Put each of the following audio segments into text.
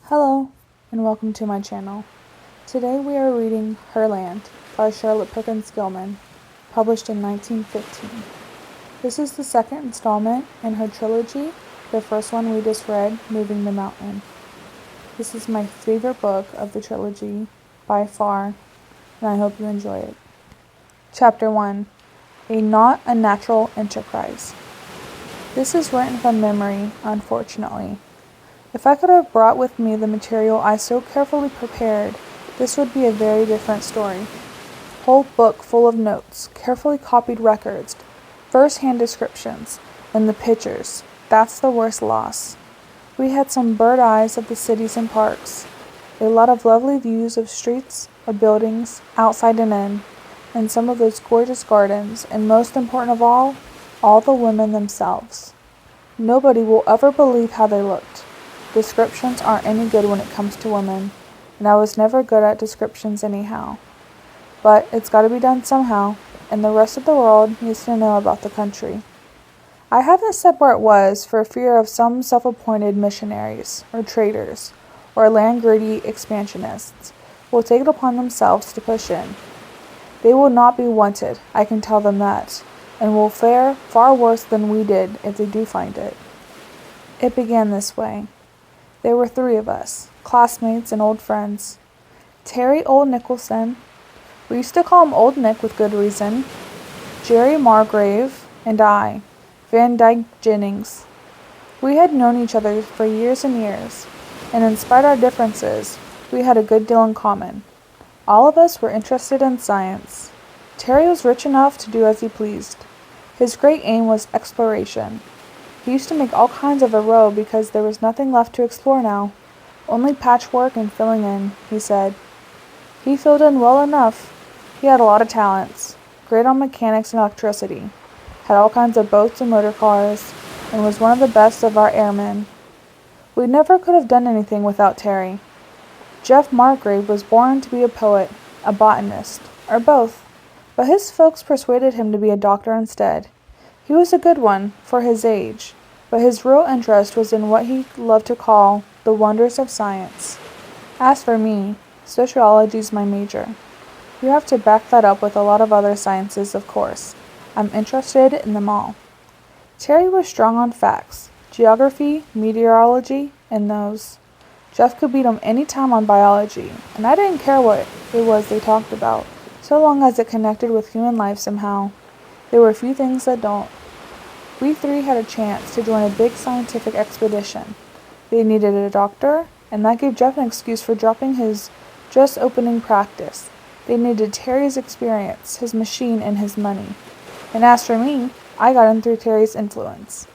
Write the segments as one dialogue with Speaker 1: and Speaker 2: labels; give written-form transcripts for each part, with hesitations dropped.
Speaker 1: Hello, and welcome to my channel. Today we are reading Herland by Charlotte Perkins Gilman, published in 1915. This is the second installment in her trilogy, the first one we just read, Moving the Mountain. This is my favorite book of the trilogy, by far, and I hope you enjoy it. Chapter 1. A Not Unnatural Enterprise. This is written from memory, unfortunately. If I could have brought with me the material I so carefully prepared, this would be a very different story. Whole book full of notes, carefully copied records, first-hand descriptions, and the pictures. That's the worst loss. We had some bird eyes of the cities and parks, a lot of lovely views of streets, of buildings, outside and in, and some of those gorgeous gardens, and most important of all the women themselves. Nobody will ever believe how they looked. Descriptions aren't any good when it comes to women, and I was never good at descriptions anyhow. But it's got to be done somehow, and the rest of the world needs to know about the country. I haven't said where it was for fear of some self-appointed missionaries, or traders, or land-greedy expansionists will take it upon themselves to push in. They will not be wanted, I can tell them that, and will fare far worse than we did if they do find it. It began this way. There were three of us, classmates and old friends. Terry Old Nicholson, we used to call him Old Nick with good reason, Jerry Margrave, and I, Van Dyke Jennings. We had known each other for years and years, and in spite of our differences, we had a good deal in common. All of us were interested in science. Terry was rich enough to do as he pleased. His great aim was exploration. He used to make all kinds of a row because there was nothing left to explore now. Only patchwork and filling in, he said. He filled in well enough. He had a lot of talents. Great on mechanics and electricity. Had all kinds of boats and motor cars, and was one of the best of our airmen. We never could have done anything without Terry. Jeff Margrave was born to be a poet, a botanist, or both, but his folks persuaded him to be a doctor instead. He was a good one, for his age, but his real interest was in what he loved to call the wonders of science. As for me, sociology's my major. You have to back that up with a lot of other sciences, of course. I'm interested in them all. Terry was strong on facts, geography, meteorology, and those. Jeff could beat him any time on biology, and I didn't care what it was they talked about, so long as it connected with human life somehow. There were few things that don't. We three had a chance to join a big scientific expedition. They needed a doctor, and that gave Jeff an excuse for dropping his just opening practice. They needed Terry's experience, his machine, and his money. And as for me, I got in through Terry's influence.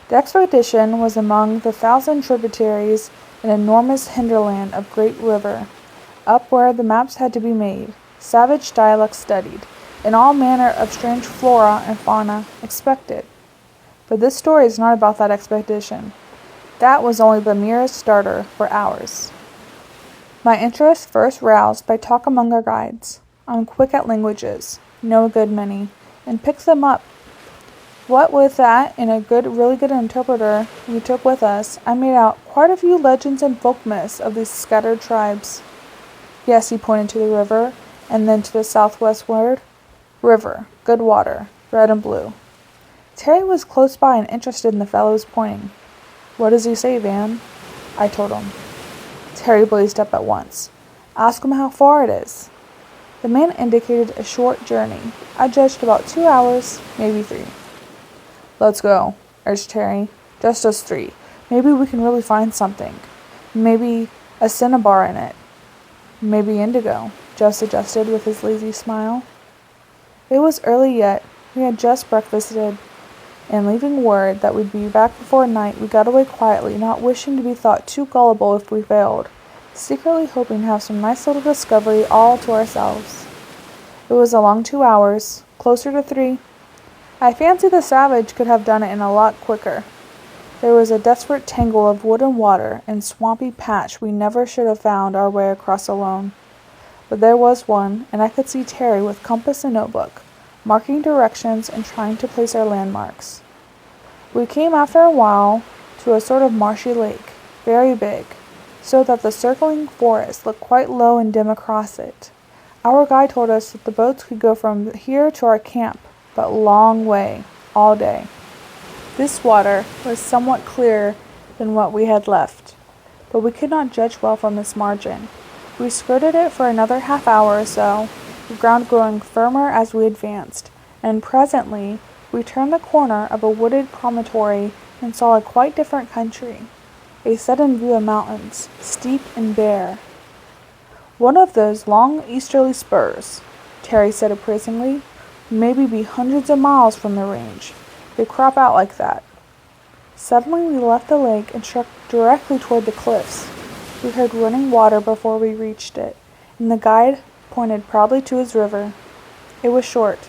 Speaker 1: The expedition was among the 1,000 tributaries an enormous hinterland of great river, up where the maps had to be made, savage dialects studied, and all manner of strange flora and fauna expected. But this story is not about that expedition. That was only the merest starter for ours. My interest first roused by talk among our guides. I'm quick at languages, know a good many, and pick them up. What with that and a really good interpreter we took with us, I made out quite a few legends and folk myths of these scattered tribes. Yes, he pointed to the river, and then to the southwestward. River, good water, red and blue. Terry was close by and interested in the fellow's pointing. What does he say, Van? I told him. Terry blazed up at once. Ask him how far it is. The man indicated a short journey. I judged about 2 hours, maybe 3. Let's go, urged Terry. Just us 3. Maybe we can really find something. Maybe a cinnabar in it. Maybe indigo, Jeff suggested with his lazy smile. It was early yet. We had just breakfasted, and leaving word that we'd be back before night, we got away quietly, not wishing to be thought too gullible if we failed, secretly hoping to have some nice little discovery all to ourselves. It was a long 2 hours, closer to 3. I fancy the savage could have done it in a lot quicker. There was a desperate tangle of wood and water and swampy patch we never should have found our way across alone. But there was one, and I could see Terry with compass and notebook, marking directions and trying to place our landmarks. We came after a while to a sort of marshy lake, very big, so that the circling forest looked quite low and dim across it. Our guide told us that the boats could go from here to our camp, but long way, all day. This water was somewhat clearer than what we had left, but we could not judge well from its margin. We skirted it for another half hour or so, the ground growing firmer as we advanced, and presently we turned the corner of a wooded promontory and saw a quite different country. A sudden view of mountains, steep and bare. "One of those long easterly spurs," Terry said appraisingly, "maybe be hundreds of miles from the range. They crop out like that." Suddenly we left the lake and struck directly toward the cliffs. We heard running water before we reached it, and the guide pointed proudly to his river. It was short.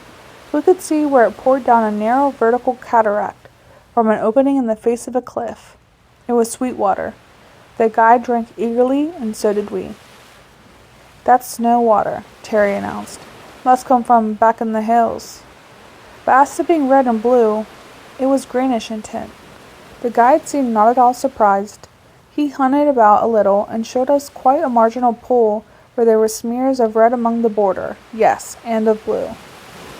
Speaker 1: We could see where it poured down a narrow vertical cataract from an opening in the face of a cliff. It was sweet water. The guide drank eagerly, and so did we. "That's snow water," Terry announced. "Must come from back in the hills." But as to being red and blue, it was greenish in tint. The guide seemed not at all surprised. He hunted about a little and showed us quite a marginal pool where there were smears of red among the border, yes, and of blue.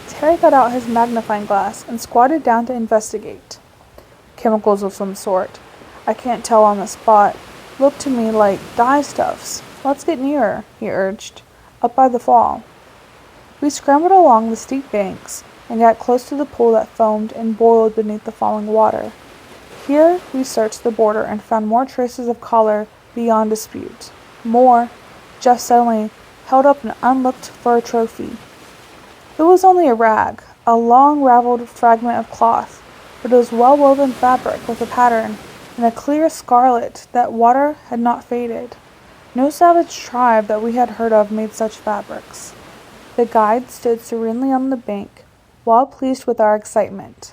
Speaker 1: Terry got out his magnifying glass and squatted down to investigate. "Chemicals of some sort. I can't tell on the spot. Look to me like dye stuffs. Let's get nearer," he urged, "up by the fall." We scrambled along the steep banks and got close to the pool that foamed and boiled beneath the falling water. Here we searched the border and found more traces of color beyond dispute. More. Jeff suddenly held up an unlooked-for trophy. It was only a rag, a long raveled fragment of cloth, but it was well-woven fabric with a pattern, and a clear scarlet that water had not faded. No savage tribe that we had heard of made such fabrics. The guide stood serenely on the bank, well pleased with our excitement.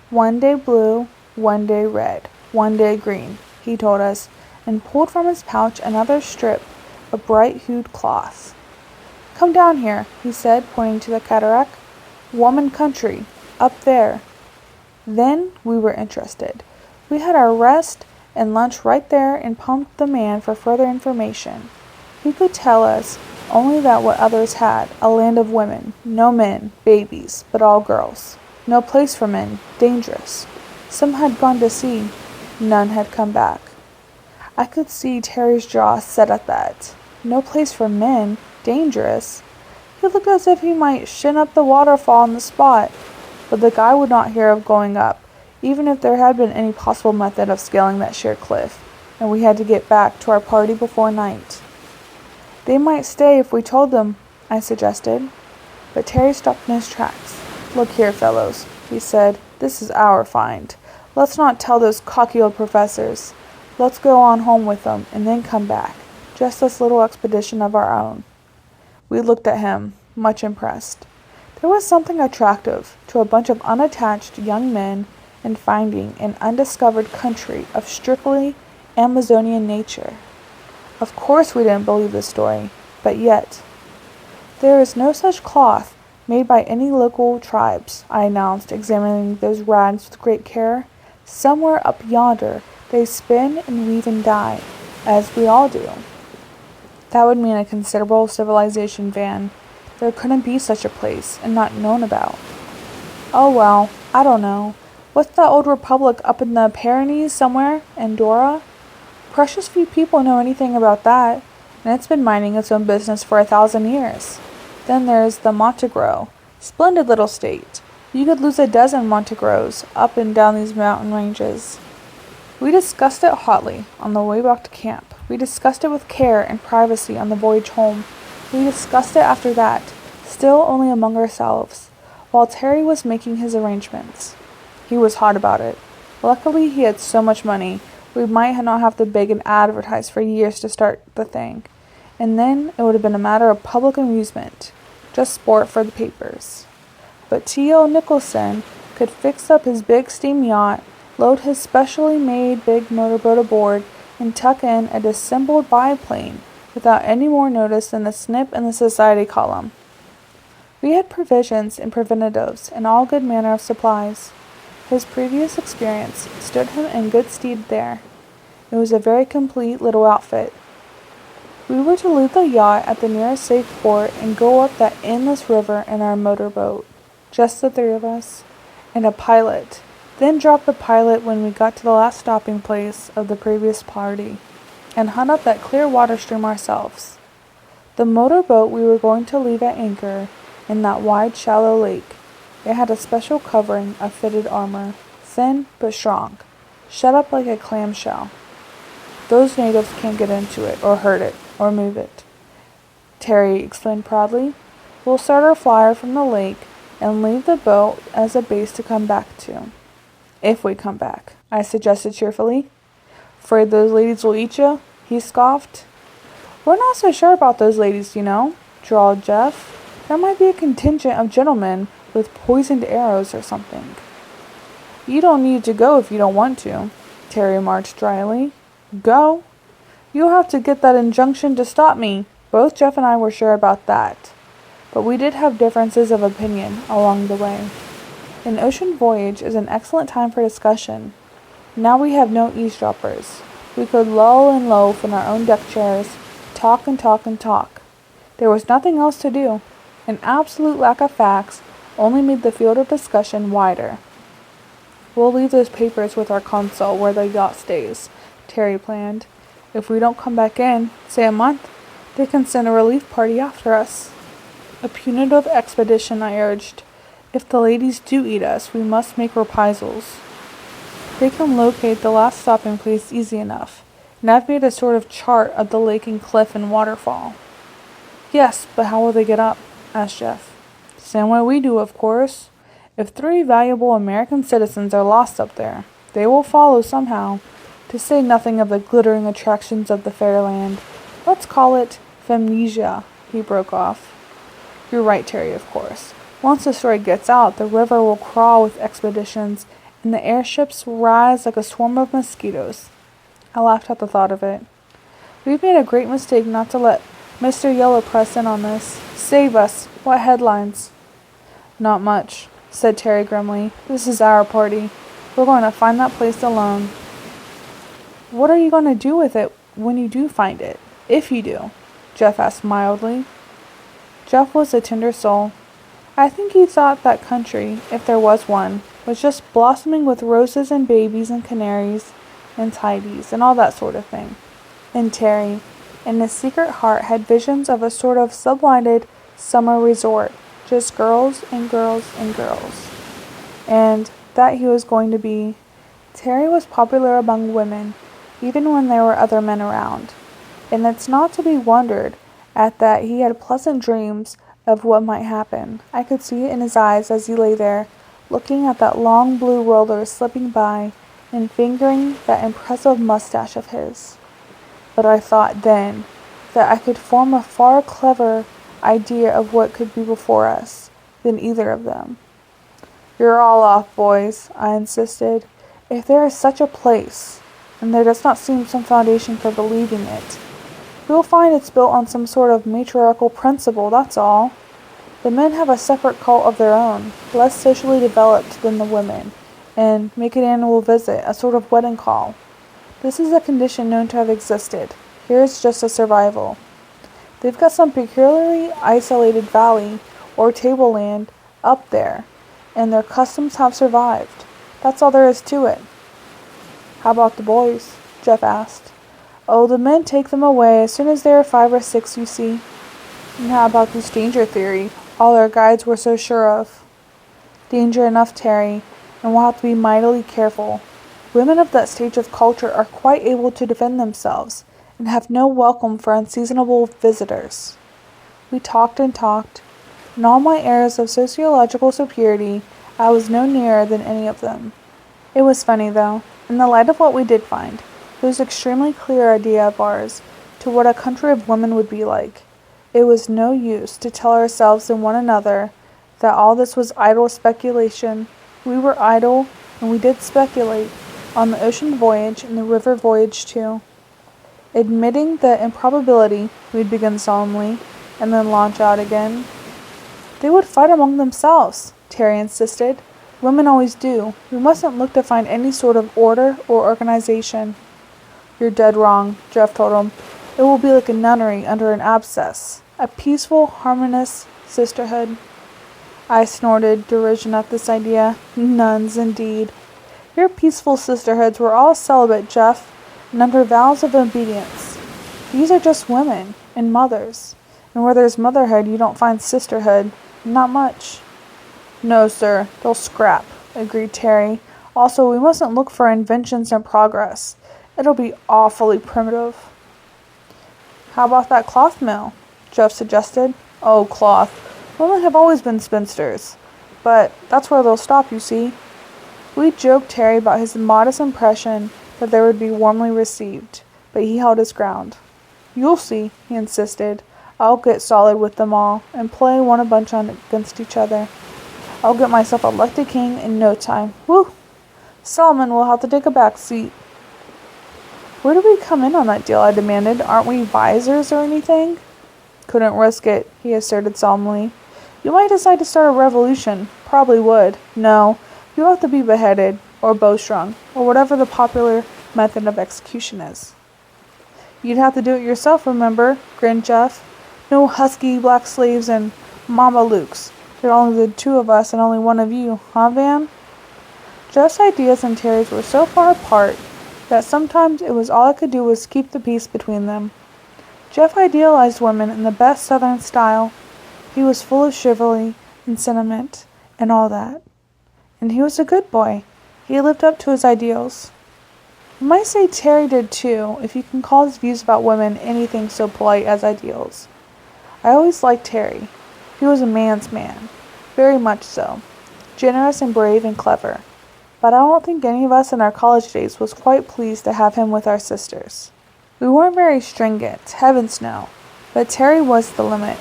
Speaker 1: "One day blue, one day red, one day green," he told us, and pulled from his pouch another strip of bright-hued cloth. "Come down here," he said, pointing to the cataract. "Woman country, up there." Then we were interested. We had our rest and lunch right there and pumped the man for further information. He could tell us only that what others had, a land of women, no men, babies, but all girls. No place for men, dangerous. Some had gone to sea, none had come back. I could see Terry's jaw set at that. No place for men, dangerous. He looked as if he might shin up the waterfall on the spot, but the guy would not hear of going up, even if there had been any possible method of scaling that sheer cliff, and we had to get back to our party before night. "They might stay if we told them," I suggested. But Terry stopped in his tracks. "Look here, fellows," he said, "this is our find. Let's not tell those cocky old professors. Let's go on home with them, and then come back. Just this little expedition of our own." We looked at him, much impressed. There was something attractive to a bunch of unattached young men in finding an undiscovered country of strictly Amazonian nature. Of course we didn't believe the story, but yet. "There is no such cloth made by any local tribes," I announced, examining those rags with great care. "Somewhere up yonder they spin and weave and dye, as we all do." That would mean a considerable civilization, Van. There couldn't be such a place, and not known about. "Oh well, I don't know. What's that old republic up in the Pyrenees somewhere? Andorra? Precious few people know anything about that, and it's been minding its own business for 1,000 years. Then there's the Montegro. Splendid little state. You could lose a dozen Montegros up and down these mountain ranges." We discussed it hotly on the way back to camp. We discussed it with care and privacy on the voyage home. We discussed it after that, still only among ourselves, while Terry was making his arrangements. He was hot about it. Luckily he had so much money, we might not have to beg and advertise for years to start the thing. And then it would have been a matter of public amusement, just sport for the papers. But T.O. Nicholson could fix up his big steam yacht, load his specially made big motorboat aboard, and tuck in a dissembled biplane without any more notice than the snip in the society column. We had provisions and preventatives and all good manner of supplies. His previous experience stood him in good stead there. It was a very complete little outfit. We were to leave the yacht at the nearest safe port and go up that endless river in our motorboat, just the three of us, and a pilot, then drop the pilot when we got to the last stopping place of the previous party, and hunt up that clear water stream ourselves. The motorboat we were going to leave at anchor in that wide, shallow lake. It had a special covering of fitted armor, thin but strong, shut up like a clamshell. Those natives can't get into it, or hurt it, or move it, Terry explained proudly. We'll start our flyer from the lake and leave the boat as a base to come back to. If we come back, I suggested cheerfully. Afraid those ladies will eat you? He scoffed. We're not so sure about those ladies, drawled Jeff. There might be a contingent of gentlemen with poisoned arrows or something. You don't need to go if you don't want to, Terry remarked dryly. Go? You'll have to get that injunction to stop me. Both Jeff and I were sure about that. But we did have differences of opinion along the way. An ocean voyage is an excellent time for discussion. Now we have no eavesdroppers. We could loll and loaf in our own deck chairs, talk and talk and talk. There was nothing else to do. An absolute lack of facts only made the field of discussion wider. We'll leave those papers with our consul where the yacht stays, Terry planned. If we don't come back in, say a month, they can send a relief party after us. A punitive expedition, I urged. If the ladies do eat us, we must make reprisals. They can locate the last stopping place easy enough, and I've made a sort of chart of the lake and cliff and waterfall. Yes, but how will they get up? Asked Jeff. Same way we do, of course. If 3 valuable American citizens are lost up there, they will follow somehow, to say nothing of the glittering attractions of the fair land. Let's call it Femnesia, he broke off. You're right, Terry, of course. Once the story gets out, the river will crawl with expeditions, and the airships will rise like a swarm of mosquitoes. I laughed at the thought of it. We've made a great mistake not to let Mr. Yellow press in on this. Save us. What headlines? Not much, said Terry grimly. This is our party. We're going to find that place alone. What are you going to do with it when you do find it? If you do, Jeff asked mildly. Jeff was a tender soul. I think he thought that country, if there was one, was just blossoming with roses and babies and canaries and tidies and all that sort of thing. And Terry, in his secret heart, had visions of a sort of sublighted summer resort, just girls and girls and girls. And that he was going to be. Terry was popular among women, even when there were other men around. And it's not to be wondered at that he had pleasant dreams of what might happen. I could see it in his eyes as he lay there, looking at that long blue roller slipping by and fingering that impressive mustache of his. But I thought then that I could form a far cleverer idea of what could be before us than either of them. You're all off, boys, I insisted. If there is such a place, and there does not seem some foundation for believing it, we'll find it's built on some sort of matriarchal principle, that's all. The men have a separate cult of their own, less socially developed than the women, and make an annual visit, a sort of wedding call. This is a condition known to have existed. Here is just a survival. They've got some peculiarly isolated valley or tableland up there, and their customs have survived. That's all there is to it. How about the boys? Jeff asked. Oh, the men take them away as soon as they are 5 or 6, you see. And how about this danger theory all our guides were so sure of? Danger enough, Terry, and we'll have to be mightily careful. Women of that stage of culture are quite able to defend themselves, and have no welcome for unseasonable visitors. We talked and talked. In all my airs of sociological superiority, I was no nearer than any of them. It was funny, though, in the light of what we did find, those extremely clear idea of ours to what a country of women would be like. It was no use to tell ourselves and one another that all this was idle speculation. We were idle, and we did speculate, on the ocean voyage and the river voyage too. Admitting the improbability, we'd begin solemnly, and then launch out again. They would fight among themselves, Terry insisted. Women always do. We mustn't look to find any sort of order or organization. You're dead wrong, Jeff told him. It will be like a nunnery under an abscess. A peaceful, harmonious sisterhood. I snorted derision at this idea. Nuns, indeed. Your peaceful sisterhoods were all celibate, Jeff, and under vows of obedience. These are just women and mothers. And where there's motherhood, you don't find sisterhood. Not much. No, sir, they'll scrap, agreed Terry. Also, we mustn't look for inventions in progress. It'll be awfully primitive. How about that cloth mill? Jeff suggested. Oh, cloth. Women have always been spinsters. But that's where they'll stop, you see. We joked Terry about his modest impression that they would be warmly received, but he held his ground. You'll see, he insisted. I'll get solid with them all, and play one a bunch against each other. I'll get myself elected king in no time. Woo! Solomon will have to take a back seat. Where do we come in on that deal? I demanded. Aren't we visors or anything? Couldn't risk it, he asserted solemnly. You might decide to start a revolution. Probably would. No, you'll have to be beheaded, or bowstrung, or whatever the popular method of execution is. You'd have to do it yourself, remember, grinned Jeff. No husky black slaves and mamalukes. There are only the two of us and only one of you, huh, Van? Jeff's ideas and Terry's were so far apart that sometimes it was all I could do was keep the peace between them. Jeff idealized women in the best Southern style. He was full of chivalry and sentiment and all that. And he was a good boy. He lived up to his ideals. You might say Terry did too, if you can call his views about women anything so polite as ideals. I always liked Terry. He was a man's man. Very much so. Generous and brave and clever. But I don't think any of us in our college days was quite pleased to have him with our sisters. We weren't very stringent, heavens no, but Terry was the limit.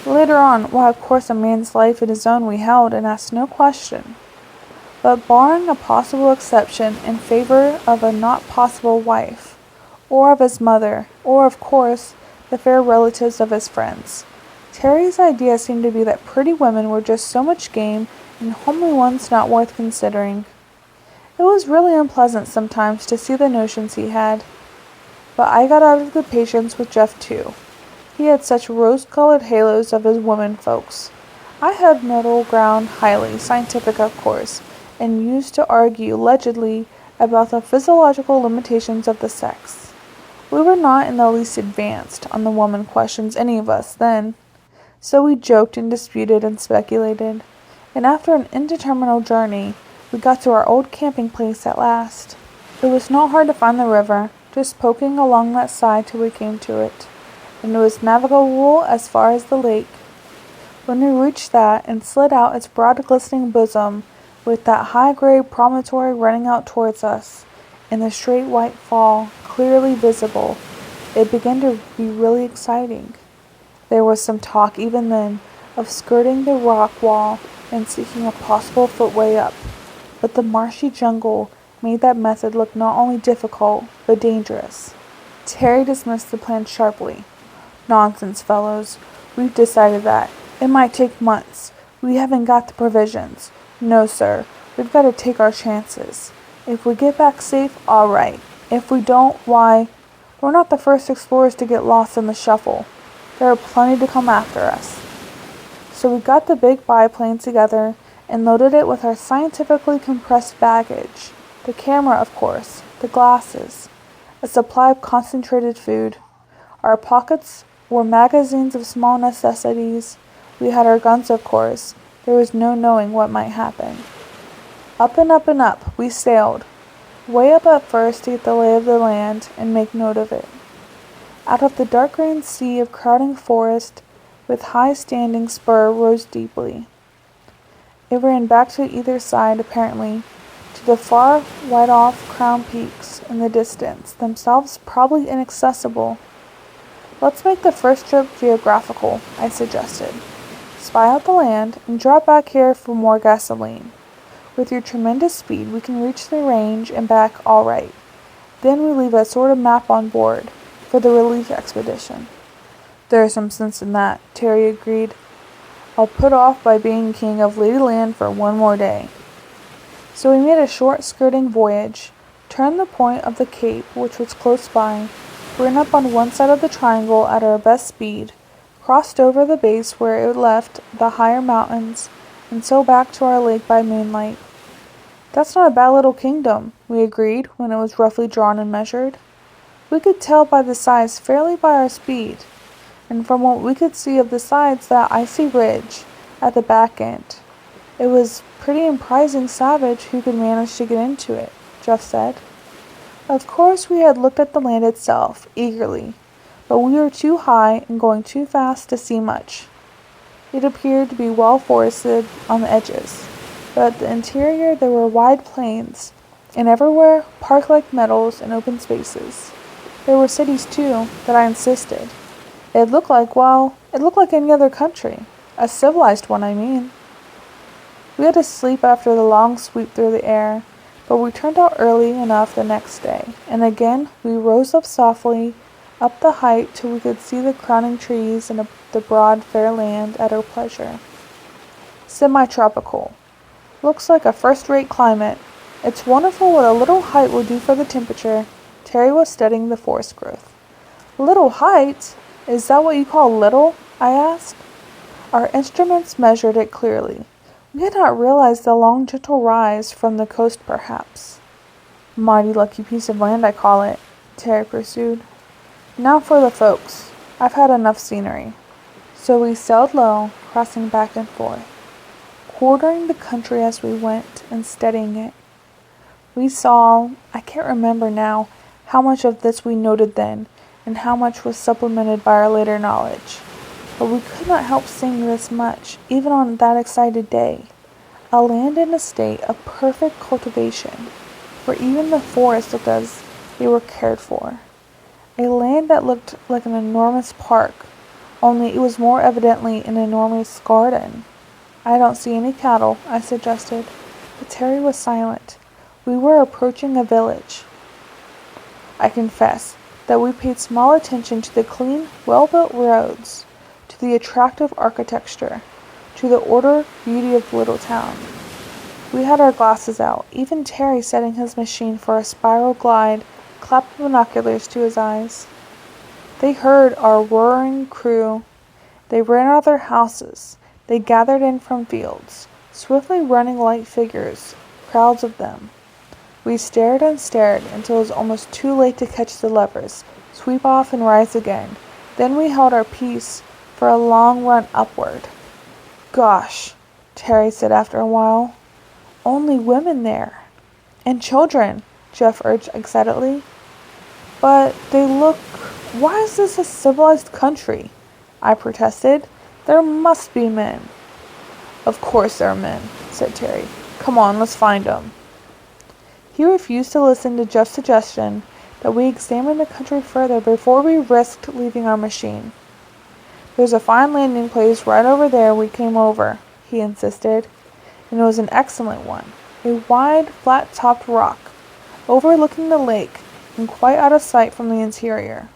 Speaker 1: Later on, why of course a man's life in his own we held and asked no question. But barring a possible exception in favor of a not possible wife, or of his mother, or of course, the fair relatives of his friends, Terry's idea seemed to be that pretty women were just so much game and homely ones not worth considering. It was really unpleasant sometimes to see the notions he had. But I got out of the patience with Jeff too. He had such rose-colored halos of his women folks. I held middle ground highly, scientific of course, and used to argue allegedly about the physiological limitations of the sex. We were not in the least advanced on the woman questions, any of us, then. So we joked and disputed and speculated, and after an indeterminate journey, we got to our old camping place at last. It was not hard to find the river, just poking along that side till we came to it, and it was navigable as far as the lake. When we reached that and slid out its broad glistening bosom, with that high-grade promontory running out towards us, and the straight white fall clearly visible, it began to be really exciting. There was some talk even then of skirting the rock wall and seeking a possible footway up, but the marshy jungle made that method look not only difficult, but dangerous. Terry dismissed the plan sharply. Nonsense, fellows. We've decided that. It might take months. We haven't got the provisions. No, sir. We've got to take our chances. If we get back safe, all right. If we don't, why, we're not the first explorers to get lost in the shuffle. There are plenty to come after us. So we got the big biplane together and loaded it with our scientifically compressed baggage. The camera, of course, the glasses, a supply of concentrated food. Our pockets were magazines of small necessities. We had our guns, of course. There was no knowing what might happen. Up and up and up we sailed, way up at first to get the lay of the land and make note of it. Out of the dark green sea of crowding forest, with high standing spur rose deeply. It ran back to either side, apparently, to the far white-off crown peaks in the distance, themselves probably inaccessible. Let's make the first trip geographical, I suggested. Spy out the land and drop back here for more gasoline. With your tremendous speed, we can reach the range and back all right. Then we leave a sort of map on board for the relief expedition. There's some sense in that, Terry agreed. I'll put off by being king of Ladyland for one more day. So we made a short skirting voyage, turned the point of the cape, which was close by, ran up on one side of the triangle at our best speed, crossed over the base where it left the higher mountains, and so back to our lake by moonlight. "That's not a bad little kingdom," we agreed when it was roughly drawn and measured. We could tell by the size fairly by our speed, and from what we could see of the sides that icy ridge at the back end. It was pretty imposing savage who could manage to get into it, Jeff said. Of course we had looked at the land itself, eagerly, but we were too high and going too fast to see much. It appeared to be well forested on the edges, but at the interior there were wide plains, and everywhere park-like meadows and open spaces. There were cities too, that I insisted. It looked like any other country. A civilized one, I mean. We had to sleep after the long sweep through the air, but we turned out early enough the next day, and again we rose up softly up the height till we could see the crowning trees and the broad fair land at our pleasure. Semi-tropical. Looks like a first-rate climate. It's wonderful what a little height will do for the temperature. Terry was studying the forest growth. Little height? Is that what you call little? I asked. Our instruments measured it clearly. We had not realized the long gentle rise from the coast perhaps. Mighty lucky piece of land I call it, Terry pursued. Now for the folks. I've had enough scenery. So we sailed low, crossing back and forth, quartering the country as we went and studying it. We saw, I can't remember now, how much of this we noted then, and how much was supplemented by our later knowledge. But we could not help seeing this much, even on that excited day. A land in a state of perfect cultivation, where even the forests looked as they were cared for. A land that looked like an enormous park, only it was more evidently an enormous garden. I don't see any cattle, I suggested, but Terry was silent. We were approaching a village. I confess that we paid small attention to the clean, well-built roads, to the attractive architecture, to the order, beauty of the little town. We had our glasses out, even Terry setting his machine for a spiral glide, clapped binoculars to his eyes. They heard our roaring crew. They ran out of their houses. They gathered in from fields, swiftly running light figures, crowds of them. We stared and stared until it was almost too late to catch the levers, sweep off and rise again. Then we held our peace for a long run upward. Gosh, Terry said after a while. Only women there. And children, Jeff urged excitedly. But they look... Why is this a civilized country? I protested. There must be men. Of course there are men, said Terry. Come on, let's find them. He refused to listen to Jeff's suggestion that we examine the country further before we risked leaving our machine. There's a fine landing place right over there we came over, he insisted, and it was an excellent one. A wide, flat-topped rock, overlooking the lake and quite out of sight from the interior.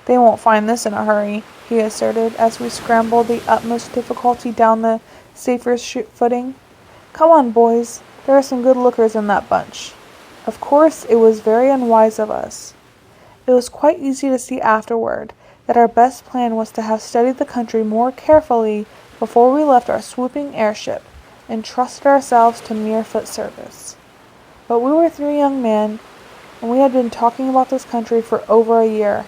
Speaker 1: They won't find this in a hurry, he asserted as we scrambled the utmost difficulty down the safer footing. Come on, boys. There are some good lookers in that bunch. Of course, it was very unwise of us. It was quite easy to see afterward that our best plan was to have studied the country more carefully before we left our swooping airship and trusted ourselves to mere foot service. But we were 3 young men, and we had been talking about this country for over a year,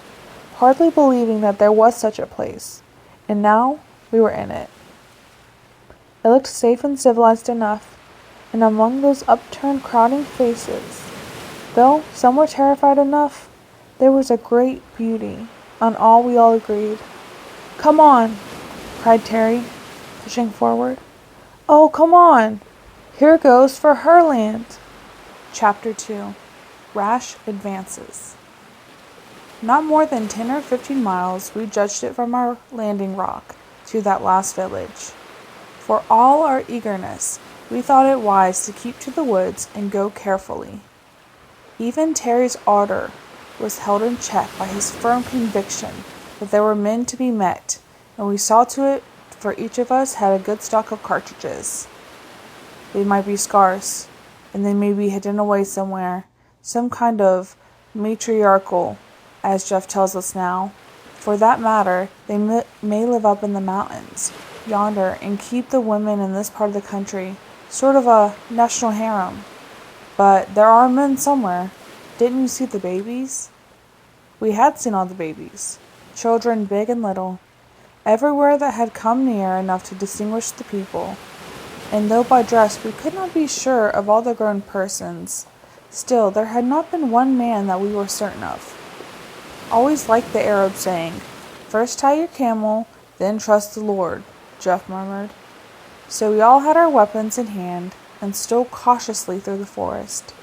Speaker 1: hardly believing that there was such a place, and now we were in it. It looked safe and civilized enough, and among those upturned, crowding faces, though some were terrified enough, there was a great beauty. On all we all agreed. Come on, cried Terry, pushing forward. Oh, come on. Here goes for Herland. Chapter 2. Rash Advances. Not more than 10 or 15 miles, we judged it from our landing rock, to that last village. For all our eagerness, we thought it wise to keep to the woods and go carefully. Even Terry's ardor was held in check by his firm conviction that there were men to be met, and we saw to it for each of us had a good stock of cartridges. They might be scarce, and they may be hidden away somewhere, some kind of matriarchal, as Jeff tells us now. For that matter, they may live up in the mountains, yonder, and keep the women in this part of the country, sort of a national harem. But there are men somewhere. Didn't you see the babies? We had seen all the babies, children big and little, everywhere that had come near enough to distinguish the people. And though by dress we could not be sure of all the grown persons, still there had not been one man that we were certain of. Always liked the Arab saying, "First tie your camel, then trust the Lord," Jeff murmured. So we all had our weapons in hand and stole cautiously through the forest.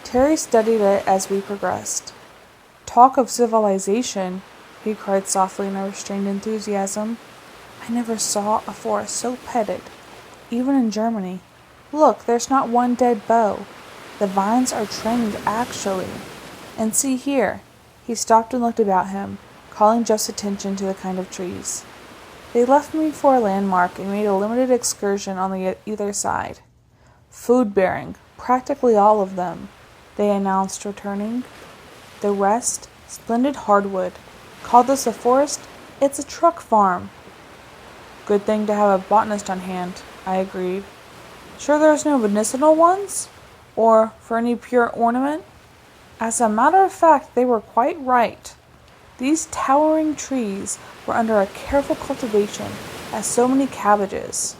Speaker 1: Terry studied it as we progressed. "Talk of civilization," he cried softly in a restrained enthusiasm. "I never saw a forest so petted, even in Germany. Look, there's not one dead bough. The vines are trained, actually. And see here." He stopped and looked about him, calling Jeff's attention to the kind of trees. They left me for a landmark and made a limited excursion on the either side. "Food-bearing, practically all of them," they announced, returning. "The rest, splendid hardwood. Call this a forest? It's a truck farm." "Good thing to have a botanist on hand," I agreed. "Sure there's no medicinal ones? Or for any pure ornament?" As a matter of fact, they were quite right. These towering trees were under a careful cultivation, as so many cabbages.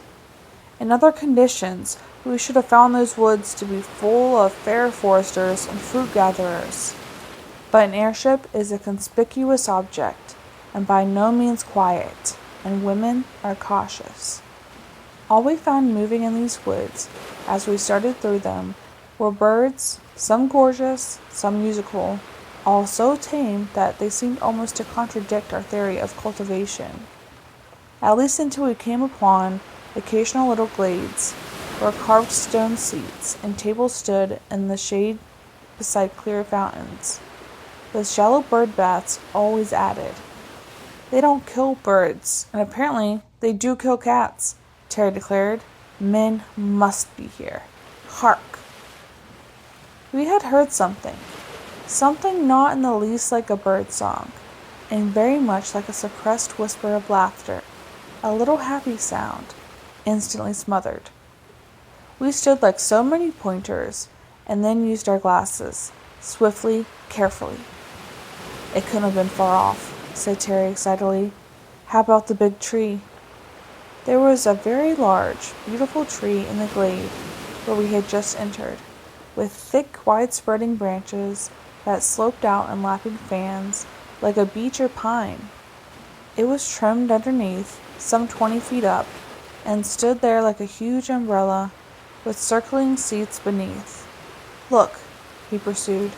Speaker 1: In other conditions, we should have found those woods to be full of fair foresters and fruit gatherers. But an airship is a conspicuous object, and by no means quiet, and women are cautious. All we found moving in these woods, as we started through them, were birds, some gorgeous, some musical, all so tame that they seemed almost to contradict our theory of cultivation. At least until we came upon occasional little glades, where carved stone seats and tables stood in the shade beside clear fountains, with shallow bird baths always added. "They don't kill birds, and apparently they do kill cats," Terry declared. "Men must be here. Hark!" We had heard something not in the least like a bird song, and very much like a suppressed whisper of laughter, a little happy sound, instantly smothered. We stood like so many pointers, and then used our glasses, swiftly, carefully. "It couldn't have been far off," said Terry excitedly. "How about the big tree?" There was a very large, beautiful tree in the glade where we had just entered, with thick, wide-spreading branches that sloped out in lapping fans like a beech or pine. It was trimmed underneath, some 20 feet up, and stood there like a huge umbrella with circling seats beneath. "Look," he pursued.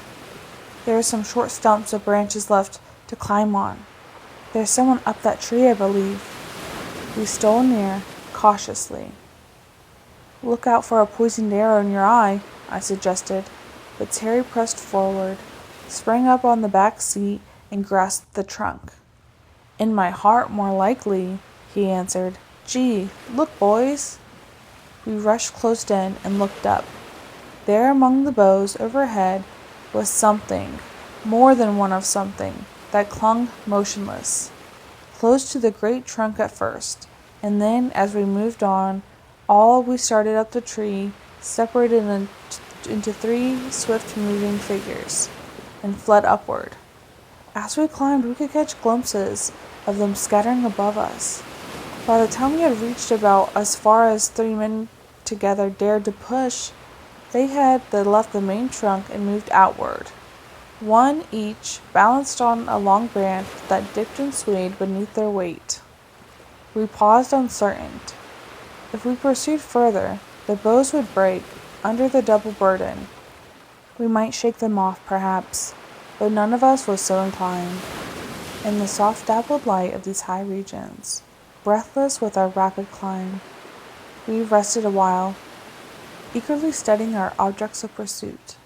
Speaker 1: "There are some short stumps of branches left to climb on. There's someone up that tree, I believe." We stole near, cautiously. "Look out for a poisoned arrow in your eye," I suggested, but Terry pressed forward, sprang up on the back seat, and grasped the trunk. "In my heart, more likely," he answered. "Gee, look, boys!" We rushed close in and looked up. There among the boughs overhead was something, more than one of something, that clung motionless, close to the great trunk at first, and then, as we moved on, all we started up the tree separated into 3 swift-moving figures, and fled upward. As we climbed, we could catch glimpses of them scattering above us. By the time we had reached about as far as 3 men together dared to push, they had left the main trunk and moved outward, one each balanced on a long branch that dipped and swayed beneath their weight. We paused uncertain. If we pursued further, the boughs would break under the double burden. We might shake them off, perhaps, but none of us was so inclined. In the soft dappled light of these high regions, breathless with our rapid climb, we rested a while, eagerly studying our objects of pursuit,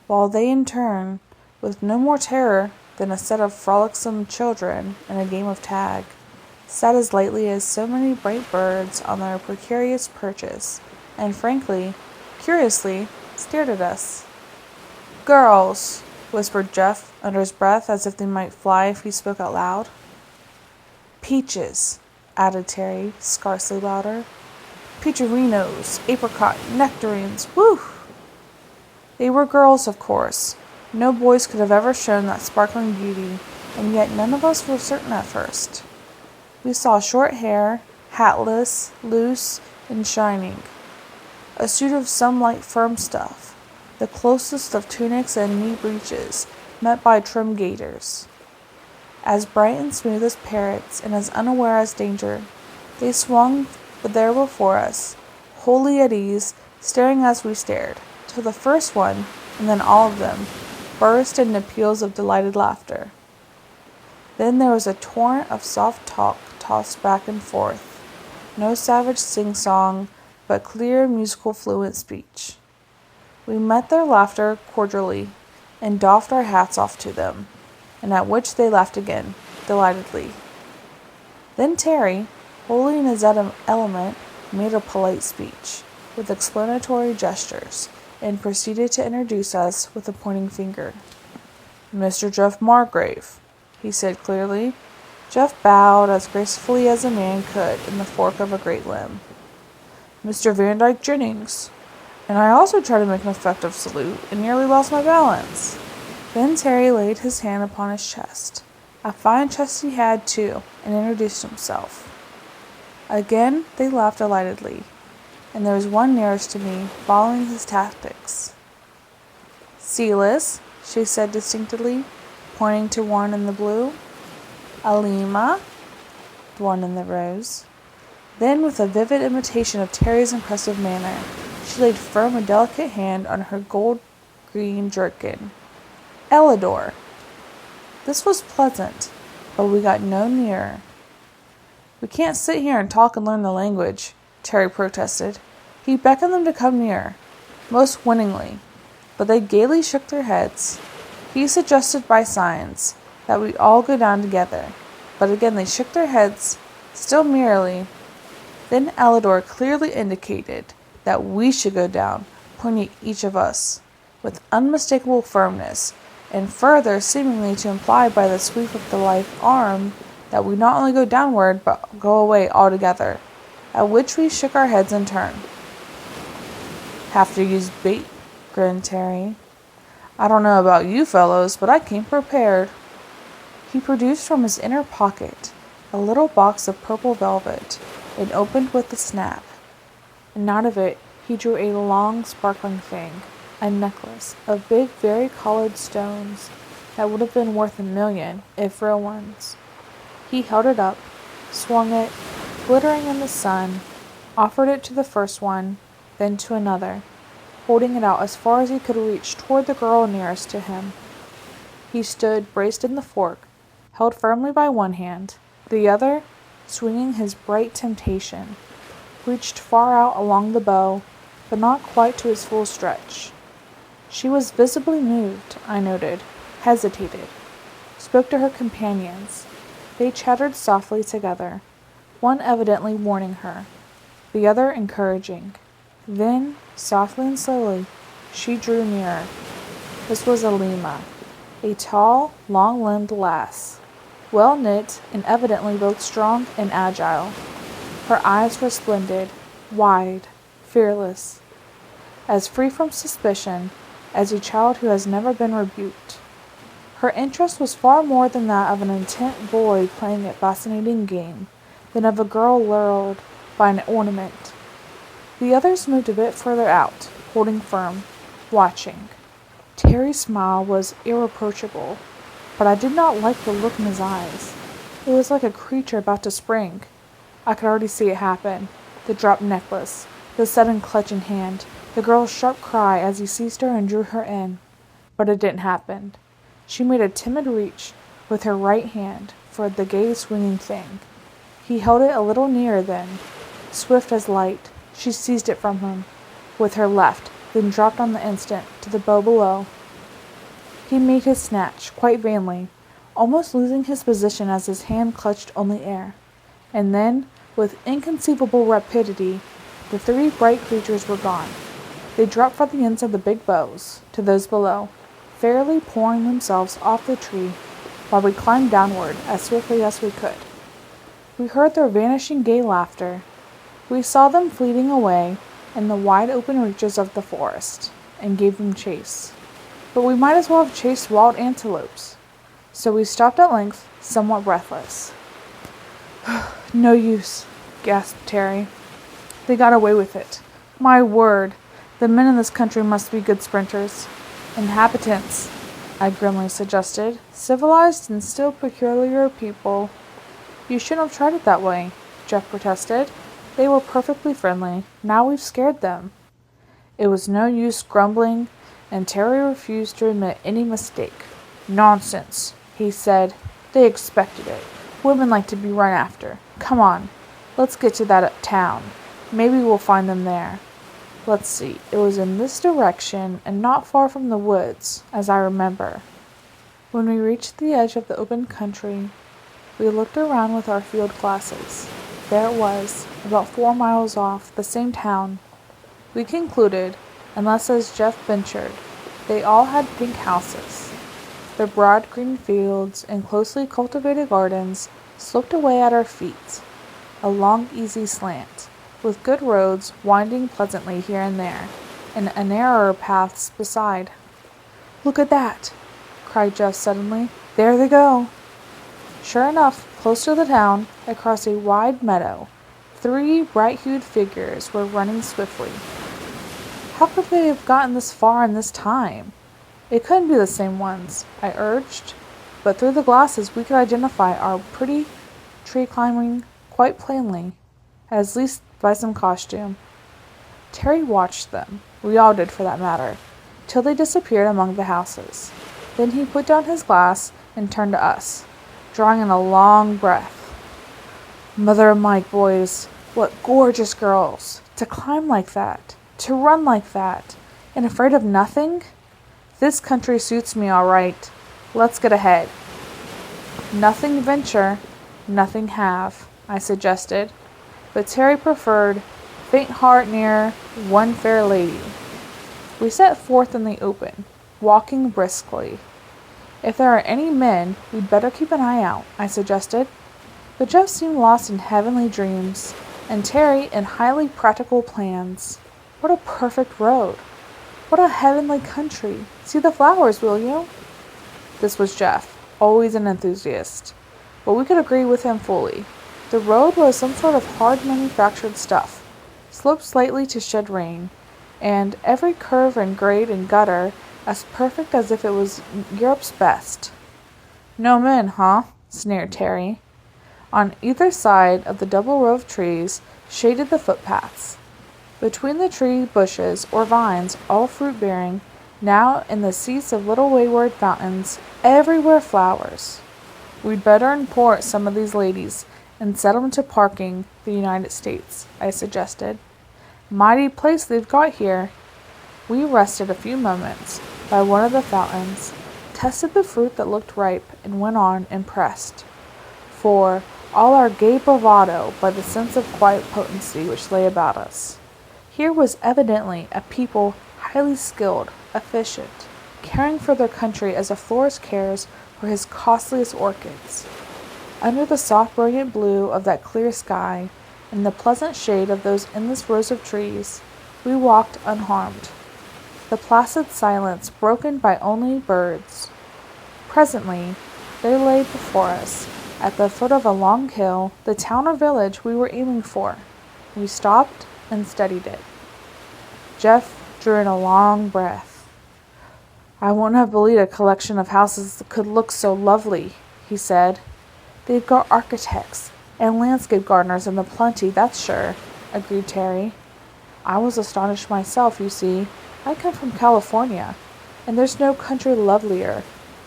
Speaker 1: while they in turn, with no more terror than a set of frolicsome children in a game of tag, sat as lightly as so many bright birds on their precarious perches, and frankly, curiously, stared at us. Girls, whispered Jeff under his breath as if they might fly if he spoke out loud. Peaches, added Terry, scarcely louder. Peacherinos, apricot, nectarines, woo! They were girls, of course. No boys could have ever shown that sparkling beauty, and yet none of us were certain at first. We saw short hair, hatless, loose, and shining. A suit of some light firm stuff, the closest of tunics and knee breeches, met by trim gaiters. As bright and smooth as parrots, and as unaware as danger, they swung there before us, wholly at ease, staring as we stared, till the first one, and then all of them, burst into peals of delighted laughter. Then there was a torrent of soft talk tossed back and forth, no savage sing-song, but clear, musical, fluent speech. We met their laughter cordially, and doffed our hats off to them, and at which they laughed again, delightedly. Then Terry, wholly in his element, made a polite speech, with explanatory gestures, and proceeded to introduce us with a pointing finger. Mr. Jeff Margrave, he said clearly. Jeff bowed as gracefully as a man could in the fork of a great limb. Mr. Van Dyke Jennings, and I also tried to make an effective salute and nearly lost my balance. Then Terry laid his hand upon his chest. A fine chest he had, too, and introduced himself. Again they laughed delightedly, and there was one nearest to me, following his tactics. Silas, she said distinctly, pointing to one in the blue. Alima, the one in the rose. Then, with a vivid imitation of Terry's impressive manner, she laid firm a delicate hand on her gold-green jerkin. Ellador. This was pleasant, but we got no nearer. We can't sit here and talk and learn the language, Terry protested. He beckoned them to come nearer, most winningly, but they gaily shook their heads. He suggested by signs that we all go down together, but again they shook their heads, still merely. Then Ellador clearly indicated that we should go down, pointing at each of us, with unmistakable firmness, and further seemingly to imply by the sweep of the lithe arm that we not only go downward, but go away altogether, at which we shook our heads in turn. Have to use bait, grinned Terry. I don't know about you fellows, but I came prepared. He produced from his inner pocket a little box of purple velvet, and opened with a snap, and out of it he drew a long, sparkling thing, a necklace of big, vari-colored stones that would have been worth $1,000,000 if real ones. He held it up, swung it, glittering in the sun, offered it to the first one, then to another, holding it out as far as he could reach toward the girl nearest to him. He stood braced in the fork, held firmly by one hand, the other, swinging his bright temptation, reached far out along the bow, but not quite to its full stretch. She was visibly moved, I noted, hesitated, spoke to her companions. They chattered softly together, one evidently warning her, the other encouraging. Then, softly and slowly, she drew nearer. This was Alima, a tall, long-limbed lass, well-knit and evidently both strong and agile. Her eyes were splendid, wide, fearless, as free from suspicion as a child who has never been rebuked. Her interest was far more than that of an intent boy playing a fascinating game, than of a girl lulled by an ornament. The others moved a bit further out, holding firm, watching. Terry's smile was irreproachable, but I did not like the look in his eyes. It was like a creature about to spring. I could already see it happen. The dropped necklace, the sudden clutch in hand, the girl's sharp cry as he seized her and drew her in. But it didn't happen. She made a timid reach with her right hand for the gay swinging thing. He held it a little nearer then. Swift as light, she seized it from him with her left, then dropped on the instant to the bow below. He made his snatch, quite vainly, almost losing his position as his hand clutched only air. And then, with inconceivable rapidity, the three bright creatures were gone. They dropped from the ends of the big bows to those below, fairly pouring themselves off the tree while we climbed downward as swiftly as we could. We heard their vanishing gay laughter. We saw them fleeting away in the wide open reaches of the forest, and gave them chase. But we might as well have chased wild antelopes. So we stopped at length, somewhat breathless. No use, gasped Terry. They got away with it. My word, the men in this country must be good sprinters. Inhabitants, I grimly suggested. Civilized and still peculiar people. You shouldn't have tried it that way, Jeff protested. They were perfectly friendly. Now we've scared them. It was no use grumbling, and Terry refused to admit any mistake. Nonsense, he said. They expected it. Women like to be run after. Come on, let's get to that town. Maybe we'll find them there. Let's see, it was in this direction and not far from the woods, as I remember. When we reached the edge of the open country, we looked around with our field glasses. There it was, about 4 miles off, the same town. We concluded, unless as Jeff ventured, they all had pink houses. The broad green fields and closely cultivated gardens sloped away at our feet, a long easy slant, with good roads winding pleasantly here and there, and narrower paths beside. Look at that, cried Jeff suddenly. There they go. Sure enough, close to the town, across a wide meadow, 3 bright-hued figures were running swiftly. How could they have gotten this far in this time? It couldn't be the same ones, I urged, but through the glasses we could identify our pretty tree climbing quite plainly, at least by some costume. Terry watched them, we all did for that matter, till they disappeared among the houses. Then he put down his glass and turned to us, drawing in a long breath. Mother of Mike, boys, what gorgeous girls! To climb like that, to run like that, and afraid of nothing? This country suits me all right. Let's get ahead. Nothing venture, nothing have, I suggested, but Terry preferred faint heart near one fair lady. We set forth in the open, walking briskly. If there are any men, we'd better keep an eye out, I suggested. But Jeff seemed lost in heavenly dreams, and Terry in highly practical plans. What a perfect road! What a heavenly country! See the flowers, will you? This was Jeff, always an enthusiast, but we could agree with him fully. The road was some sort of hard manufactured stuff, sloped slightly to shed rain, and every curve and grade and gutter as perfect as if it was Europe's best. No men, huh? Sneered Terry. On either side of the double row of trees shaded the footpaths. Between the tree bushes or vines, all fruit-bearing, now in the seats of little wayward fountains, everywhere flowers. We'd better import some of these ladies and set 'em to parking the United States, I suggested. Mighty place they've got here. We rested a few moments by one of the fountains, tested the fruit that looked ripe, and went on impressed, for all our gay bravado, by the sense of quiet potency which lay about us. Here was evidently a people highly skilled, efficient, caring for their country as a florist cares for his costliest orchids. Under the soft brilliant blue of that clear sky, in the pleasant shade of those endless rows of trees, we walked unharmed, the placid silence broken by only birds. Presently, there lay before us, at the foot of a long hill, the town or village we were aiming for. We stopped and studied it. Jeff drew in a long breath. I wouldn't have believed a collection of houses could look so lovely, he said. They've got architects and landscape gardeners in the plenty, that's sure, agreed Terry. I was astonished myself, you see. I come from California, and there's no country lovelier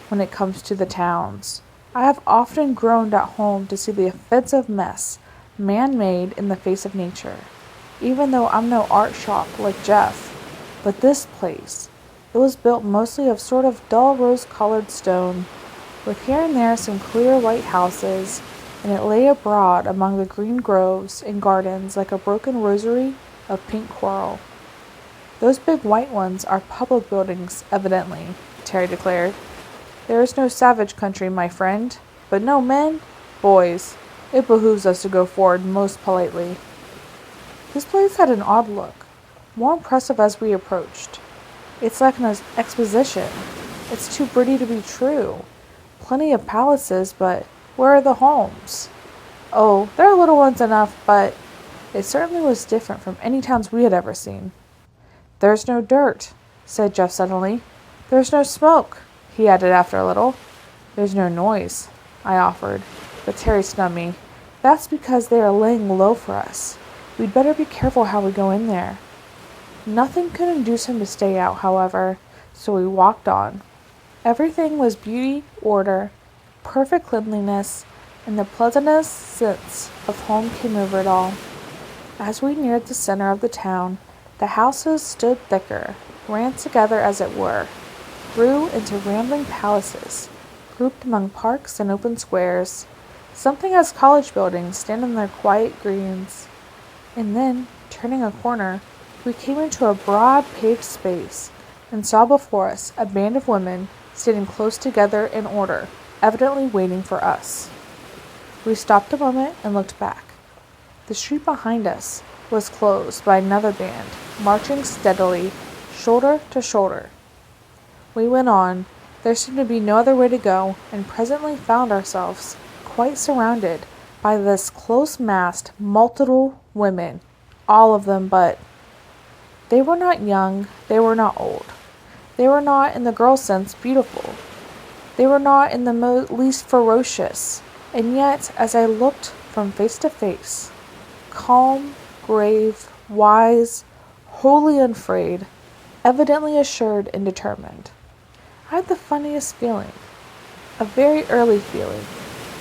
Speaker 1: when it comes to the towns. I have often groaned at home to see the offensive mess man-made in the face of nature, even though I'm no art shop like Jeff. But this place, it was built mostly of sort of dull rose-colored stone, with here and there some clear white houses, and it lay abroad among the green groves and gardens like a broken rosary of pink coral. Those big white ones are public buildings, evidently, Terry declared. There is no savage country, my friend, but no men, boys. It behooves us to go forward most politely. This place had an odd look, more impressive as we approached. It's like an exposition. It's too pretty to be true. Plenty of palaces, but where are the homes? Oh, there are little ones enough, but it certainly was different from any towns we had ever seen. There's no dirt, said Jeff suddenly. There's no smoke, he added after a little. There's no noise, I offered, but Terry snubbed me. That's because they are laying low for us. We'd better be careful how we go in there. Nothing could induce him to stay out, however, so we walked on. Everything was beauty, order, perfect cleanliness, and the pleasantest sense of home came over it all. As we neared the center of the town, the houses stood thicker, ran together as it were, grew into rambling palaces, grouped among parks and open squares, something as college buildings stand in their quiet greens. And then, turning a corner, we came into a broad paved space and saw before us a band of women standing close together in order, evidently waiting for us. We stopped a moment and looked back. The street behind us was closed by another band, marching steadily, shoulder to shoulder. We went on. There seemed to be no other way to go, and presently found ourselves quite surrounded by this close-massed multitude of women, all of them but. They were not young, they were not old. They were not, in the girl sense, beautiful. They were not in the least ferocious, and yet, as I looked from face to face, calm, grave, wise, wholly unafraid, evidently assured and determined. I had the funniest feeling, a very early feeling,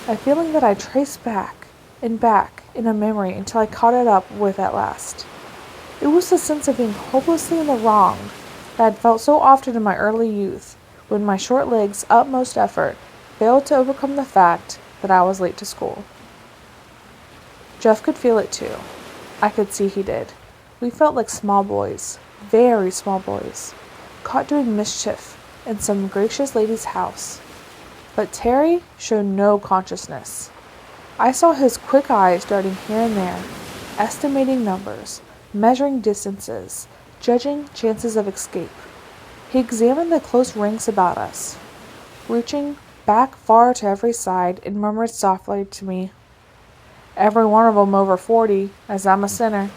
Speaker 1: a feeling that I traced back in a memory until I caught it up with at last. It was the sense of being hopelessly in the wrong that I had felt so often in my early youth, when my short legs' utmost effort failed to overcome the fact that I was late to school. Jeff could feel it too. I could see he did. We felt like small boys, very small boys, caught doing mischief in some gracious lady's house. But Terry showed no consciousness. I saw his quick eyes darting here and there, estimating numbers, measuring distances, judging chances of escape. He examined the close ranks about us, reaching back far to every side, and murmured softly to me, "Every one of 'em over 40, as I'm a sinner."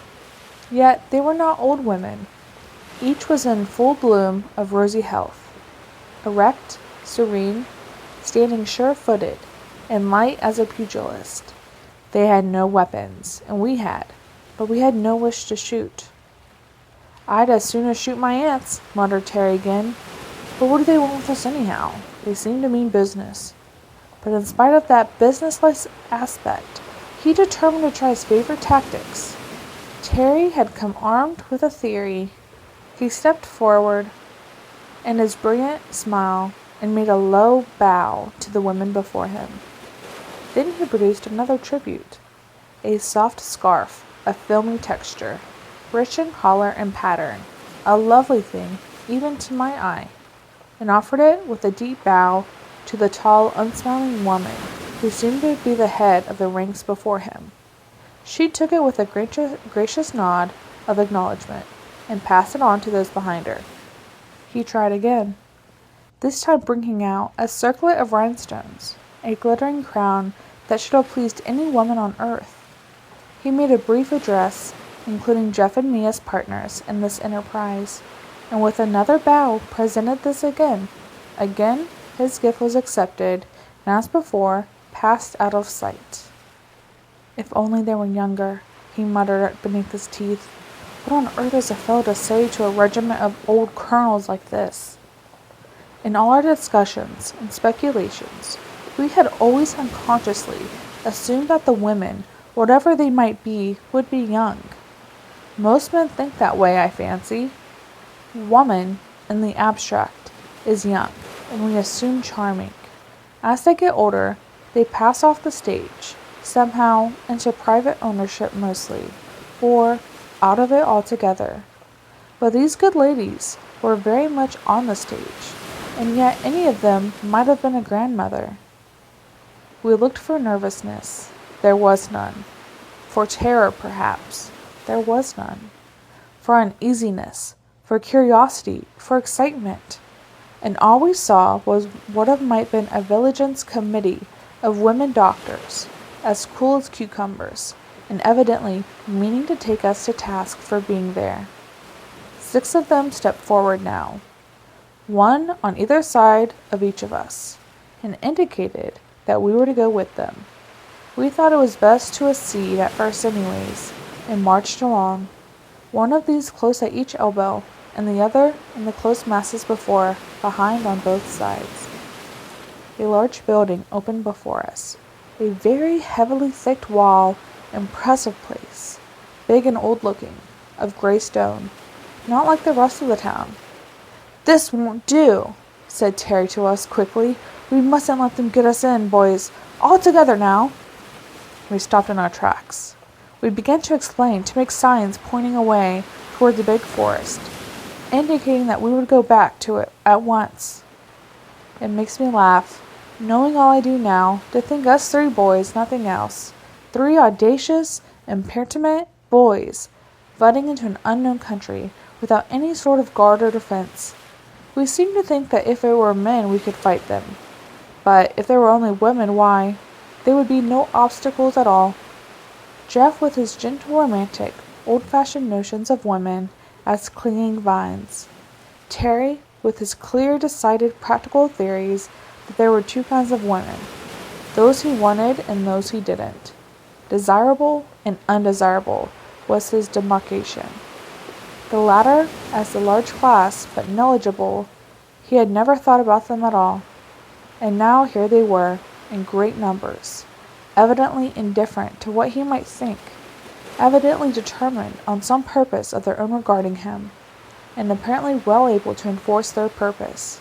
Speaker 1: Yet they were not old women. Each was in full bloom of rosy health, erect, serene, standing sure-footed, and light as a pugilist. They had no weapons, and we had, but we had no wish to shoot. "I'd as soon as shoot my aunts," muttered Terry again. "But what do they want with us anyhow? They seem to mean business." But in spite of that businesslike aspect, he determined to try his favorite tactics. Terry had come armed with a theory. He stepped forward, and his brilliant smile, and made a low bow to the women before him. Then he produced another tribute, a soft scarf of filmy texture, rich in color and pattern, a lovely thing even to my eye, and offered it with a deep bow to the tall, unsmiling woman who seemed to be the head of the ranks before him. She took it with a gracious nod of acknowledgment, and passed it on to those behind her. He tried again, this time bringing out a circlet of rhinestones, a glittering crown that should have pleased any woman on earth. He made a brief address, including Jeff and me as partners in this enterprise, and with another bow presented this again. Again, his gift was accepted, and as before, passed out of sight. "If only they were younger," he muttered beneath his teeth. "What on earth is a fellow to say to a regiment of old colonels like this?" In all our discussions and speculations, we had always unconsciously assumed that the women, whatever they might be, would be young. Most men think that way, I fancy. Woman, in the abstract, is young, and we assume charming. As they get older, they pass off the stage, somehow into private ownership mostly, or out of it altogether. But these good ladies were very much on the stage. and yet any of them might have been a grandmother. We looked for nervousness. There was none. For terror, perhaps. There was none. For uneasiness, for curiosity, for excitement. And all we saw was what might have been a vigilance committee of women doctors, as cool as cucumbers, and evidently meaning to take us to task for being there. 6 of them stepped forward now, one on either side of each of us, and indicated that we were to go with them. We thought it was best to accede at first anyways, and marched along, one of these close at each elbow, and the other in the close masses behind on both sides. A large building opened before us, a very heavily thicked wall, impressive place, big and old-looking, of gray stone, not like the rest of the town. "This won't do," said Terry to us quickly. "We mustn't let them get us in, boys. All together now." We stopped in our tracks. We began to explain, to make signs pointing away toward the big forest, indicating that we would go back to it at once. It makes me laugh, knowing all I do now, to think us 3 boys, nothing else, 3 audacious, impertinent boys, budding into an unknown country, without any sort of guard or defense. We seemed to think that if it were men we could fight them, but if there were only women, why, there would be no obstacles at all. Jeff with his gentle, romantic, old-fashioned notions of women as clinging vines. Terry with his clear, decided, practical theories that there were 2 kinds of women, those he wanted and those he didn't. Desirable and undesirable was his demarcation. The latter as the large class, but negligible. He had never thought about them at all. And now here they were, in great numbers, evidently indifferent to what he might think, evidently determined on some purpose of their own regarding him, and apparently well able to enforce their purpose.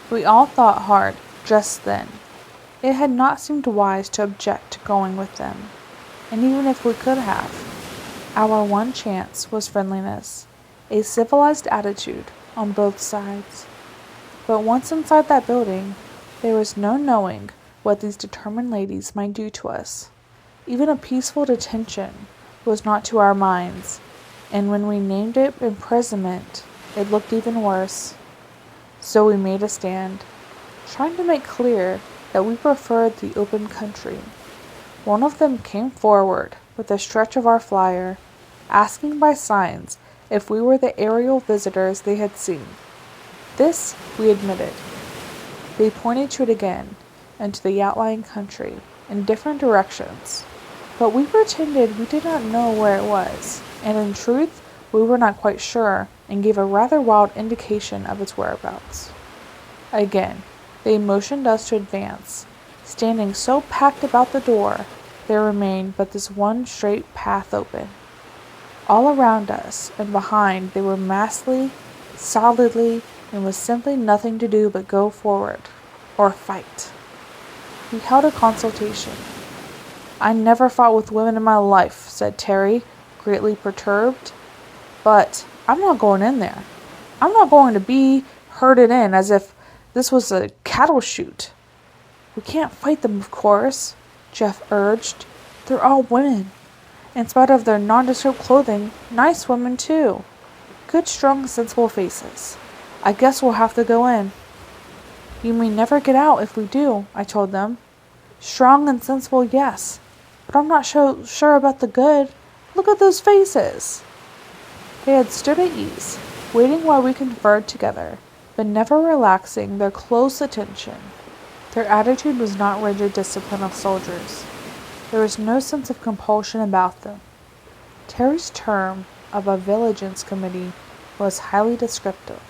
Speaker 1: We all thought hard, just then. It had not seemed wise to object to going with them, and even if we could have, our one chance was friendliness, a civilized attitude on both sides. But once inside that building, there was no knowing what these determined ladies might do to us. Even a peaceful detention was not to our minds, and when we named it imprisonment, it looked even worse. So we made a stand, trying to make clear that we preferred the open country. One of them came forward with a stretch of our flyer, asking by signs if we were the aerial visitors they had seen. This we admitted. They pointed to it again, and to the outlying country, in different directions. But we pretended we did not know where it was, and in truth we were not quite sure, and gave a rather wild indication of its whereabouts. Again, they motioned us to advance. Standing so packed about the door, there remained but this one straight path open. All around us and behind they were massively, solidly, and with simply nothing to do but go forward, or fight. We held a consultation. "I never fought with women in my life," said Terry, greatly perturbed. "But I'm not going in there. I'm not going to be herded in as if this was a cattle chute." "We can't fight them, of course," Jeff urged. "They're all women. In spite of their nondescript clothing, nice women too. Good, strong, sensible faces. I guess we'll have to go in." "You may never get out if we do," I told them. "Strong and sensible, yes. But I'm not so sure about the good. Look at those faces." They had stood at ease, waiting while we conferred together, but never relaxing their close attention. Their attitude was not rigid discipline of soldiers. There was no sense of compulsion about them. Terry's term of a vigilance committee was highly descriptive.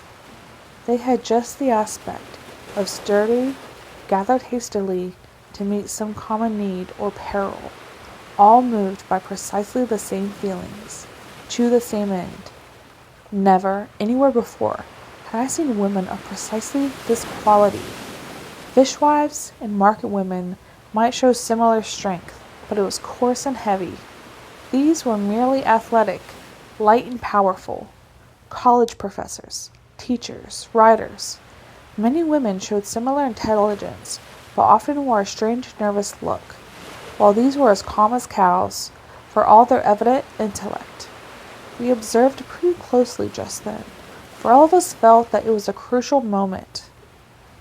Speaker 1: They had just the aspect of sturdy, gathered hastily to meet some common need or peril, all moved by precisely the same feelings, to the same end. Never, anywhere before, had I seen women of precisely this quality. Fishwives and market women might show similar strength, but it was coarse and heavy. These were merely athletic, light and powerful. College professors, teachers, writers. Many women showed similar intelligence, but often wore a strange, nervous look, while these were as calm as cows, for all their evident intellect. We observed pretty closely just then, for all of us felt that it was a crucial moment.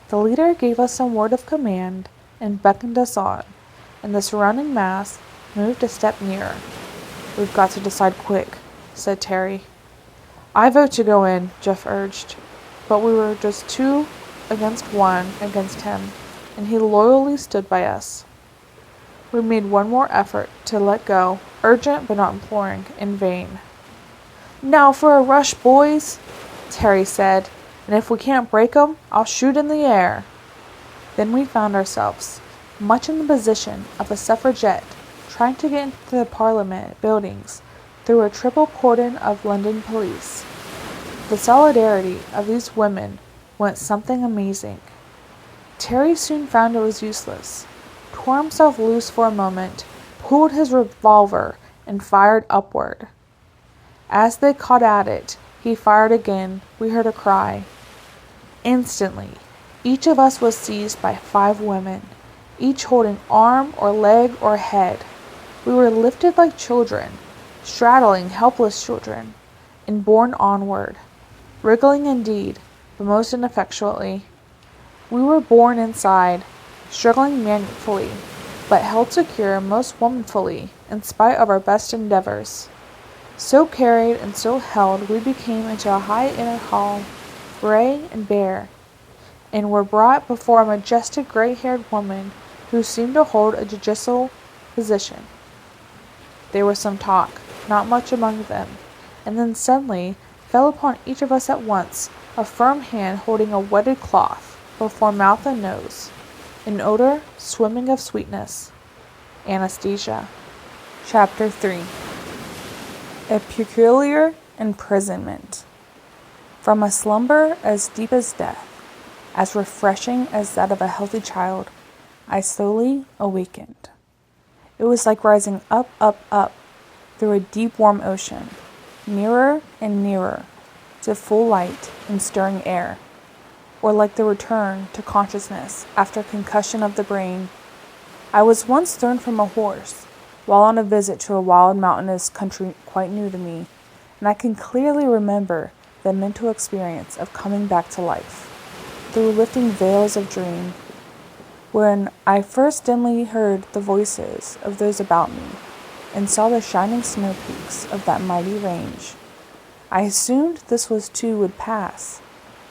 Speaker 1: The leader gave us some word of command and beckoned us on, and the surrounding mass moved a step nearer. "We've got to decide quick," said Terry. "I vote to go in," Jeff urged, but we were just 2 against him, and he loyally stood by us. We made one more effort to let go, urgent but not imploring, in vain. "Now for a rush, boys," Terry said, "and if we can't break 'em, I'll shoot in the air." Then we found ourselves, much in the position of a suffragette trying to get into the Parliament buildings through a triple cordon of London police. The solidarity of these women went something amazing. Terry soon found it was useless, tore himself loose for a moment, pulled his revolver, and fired upward. As they caught at it, he fired again. We heard a cry. Instantly, each of us was seized by 5 women, each holding arm or leg or head. We were lifted like children, straddling helpless children, and borne onward, wriggling indeed, but most ineffectually. We were borne inside, struggling manfully, but held secure most womanfully, in spite of our best endeavors. So carried and so held, we became into a high inner hall, gray and bare, and were brought before a majestic gray-haired woman who seemed to hold a judicial position. There was some talk, not much among them, and then suddenly fell upon each of us at once a firm hand holding a wetted cloth before mouth and nose, an odor swimming of sweetness. Anesthesia. Chapter 3. A peculiar imprisonment. From a slumber as deep as death, as refreshing as that of a healthy child, I slowly awakened. It was like rising up, up, up through a deep warm ocean, nearer and nearer to full light and stirring air, or like the return to consciousness after concussion of the brain. I was once thrown from a horse while on a visit to a wild mountainous country quite new to me, and I can clearly remember the mental experience of coming back to life through lifting veils of dream, when I first dimly heard the voices of those about me and saw the shining snow peaks of that mighty range. I assumed this was too would pass.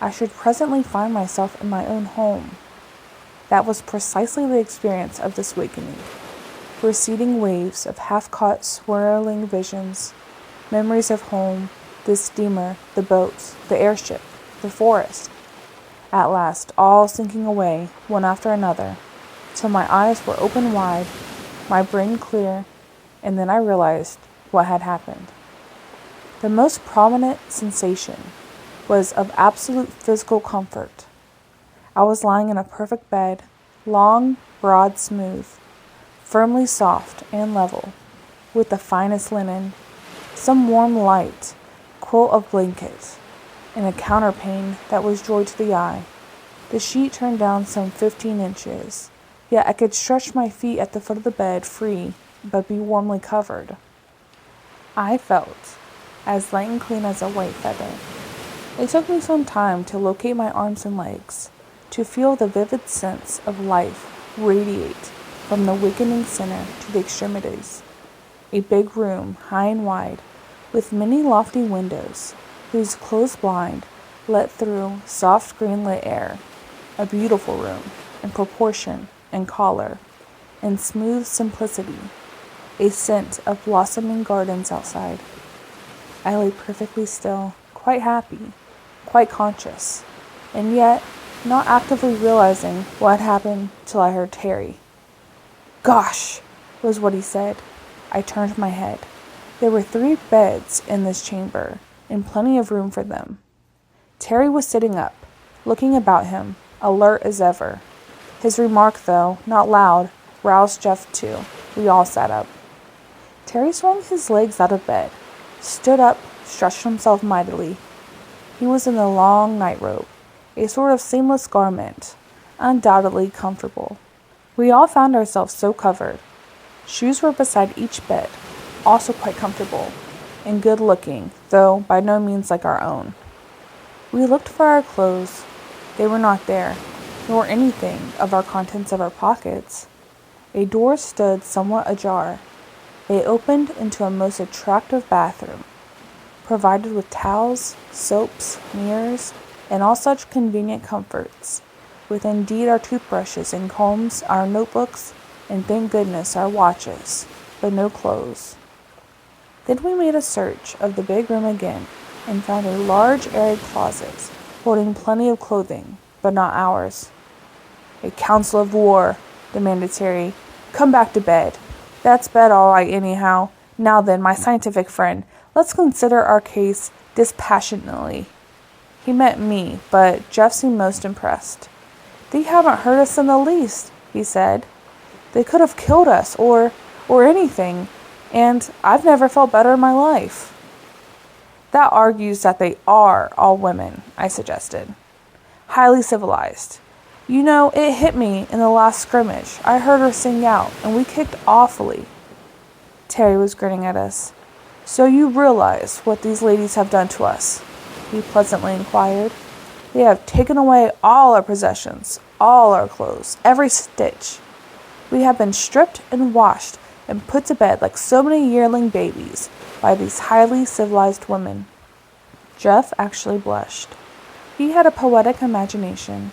Speaker 1: I should presently find myself in my own home. That was precisely the experience of this awakening. Receding waves of half-caught swirling visions, memories of home, the steamer, the boats, the airship, the forest. At last, all sinking away, one after another, till my eyes were open wide, my brain clear, and then I realized what had happened. The most prominent sensation was of absolute physical comfort. I was lying in a perfect bed, long, broad, smooth, firmly soft and level, with the finest linen, some warm light quilt of blanket, and a counterpane that was joy to the eye. The sheet turned down some 15 inches, yet I could stretch my feet at the foot of the bed free, but be warmly covered. I felt as light and clean as a white feather. It took me some time to locate my arms and legs, to feel the vivid sense of life radiate from the awakening center to the extremities. A big room, high and wide, with many lofty windows, whose closed blind let through soft green-lit air. A beautiful room, in proportion and color, in smooth simplicity. A scent of blossoming gardens outside. I lay perfectly still, quite happy, quite conscious, and yet not actively realizing what had happened till I heard Terry. "Gosh!" was what he said. I turned my head. There were 3 beds in this chamber, and plenty of room for them. Terry was sitting up, looking about him, alert as ever. His remark, though not loud, roused Jeff too. We all sat up. Terry swung his legs out of bed, stood up, stretched himself mightily. He was in the long night robe, a sort of seamless garment, undoubtedly comfortable. We all found ourselves so covered. Shoes were beside each bed, also quite comfortable, and good-looking, though by no means like our own. We looked for our clothes. They were not there, nor anything of our contents of our pockets. A door stood somewhat ajar. They opened into a most attractive bathroom, provided with towels, soaps, mirrors, and all such convenient comforts, with indeed our toothbrushes and combs, our notebooks, and thank goodness our watches, but no clothes. Then we made a search of the big room again, and found a large airy closet, holding plenty of clothing, but not ours. "A council of war," demanded Terry. "Come back to bed." "That's bed all right anyhow. Now then, my scientific friend, let's consider our case dispassionately." He meant me, but Jeff seemed most impressed. "They haven't hurt us in the least," he said. "They could have killed us, or anything, and I've never felt better in my life." "That argues that they are all women," I suggested. "Highly civilized. You know, it hit me in the last scrimmage. I heard her sing out, and we kicked awfully." Terry was grinning at us. "So you realize what these ladies have done to us?" he pleasantly inquired. "They have taken away all our possessions, all our clothes, every stitch. We have been stripped and washed and put to bed like so many yearling babies by these highly civilized women." Jeff actually blushed. He had a poetic imagination.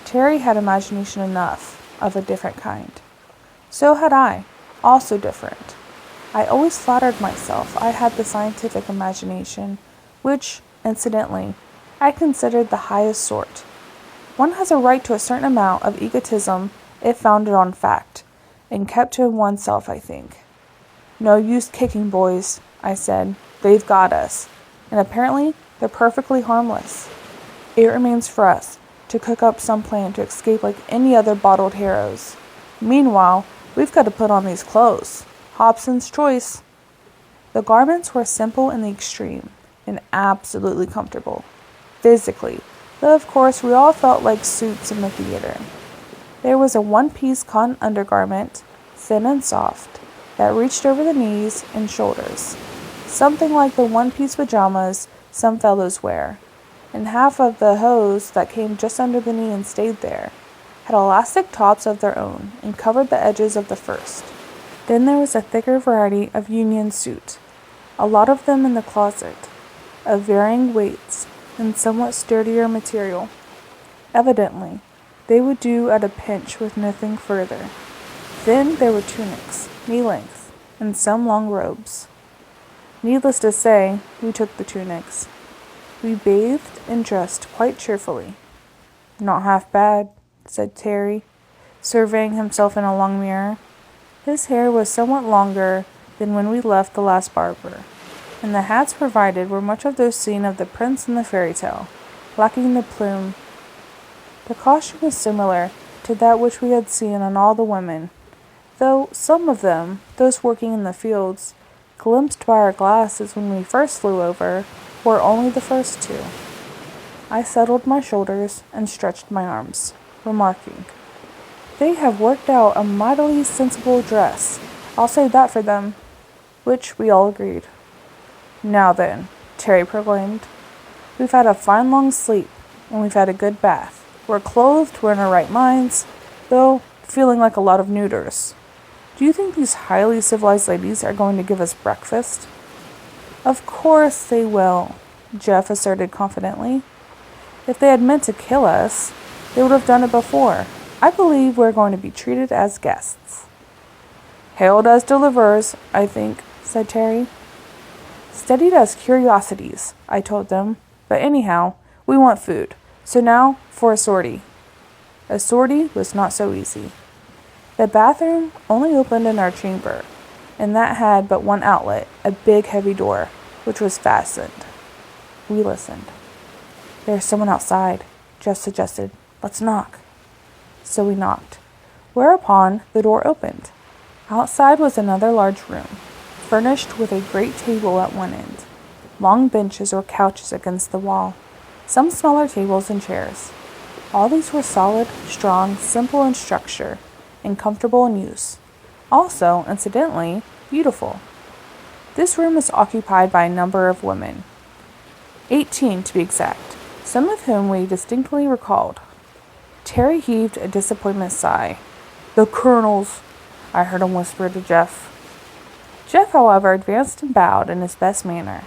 Speaker 1: Terry had imagination enough, of a different kind. So had I, also different. I always flattered myself I had the scientific imagination, which, incidentally, I considered the highest sort. One has a right to a certain amount of egotism if founded on fact, and kept to oneself, I think. "No use kicking, boys," I said. "They've got us, and apparently they're perfectly harmless. It remains for us to cook up some plan to escape like any other bottled heroes. Meanwhile, we've got to put on these clothes. Hobson's choice." The garments were simple in the extreme, and absolutely comfortable. Physically, though of course we all felt like suits in the theater. There was a one-piece cotton undergarment, thin and soft, that reached over the knees and shoulders, something like the one-piece pajamas some fellows wear, and half of the hose that came just under the knee and stayed there, had elastic tops of their own and covered the edges of the first. Then there was a thicker variety of union suit, a lot of them in the closet, of varying weights and somewhat sturdier material. Evidently, they would do at a pinch with nothing further. Then there were tunics, knee-length, and some long robes. Needless to say, we took the tunics. We bathed and dressed quite cheerfully. "Not half bad," said Terry, surveying himself in a long mirror. His hair was somewhat longer than when we left the last barber, and the hats provided were much of those seen of the prince in the fairy tale, lacking the plume. The costume was similar to that which we had seen on all the women, though some of them, those working in the fields, glimpsed by our glasses when we first flew over, were only the first two. I settled my shoulders and stretched my arms, remarking, "They have worked out a mightily sensible dress. I'll say that for them," which we all agreed. "Now then," Terry proclaimed, "we've had a fine long sleep, and we've had a good bath. We're clothed, we're in our right minds, though feeling like a lot of neuters. Do you think these highly civilized ladies are going to give us breakfast?" "Of course they will," Jeff asserted confidently. "If they had meant to kill us, they would have done it before. I believe we're going to be treated as guests." "Hailed as deliverers, I think," said Terry. "Studied as curiosities," I told them. "But anyhow, we want food. So now for a sortie." A sortie was not so easy. The bathroom only opened in our chamber, and that had but one outlet, a big heavy door, which was fastened. We listened. "There's someone outside," Jeff suggested. "Let's knock." So we knocked, whereupon the door opened. Outside was another large room, furnished with a great table at one end, long benches or couches against the wall, some smaller tables and chairs. All these were solid, strong, simple in structure, and comfortable in use. Also, incidentally, beautiful. This room was occupied by a number of women, 18 to be exact, some of whom we distinctly recalled. Terry heaved a disappointment sigh. "The colonels," I heard him whisper to Jeff. Jeff, however, advanced and bowed in his best manner.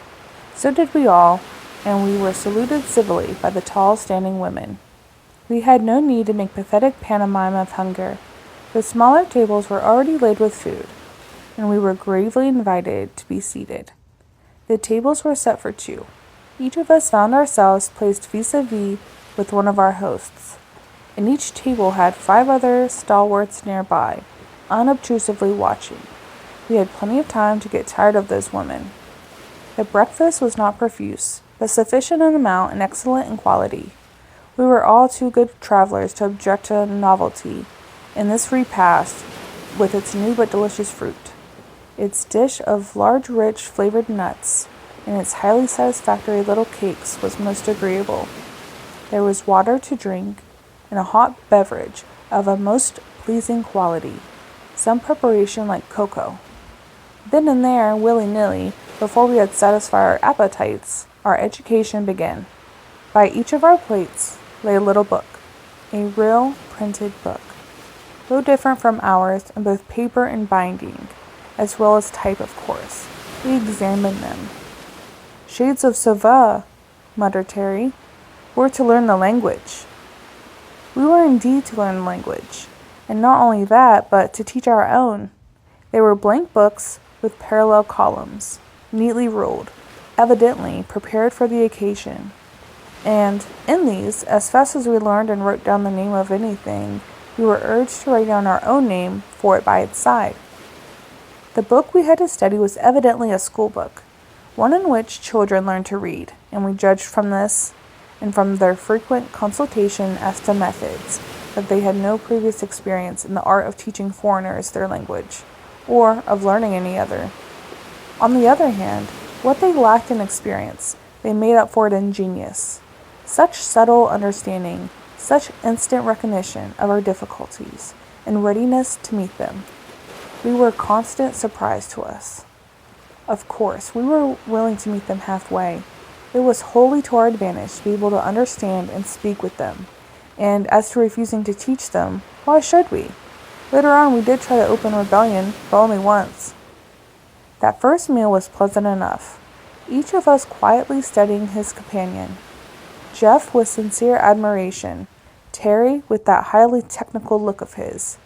Speaker 1: So did we all, and we were saluted civilly by the tall, standing women. We had no need to make pathetic pantomime of hunger. The smaller tables were already laid with food, and we were gravely invited to be seated. The tables were set for two. Each of us found ourselves placed vis-a-vis with one of our hosts, and each table had 5 other stalwarts nearby, unobtrusively watching. We had plenty of time to get tired of those women. The breakfast was not profuse, but sufficient in amount and excellent in quality. We were all too good travelers to object to novelty in this repast with its new but delicious fruit. Its dish of large, rich, flavored nuts and its highly satisfactory little cakes was most agreeable. There was water to drink and a hot beverage of a most pleasing quality, some preparation like cocoa. Then and there, willy-nilly, before we had satisfied our appetites, our education began. By each of our plates lay a little book, a real printed book, though different from ours in both paper and binding, as well as type, of course. We examined them. "Shades of Sauva," muttered Terry. "We're to learn the language." We were indeed to learn the language, and not only that, but to teach our own. They were blank books with parallel columns, neatly ruled, evidently prepared for the occasion. And in these, as fast as we learned and wrote down the name of anything, we were urged to write down our own name for it by its side. The book we had to study was evidently a school book, one in which children learned to read, and we judged from this, and from their frequent consultation as to methods, that they had no previous experience in the art of teaching foreigners their language, or of learning any other. On the other hand, what they lacked in experience, they made up for it in genius. Such subtle understanding, such instant recognition of our difficulties, and readiness to meet them. We were a constant surprise to us. Of course, we were willing to meet them halfway. It was wholly to our advantage to be able to understand and speak with them. And as to refusing to teach them, why should we? Later on, we did try to open rebellion, but only once. That first meal was pleasant enough, each of us quietly studying his companion. Jeff with sincere admiration, Terry with that highly technical look of his,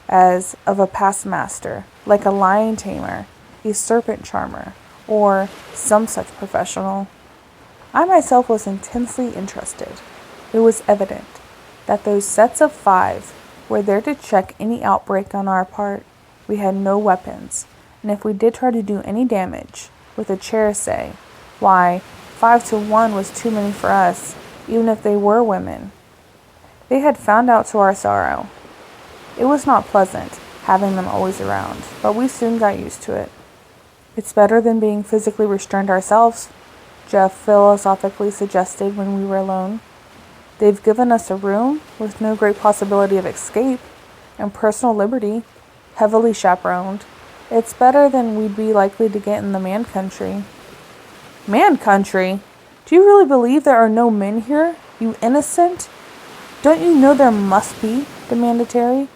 Speaker 1: as of a past master, like a lion tamer, a serpent charmer, or some such professional. I myself was intensely interested. It was evident that those sets of 5 were there to check any outbreak on our part. We had no weapons, and if we did try to do any damage, with a chair say, why, 5 to 1 was too many for us, even if they were women. They had found out to our sorrow. It was not pleasant, having them always around, but we soon got used to it. "It's better than being physically restrained ourselves," Jeff philosophically suggested when we were alone. "They've given us a room with no great possibility of escape, and personal liberty, heavily chaperoned. It's better than we'd be likely to get in the man country." "Man country? Do you really believe there are no men here, you innocent?" "Don't you know there must be?" demanded Terry.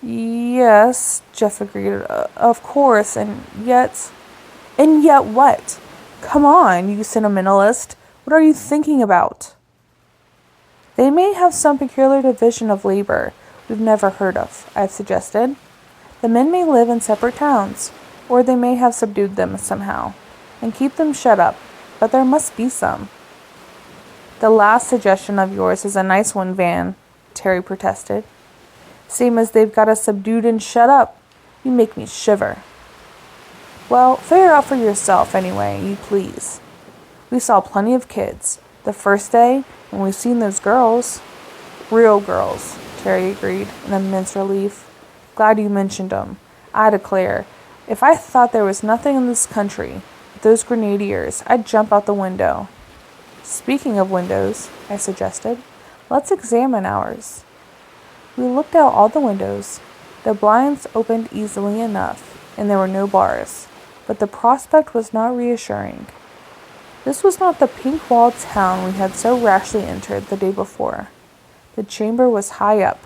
Speaker 1: "Yes," Jeff agreed, "of course, and yet..." "And yet what? Come on, you sentimentalist. What are you thinking about?" "They may have some peculiar division of labor we've never heard of," I've suggested. "The men may live in separate towns, or they may have subdued them somehow, and keep them shut up, but there must be some." "The last suggestion of yours is a nice one, Van," Terry protested. "Same as they've got us subdued and shut up. You make me shiver." "Well, figure out for yourself anyway, you please. We saw plenty of kids. The first day, when we seen those girls..." "Real girls," Terry agreed, in immense relief. "Glad you mentioned 'em. I declare, if I thought there was nothing in this country, with those grenadiers, I'd jump out the window." Speaking of windows, I suggested, let's examine ours. We looked out all the windows. The blinds opened easily enough, and there were no bars, but the prospect was not reassuring. This was not the pink-walled town we had so rashly entered the day before. The chamber was high up,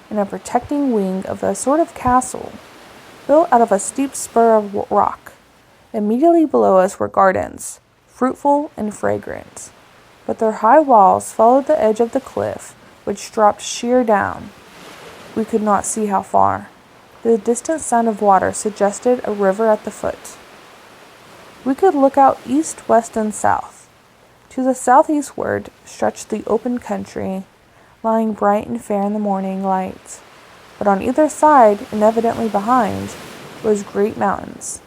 Speaker 1: in a protecting wing of a sort of castle, built out of a steep spur of rock. Immediately below us were gardens, fruitful and fragrant, but their high walls followed the edge of the cliff, which dropped sheer down. We could not see how far. The distant sound of water suggested a river at the foot. We could look out east, west, and south. To the southeastward stretched the open country, lying bright and fair in the morning light. But on either side, and evidently behind, rose great mountains.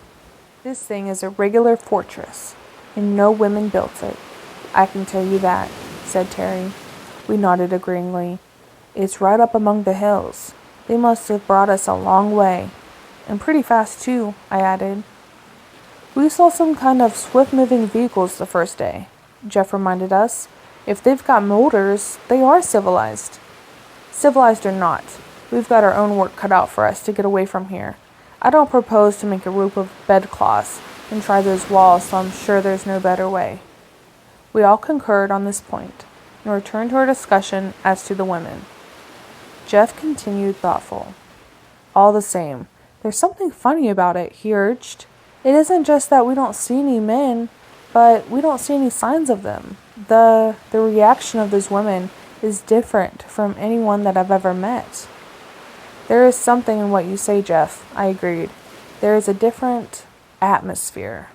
Speaker 1: This thing is a regular fortress, and no women built it. I can tell you that, said Terry. We nodded agreeingly. It's right up among the hills. They must have brought us a long way. And pretty fast, too, I added. We saw some kind of swift-moving vehicles the first day, Jeff reminded us. If they've got motors, they are civilized. Civilized or not, we've got our own work cut out for us to get away from here. I don't propose to make a rope of bedcloths and try those walls, so I'm sure there's no better way. We all concurred on this point, and returned to our discussion as to the women. Jeff continued thoughtful. All the same, there's something funny about it, he urged. It isn't just that we don't see any men, but we don't see any signs of them. The reaction of those women is different from anyone that I've ever met. There is something in what you say, Jeff, I agreed. There is a different atmosphere.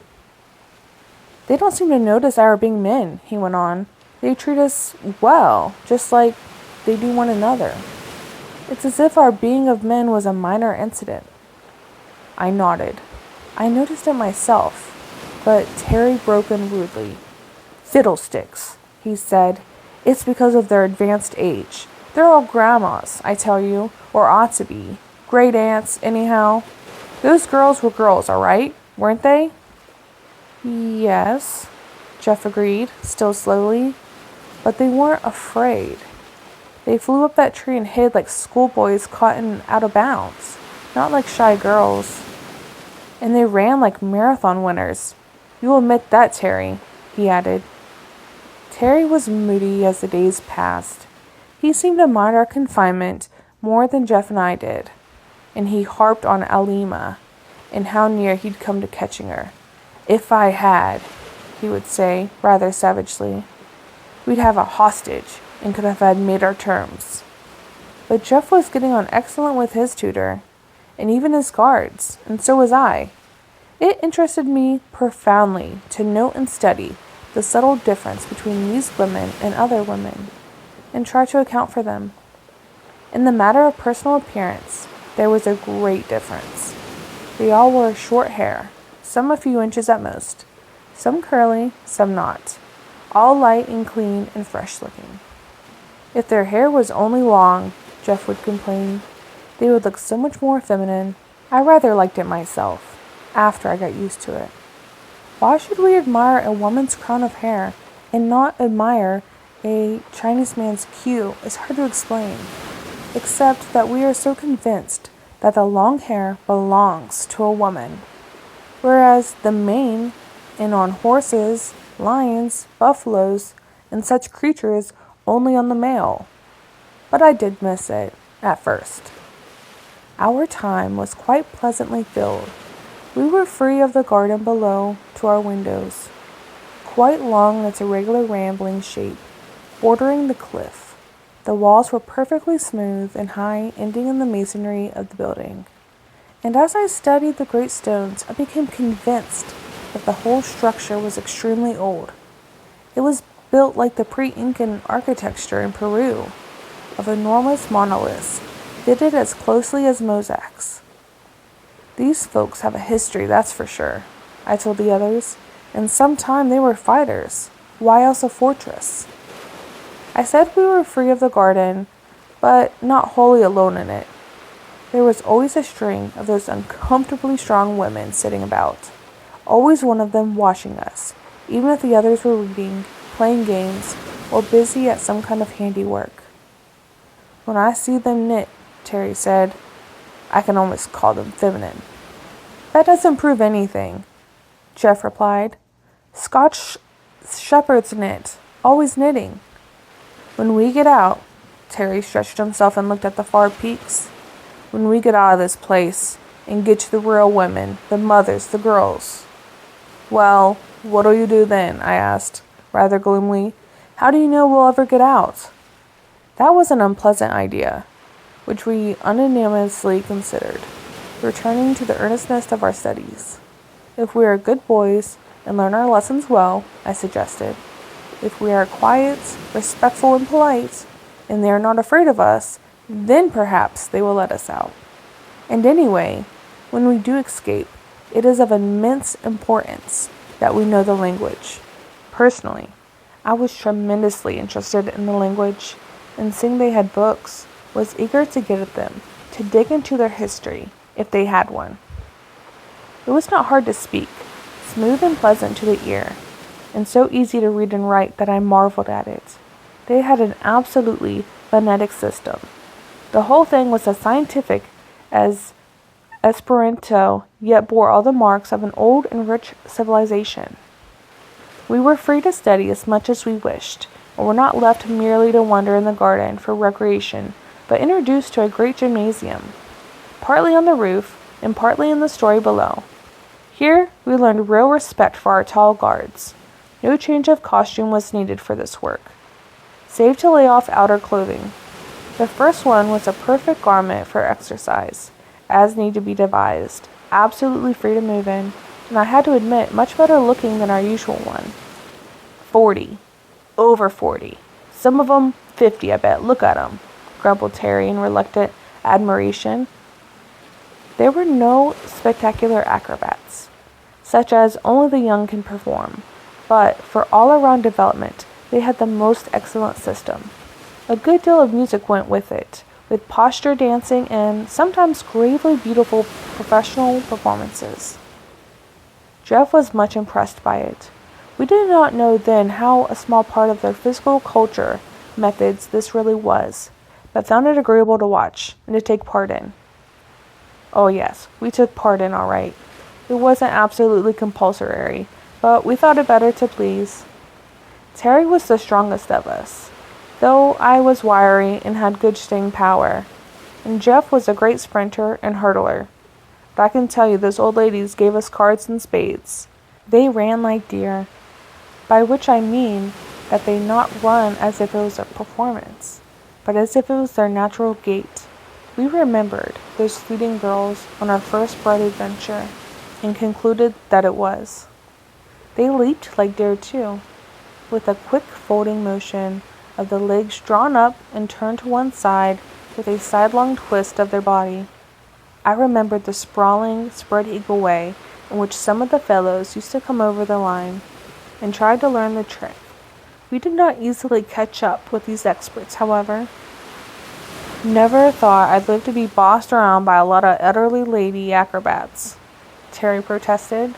Speaker 1: They don't seem to notice our being men, he went on. They treat us well, just like they do one another. It's as if our being of men was a minor incident. I nodded. I noticed it myself, but Terry broke in rudely. Fiddlesticks, he said. It's because of their advanced age. They're all grandmas, I tell you, or ought to be. Great aunts, anyhow. Those girls were girls, all right, weren't they? Yes, Jeff agreed, still slowly. But they weren't afraid. They flew up that tree and hid like schoolboys caught in out of bounds, not like shy girls. And they ran like marathon winners. You'll admit that, Terry, he added. Terry was moody as the days passed. He seemed to mind our confinement more than Jeff and I did, and he harped on Alima and how near he'd come to catching her. If I had, he would say, rather savagely, we'd have a hostage and could have had made our terms. But Jeff was getting on excellent with his tutor, and even his guards, and so was I. It interested me profoundly to note and study the subtle difference between these women and other women, and try to account for them. In the matter of personal appearance, there was a great difference. They all wore short hair, some a few inches at most, some curly, some not, all light and clean and fresh looking. If their hair was only long, Jeff would complain, they would look so much more feminine. I rather liked it myself, after I got used to it. Why should we admire a woman's crown of hair and not admire a Chinese man's queue is hard to explain, except that we are so convinced that the long hair belongs to a woman, whereas the mane, and on horses, lions, buffaloes, and such creatures only on the male. But I did miss it, at first. Our time was quite pleasantly filled. We were free of the garden below to our windows, quite long in its irregular rambling shape, bordering the cliff. The walls were perfectly smooth and high, ending in the masonry of the building. And as I studied the great stones, I became convinced that the whole structure was extremely old. It was built like the pre-Incan architecture in Peru, of enormous monoliths, fitted as closely as mosaics. These folks have a history, that's for sure, I told the others, and sometime they were fighters. Why else a fortress? I said we were free of the garden, but not wholly alone in it. There was always a string of those uncomfortably strong women sitting about, always one of them watching us, even if the others were reading, playing games or busy at some kind of handiwork. When I see them knit, Terry said, I can almost call them feminine. That doesn't prove anything, Jeff replied. Scotch shepherds knit, always knitting. When we get out, Terry stretched himself and looked at the far peaks. When we get out of this place and get to the real women, the mothers, the girls. Well, what'll you do then? I asked, rather gloomily. How do you know we'll ever get out? That was an unpleasant idea, which we unanimously considered, returning to the earnestness of our studies. If we are good boys and learn our lessons well, I suggested. If we are quiet, respectful, and polite, and they are not afraid of us, then perhaps they will let us out. And anyway, when we do escape, it is of immense importance that we know the language. Personally, I was tremendously interested in the language, and seeing they had books, was eager to get at them, to dig into their history, if they had one. It was not hard to speak, smooth and pleasant to the ear, and so easy to read and write that I marveled at it. They had an absolutely phonetic system. The whole thing was as scientific as Esperanto, yet bore all the marks of an old and rich civilization. We were free to study as much as we wished, and were not left merely to wander in the garden for recreation, but introduced to a great gymnasium, partly on the roof and partly in the story below. Here we learned real respect for our tall guards. No change of costume was needed for this work, save to lay off outer clothing. The first one was a perfect garment for exercise, as need to be devised, absolutely free to move in, and I had to admit much better looking than our usual one. 40. Over 40. Some of 'em 50, I bet. Look at 'em, grumbled Terry in reluctant admiration. There were no spectacular acrobats, such as only the young can perform, but for all-around development, they had the most excellent system. A good deal of music went with it, with posture dancing and sometimes gravely beautiful professional performances. Jeff was much impressed by it. We did not know then how a small part of their physical culture methods this really was, but found it agreeable to watch and to take part in. Oh yes, we took part in all right. It wasn't absolutely compulsory, but we thought it better to please. Terry was the strongest of us, though I was wiry and had good staying power, and Jeff was a great sprinter and hurdler. But I can tell you those old ladies gave us cards and spades. They ran like deer, by which I mean that they not run as if it was a performance, but as if it was their natural gait. We remembered those fleeting girls on our first bright adventure, and concluded that it was. They leaped like deer too, with a quick folding motion of the legs drawn up and turned to one side with a sidelong twist of their body. I remembered the sprawling, spread-eagle way in which some of the fellows used to come over the line, and tried to learn the trick. We did not easily catch up with these experts, however. Never thought I'd live to be bossed around by a lot of elderly lady acrobats, Terry protested.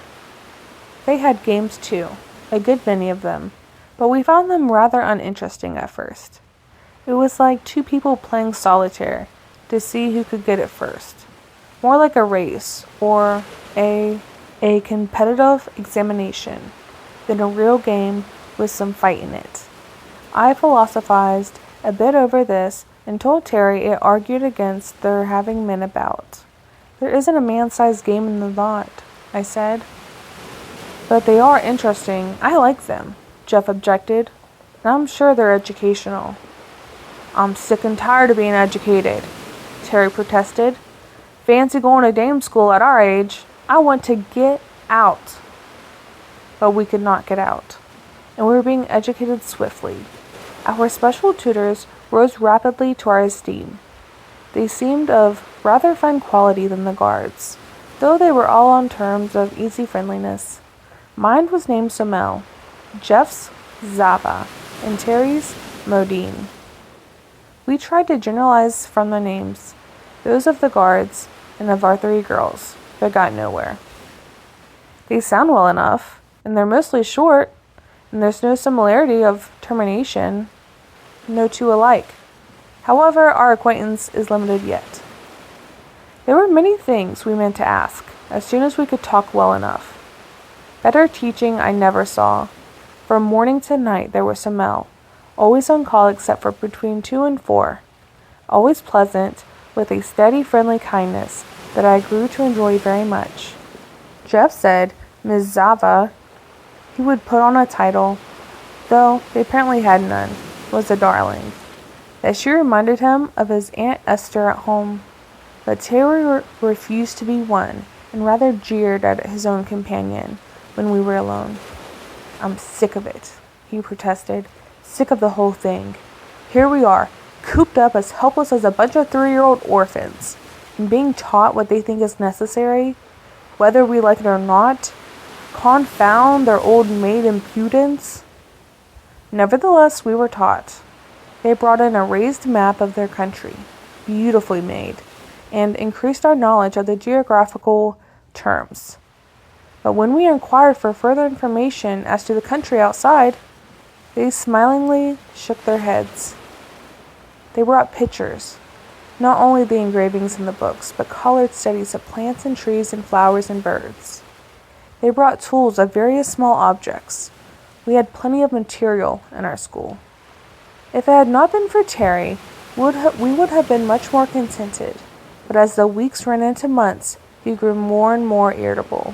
Speaker 1: They had games too, a good many of them, but we found them rather uninteresting at first. It was like two people playing solitaire to see who could get it first. More like a race or a competitive examination than a real game with some fight in it. I philosophized a bit over this and told Terry it argued against their having men about. There isn't a man-sized game in the lot, I said. But they are interesting. I like them, Jeff objected, and I'm sure they're educational. I'm sick and tired of being educated, Terry protested. Fancy going to dame school at our age. I want to get out. But we could not get out, and we were being educated swiftly. Our special tutors rose rapidly to our esteem. They seemed of rather fine quality than the guards, though they were all on terms of easy friendliness. Mine was named Somel, Jeff's Zappa, and Terry's Modine. We tried to generalize from the names, those of the guards and of our three girls, but got nowhere. They sound well enough, and they're mostly short, and there's no similarity of termination, no two alike. However, our acquaintance is limited yet. There were many things we meant to ask, as soon as we could talk well enough. Better teaching I never saw. From morning to night there was Mel, always on call except for between 2 and 4. Always pleasant, with a steady friendly kindness that I grew to enjoy very much. Jeff said Ms. Zava, he would put on a title, though they apparently had none, was a darling. That she reminded him of his Aunt Esther at home. But Terry refused to be won, and rather jeered at his own companion when we were alone. "I'm sick of it," he protested. "Sick of the whole thing. Here we are, cooped up as helpless as a bunch of 3-year-old orphans, and being taught what they think is necessary, whether we like it or not. Confound their old maid impudence." Nevertheless, we were taught. They brought in a raised map of their country, beautifully made, and increased our knowledge of the geographical terms. But when we inquired for further information as to the country outside, they smilingly shook their heads. They brought pictures, not only the engravings in the books, but colored studies of plants and trees and flowers and birds. They brought tools of various small objects. We had plenty of material in our school. If it had not been for Terry, we would have been much more contented. But as the weeks ran into months, he grew more and more irritable.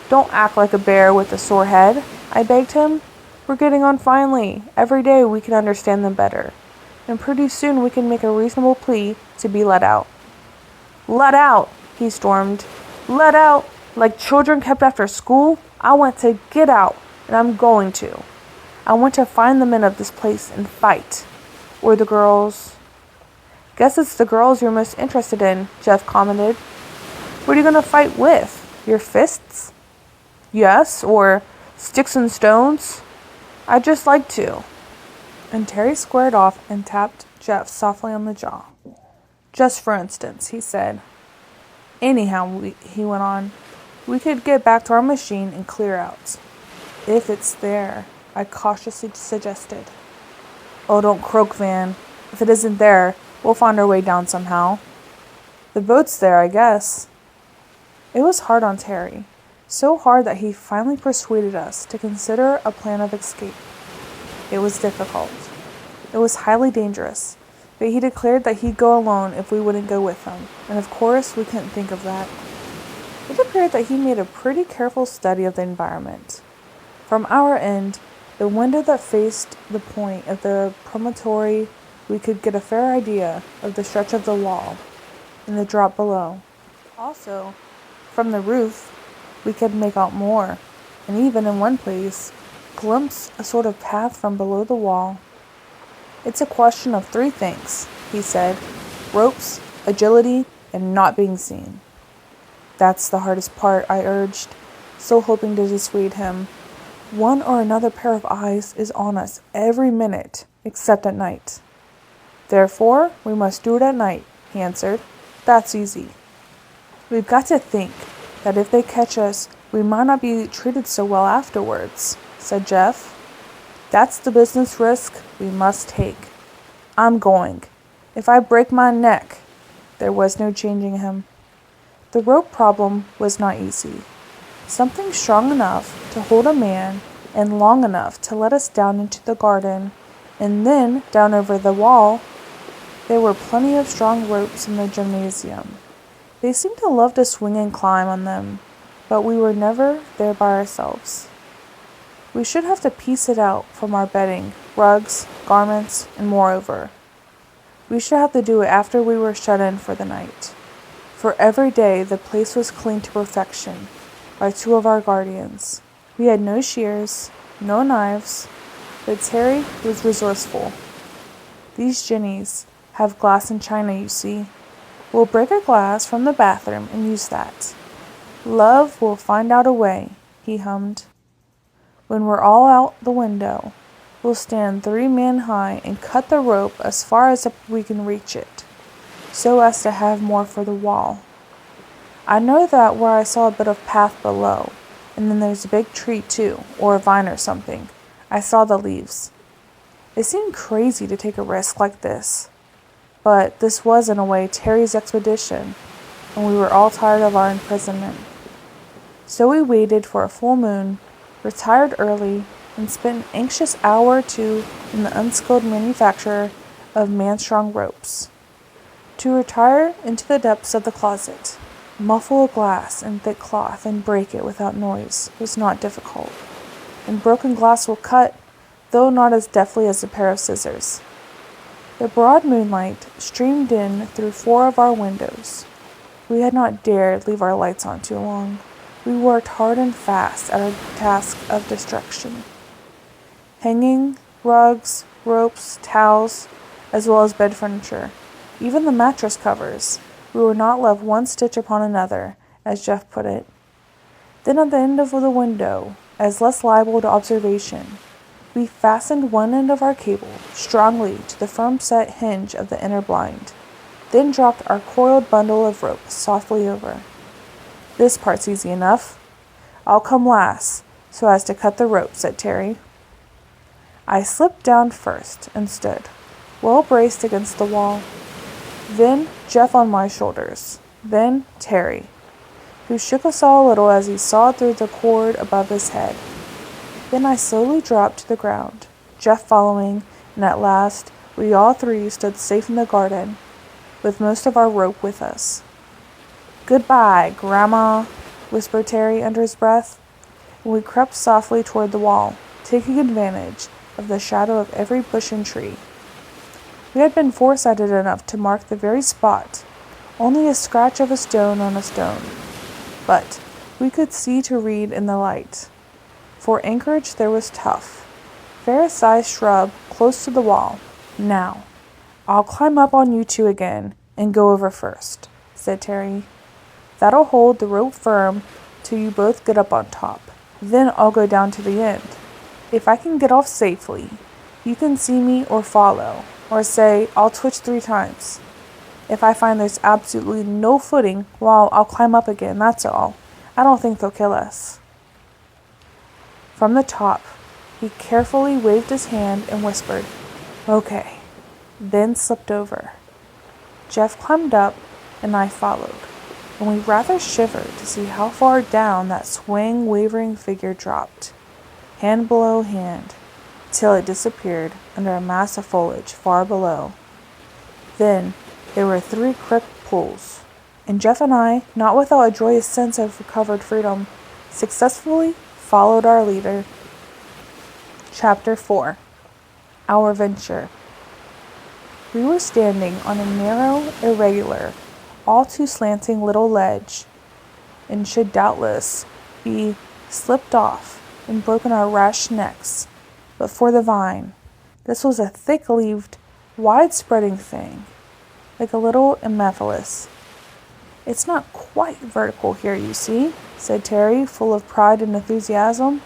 Speaker 1: "Don't act like a bear with a sore head," I begged him. "We're getting on finely. Every day we can understand them better. And pretty soon we can make a reasonable plea to be let out." "Let out!" he stormed. "Let out! Like children kept after school? I want to get out, and I'm going to. I want to find the men of this place and fight. Or the girls." "Guess it's the girls you're most interested in," Jeff commented. "What are you going to fight with? Your fists?" "Yes, or sticks and stones. I'd just like to." And Terry squared off and tapped Jeff softly on the jaw. "Just for instance," he said. "Anyhow," he went on, "we could get back to our machine and clear out." "If it's there," I cautiously suggested. "Oh, don't croak, Van. If it isn't there, we'll find our way down somehow. The boat's there, I guess." It was hard on Terry, so hard that he finally persuaded us to consider a plan of escape. It was difficult. It was highly dangerous, but he declared that he'd go alone if we wouldn't go with him, and of course we couldn't think of that. It appeared that he made a pretty careful study of the environment. From our end, the window that faced the point of the promontory, we could get a fair idea of the stretch of the wall and the drop below. Also, from the roof, we could make out more, and even in one place, glimpse a sort of path from below the wall. "It's a question of 3 things," he said. "Ropes, agility, and not being seen." "That's the hardest part," I urged, still hoping to dissuade him. "One or another pair of eyes is on us every minute, except at night." "Therefore, we must do it at night," he answered. "That's easy." "We've got to think that if they catch us, we might not be treated so well afterwards," said Jeff. "That's the business risk we must take. I'm going. If I break my neck." There was no changing him. The rope problem was not easy. Something strong enough to hold a man and long enough to let us down into the garden and then down over the wall. There were plenty of strong ropes in the gymnasium. They seemed to love to swing and climb on them, but we were never there by ourselves. We should have to piece it out from our bedding, rugs, garments, and moreover, we should have to do it after we were shut in for the night. For every day the place was cleaned to perfection by 2 of our guardians. We had no shears, no knives, but Terry was resourceful. "These Jennies have glass and china, you see. We'll break a glass from the bathroom and use that. Love will find out a way," he hummed. "When we're all out the window, we'll stand 3 men high and cut the rope as far as we can reach it, so as to have more for the wall. I know that where I saw a bit of path below, And then there's a big tree too, or a vine or something. I saw the leaves. It seemed crazy to take a risk like this. But this was, in a way, Terry's expedition, and we were all tired of our imprisonment. So we waited for a full moon, retired early, and spent an anxious hour or two in the unskilled manufacture of man-strong ropes. To retire into the depths of the closet, muffle a glass in thick cloth, and break it without noise was not difficult. And broken glass will cut, though not as deftly as a pair of scissors. The broad moonlight streamed in through 4 of our windows. We had not dared leave our lights on too long. We worked hard and fast at our task of destruction. Hanging, rugs, ropes, towels, as well as bed furniture, even the mattress covers. We were not left one stitch upon another, as Jeff put it. Then at the end of the window, as less liable to observation, we fastened one end of our cable strongly to the firm-set hinge of the inner blind, then dropped our coiled bundle of rope softly over. This part's easy enough. I'll come last, so as to cut the rope, said Terry. I slipped down first and stood, well braced against the wall. Then Jeff on my shoulders, then Terry, who shook us all a little as he sawed through the cord above his head. Then I slowly dropped to the ground, Jeff following, and at last we all 3 stood safe in the garden, with most of our rope with us. "Goodbye, Grandma," whispered Terry under his breath, and we crept softly toward the wall, taking advantage of the shadow of every bush and tree. We had been foresighted enough to mark the very spot, only a scratch of a stone on a stone, but we could see to read in the light. For anchorage there was tough, fair-sized shrub close to the wall. "Now, I'll climb up on you 2 again and go over first," said Terry. "That'll hold the rope firm till you both get up on top. Then I'll go down to the end. If I can get off safely, you can see me or follow, or say I'll twitch 3 times. If I find there's absolutely no footing, well, I'll climb up again, that's all. I don't think they'll kill us." From the top, he carefully waved his hand and whispered, "Okay," then slipped over. Jeff climbed up, and I followed, and we rather shivered to see how far down that swaying, wavering figure dropped, hand below hand, till it disappeared under a mass of foliage far below. Then there were 3 quick pulls, and Jeff and I, not without a joyous sense of recovered freedom, successfully followed our leader. Chapter 4. Our Venture. We were standing on a narrow, irregular, all too slanting little ledge, and should doubtless be slipped off and broken our rash necks, but for the vine. This was a thick-leaved, wide-spreading thing, like a little amethyst. "It's not quite vertical here, you see," said Terry, full of pride and enthusiasm.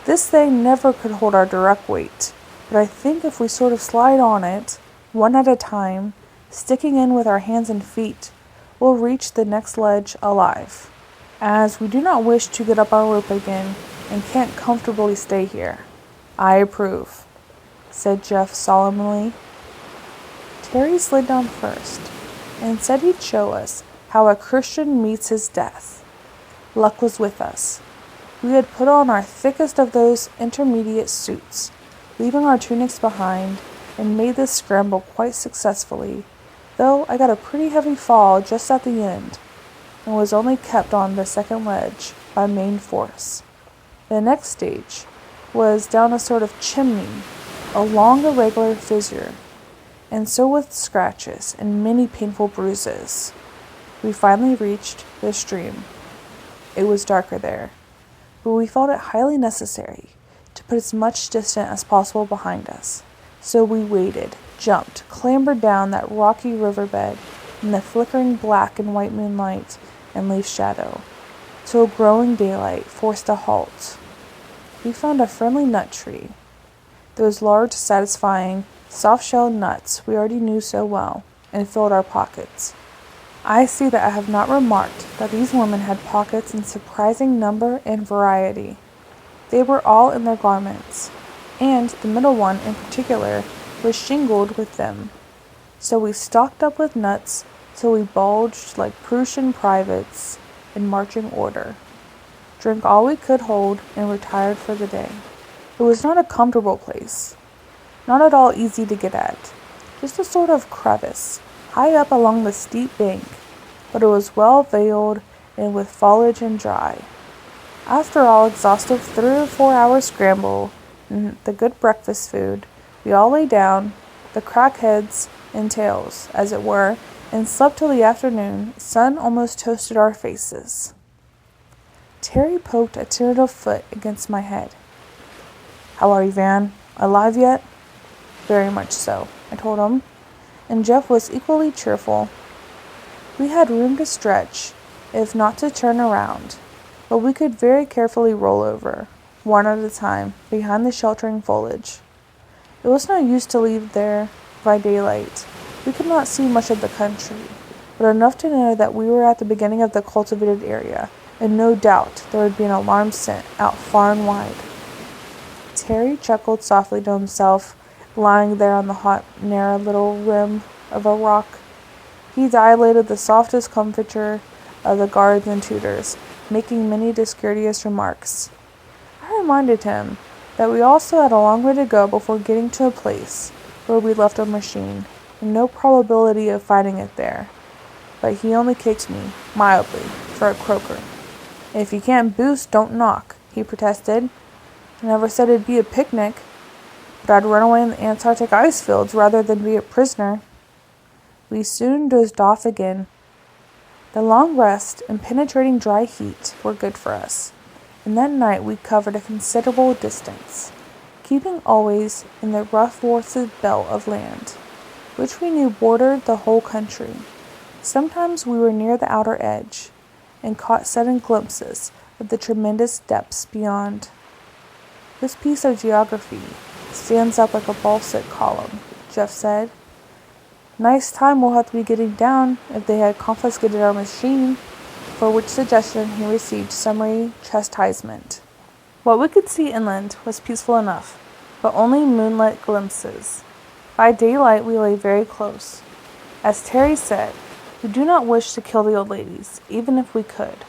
Speaker 1: "This thing never could hold our direct weight, but I think if we sort of slide on it, one at a time, sticking in with our hands and feet, we'll reach the next ledge alive, as we do not wish to get up our rope again and can't comfortably stay here." "I approve," said Jeff solemnly. Terry slid down first, and said he'd show us how a Christian meets his death. Luck was with us. We had put on our thickest of those intermediate suits, leaving our tunics behind, and made this scramble quite successfully, though I got a pretty heavy fall just at the end, and was only kept on the second ledge by main force. The next stage was down a sort of chimney, along a regular fissure, and so with scratches and many painful bruises. We finally reached the stream. It was darker there, but we felt it highly necessary to put as much distance as possible behind us. So we waded, jumped, clambered down that rocky riverbed in the flickering black and white moonlight and leaf shadow, till growing daylight forced a halt. We found a friendly nut tree, those large, satisfying, soft-shelled nuts we already knew so well, and filled our pockets. I see that I have not remarked that these women had pockets in surprising number and variety. They were all in their garments, and the middle one in particular was shingled with them. So we stocked up with nuts till we bulged like Prussian privates in marching order, drank all we could hold, and retired for the day. It was not a comfortable place, not at all easy to get at, just a sort of crevice, high up along the steep bank, but it was well veiled and with foliage and dry. After our exhaustive 3 or 4 hour scramble and the good breakfast food, we all lay down, the crackheads and tails, as it were, and slept till the afternoon. Sun almost toasted our faces. Terry poked a tentative foot against my head. "How are you, Van? Alive yet?" "Very much so," I told him, and Jeff was equally cheerful. We had room to stretch, if not to turn around, but we could very carefully roll over, one at a time, behind the sheltering foliage. It was no use to leave there by daylight. We could not see much of the country, but enough to know that we were at the beginning of the cultivated area, and no doubt there would be an alarm sent out far and wide. Terry chuckled softly to himself, lying there on the hot, narrow little rim of a rock. He dilated the soft discomfiture of the guards and tutors, making many discourteous remarks. I reminded him that we also had a long way to go before getting to a place where we left our machine, and no probability of finding it there. But he only kicked me, mildly, for a croaker. "If you can't boost, don't knock," he protested. "I never said it'd be a picnic, but I'd run away in the Antarctic ice fields rather than be a prisoner." We soon dozed off again. The long rest and penetrating dry heat were good for us, and that night we covered a considerable distance, keeping always in the rough forested belt of land, which we knew bordered the whole country. Sometimes we were near the outer edge, and caught sudden glimpses of the tremendous depths beyond. "This piece of geography stands up like a Baltic column," Jeff said. "Nice time we'll have to be getting down if they had confiscated our machine," for which suggestion he received summary chastisement. What we could see inland was peaceful enough, but only moonlit glimpses. By daylight we lay very close. As Terry said, we do not wish to kill the old ladies, even if we could,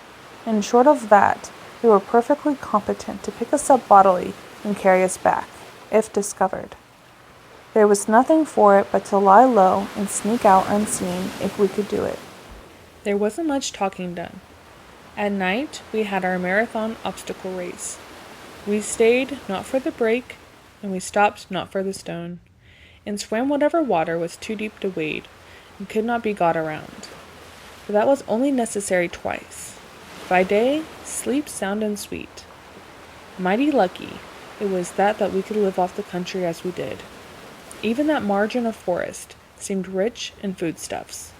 Speaker 1: and short of that, they were perfectly competent to pick us up bodily and carry us back, if discovered. There was nothing for it but to lie low and sneak out unseen if we could do it. There wasn't much talking done. At night, we had our marathon obstacle race. We stayed not for the break, and we stopped not for the stone, and swam whatever water was too deep to wade and could not be got around. But that was only necessary twice. By day, sleep sound and sweet. Mighty lucky it was that we could live off the country as we did. Even that margin of forest seemed rich in foodstuffs.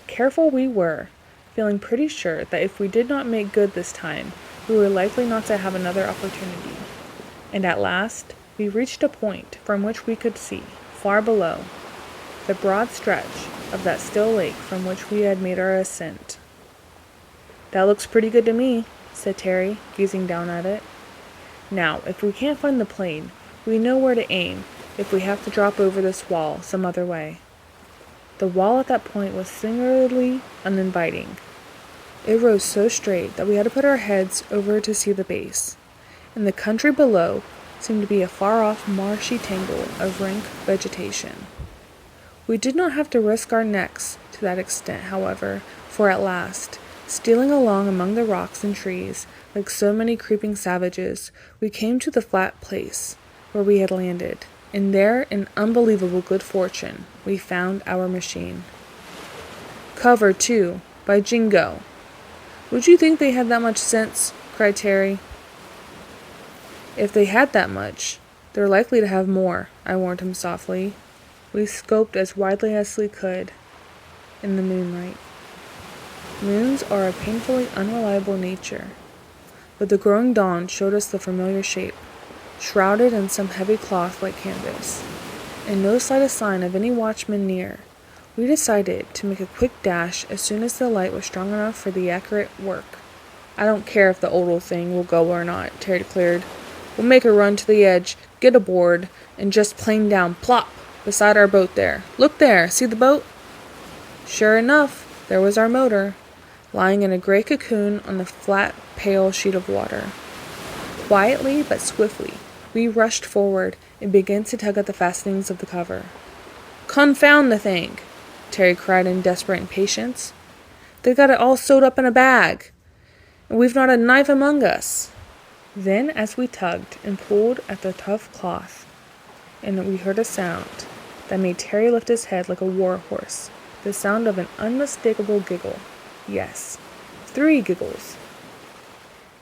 Speaker 1: Careful we were, feeling pretty sure that if we did not make good this time, we were likely not to have another opportunity. And at last, we reached a point from which we could see, far below, the broad stretch of that still lake from which we had made our ascent. "That looks pretty good to me," said Terry, gazing down at it. "Now, if we can't find the plane, we know where to aim if we have to drop over this wall some other way." The wall at that point was singularly uninviting. It rose so straight that we had to put our heads over to see the base, and the country below seemed to be a far-off marshy tangle of rank vegetation. We did not have to risk our necks to that extent, however, for at last, stealing along among the rocks and trees, like so many creeping savages, we came to the flat place where we had landed, and there, in unbelievable good fortune, we found our machine. "Cover, too, by Jingo! Would you think they had that much sense?" cried Terry. "If they had that much, they're likely to have more," I warned him softly. We scoped as widely as we could in the moonlight. Moons are a painfully unreliable nature, but the growing dawn showed us the familiar shape, shrouded in some heavy cloth like canvas, and no slightest sign of any watchman near. We decided to make a quick dash as soon as the light was strong enough for the accurate work. "I don't care if the old thing will go or not," Terry declared. "We'll make a run to the edge, get aboard, and just plane down, plop, beside our boat there. Look there, see the boat?" Sure enough, there was our motor, lying in a gray cocoon on the flat, pale sheet of water. Quietly but swiftly, we rushed forward and began to tug at the fastenings of the cover. "Confound the thing!" Terry cried in desperate impatience. "They've got it all sewed up in a bag, and we've not a knife among us." Then, as we tugged and pulled at the tough cloth, and we heard a sound that made Terry lift his head like a war horse, the sound of an unmistakable giggle. Yes, 3 giggles.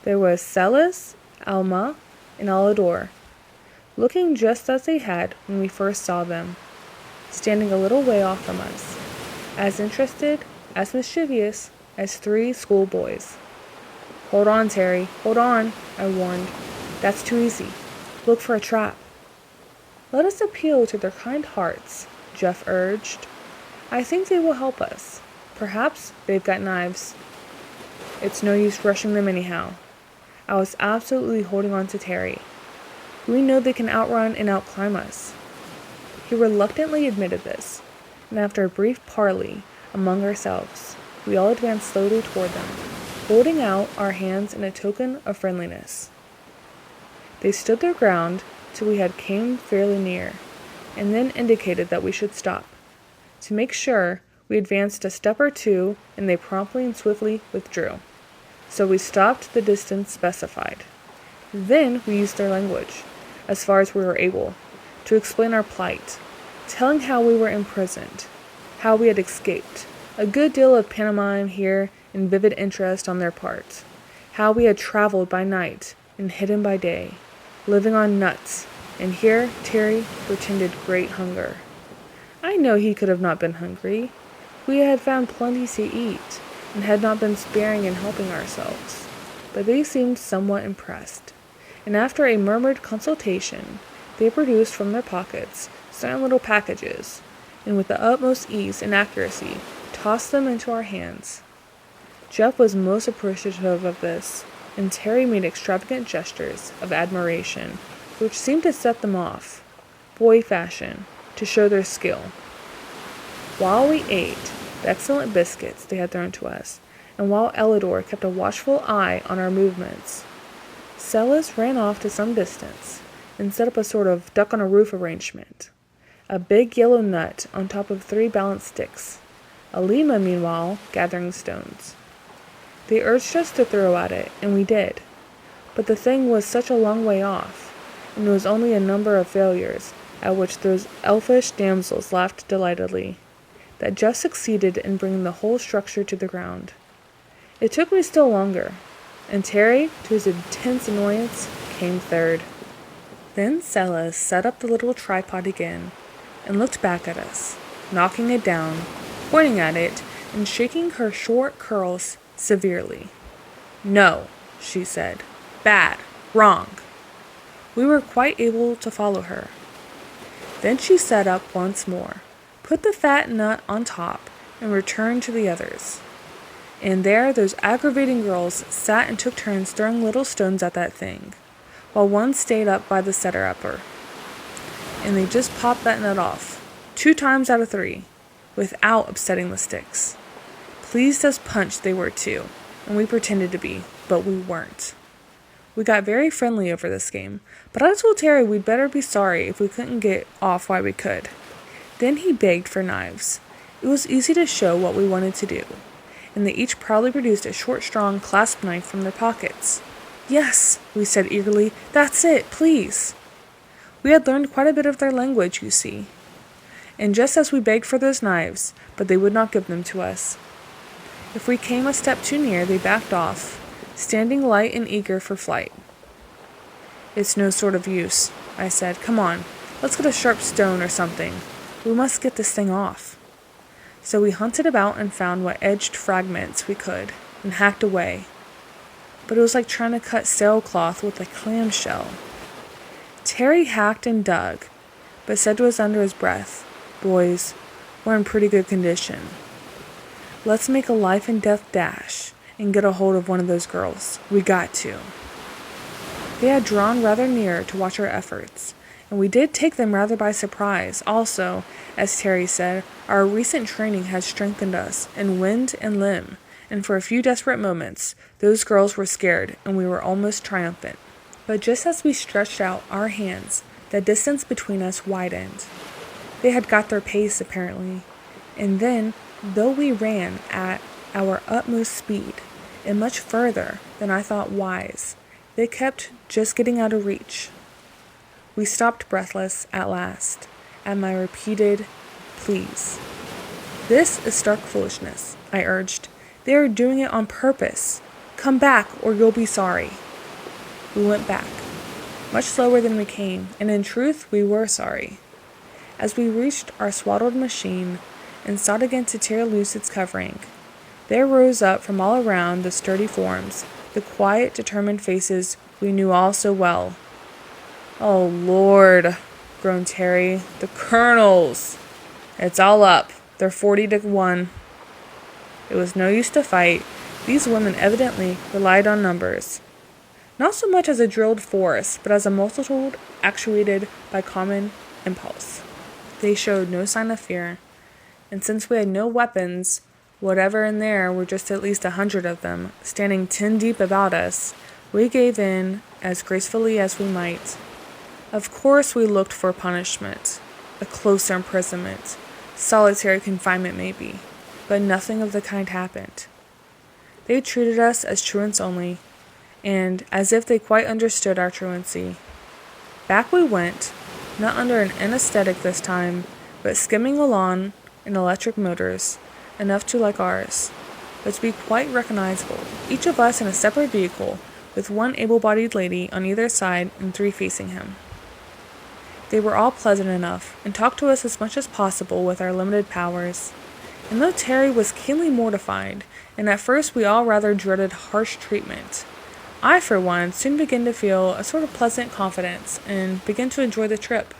Speaker 1: There was Celis, Alma, and Alador, looking just as they had when we first saw them, standing a little way off from us, as interested, as mischievous as 3 schoolboys. "Hold on, Terry, hold on," I warned. "That's too easy. Look for a trap." "Let us appeal to their kind hearts," Jeff urged. "I think they will help us. Perhaps they've got knives." "It's no use rushing them anyhow." I was absolutely holding on to Terry. "We know they can outrun and outclimb us." He reluctantly admitted this, and after a brief parley among ourselves, we all advanced slowly toward them, holding out our hands in a token of friendliness. They stood their ground till we had came fairly near, and then indicated that we should stop. To make sure, we advanced a step or 2, and they promptly and swiftly withdrew. So we stopped the distance specified. Then we used their language, as far as we were able, to explain our plight, telling how we were imprisoned, how we had escaped, a good deal of pantomime here and vivid interest on their part, how we had traveled by night and hidden by day, living on nuts, and here Terry pretended great hunger. I know he could have not been hungry. We had found plenty to eat, and had not been sparing in helping ourselves. But they seemed somewhat impressed, and after a murmured consultation, they produced from their pockets certain little packages, and with the utmost ease and accuracy, tossed them into our hands. Jeff was most appreciative of this, and Terry made extravagant gestures of admiration, which seemed to set them off, boy fashion, to show their skill. While we ate the excellent biscuits they had thrown to us, and while Elidor kept a watchful eye on our movements, Celis ran off to some distance and set up a sort of duck-on-a-roof arrangement, a big yellow nut on top of 3 balanced sticks, Alima, meanwhile, gathering stones. They urged us to throw at it, and we did, but the thing was such a long way off, and it was only a number of failures, at which those elfish damsels laughed delightedly, that Jeff succeeded in bringing the whole structure to the ground. It took me still longer, and Terry, to his intense annoyance, came third. Then Celis set up the little tripod again, and looked back at us, knocking it down, pointing at it, and shaking her short curls severely. "No," she said. "Bad. Wrong." We were quite able to follow her. Then she sat up once more, put the fat nut on top, and returned to the others. And there those aggravating girls sat and took turns throwing little stones at that thing, while one stayed up by the setter-upper. And they just popped that nut off, 2 times out of 3, without upsetting the sticks. Pleased as punch they were too, and we pretended to be, but we weren't. We got very friendly over this game, but I told Terry we'd better be sorry if we couldn't get off while we could. Then he begged for knives. It was easy to show what we wanted to do, and they each proudly produced a short, strong clasp knife from their pockets. "Yes," we said eagerly, "that's it, please." We had learned quite a bit of their language, you see. And just as we begged for those knives, but they would not give them to us. If we came a step too near, they backed off, standing light and eager for flight. "It's no sort of use," I said. "Come on, let's get a sharp stone or something. We must get this thing off." So we hunted about and found what edged fragments we could, and hacked away. But it was like trying to cut sailcloth with a clamshell. Terry hacked and dug, but said to us under his breath, "Boys, we're in pretty good condition. Let's make a life and death dash and get a hold of one of those girls. We got to." They had drawn rather near to watch our efforts, and we did take them rather by surprise. Also, as Terry said, our recent training had strengthened us in wind and limb, and for a few desperate moments, those girls were scared and we were almost triumphant. But just as we stretched out our hands, the distance between us widened. They had got their pace, apparently, and then, though we ran at our utmost speed, and much further than I thought wise, they kept just getting out of reach. We stopped breathless at last, at my repeated pleas. "This is stark foolishness," I urged. "They are doing it on purpose. Come back, or you'll be sorry." We went back, much slower than we came, and in truth we were sorry. As we reached our swaddled machine and sought again to tear loose its covering, there rose up from all around the sturdy forms, the quiet, determined faces we knew all so well. "Oh, Lord," groaned Terry, "the colonels! It's all up. They're 40-1. It was no use to fight. These women evidently relied on numbers. Not so much as a drilled force, but as a multitude actuated by common impulse. They showed no sign of fear, and since we had no weapons whatever and there were just at least 100 of them, standing 10 deep about us, we gave in as gracefully as we might. Of course we looked for punishment, a closer imprisonment, solitary confinement maybe, but nothing of the kind happened. They treated us as truants only, and as if they quite understood our truancy. Back we went, not under an anesthetic this time, but skimming along in electric motors, enough to like ours, but to be quite recognizable, each of us in a separate vehicle, with one able-bodied lady on either side and 3 facing him. They were all pleasant enough, and talked to us as much as possible with our limited powers. And though Terry was keenly mortified, and at first we all rather dreaded harsh treatment, I, for one, soon began to feel a sort of pleasant confidence, and began to enjoy the trip.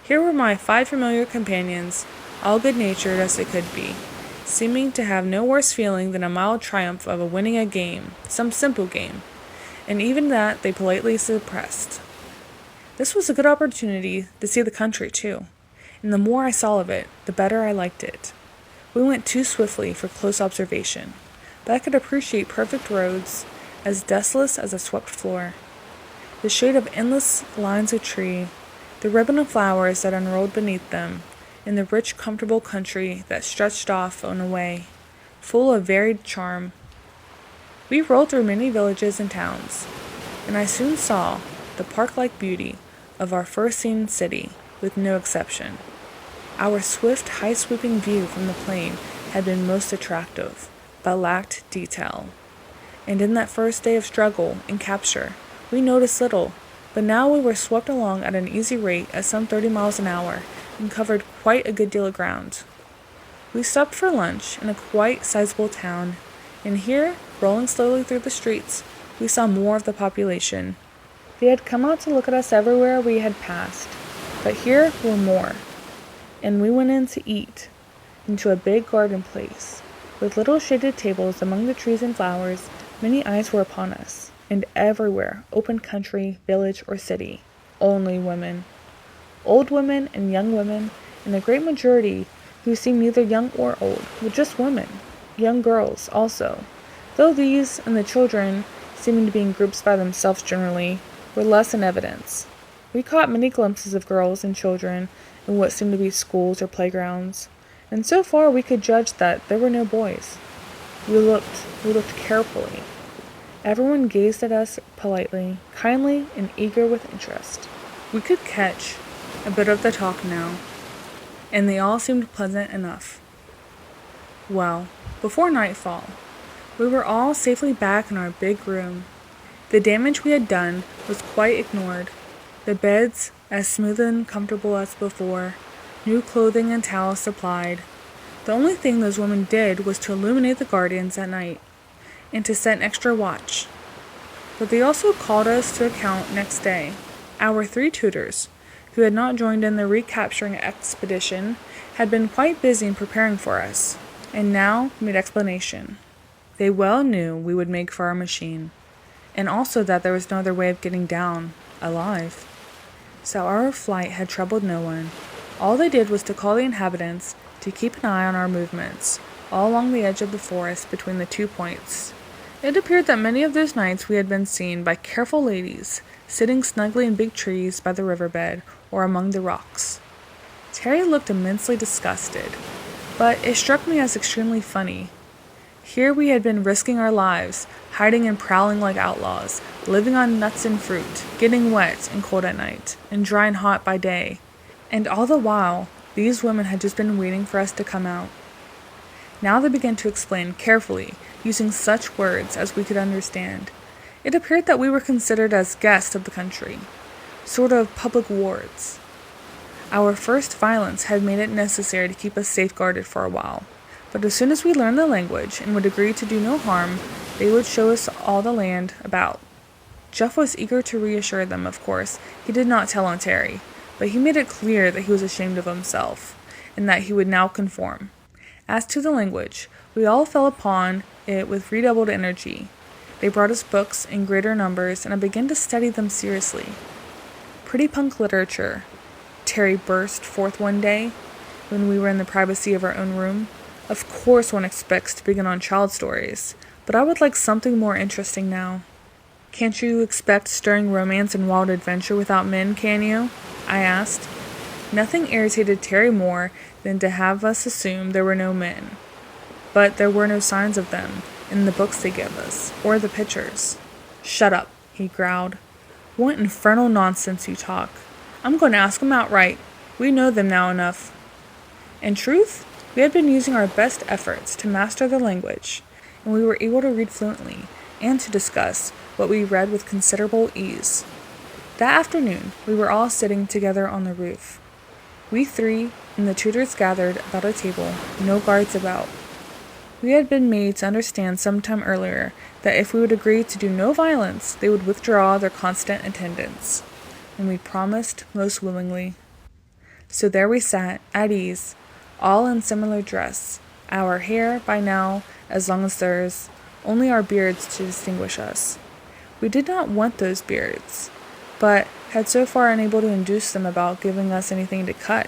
Speaker 1: Here were my 5 familiar companions, all good-natured as they could be, seeming to have no worse feeling than a mild triumph of winning a game, some simple game, and even that they politely suppressed. This was a good opportunity to see the country, too, and the more I saw of it, the better I liked it. We went too swiftly for close observation, but I could appreciate perfect roads, as desolate as a swept floor, the shade of endless lines of tree, the ribbon of flowers that unrolled beneath them, and the rich, comfortable country that stretched off and away, full of varied charm. We rolled through many villages and towns, and I soon saw the park-like beauty of our first seen city, with no exception. Our swift, high-sweeping view from the plain had been most attractive, but lacked detail. And in that first day of struggle and capture, we noticed little, but now we were swept along at an easy rate at some 30 miles an hour, and covered quite a good deal of ground. We stopped for lunch in a quite sizable town, and here, rolling slowly through the streets, we saw more of the population. They had come out to look at us everywhere we had passed, but here were more, and we went in to eat, into a big garden place, with little shaded tables among the trees and flowers. Many eyes were upon us, and everywhere, open country, village, or city, only women. Old women and young women, and the great majority who seemed neither young or old, were just women, young girls also, though these and the children, seeming to be in groups by themselves generally, were less in evidence. We caught many glimpses of girls and children in what seemed to be schools or playgrounds, and so far we could judge that there were no boys. We looked carefully. Everyone gazed at us politely, kindly, and eager with interest. We could catch a bit of the talk now, and they all seemed pleasant enough. Well, before nightfall, we were all safely back in our big room. The damage we had done was quite ignored. The beds as smooth and comfortable as before, new clothing and towels supplied. The only thing those women did was to illuminate the gardens at night, and to set an extra watch. But they also called us to account next day. Our 3 tutors, who had not joined in the recapturing expedition, had been quite busy in preparing for us, and now made explanation. They well knew we would make for our machine, and also that there was no other way of getting down alive. So our flight had troubled no one. All they did was to call the inhabitants to keep an eye on our movements, all along the edge of the forest between the 2 points. It appeared that many of those nights we had been seen by careful ladies, sitting snugly in big trees by the riverbed or among the rocks. Terry looked immensely disgusted, but it struck me as extremely funny. Here we had been risking our lives, hiding and prowling like outlaws, living on nuts and fruit, getting wet and cold at night, and dry and hot by day. And all the while, these women had just been waiting for us to come out. Now they began to explain carefully, using such words as we could understand. It appeared that we were considered as guests of the country, sort of public wards. Our first violence had made it necessary to keep us safeguarded for a while, but as soon as we learned the language and would agree to do no harm, they would show us all the land about. Jeff was eager to reassure them, of course. He did not tell on Terry, but he made it clear that he was ashamed of himself, and that he would now conform. As to the language, we all fell upon it with redoubled energy. They brought us books in greater numbers, and I began to study them seriously. Pretty punk literature, Terry burst forth one day, when we were in the privacy of our own room. Of course one expects to begin on child stories, but I would like something more interesting now. Can't you expect stirring romance and wild adventure without men, can you? I asked. Nothing irritated Terry more than to have us assume there were no men. But there were no signs of them in the books they gave us, or the pictures. Shut up, he growled. What infernal nonsense you talk. I'm going to ask them outright. We know them now enough. In truth, we had been using our best efforts to master the language, and we were able to read fluently, and to discuss what we read with considerable ease. That afternoon, we were all sitting together on the roof. We three and the tutors gathered about a table, no guards about. We had been made to understand some time earlier that if we would agree to do no violence, they would withdraw their constant attendance, and we promised most willingly. So there we sat, at ease, all in similar dress, our hair, by now, as long as theirs, only our beards to distinguish us. We did not want those beards, but had so far unable to induce them about giving us anything to cut.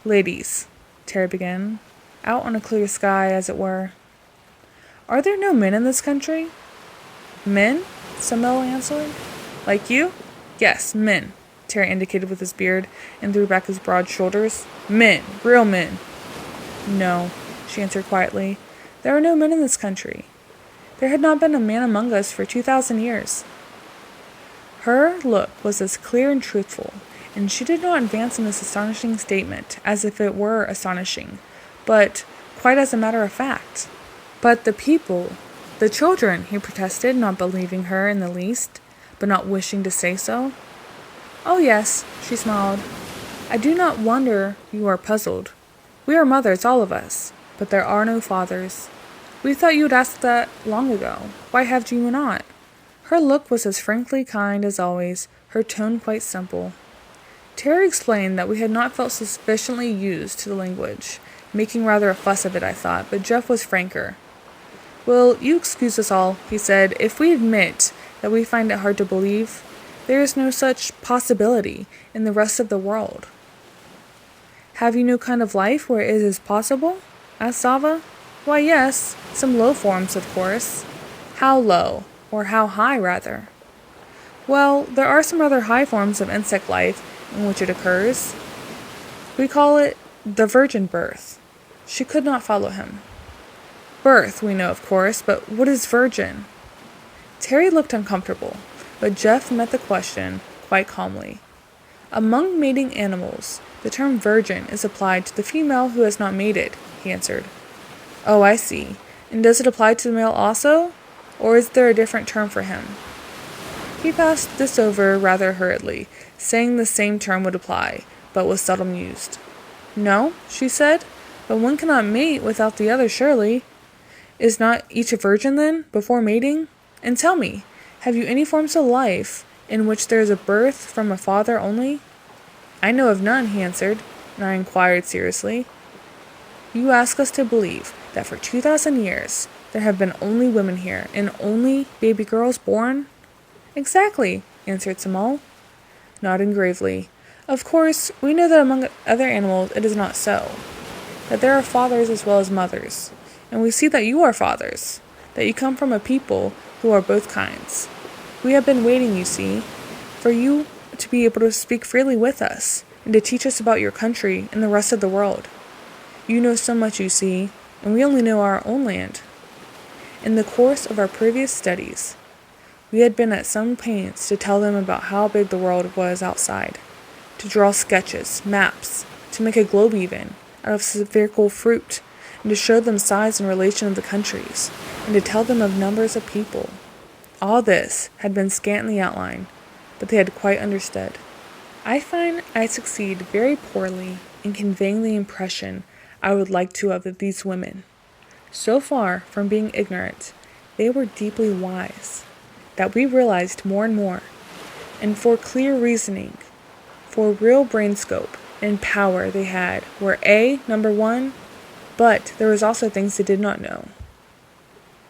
Speaker 1: Ladies, Terry began, out on a clear sky, as it were. Are there no men in this country? Men? Samuel answered. Like you? Yes, men, Terry indicated with his beard, and threw back his broad shoulders. Men, real men. No, she answered quietly. There are no men in this country. There had not been a man among us for 2,000 years. Her look was as clear and truthful, and she did not advance in this astonishing statement as if it were astonishing, but quite as a matter of fact. But the people, the children, he protested, not believing her in the least, but not wishing to say so. Oh yes, she smiled. I do not wonder you are puzzled. We are mothers, all of us, but there are no fathers. We thought you would ask that long ago. Why have you not? Her look was as frankly kind as always, her tone quite simple. Terry explained that we had not felt sufficiently used to the language, making rather a fuss of it, I thought, but Jeff was franker. Will you excuse us all, he said, if we admit that we find it hard to believe? There is no such possibility in the rest of the world. Have you no kind of life where it is possible? Asked Zava. Why, yes, some low forms, of course. How low? Or how high, rather? Well, there are some rather high forms of insect life in which it occurs. We call it the virgin birth. She could not follow him. Birth, we know, of course, but what is virgin? Terry looked uncomfortable, but Jeff met the question quite calmly. Among mating animals, the term virgin is applied to the female who has not mated, he answered. Oh, I see. And does it apply to the male also? Or is there a different term for him? He passed this over rather hurriedly, saying the same term would apply, but was seldom used. No, she said, but one cannot mate without the other, surely. Is not each a virgin, then, before mating? And tell me, have you any forms of life in which there is a birth from a father only? I know of none, he answered, and I inquired seriously. You ask us to believe that for 2,000 years there have been only women here and only baby girls born? Exactly, answered Simone, nodding gravely. Of course, we know that among other animals it is not so, that there are fathers as well as mothers, and we see that you are fathers, that you come from a people who are both kinds. We have been waiting, you see, for you to be able to speak freely with us, and to teach us about your country and the rest of the world. You know so much, you see, and we only know our own land. In the course of our previous studies, we had been at some pains to tell them about how big the world was outside, to draw sketches, maps, to make a globe even, out of spherical fruit, and to show them size and relation of the countries, and to tell them of numbers of people. All this had been scantily outlined, but they had quite understood. I find I succeed very poorly in conveying the impression I would like to of these women. So far from being ignorant, they were deeply wise, that we realized more and more, and for clear reasoning, for real brain scope and power they had were number one, but there was also things they did not know.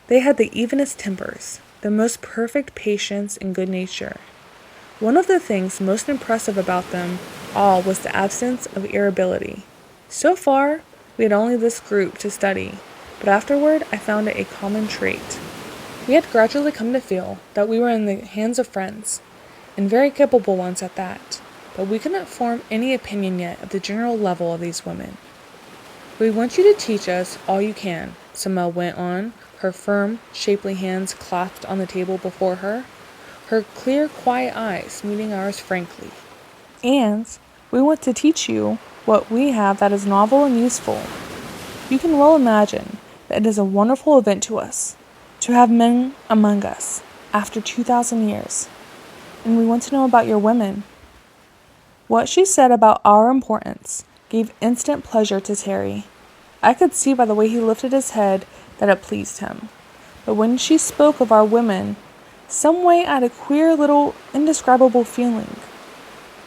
Speaker 1: They had the evenest tempers, the most perfect patience and good nature. One of the things most impressive about them all was the absence of irritability. So far, we had only this group to study, but afterward I found it a common trait. We had gradually come to feel that we were in the hands of friends, and very capable ones at that, but we couldn't form any opinion yet of the general level of these women. We want you to teach us all you can, Samel went on, her firm, shapely hands clasped on the table before her, her clear, quiet eyes meeting ours frankly. And we want to teach you what we have that is novel and useful. You can well imagine that it is a wonderful event to us to have men among us after 2,000 years, and we want to know about your women. What she said about our importance gave instant pleasure to Terry. I could see by the way he lifted his head that it pleased him. But when she spoke of our women, some way I had a queer little indescribable feeling.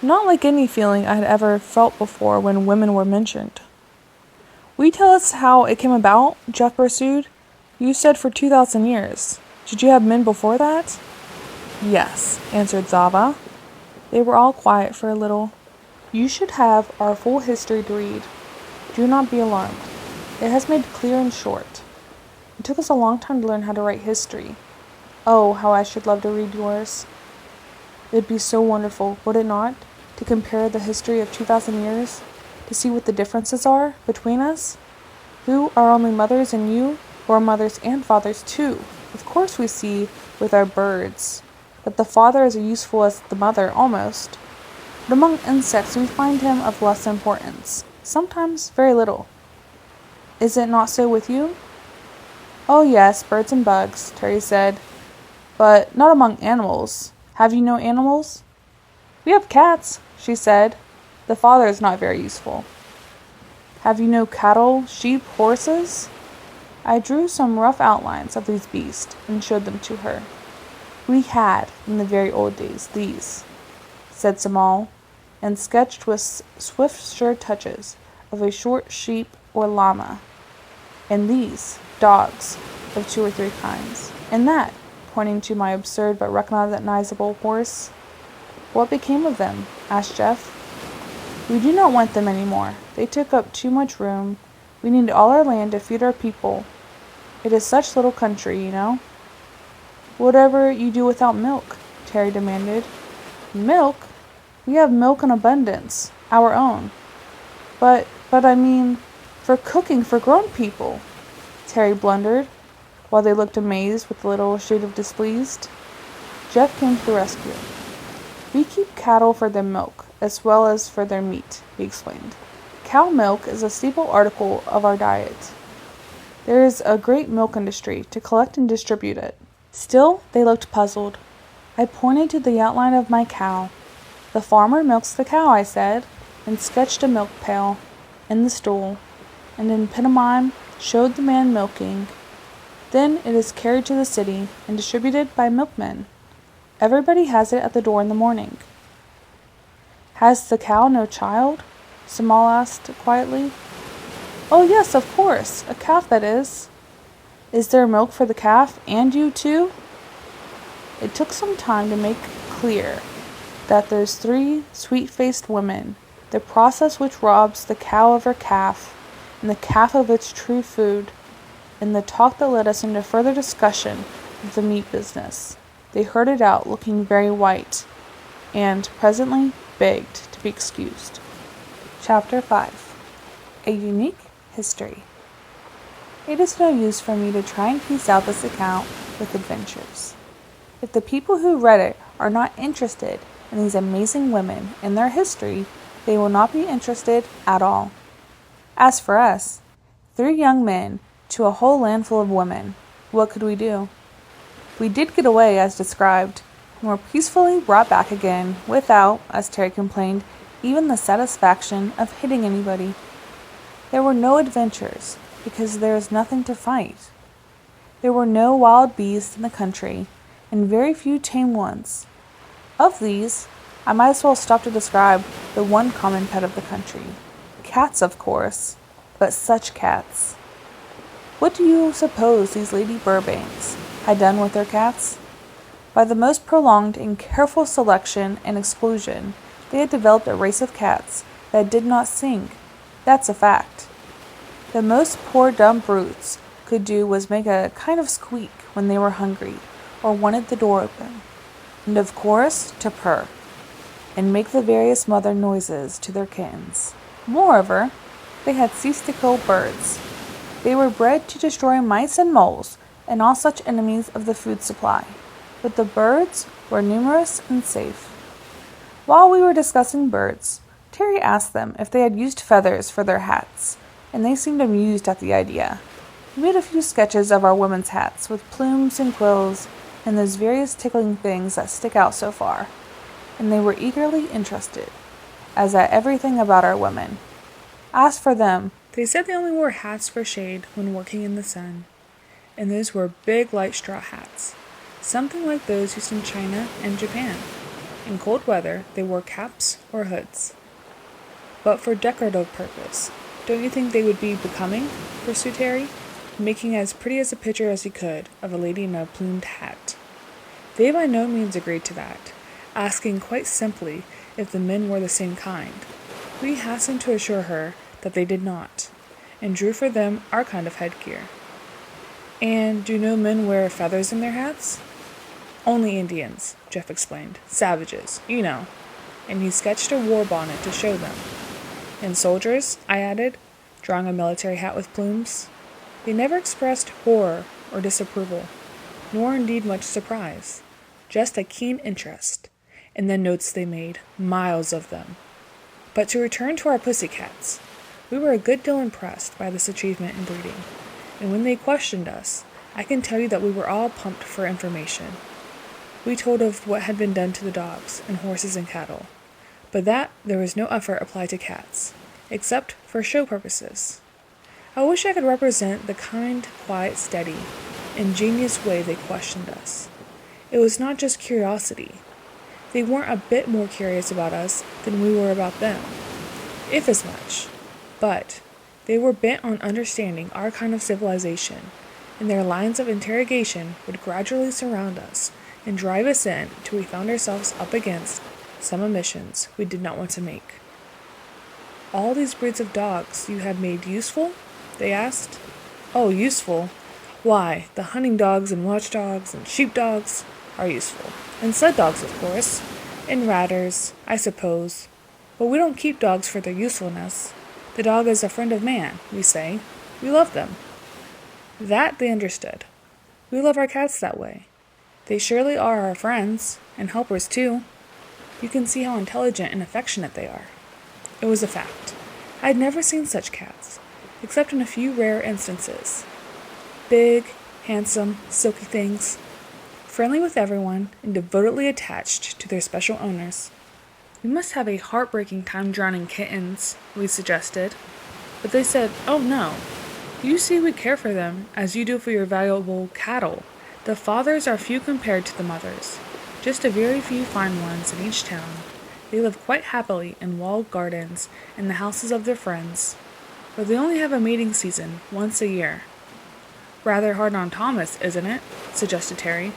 Speaker 1: Not like any feeling I had ever felt before when women were mentioned. Will you tell us how it came about? Jeff pursued. You said for 2,000 years. Did you have men before that? Yes, answered Zava. They were all quiet for a little. You should have our full history to read. Do not be alarmed. It has made clear and short. It took us a long time to learn how to write history. Oh, how I should love to read yours. It would be so wonderful, would it not, to compare the history of 2,000 years, to see what the differences are between us, who are only mothers and you, who are mothers and fathers too. Of course we see with our birds that the father is as useful as the mother almost, but among insects we find him of less importance, sometimes very little. Is it not so with you? Oh yes, birds and bugs, Terry said, but not among animals. Have you no animals? We have cats, she said. The father is not very useful. Have you no cattle, sheep, horses? I drew some rough outlines of these beasts and showed them to her. We had, in the very old days, these, said Samal, and sketched with swift, sure touches of a short sheep or llama, and these, dogs, of 2 or 3 kinds, and that, pointing to my absurd but recognizable horse. What became of them? Asked Jeff. We do not want them any more. They took up too much room. We need all our land to feed our people. It is such little country, you know. Whatever you do without milk? Terry demanded. Milk? We have milk in abundance, our own. But I mean, for cooking for grown people, Terry blundered, while they looked amazed with a little shade of displeased. Jeff came to the rescue. We keep cattle for their milk, as well as for their meat, he explained. Cow milk is a staple article of our diet. There is a great milk industry to collect and distribute it. Still, they looked puzzled. I pointed to the outline of my cow. The farmer milks the cow, I said, and sketched a milk pail, and the stool, and in pantomime showed the man milking. Then it is carried to the city and distributed by milkmen. Everybody has it at the door in the morning. Has the cow no child? Samal asked quietly. Oh yes, of course, a calf that is. Is there milk for the calf and you too? It took some time to make clear that those three sweet-faced women, the process which robs the cow of her calf, and the calf of its true food, and the talk that led us into further discussion of the meat business. They herded out, looking very white, and presently begged to be excused. Chapter 5. A Unique History. It is no use for me to try and piece out this account with adventures. If the people who read it are not interested in these amazing women and their history, they will not be interested at all. As for us, 3 young men to a whole land full of women, what could we do? We did get away as described, and were peacefully brought back again without, as Terry complained, even the satisfaction of hitting anybody. There were no adventures, because there is nothing to fight. There were no wild beasts in the country, and very few tame ones. Of these, I might as well stop to describe the one common pet of the country. Cats, of course, but such cats. What do you suppose these Lady Burbanks had done with their cats? By the most prolonged and careful selection and exclusion, they had developed a race of cats that did not sing. That's a fact. The most poor dumb brutes could do was make a kind of squeak when they were hungry, or wanted the door open, and of course to purr, and make the various mother noises to their kittens. Moreover, they had ceased to kill birds. They were bred to destroy mice and moles, and all such enemies of the food supply. But the birds were numerous and safe. While we were discussing birds, Terry asked them if they had used feathers for their hats, and they seemed amused at the idea. We made a few sketches of our women's hats, with plumes and quills, and those various tickling things that stick out so far, and they were eagerly interested, as at everything about our women. As for them, they said they only wore hats for shade when working in the sun, and those were big light straw hats, something like those used in China and Japan. In cold weather, they wore caps or hoods. But for decorative purpose, don't you think they would be becoming? Pursued Harry, making as pretty as a picture as he could of a lady in a plumed hat. They by no means agreed to that, asking quite simply if the men wore the same kind. We hastened to assure her that they did not, and drew for them our kind of headgear. And do no men wear feathers in their hats? Only Indians, Jeff explained. Savages, you know. And he sketched a war bonnet to show them. And soldiers, I added, drawing a military hat with plumes. They never expressed horror or disapproval, nor indeed much surprise, just a keen interest, in the notes they made, miles of them. But to return to our pussycats, we were a good deal impressed by this achievement in breeding, and when they questioned us, I can tell you that we were all pumped for information. We told of what had been done to the dogs and horses and cattle, but that there was no effort applied to cats, except for show purposes. I wish I could represent the kind, quiet, steady, ingenious way they questioned us. It was not just curiosity. They weren't a bit more curious about us than we were about them, if as much. But they were bent on understanding our kind of civilization, and their lines of interrogation would gradually surround us and drive us in till we found ourselves up against some omissions we did not want to make. All these breeds of dogs you have made useful? They asked. Oh, useful? Why, the hunting dogs and watchdogs and sheepdogs are useful. And sled dogs, of course. And ratters, I suppose. But we don't keep dogs for their usefulness. The dog is a friend of man, we say. We love them. That they understood. We love our cats that way. They surely are our friends, and helpers too. You can see how intelligent and affectionate they are. It was a fact. I had never seen such cats, except in a few rare instances. Big, handsome, silky things, friendly with everyone, and devotedly attached to their special owners. We must have a heartbreaking time drowning kittens, we suggested. But they said, oh no, you see we care for them as you do for your valuable cattle. The fathers are few compared to the mothers, just a very few fine ones in each town, They live quite happily in walled gardens in the houses of their friends, but they only have a mating season once a year. Rather hard on Thomas, isn't it? Suggested Terry.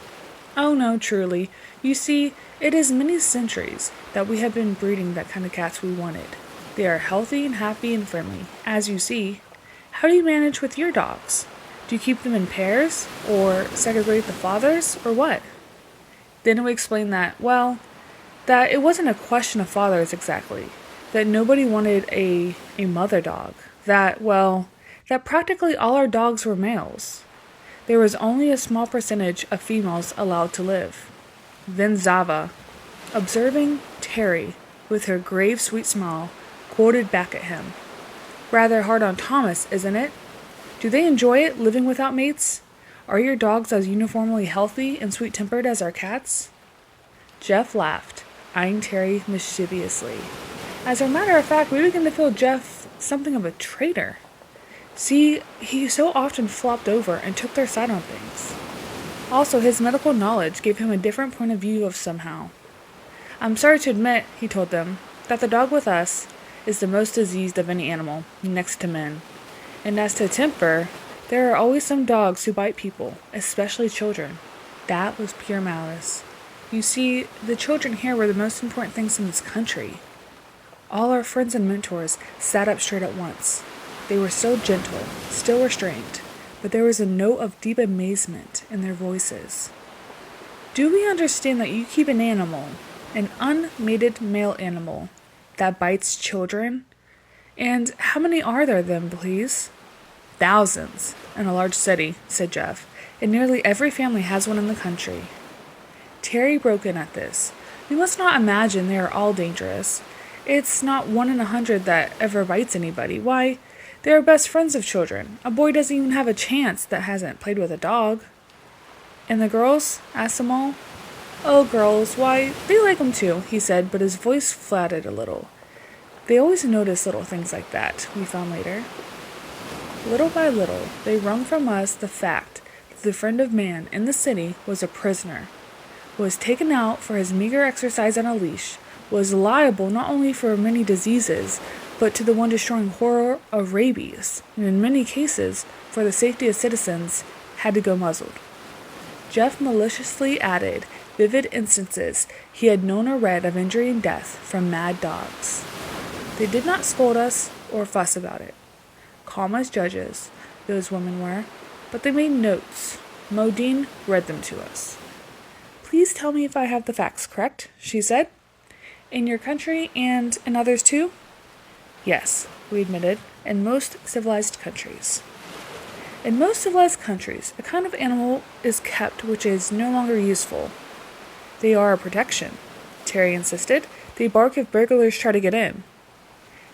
Speaker 1: Oh no, truly. You see, it is many centuries that we have been breeding that kind of cats we wanted. They are healthy and happy and friendly, as you see. How do you manage with your dogs? Do you keep them in pairs, or segregate the fathers, or what? Then we explained that it wasn't a question of fathers exactly, that nobody wanted a mother dog, that practically all our dogs were males. There was only a small percentage of females allowed to live. Then Zava, observing Terry with her grave, sweet smile, quoted back at him. Rather hard on Thomas, isn't it? Do they enjoy it, living without mates? Are your dogs as uniformly healthy and sweet-tempered as our cats? Jeff laughed, eyeing Terry mischievously. As a matter of fact, we began to feel Jeff something of a traitor. See, he so often flopped over and took their side on things. Also, his medical knowledge gave him a different point of view of somehow. I'm sorry to admit, he told them, that the dog with us is the most diseased of any animal, next to men. And as to temper, there are always some dogs who bite people, especially children. That was pure malice. You see, the children here were the most important things in this country. All our friends and mentors sat up straight at once. They were so gentle, still restrained, but there was a note of deep amazement in their voices. Do we understand that you keep an animal, an unmated male animal, that bites children? And how many are there then, please? Thousands, in a large city, said Jeff, and nearly every family has one in the country. Terry broke in at this. We must not imagine they are all dangerous. It's not 1 in 100 that ever bites anybody. Why, they are best friends of children. A boy doesn't even have a chance that hasn't played with a dog. And the girls? Asked Amal. Oh, girls, why, they like them too, he said, but his voice flatted a little. They always notice little things like that, we found later. Little by little, they wrung from us the fact that the friend of man in the city was a prisoner, was taken out for his meager exercise on a leash, was liable not only for many diseases, but to the one-destroying horror of rabies, and in many cases, for the safety of citizens, had to go muzzled. Jeff maliciously added vivid instances he had known or read of injury and death from mad dogs. They did not scold us or fuss about it. Calm as judges, those women were, but they made notes. Modine read them to us. Please tell me if I have the facts correct, she said. In your country and in others too? Yes, we admitted, in most civilized countries. In most civilized countries, a kind of animal is kept which is no longer useful. They are a protection, Terry insisted. They bark if burglars try to get in.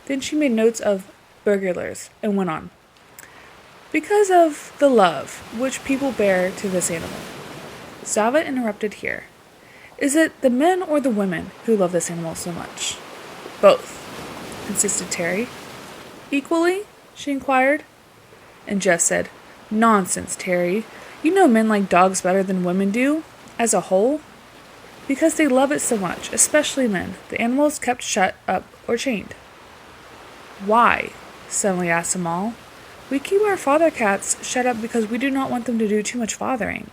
Speaker 1: Then she made notes of burglars and went on. Because of the love which people bear to this animal. Zava interrupted here. Is it the men or the women who love this animal so much? Both, insisted Terry. Equally? She inquired. And Jeff said, Nonsense, Terry. You know men like dogs better than women do, as a whole. Because they love it so much, especially men. The animal is kept shut up or chained. Why? Suddenly asked Amal. We keep our father cats shut up because we do not want them to do too much fathering.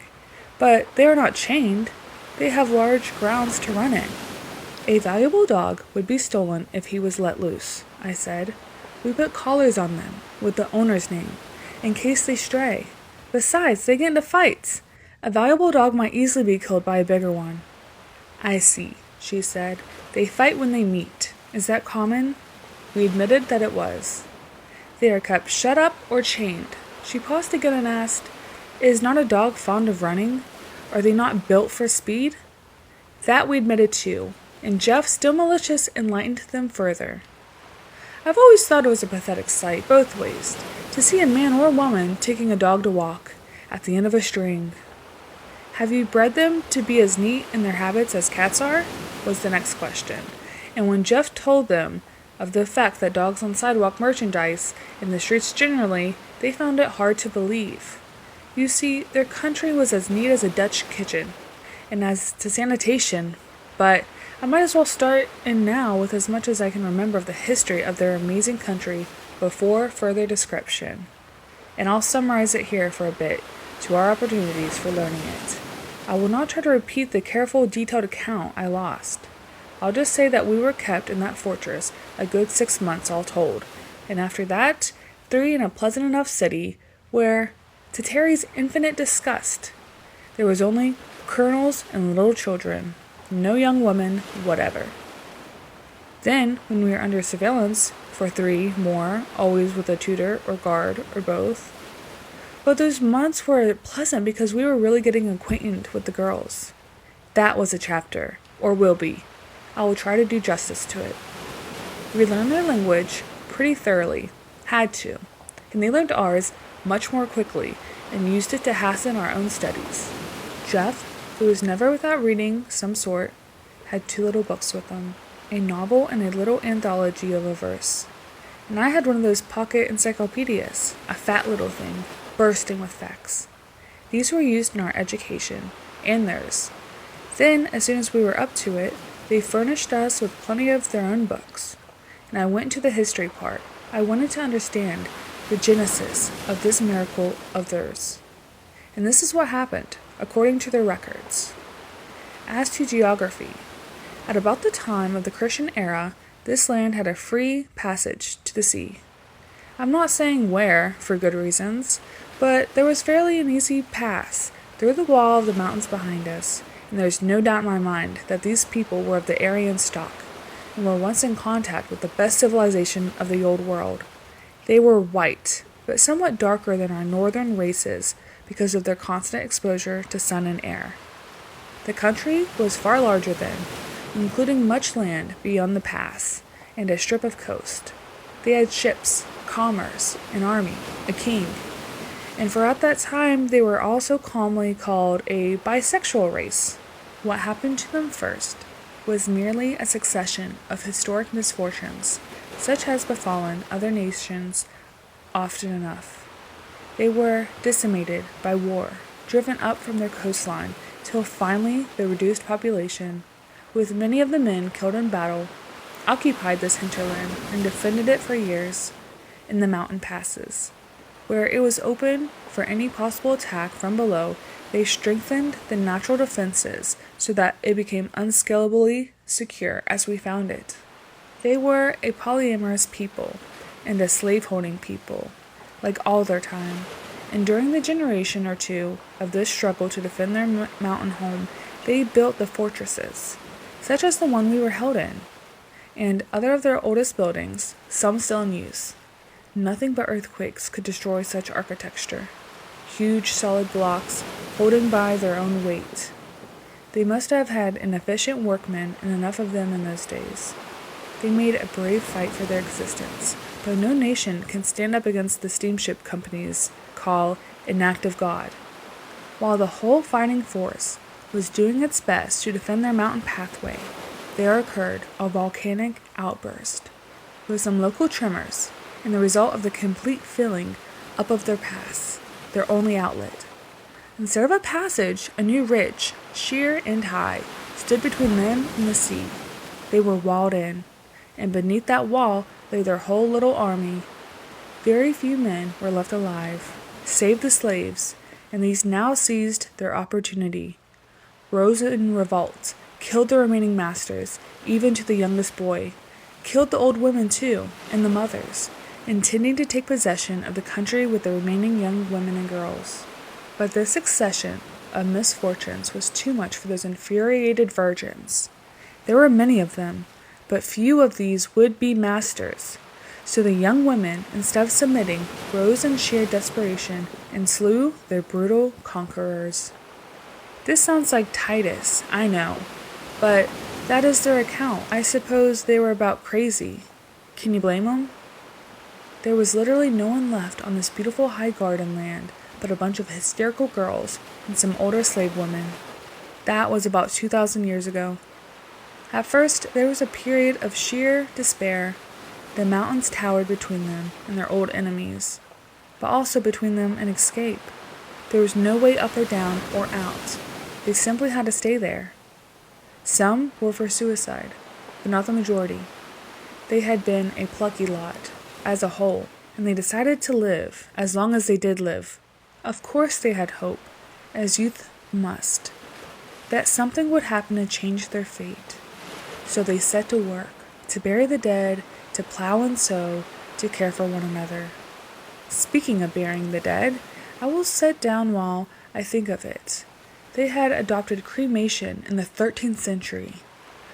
Speaker 1: But they are not chained. They have large grounds to run in. A valuable dog would be stolen if he was let loose, I said. We put collars on them, with the owner's name, in case they stray. Besides, they get into fights. A valuable dog might easily be killed by a bigger one. I see, she said. They fight when they meet. Is that common? We admitted that it was. They are kept shut up or chained. She paused again and asked, Is not a dog fond of running? Are they not built for speed? That we admitted too, and Jeff, still malicious, enlightened them further. I've always thought it was a pathetic sight, both ways, to see a man or a woman taking a dog to walk, at the end of a string. Have you bred them to be as neat in their habits as cats are? Was the next question, and when Jeff told them of the effect that dogs on sidewalk merchandise in the streets generally, they found it hard to believe. You see, their country was as neat as a Dutch kitchen, and as to sanitation, but I might as well start in now with as much as I can remember of the history of their amazing country before further description. And I'll summarize it here for a bit to our opportunities for learning it. I will not try to repeat the careful, detailed account I lost. I'll just say that we were kept in that fortress a good 6 months all told, and after that, 3 in a pleasant enough city where, to Terry's infinite disgust, there was only colonels and little children, no young women whatever. Then, when we were under surveillance for 3 more, always with a tutor or guard or both. But those months were pleasant because we were really getting acquainted with the girls. That was a chapter, or will be. I will try to do justice to it. We learned their language pretty thoroughly, had to, and they learned ours much more quickly and used it to hasten our own studies. Jeff, who was never without reading some sort, had 2 little books with him, a novel and a little anthology of a verse. And I had one of those pocket encyclopedias, a fat little thing, bursting with facts. These were used in our education, and theirs. Then, as soon as we were up to it, they furnished us with plenty of their own books. And I went to the history part. I wanted to understand the genesis of this miracle of theirs. And this is what happened, according to their records. As to geography, at about the time of the Christian era, this land had a free passage to the sea. I'm not saying where, for good reasons, but there was fairly an easy pass through the wall of the mountains behind us, and there's no doubt in my mind that these people were of the Aryan stock, and were once in contact with the best civilization of the old world. They were white, but somewhat darker than our northern races because of their constant exposure to sun and air. The country was far larger then, including much land beyond the pass, and a strip of coast. They had ships, commerce, an army, a king, and for at that time they were also calmly called a bisexual race. What happened to them first was merely a succession of historic misfortunes, such as befallen other nations often enough. They were decimated by war, driven up from their coastline, till finally the reduced population, with many of the men killed in battle, occupied this hinterland and defended it for years in the mountain passes. Where it was open for any possible attack from below, they strengthened the natural defenses so that it became unscalably secure as we found it. They were a polyamorous people and a slave-holding people, like all their time. And during the generation or 2 of this struggle to defend their mountain home, they built the fortresses, such as the one we were held in, and other of their oldest buildings, some still in use. Nothing but earthquakes could destroy such architecture. Huge solid blocks, holding by their own weight. They must have had an efficient workmen and enough of them in those days. They made a brave fight for their existence, but no nation can stand up against the steamship companies call an act of God. While the whole fighting force was doing its best to defend their mountain pathway, there occurred a volcanic outburst, with some local tremors, and the result of the complete filling up of their pass, their only outlet. Instead of a passage, a new ridge, sheer and high, stood between them and the sea. They were walled in, and beneath that wall lay their whole little army. Very few men were left alive, save the slaves, and these now seized their opportunity, rose in revolt, killed the remaining masters, even to the youngest boy, killed the old women too, and the mothers, intending to take possession of the country with the remaining young women and girls. But this succession of misfortunes was too much for those infuriated virgins. There were many of them, but few of these would-be masters. So the young women, instead of submitting, rose in sheer desperation and slew their brutal conquerors. This sounds like Titus, I know, but that is their account. I suppose they were about crazy. Can you blame them? There was literally no one left on this beautiful high garden land but a bunch of hysterical girls and some older slave women. That was about 2,000 years ago. At first, there was a period of sheer despair. The mountains towered between them and their old enemies, but also between them and escape. There was no way up or down or out. They simply had to stay there. Some were for suicide, but not the majority. They had been a plucky lot, as a whole, and they decided to live, as long as they did live. Of course they had hope, as youth must, that something would happen to change their fate. So they set to work, to bury the dead, to plow and sow, to care for one another. Speaking of burying the dead, I will sit down while I think of it. They had adopted cremation in the 13th century.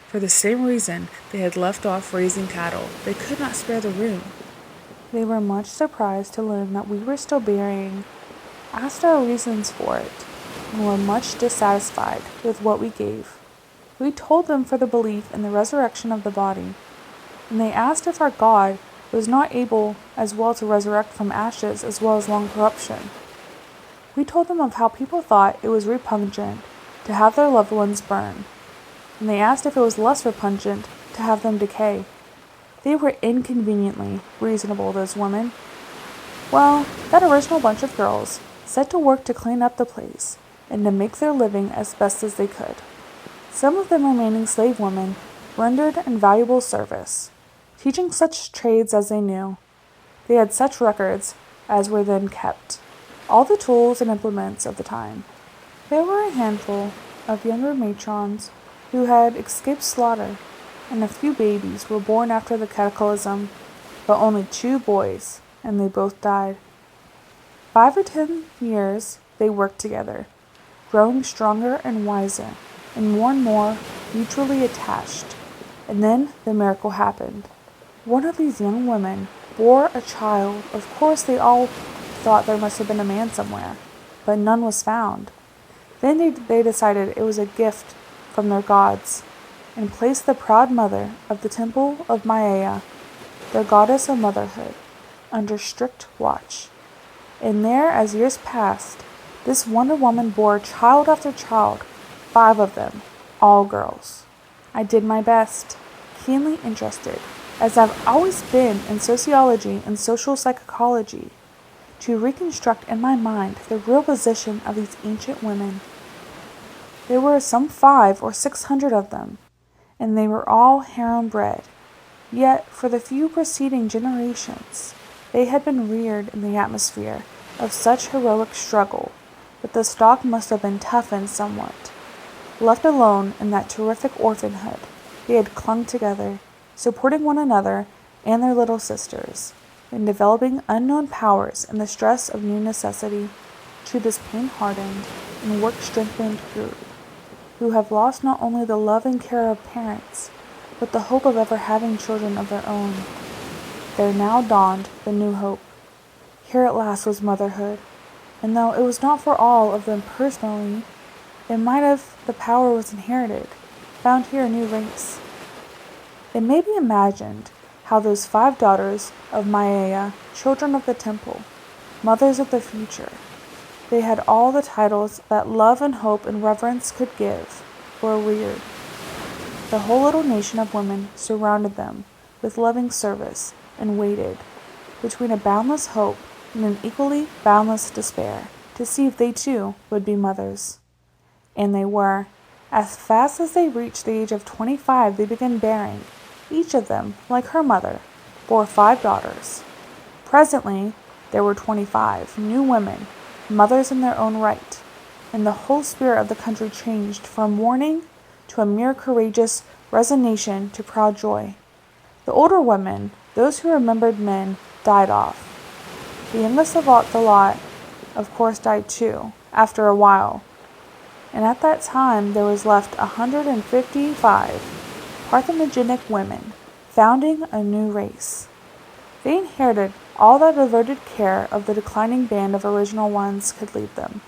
Speaker 1: For the same reason they had left off raising cattle, they could not spare the room. They were much surprised to learn that we were still burying, asked our reasons for it, and were much dissatisfied with what we gave. We told them for the belief in the resurrection of the body, and they asked if our God was not able as well to resurrect from ashes as well as long corruption. We told them of how people thought it was repugnant to have their loved ones burn, and they asked if it was less repugnant to have them decay. They were inconveniently reasonable, those women. Well, that original bunch of girls set to work to clean up the place and to make their living as best as they could. Some of them remaining slave women rendered invaluable service, teaching such trades as they knew. They had such records as were then kept, all the tools and implements of the time. There were a handful of younger matrons who had escaped slaughter, and a few babies were born after the cataclysm, but only 2 boys, and they both died. 5 or 10 years they worked together, growing stronger and wiser, and more mutually attached. And then the miracle happened. One of these young women bore a child. Of course they all thought there must have been a man somewhere, but none was found. Then they decided it was a gift from their gods, and placed the proud mother of the temple of Maia, their goddess of motherhood, under strict watch. And there, as years passed, this Wonder Woman bore child after child, 5 of them, all girls. I did my best, keenly interested, as I've always been in sociology and social psychology, to reconstruct in my mind the real position of these ancient women. There were some 500 or 600 of them, and they were all harem bred. Yet, for the few preceding generations, they had been reared in the atmosphere of such heroic struggle that the stock must have been toughened somewhat. Left alone in that terrific orphanhood, they had clung together, supporting one another and their little sisters, in developing unknown powers in the stress of new necessity to this pain-hardened and work-strengthened group, who have lost not only the love and care of parents, but the hope of ever having children of their own. There now dawned the new hope. Here at last was motherhood, and though it was not for all of them personally, it might have the power was inherited, found here a new race. It may be imagined how those 5 daughters of Maia, children of the temple, mothers of the future, they had all the titles that love and hope and reverence could give, were reared. The whole little nation of women surrounded them with loving service and waited, between a boundless hope and an equally boundless despair, to see if they too would be mothers. And they were. As fast as they reached the age of 25, they began bearing. Each of them, like her mother, bore 5 daughters. Presently, there were 25 new women, mothers in their own right, and the whole spirit of the country changed from mourning to a mere courageous resignation to proud joy. The older women, those who remembered men, died off. The youngest of the lot, of course, died too, after a while, and at that time there was left 155 parthenogenic women, founding a new race. They inherited all that devoted care of the declining band of original ones could leave them.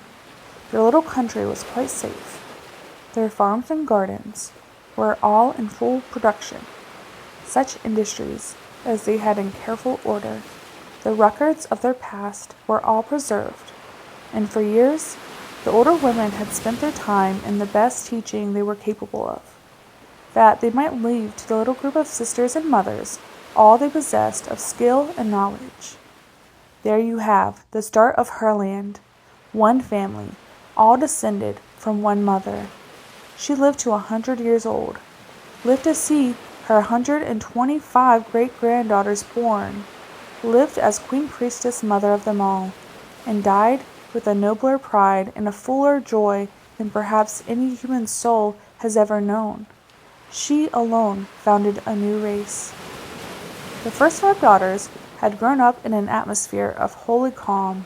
Speaker 1: Their little country was quite safe. Their farms and gardens were all in full production, such industries as they had in careful order. The records of their past were all preserved, and for years the older women had spent their time in the best teaching they were capable of, that they might leave to the little group of sisters and mothers all they possessed of skill and knowledge. There you have the start of Herland, one family, all descended from one mother. She lived to 100 years old, lived to see her 125 great-granddaughters born, lived as Queen Priestess Mother of them all, and died with a nobler pride and a fuller joy than perhaps any human soul has ever known. She alone founded a new race. The first 5 daughters had grown up in an atmosphere of holy calm,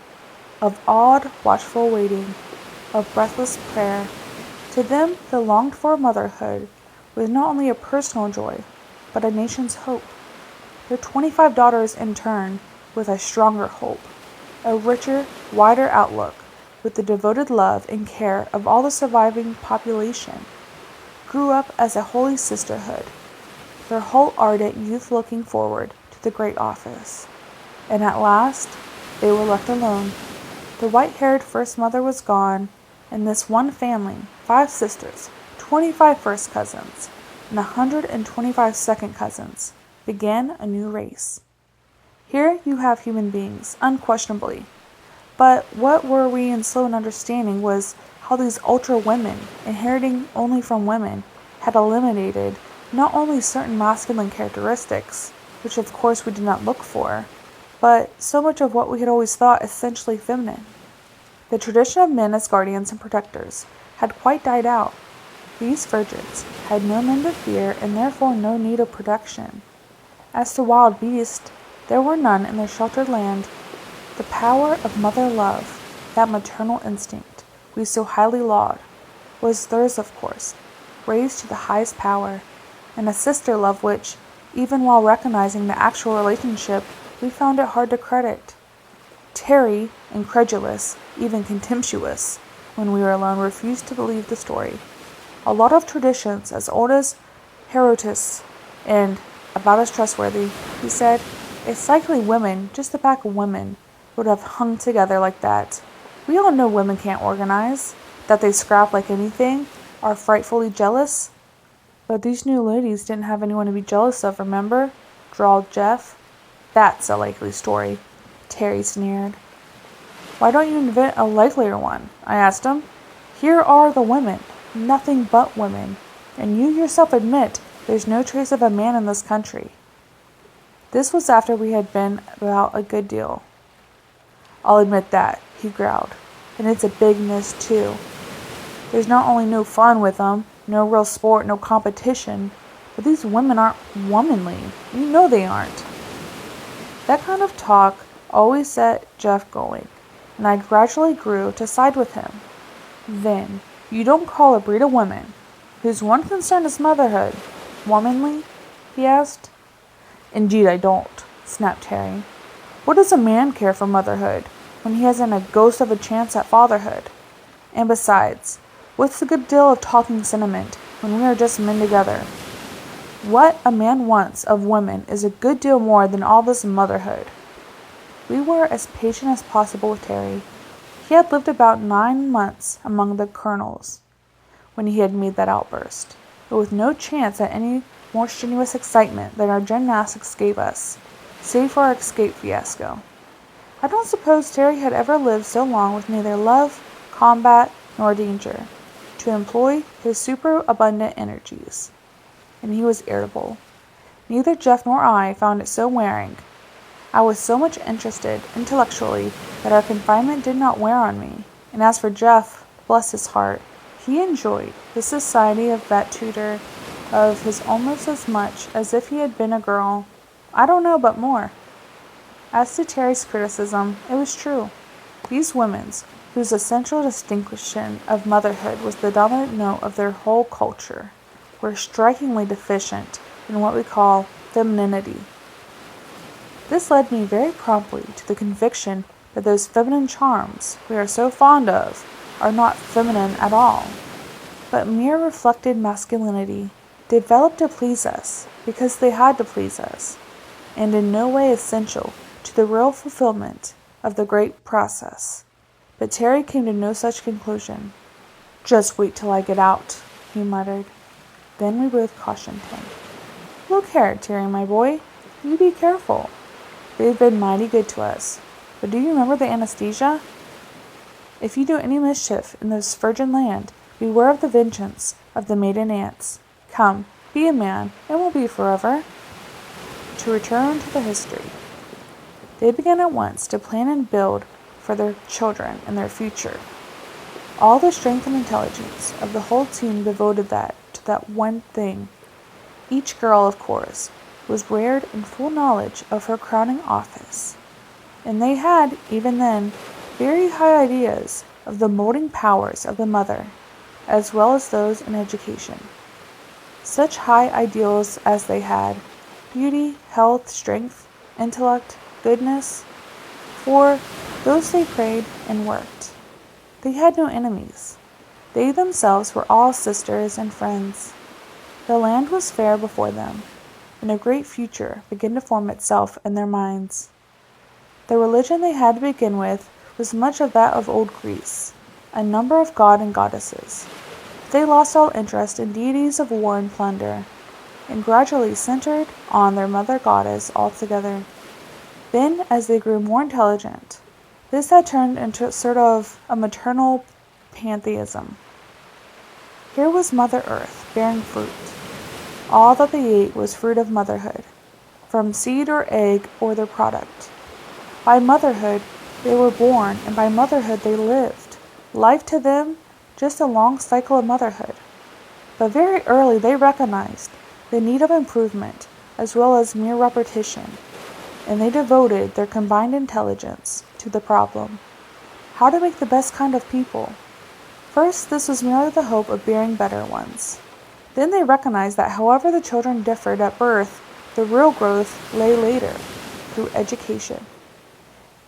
Speaker 1: of awed, watchful waiting, of breathless prayer. To them, the longed-for motherhood was not only a personal joy, but a nation's hope. Their 25 daughters, in turn, with a stronger hope, a richer, wider outlook, with the devoted love and care of all the surviving population, grew up as a holy sisterhood, their whole ardent youth looking forward to the great office. And at last, they were left alone. The white-haired first mother was gone, and this one family, 5 sisters, 25 first cousins, and 125 second cousins, began a new race. Here you have human beings, unquestionably. But what were we in slow in understanding was how these ultra women, inheriting only from women, had eliminated not only certain masculine characteristics, which of course we did not look for, but so much of what we had always thought essentially feminine. The tradition of men as guardians and protectors had quite died out. These virgins had no men to fear and therefore no need of protection. As to wild beasts, there were none in their sheltered land. The power of mother love, that maternal instinct we so highly laud, was theirs of course, raised to the highest power, and a sister love which, even while recognizing the actual relationship, we found it hard to credit. Terry, incredulous, even contemptuous, when we were alone, refused to believe the story. A lot of traditions as old as Herodotus and about as trustworthy, he said, it's likely women, just a pack of women, would have hung together like that. We all know women can't organize, that they scrap like anything, are frightfully jealous. But these new ladies didn't have anyone to be jealous of, remember? Drawled Jeff. That's a likely story, Terry sneered. Why don't you invent a likelier one? I asked him. Here are the women, nothing but women, and you yourself admit there's no trace of a man in this country. This was after we had been about a good deal. I'll admit that, he growled, and it's a big miss too. There's not only no fun with them, no real sport, no competition, but these women aren't womanly. You know they aren't. That kind of talk always set Jeff going, and I gradually grew to side with him. Then, you don't call a breed of women, whose one concern is motherhood, womanly? He asked. Indeed I don't, snapped Terry. What does a man care for motherhood, when he hasn't a ghost of a chance at fatherhood? And besides, what's the good deal of talking sentiment, when we are just men together? What a man wants of women is a good deal more than all this motherhood. We were as patient as possible with Terry. He had lived about 9 months among the colonels when he had made that outburst, but with no chance at any more strenuous excitement than our gymnastics gave us, save for our escape fiasco. I don't suppose Terry had ever lived so long with neither love, combat, nor danger, to employ his superabundant energies. And he was irritable. Neither Jeff nor I found it so wearing. I was so much interested, intellectually, that our confinement did not wear on me. And as for Jeff, bless his heart, he enjoyed the society of that tutor of his almost as much as if he had been a girl. I don't know, but more. As to Terry's criticism, it was true. These women's, whose essential distinction of motherhood was the dominant note of their whole culture, were strikingly deficient in what we call femininity. This led me very promptly to the conviction that those feminine charms we are so fond of are not feminine at all, but mere reflected masculinity, developed to please us because they had to please us, and in no way essential to the real fulfillment of the great process. But Terry came to no such conclusion. Just wait till I get out, he muttered. Then we both cautioned him. Look here, Terry, my boy, you be careful. They've been mighty good to us. But do you remember the anesthesia? If you do any mischief in this virgin land, beware of the vengeance of the maiden aunts. Come, be a man, and will be forever. To return to the history. They began at once to plan and build for their children and their future. All the strength and intelligence of the whole team devoted to that one thing. Each girl, of course, was reared in full knowledge of her crowning office, and they had, even then, very high ideas of the molding powers of the mother, as well as those in education. Such high ideals as they had: beauty, health, strength, intellect, goodness. For those they prayed and worked. They had no enemies. They themselves were all sisters and friends. The land was fair before them, and a great future began to form itself in their minds. The religion they had to begin with was much of that of old Greece, a number of god and goddesses. They lost all interest in deities of war and plunder, and gradually centered on their mother goddess altogether. Then, as they grew more intelligent, this had turned into a sort of a maternal pantheism. Here was Mother Earth, bearing fruit. All that they ate was fruit of motherhood, from seed or egg or their product. By motherhood they were born, and by motherhood they lived. Life to them, just a long cycle of motherhood. But very early they recognized the need of improvement, as well as mere repetition, and they devoted their combined intelligence to the problem: how to make the best kind of people. First, this was merely the hope of bearing better ones. Then they recognized that however the children differed at birth, the real growth lay later, through education.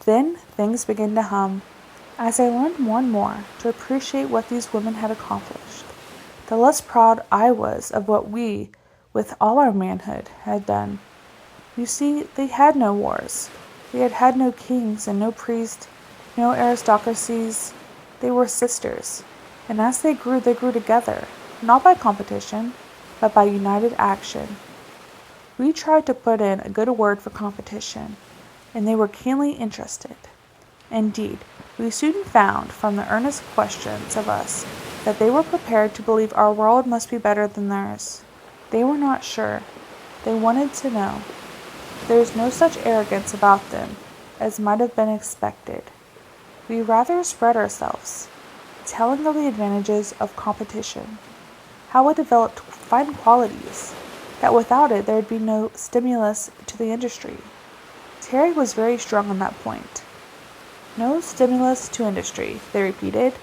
Speaker 1: Then things began to hum, as I learned more and more to appreciate what these women had accomplished. The less proud I was of what we, with all our manhood, had done. You see, they had no wars. They had had no kings and no priests, no aristocracies. They were sisters, and as they grew together, not by competition, but by united action. We tried to put in a good word for competition, and they were keenly interested. Indeed, we soon found from the earnest questions of us that they were prepared to believe our world must be better than theirs. They were not sure. They wanted to know. There is no such arrogance about them as might have been expected. We rather spread ourselves, telling of the advantages of competition, how it developed fine qualities, that without it there would be no stimulus to the industry. Terry was very strong on that point. No stimulus to industry, they repeated,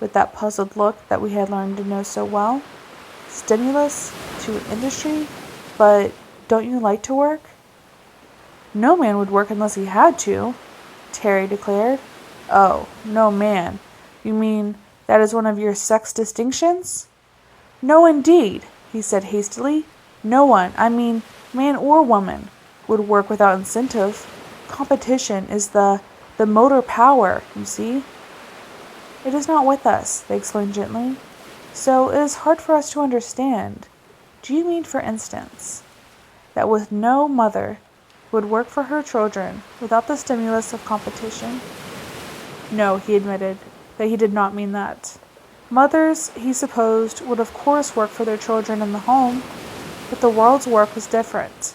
Speaker 1: with that puzzled look that we had learned to know so well. Stimulus to industry? But don't you like to work? No man would work unless he had to, Terry declared. Oh, no man. You mean that is one of your sex distinctions? No, indeed, he said hastily. No one, I mean man or woman, would work without incentive. Competition is the motor power, you see. It is not with us, they explained gently. So it is hard for us to understand. Do you mean, for instance, that with no mother would work for her children without the stimulus of competition? No, he admitted that he did not mean that. Mothers, he supposed, would of course work for their children in the home, but the world's work was different.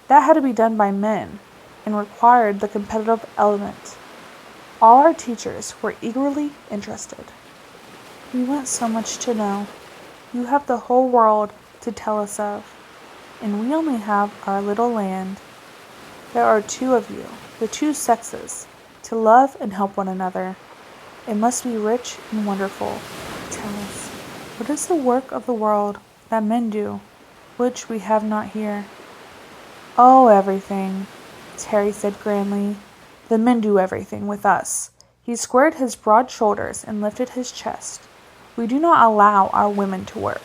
Speaker 1: That had to be done by men, and required the competitive element. All our teachers were eagerly interested. We want so much to know. You have the whole world to tell us of, and we only have our little land. There are two of you, the two sexes, to love and help one another. It must be rich and wonderful. Tell us, what is the work of the world that men do, which we have not here? Oh, everything, Terry said grandly. The men do everything with us. He squared his broad shoulders and lifted his chest. We do not allow our women to work.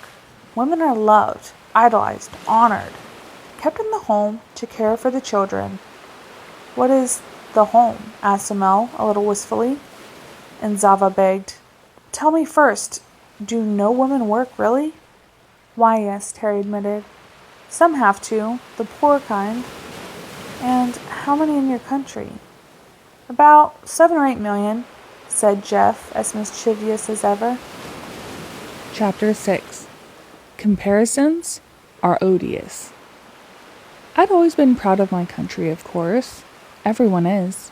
Speaker 1: Women are loved, idolized, honored, kept in the home to care for the children. What is the home? Asked Amel a little wistfully. And Zava begged, Tell me first, do no women work, really? Why, yes, Terry admitted. Some have to, the poor kind. And how many in your country? About 7 or 8 million, said Jeff, as mischievous as ever. Chapter 6. Comparisons are odious. I'd always been proud of my country, of course. Everyone is.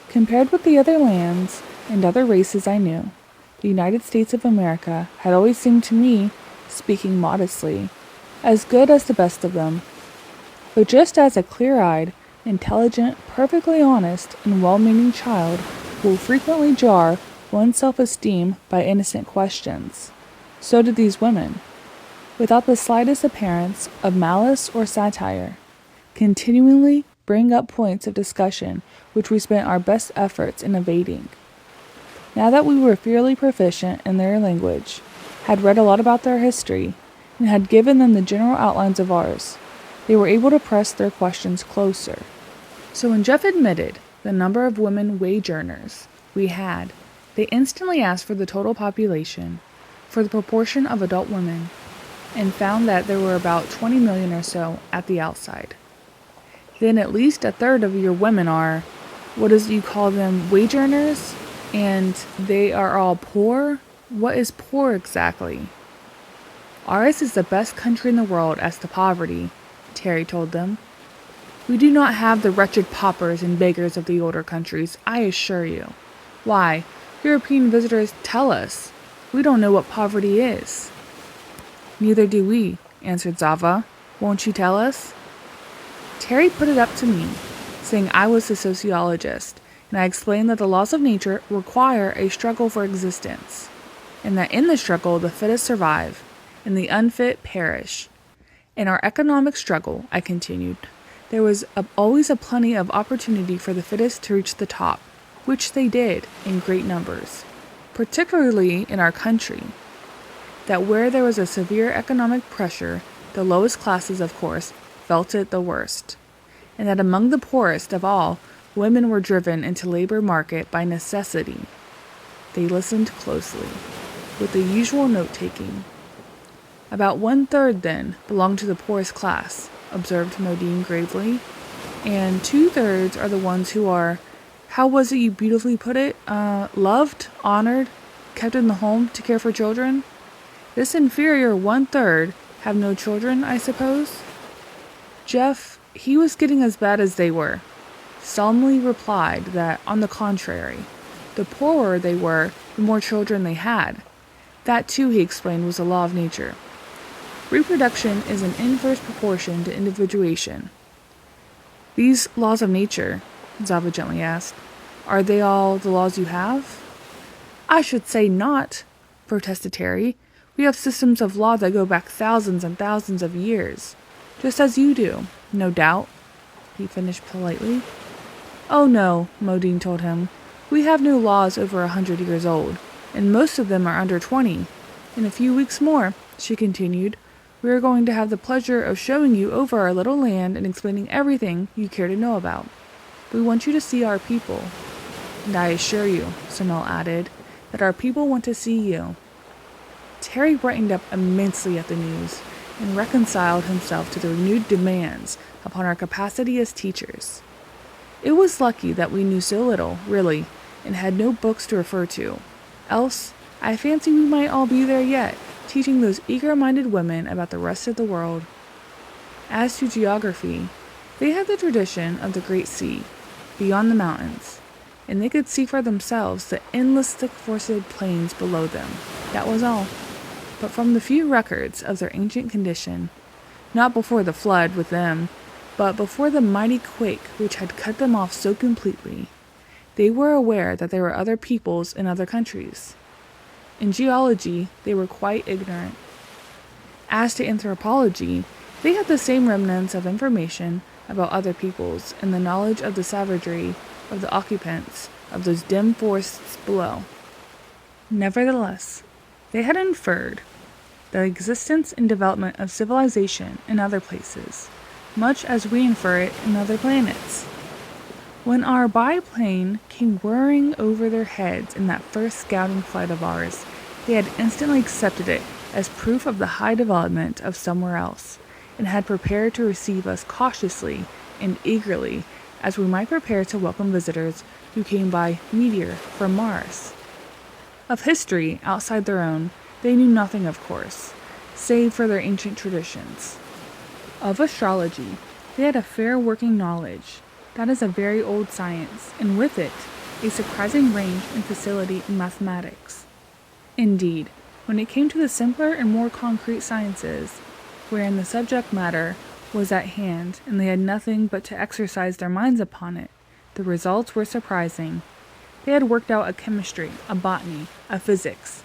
Speaker 1: Compared with the other lands and other races I knew, the United States of America had always seemed to me, speaking modestly, as good as the best of them. But just as a clear-eyed, intelligent, perfectly honest, and well-meaning child will frequently jar one's self-esteem by innocent questions, so did these women, without the slightest appearance of malice or satire, continually bring up points of discussion which we spent our best efforts in evading. Now that we were fairly proficient in their language, had read a lot about their history, and had given them the general outlines of ours, they were able to press their questions closer. So when Jeff admitted the number of women wage earners we had, they instantly asked for the total population, for the proportion of adult women, and found that there were about 20 million or so at the outside. Then at least a third of your women are, what is it you call them, wage earners? And they are all poor? What is poor exactly? Ours is the best country in the world as to poverty, Terry told them. We do not have the wretched paupers and beggars of the older countries, I assure you. Why, European visitors tell us. We don't know what poverty is. Neither do we, answered Zava. Won't you tell us? Terry put it up to me, saying I was the sociologist, and I explained that the laws of nature require a struggle for existence, and that in the struggle the fittest survive, and the unfit perish. In our economic struggle, I continued, there was always a plenty of opportunity for the fittest to reach the top, which they did in great numbers, particularly in our country. That where there was a severe economic pressure, the lowest classes, of course, felt it the worst, and that among the poorest of all, women were driven into labor market by necessity. They listened closely, with the usual note-taking. About 1/3, then, belong to the poorest class, observed Modine gravely, and 2/3 are the ones who are, how was it you beautifully put it, loved, honored, kept in the home to care for children? This inferior 1/3 have no children, I suppose? Jeff, he was getting as bad as they were, solemnly replied that, on the contrary, the poorer they were, the more children they had. That too, he explained, was a law of nature. Reproduction is in inverse proportion to individuation. These laws of nature, Zava gently asked, are they all the laws you have? I should say not, protested Terry. We have systems of law that go back thousands and thousands of years, just as you do, no doubt, he finished politely. Oh no, Modine told him. We have no laws over 100 years old, and most of them are under 20. In a few weeks more, she continued, we are going to have the pleasure of showing you over our little land and explaining everything you care to know about. We want you to see our people. And I assure you, Sonal added, that our people want to see you. Terry brightened up immensely at the news and reconciled himself to the renewed demands upon our capacity as teachers. It was lucky that we knew so little, really, and had no books to refer to. Else, I fancy we might all be there yet, teaching those eager-minded women about the rest of the world. As to geography, they had the tradition of the Great Sea, beyond the mountains, and they could see for themselves the endless thick-forested plains below them. That was all. But from the few records of their ancient condition, not before the flood with them, but before the mighty quake which had cut them off so completely, they were aware that there were other peoples in other countries. In geology, they were quite ignorant. As to anthropology, they had the same remnants of information about other peoples and the knowledge of the savagery of the occupants of those dim forests below. Nevertheless, they had inferred the existence and development of civilization in other places, much as we infer it in other planets. When our biplane came whirring over their heads in that first scouting flight of ours, they had instantly accepted it as proof of the high development of somewhere else, and had prepared to receive us cautiously and eagerly, as we might prepare to welcome visitors who came by meteor from Mars. Of history outside their own, they knew nothing, of course, save for their ancient traditions. Of astrology, they had a fair working knowledge. That is a very old science, and with it, a surprising range and facility in mathematics. Indeed, when it came to the simpler and more concrete sciences, wherein the subject matter was at hand and they had nothing but to exercise their minds upon it, the results were surprising. They had worked out a chemistry, a botany, a physics,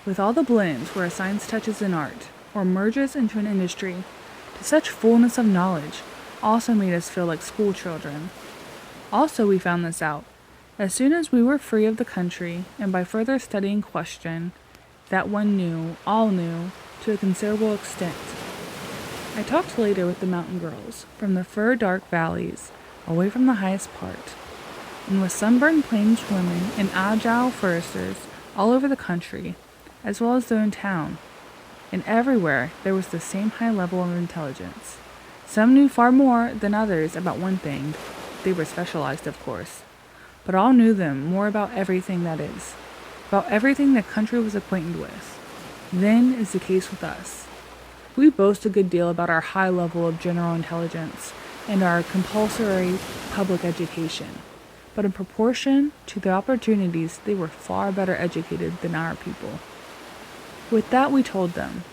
Speaker 1: with all the blends where a science touches an art, or merges into an industry, to such fullness of knowledge, also made us feel like school children. Also, we found this out, as soon as we were free of the country, and by further studying question, that one knew, all knew, to a considerable extent. I talked later with the mountain girls, from the fir-dark valleys, away from the highest part, and with sunburned plains women and agile foresters all over the country, as well as their own town. And everywhere there was the same high level of intelligence. Some knew far more than others about one thing. They were specialized, of course. But all knew them more about everything that is, about everything the country was acquainted with. Then is the case with us. We boast a good deal about our high level of general intelligence and our compulsory public education. But in proportion to the opportunities, they were far better educated than our people. With that we told them.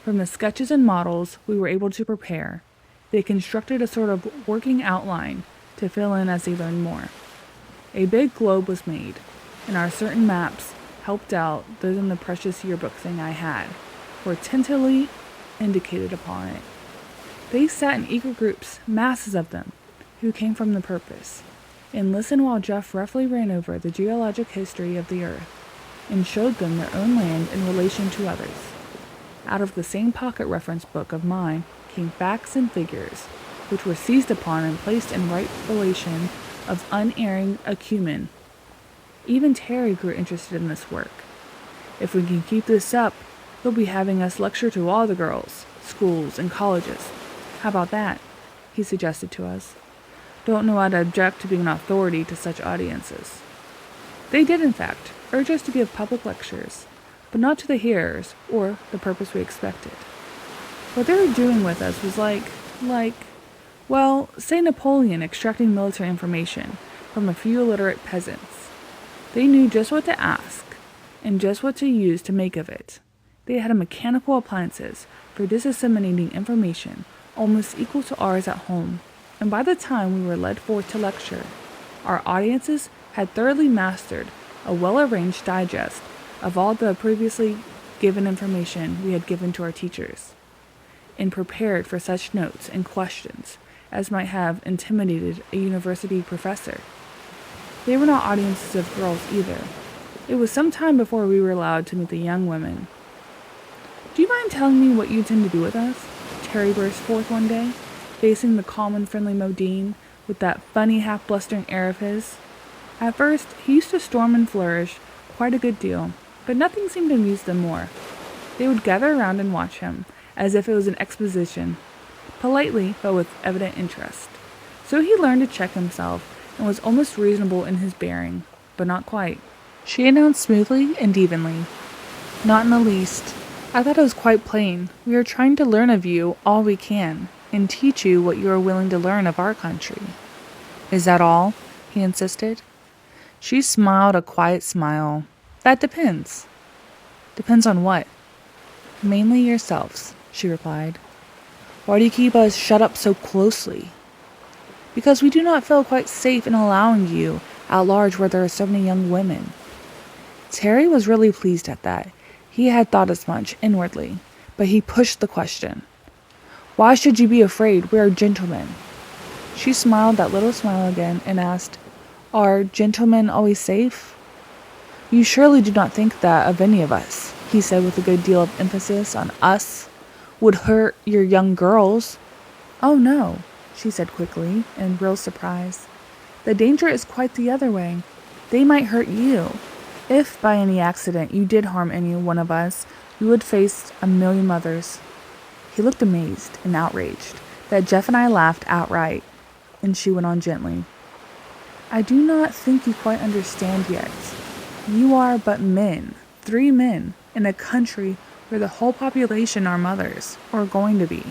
Speaker 1: From the sketches and models we were able to prepare, they constructed a sort of working outline to fill in as they learned more. A big globe was made, and our certain maps helped out those in the precious yearbook thing I had, were tentatively indicated upon it. They sat in eager groups, masses of them, who came from the purpose, and listened while Jeff roughly ran over the geologic history of the earth, and showed them their own land in relation to others. Out of the same pocket reference book of mine came facts and figures, which were seized upon and placed in right relation of unerring acumen. Even Terry grew interested in this work. If we can keep this up, he'll be having us lecture to all the girls, schools, and colleges. How about that? He suggested to us. Don't know how to object to being an authority to such audiences. They did, in fact, urge us to give public lectures, but not to the hearers, or the purpose we expected. What they were doing with us was well, say Napoleon extracting military information from a few illiterate peasants. They knew just what to ask, and just what to use to make of it. They had mechanical appliances for disseminating information almost equal to ours at home, and by the time we were led forth to lecture, our audiences had thoroughly mastered a well-arranged digest of all the previously given information we had given to our teachers, and prepared for such notes and questions as might have intimidated a university professor. They were not audiences of girls either. It was some time before we were allowed to meet the young women. "Do you mind telling me what you intend to do with us?" Terry burst forth one day, facing the calm and friendly Modine with that funny half-blustering air of his. At first, he used to storm and flourish quite a good deal, but nothing seemed to amuse them more. They would gather around and watch him, as if it was an exposition, politely but with evident interest. So he learned to check himself, and was almost reasonable in his bearing, but not quite. She announced smoothly and evenly, "Not in the least. I thought it was quite plain. We are trying to learn of you all we can, and teach you what you are willing to learn of our country." "Is that all?" he insisted. She smiled a quiet smile. "That depends." "Depends on what?" "Mainly yourselves," she replied. "Why do you keep us shut up so closely?" "Because we do not feel quite safe in allowing you at large where there are so many young women." Terry was really pleased at that. He had thought as much inwardly, but he pushed the question. "Why should you be afraid? We are gentlemen." She smiled that little smile again and asked, "Are gentlemen always safe?" "You surely do not think that of any of us," he said with a good deal of emphasis on us, "would hurt your young girls." "Oh no," she said quickly, in real surprise. "The danger is quite the other way. They might hurt you. If by any accident you did harm any one of us, you would face a million mothers." He looked amazed and outraged that Jeff and I laughed outright, and she went on gently. "I do not think you quite understand yet. You are but men, 3 men, in a country where the whole population are mothers, or going to be.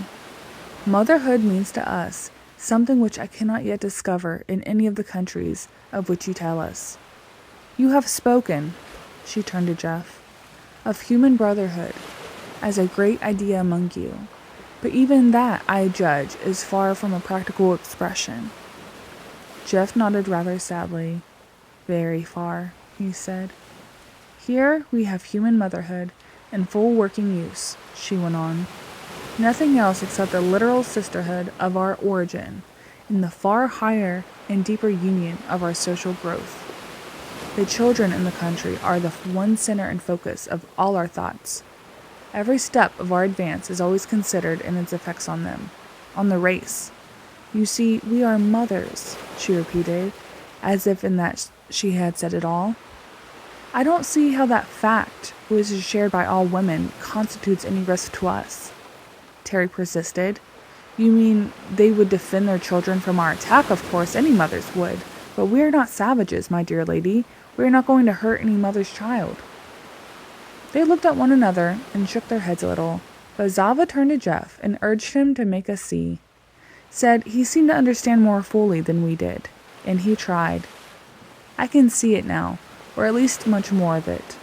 Speaker 1: Motherhood means to us something which I cannot yet discover in any of the countries of which you tell us. You have spoken, she turned to Jeff, of human brotherhood as a great idea among you, but even that, I judge, is far from a practical expression. Jeff nodded rather sadly. Very far, he said. Here we have human motherhood in full working use, she went on. Nothing else except the literal sisterhood of our origin, in the far higher and deeper union of our social growth. The children in the country are the one center and focus of all our thoughts. Every step of our advance is always considered in its effects on them, on the race. You see, we are mothers, she repeated, as if in that she had said it all. I don't see how that fact, which is shared by all women, constitutes any risk to us. Terry persisted. You mean they would defend their children from our attack? Of course, any mothers would. But we are not savages, my dear lady. We are not going to hurt any mother's child. They looked at one another and shook their heads a little, but Zava turned to Jeff and urged him to make us see. Said he seemed to understand more fully than we did, and he tried. I can see it now, or at least much more of it,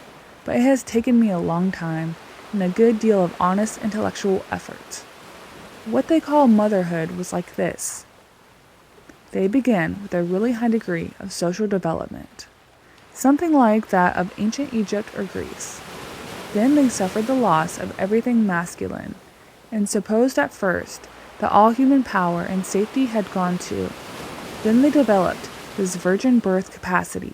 Speaker 1: but it has taken me a long time and a good deal of honest intellectual effort. What they call motherhood was like this. They began with a really high degree of social development, something like that of ancient Egypt or Greece. Then they suffered the loss of everything masculine, and supposed at first that all human power and safety had gone too. Then they developed this virgin birth capacity.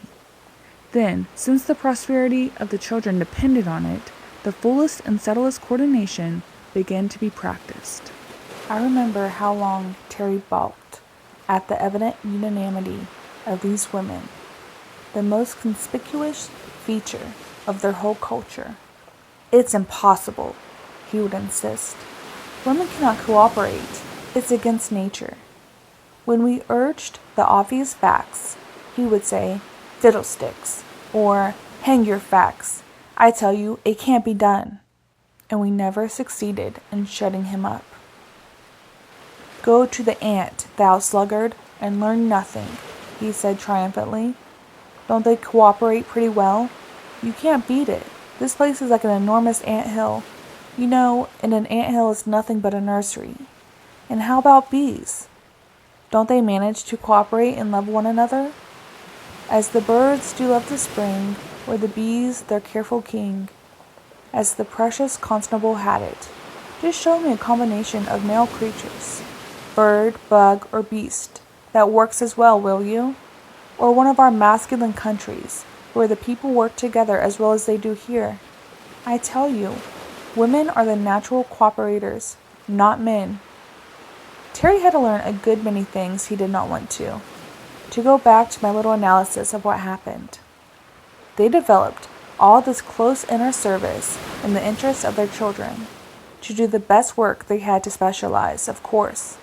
Speaker 1: Then, since the prosperity of the children depended on it, the fullest and subtlest coordination began to be practiced. I remember how long Terry balked at the evident unanimity of these women, the most conspicuous feature of their whole culture. It's impossible, he would insist. Women cannot cooperate. It's against nature. When we urged the obvious facts, he would say, fiddlesticks, or hang your facts. I tell you, it can't be done. And we never succeeded in shutting him up. Go to the ant, thou sluggard, and learn nothing, he said triumphantly. Don't they cooperate pretty well? You can't beat it. This place is like an enormous anthill. You know, and an anthill is nothing but a nursery. And how about bees? Don't they manage to cooperate and love one another? As the birds do love the spring, or the bees their careful king, as the precious constable had it. Just show me a combination of male creatures, bird, bug, or beast, that works as well, will you? Or one of our masculine countries, where the people work together as well as they do here. I tell you, women are the natural cooperators, not men. Terry had to learn a good many things he did not want to. To go back to my little analysis of what happened. They developed all this close inner service in the interests of their children, to do the best work they had to specialize, of course.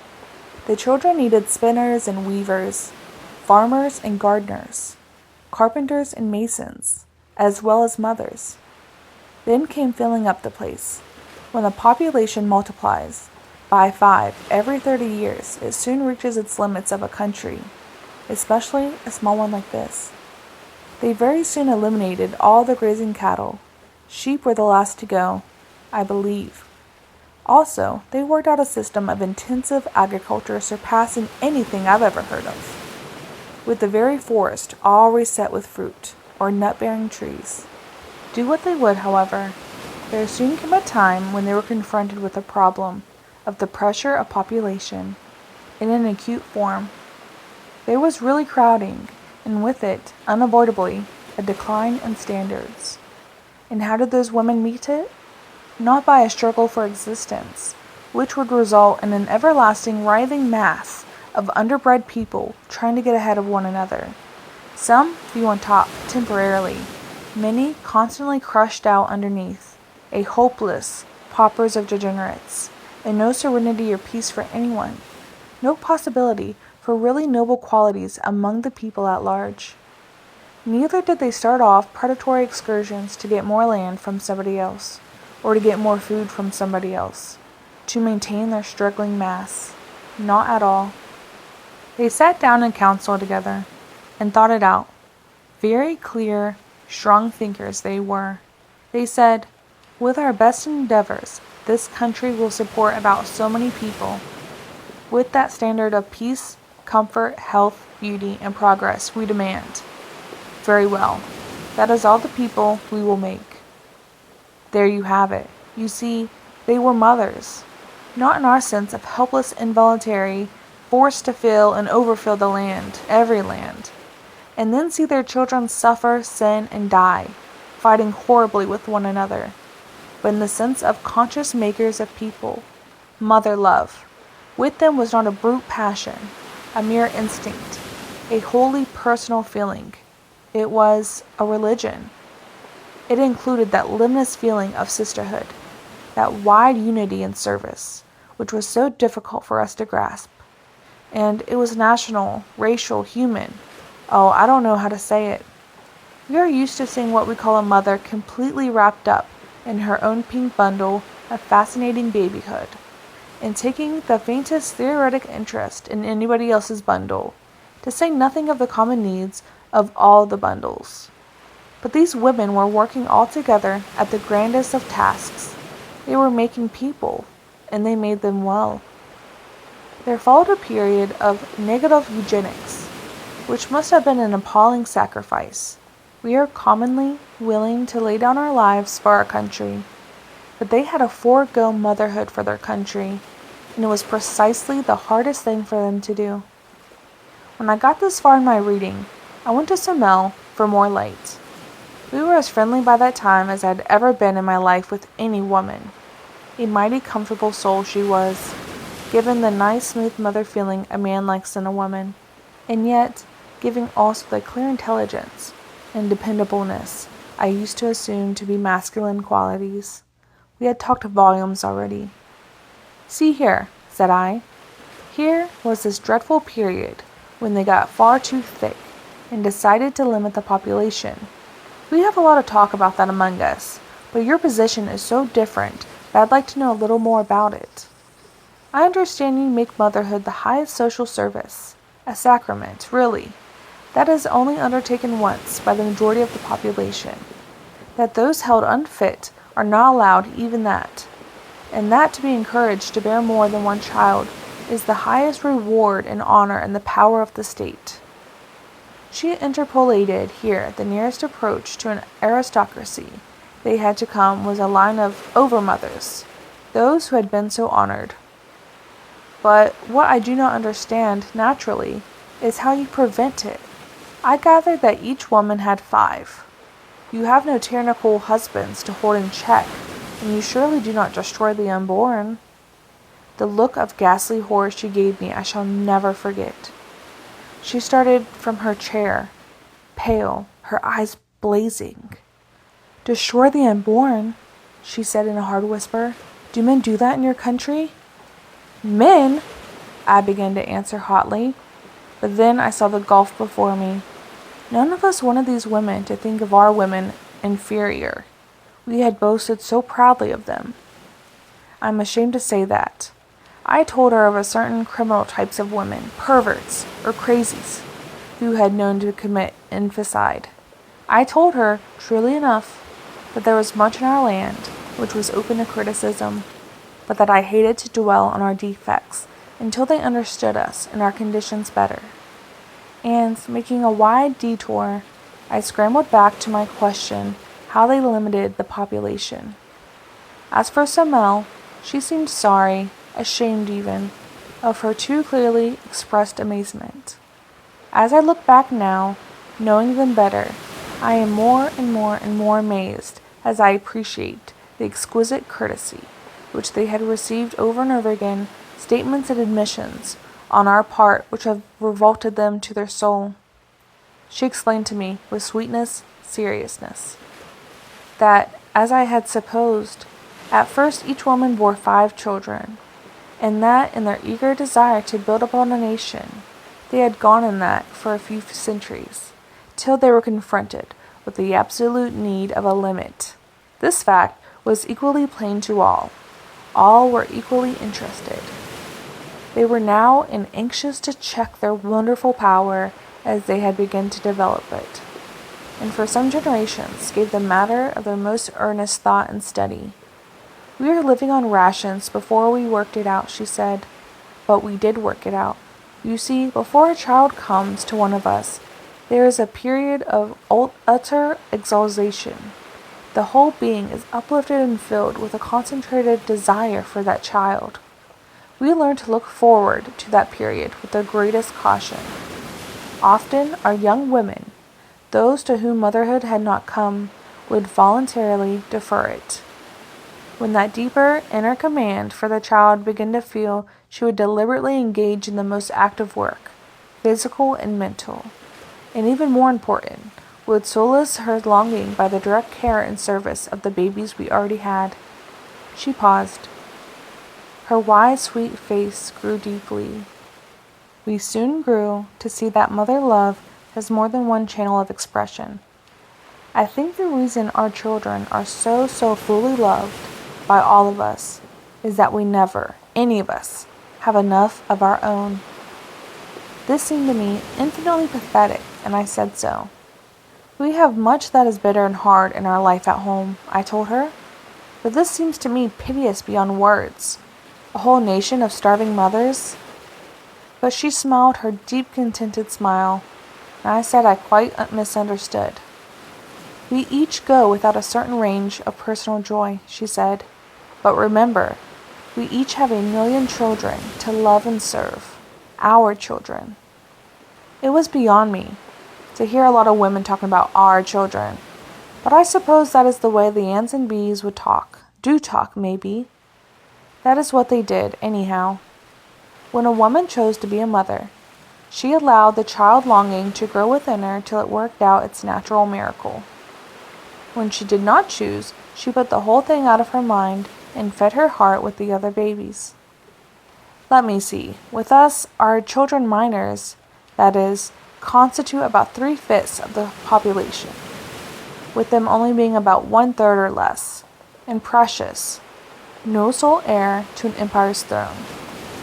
Speaker 1: The children needed spinners and weavers, farmers and gardeners, carpenters and masons, as well as mothers. Then came filling up the place. When the population multiplies by 5 every 30 years, it soon reaches its limits of a country, especially a small one like this. They very soon eliminated all the grazing cattle. Sheep were the last to go, I believe. Also, they worked out a system of intensive agriculture surpassing anything I've ever heard of, with the very forest all reset with fruit or nut-bearing trees. Do what they would, however, there soon came a time when they were confronted with the problem of the pressure of population in an acute form. There was really crowding, and with it, unavoidably, a decline in standards. And how did those women meet it? Not by a struggle for existence, which would result in an everlasting writhing mass of underbred people trying to get ahead of one another. Some few on top, temporarily, many constantly crushed out underneath, a hopeless paupers of degenerates, and no serenity or peace for anyone, no possibility for really noble qualities among the people at large. Neither did they start off predatory excursions to get more land from somebody else, or to get more food from somebody else, to maintain their struggling mass. Not at all. They sat down in council together and thought it out. Very clear, strong thinkers they were. They said, with our best endeavors, this country will support about so many people. With that standard of peace, comfort, health, beauty, and progress we demand. Very well. That is all the people we will make. There you have it. You see, they were mothers. Not in our sense of helpless involuntary, forced to fill and overfill the land, every land, and then see their children suffer, sin, and die, fighting horribly with one another, but in the sense of conscious makers of people, mother love. With them was not a brute passion, a mere instinct, a wholly personal feeling. It was a religion. It included that limitless feeling of sisterhood, that wide unity in service, which was so difficult for us to grasp. And it was national, racial, human. Oh, I don't know how to say it. We are used to seeing what we call a mother completely wrapped up in her own pink bundle of fascinating babyhood, and taking the faintest theoretic interest in anybody else's bundle, to say nothing of the common needs of all the bundles. But these women were working all together at the grandest of tasks. They were making people, and they made them well. There followed a period of negative eugenics, which must have been an appalling sacrifice. We are commonly willing to lay down our lives for our country, but they had to forego motherhood for their country, and it was precisely the hardest thing for them to do. When I got this far in my reading, I went to Somel for more light. We were as friendly by that time as I had ever been in my life with any woman. A mighty comfortable soul she was, given the nice smooth mother feeling a man likes in a woman, and yet giving also the clear intelligence and dependableness I used to assume to be masculine qualities. We had talked volumes already. See here, said I. Here was this dreadful period when they got far too thick and decided to limit the population. We have a lot of talk about that among us, but your position is so different that I'd like to know a little more about it. I understand you make motherhood the highest social service, a sacrament, really, that is only undertaken once by the majority of the population, that those held unfit are not allowed even that, and that to be encouraged to bear more than one child is the highest reward and honor in the power of the state. She interpolated here the nearest approach to an aristocracy they had to come was a line of overmothers, those who had been so honored. But what I do not understand, naturally, is how you prevent it. I gathered that each woman had 5. You have no tyrannical husbands to hold in check, and you surely do not destroy the unborn. The look of ghastly horror she gave me I shall never forget. She started from her chair, pale, her eyes blazing. Destroy the unborn, she said in a hard whisper. Do men do that in your country? Men? I began to answer hotly, but then I saw the gulf before me. None of us wanted these women to think of our women inferior. We had boasted so proudly of them. I'm ashamed to say that. I told her of a certain criminal types of women, perverts or crazies, who had known to commit infanticide. I told her, truly enough, that there was much in our land which was open to criticism, but that I hated to dwell on our defects until they understood us and our conditions better. And, making a wide detour, I scrambled back to my question how they limited the population. As for Somel, she seemed sorry, ashamed even, of her too clearly expressed amazement. As I look back now, knowing them better, I am more and more amazed as I appreciate the exquisite courtesy which they had received over and over again, statements and admissions on our part which have revolted them to their soul. She explained to me with sweetness, seriousness, that, as I had supposed, at first each woman bore 5 children, and that in their eager desire to build upon a nation, they had gone in that for a few centuries, till they were confronted with the absolute need of a limit. This fact was equally plain to all. All were equally interested. They were now anxious to check their wonderful power as they had begun to develop it, and for some generations gave the matter of their most earnest thought and study. We were living on rations before we worked it out, she said. But we did work it out. You see, before a child comes to one of us, there is a period of utter exaltation. The whole being is uplifted and filled with a concentrated desire for that child. We learn to look forward to that period with the greatest caution. Often our young women, those to whom motherhood had not come, would voluntarily defer it. When that deeper inner command for the child began to feel, she would deliberately engage in the most active work, physical and mental, and even more important, would solace her longing by the direct care and service of the babies we already had. She paused. Her wise, sweet face grew deeply. We soon grew to see that mother love has more than one channel of expression. I think the reason our children are so fully loved by all of us is that we never, any of us, have enough of our own. This seemed to me infinitely pathetic, and I said so. We have much that is bitter and hard in our life at home, I told her, but this seems to me piteous beyond words. A whole nation of starving mothers. But she smiled her deep, contented smile, and I said I quite misunderstood. We each go without a certain range of personal joy, she said, but remember, we each have 1,000,000 children to love and serve, our children. It was beyond me to hear a lot of women talking about our children, but I suppose that is the way the ants and bees would talk, do talk maybe. That is what they did, anyhow. When a woman chose to be a mother, she allowed the child longing to grow within her till it worked out its natural miracle. When she did not choose, she put the whole thing out of her mind and fed her heart with the other babies. Let me see. With us, our children minors, that is, constitute about 3/5 of the population, with them only being about 1/3 or less, and precious. No sole heir to an empire's throne.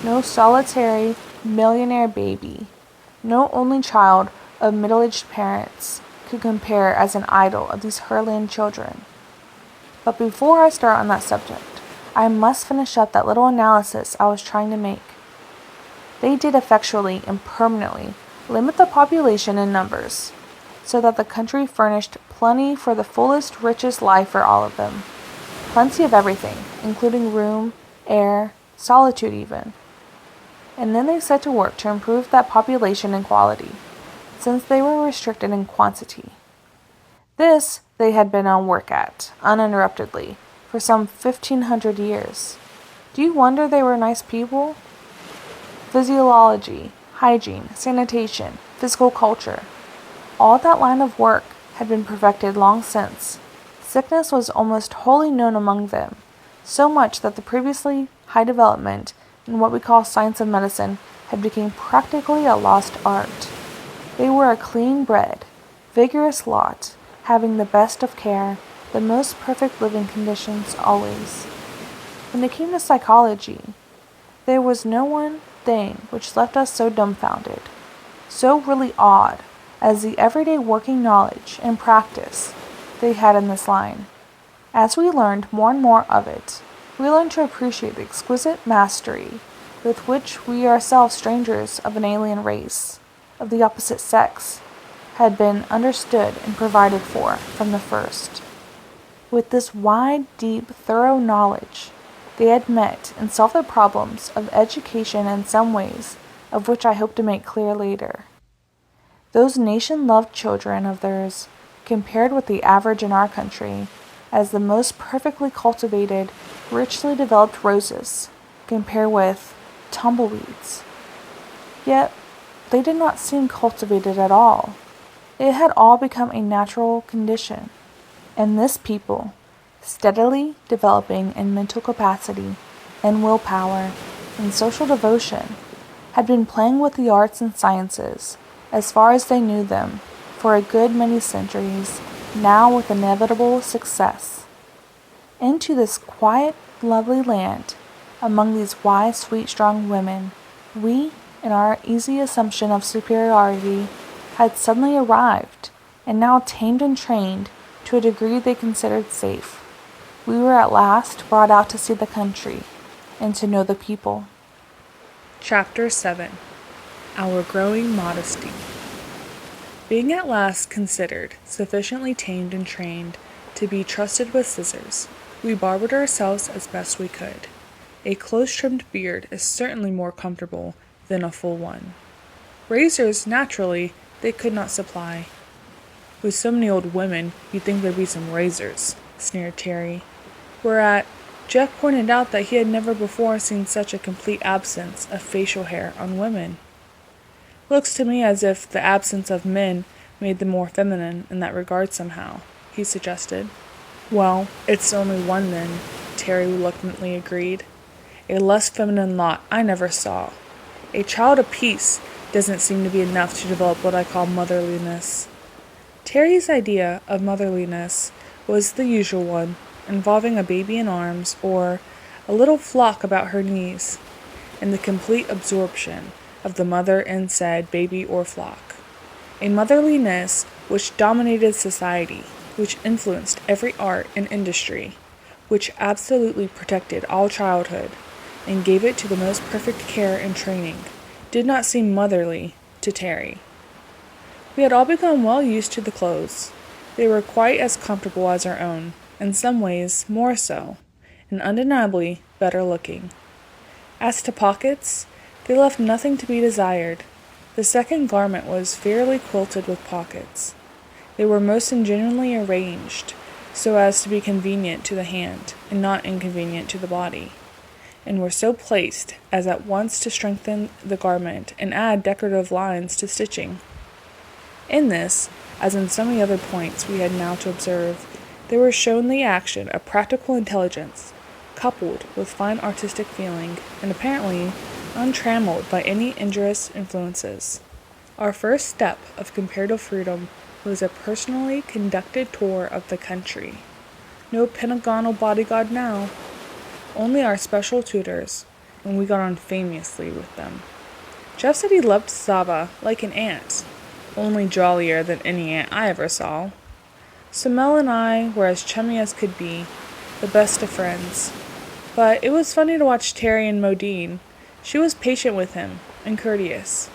Speaker 1: No solitary millionaire baby. No only child of middle-aged parents could compare as an idol of these Herland children. But before I start on that subject, I must finish up that little analysis I was trying to make. They did effectually and permanently limit the population in numbers, so that the country furnished plenty for the fullest, richest life for all of them. Plenty of everything, including room, air, solitude even. And then they set to work to improve that population in quality, since they were restricted in quantity. This they had been on work at, uninterruptedly, for some 1,500 years. Do you wonder they were nice people? Physiology, hygiene, sanitation, physical culture, all that line of work had been perfected long since. Sickness was almost wholly known among them, so much that the previously high development in what we call science of medicine had become practically a lost art. They were a clean-bred, vigorous lot, having the best of care, the most perfect living conditions always. When it came to psychology, there was no one thing which left us so dumbfounded, so really awed, as the everyday working knowledge and practice they had in this line. As we learned more and more of it, we learned to appreciate the exquisite mastery with which we ourselves, strangers of an alien race, of the opposite sex, had been understood and provided for from the first. With this wide, deep, thorough knowledge, they had met and solved the problems of education in some ways, of which I hope to make clear later. Those nation-loved children of theirs, compared with the average in our country, as the most perfectly cultivated, richly developed roses, compare with tumbleweeds. Yet, they did not seem cultivated at all. It had all become a natural condition, and this people, steadily developing in mental capacity, and willpower, and social devotion, had been playing with the arts and sciences, as far as they knew them, for a good many centuries, now with inevitable success. Into this quiet, lovely land, among these wise, sweet, strong women, we, in our easy assumption of superiority, had suddenly arrived, and now tamed and trained to a degree they considered safe. We were at last brought out to see the country, and to know the people.
Speaker 2: Chapter 7. Our Growing Modesty. Being at last considered sufficiently tamed and trained to be trusted with scissors, we barbered ourselves as best we could. A close-trimmed beard is certainly more comfortable than a full one. Razors, naturally, they could not supply. With so many old women, you'd think there'd be some razors, sneered Terry. Whereat, Jeff pointed out that he had never before seen such a complete absence of facial hair on women. Looks to me as if the absence of men made them more feminine in that regard somehow, he suggested. Well, it's only one then, Terry reluctantly agreed. A less feminine lot I never saw. A child apiece doesn't seem to be enough to develop what I call motherliness. Terry's idea of motherliness was the usual one, involving a baby in arms or a little flock about her knees, and the complete absorption of the mother in said baby or flock. A motherliness which dominated society, which influenced every art and industry, which absolutely protected all childhood, and gave it to the most perfect care and training, did not seem motherly to Terry. We had all become well used to the clothes. They were quite as comfortable as our own, in some ways more so, and undeniably better looking. As to pockets, they left nothing to be desired. The second garment was fairly quilted with pockets. They were most ingeniously arranged, so as to be convenient to the hand, and not inconvenient to the body, and were so placed as at once to strengthen the garment and add decorative lines to stitching. In this, as in so many other points we had now to observe, there was shown the action of practical intelligence, coupled with fine artistic feeling, and apparently untrammeled by any injurious influences. Our first step of comparative freedom was a personally conducted tour of the country. No pentagonal bodyguard now, only our special tutors, and we got on famously with them. Jeff said he loved Saba like an ant, only jollier than any ant I ever saw. So Mel and I were as chummy as could be, the best of friends. But it was funny to watch Terry and Modine. She was patient with him, and courteous.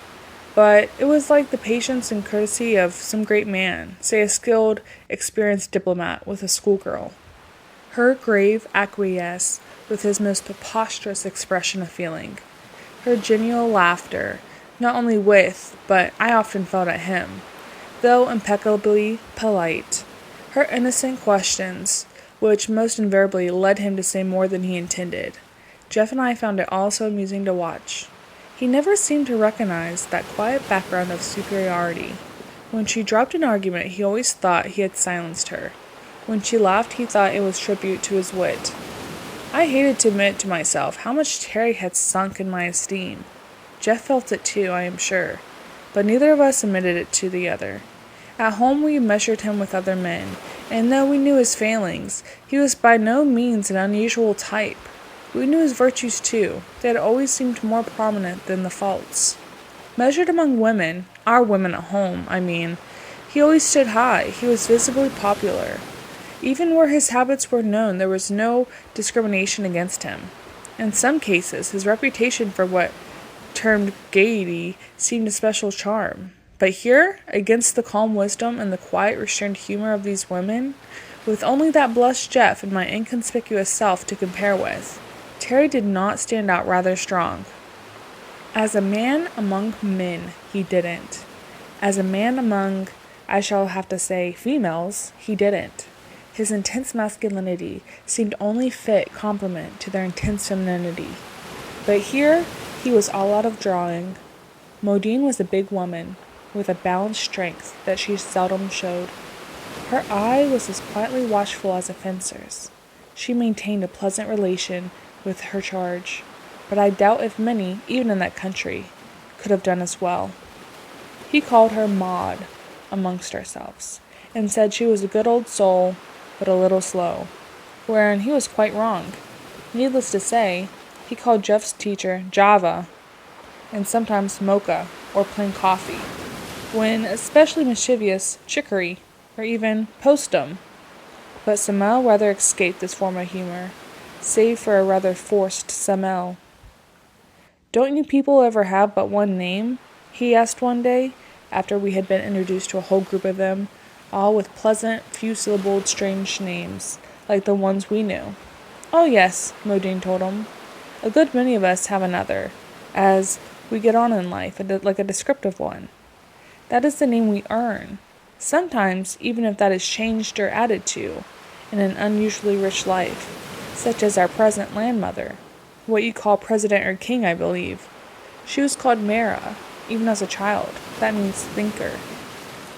Speaker 2: But it was like the patience and courtesy of some great man, say a skilled, experienced diplomat with a schoolgirl. Her grave acquiesce with his most preposterous expression of feeling. Her genial laughter, not only with, but I often felt at him, though impeccably polite. Her innocent questions, which most invariably led him to say more than he intended. Jeff and I found it all so amusing to watch. He never seemed to recognize that quiet background of superiority. When she dropped an argument, he always thought he had silenced her. When she laughed, he thought it was tribute to his wit. I hated to admit to myself how much Terry had sunk in my esteem. Jeff felt it too, I am sure, but neither of us admitted it to the other. At home we measured him with other men, and though we knew his failings, he was by no means an unusual type. We knew his virtues too. They had always seemed more prominent than the faults. Measured among women, our women at home, I mean, he always stood high. He was visibly popular. Even where his habits were known, there was no discrimination against him. In some cases, his reputation for what termed gaiety seemed a special charm. But here, against the calm wisdom and the quiet, restrained humor of these women, with only that blushed Jeff and my inconspicuous self to compare with, Terry did not stand out rather strong. As a man among men, he didn't. As a man among, I shall have to say, females, he didn't. His intense masculinity seemed only fit complement to their intense femininity. But here, he was all out of drawing. Modine was a big woman, with a balanced strength that she seldom showed. Her eye was as quietly watchful as a fencer's. She maintained a pleasant relation with her charge, but I doubt if many, even in that country, could have done as well. He called her Maud amongst ourselves, and said she was a good old soul, but a little slow. wherein he was quite wrong. Needless to say, he called Jeff's teacher Java, and sometimes mocha, or plain coffee, when especially mischievous, chicory, or even postum. But Samel rather escaped this form of humor, save for a rather forced Samel. "Don't you people ever have but one name?" he asked one day, after we had been introduced to a whole group of them, all with pleasant, few-syllabled, strange names, like the ones we knew. "Oh yes," Modine told him. "A good many of us have another, as we get on in life, like a descriptive one. That is the name we earn, sometimes even if that is changed or added to, in an unusually rich life, such as our present landmother, what you call president or king, I believe. She was called Mara, even as a child. That means thinker.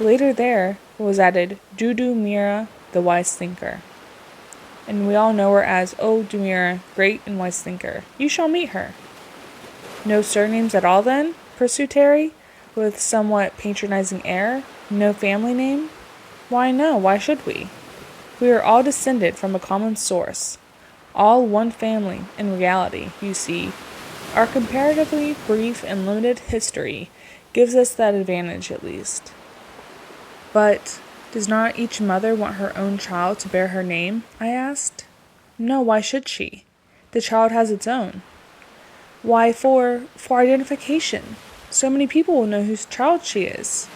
Speaker 2: Later there was added Dudu Mira, the wise thinker. And we all know her as O Dumira, great and wise thinker. You shall meet her." "No surnames at all, then?" pursued Terry, with somewhat patronizing air. "No family name?" "Why, no. Why should we? We are all descended from a common source. All one family, in reality, you see. Our comparatively brief and limited history gives us that advantage, at least." "But does not each mother want her own child to bear her name?" I asked. "No, why should she? The child has its own." "Why, for identification. So many people will know whose child she is."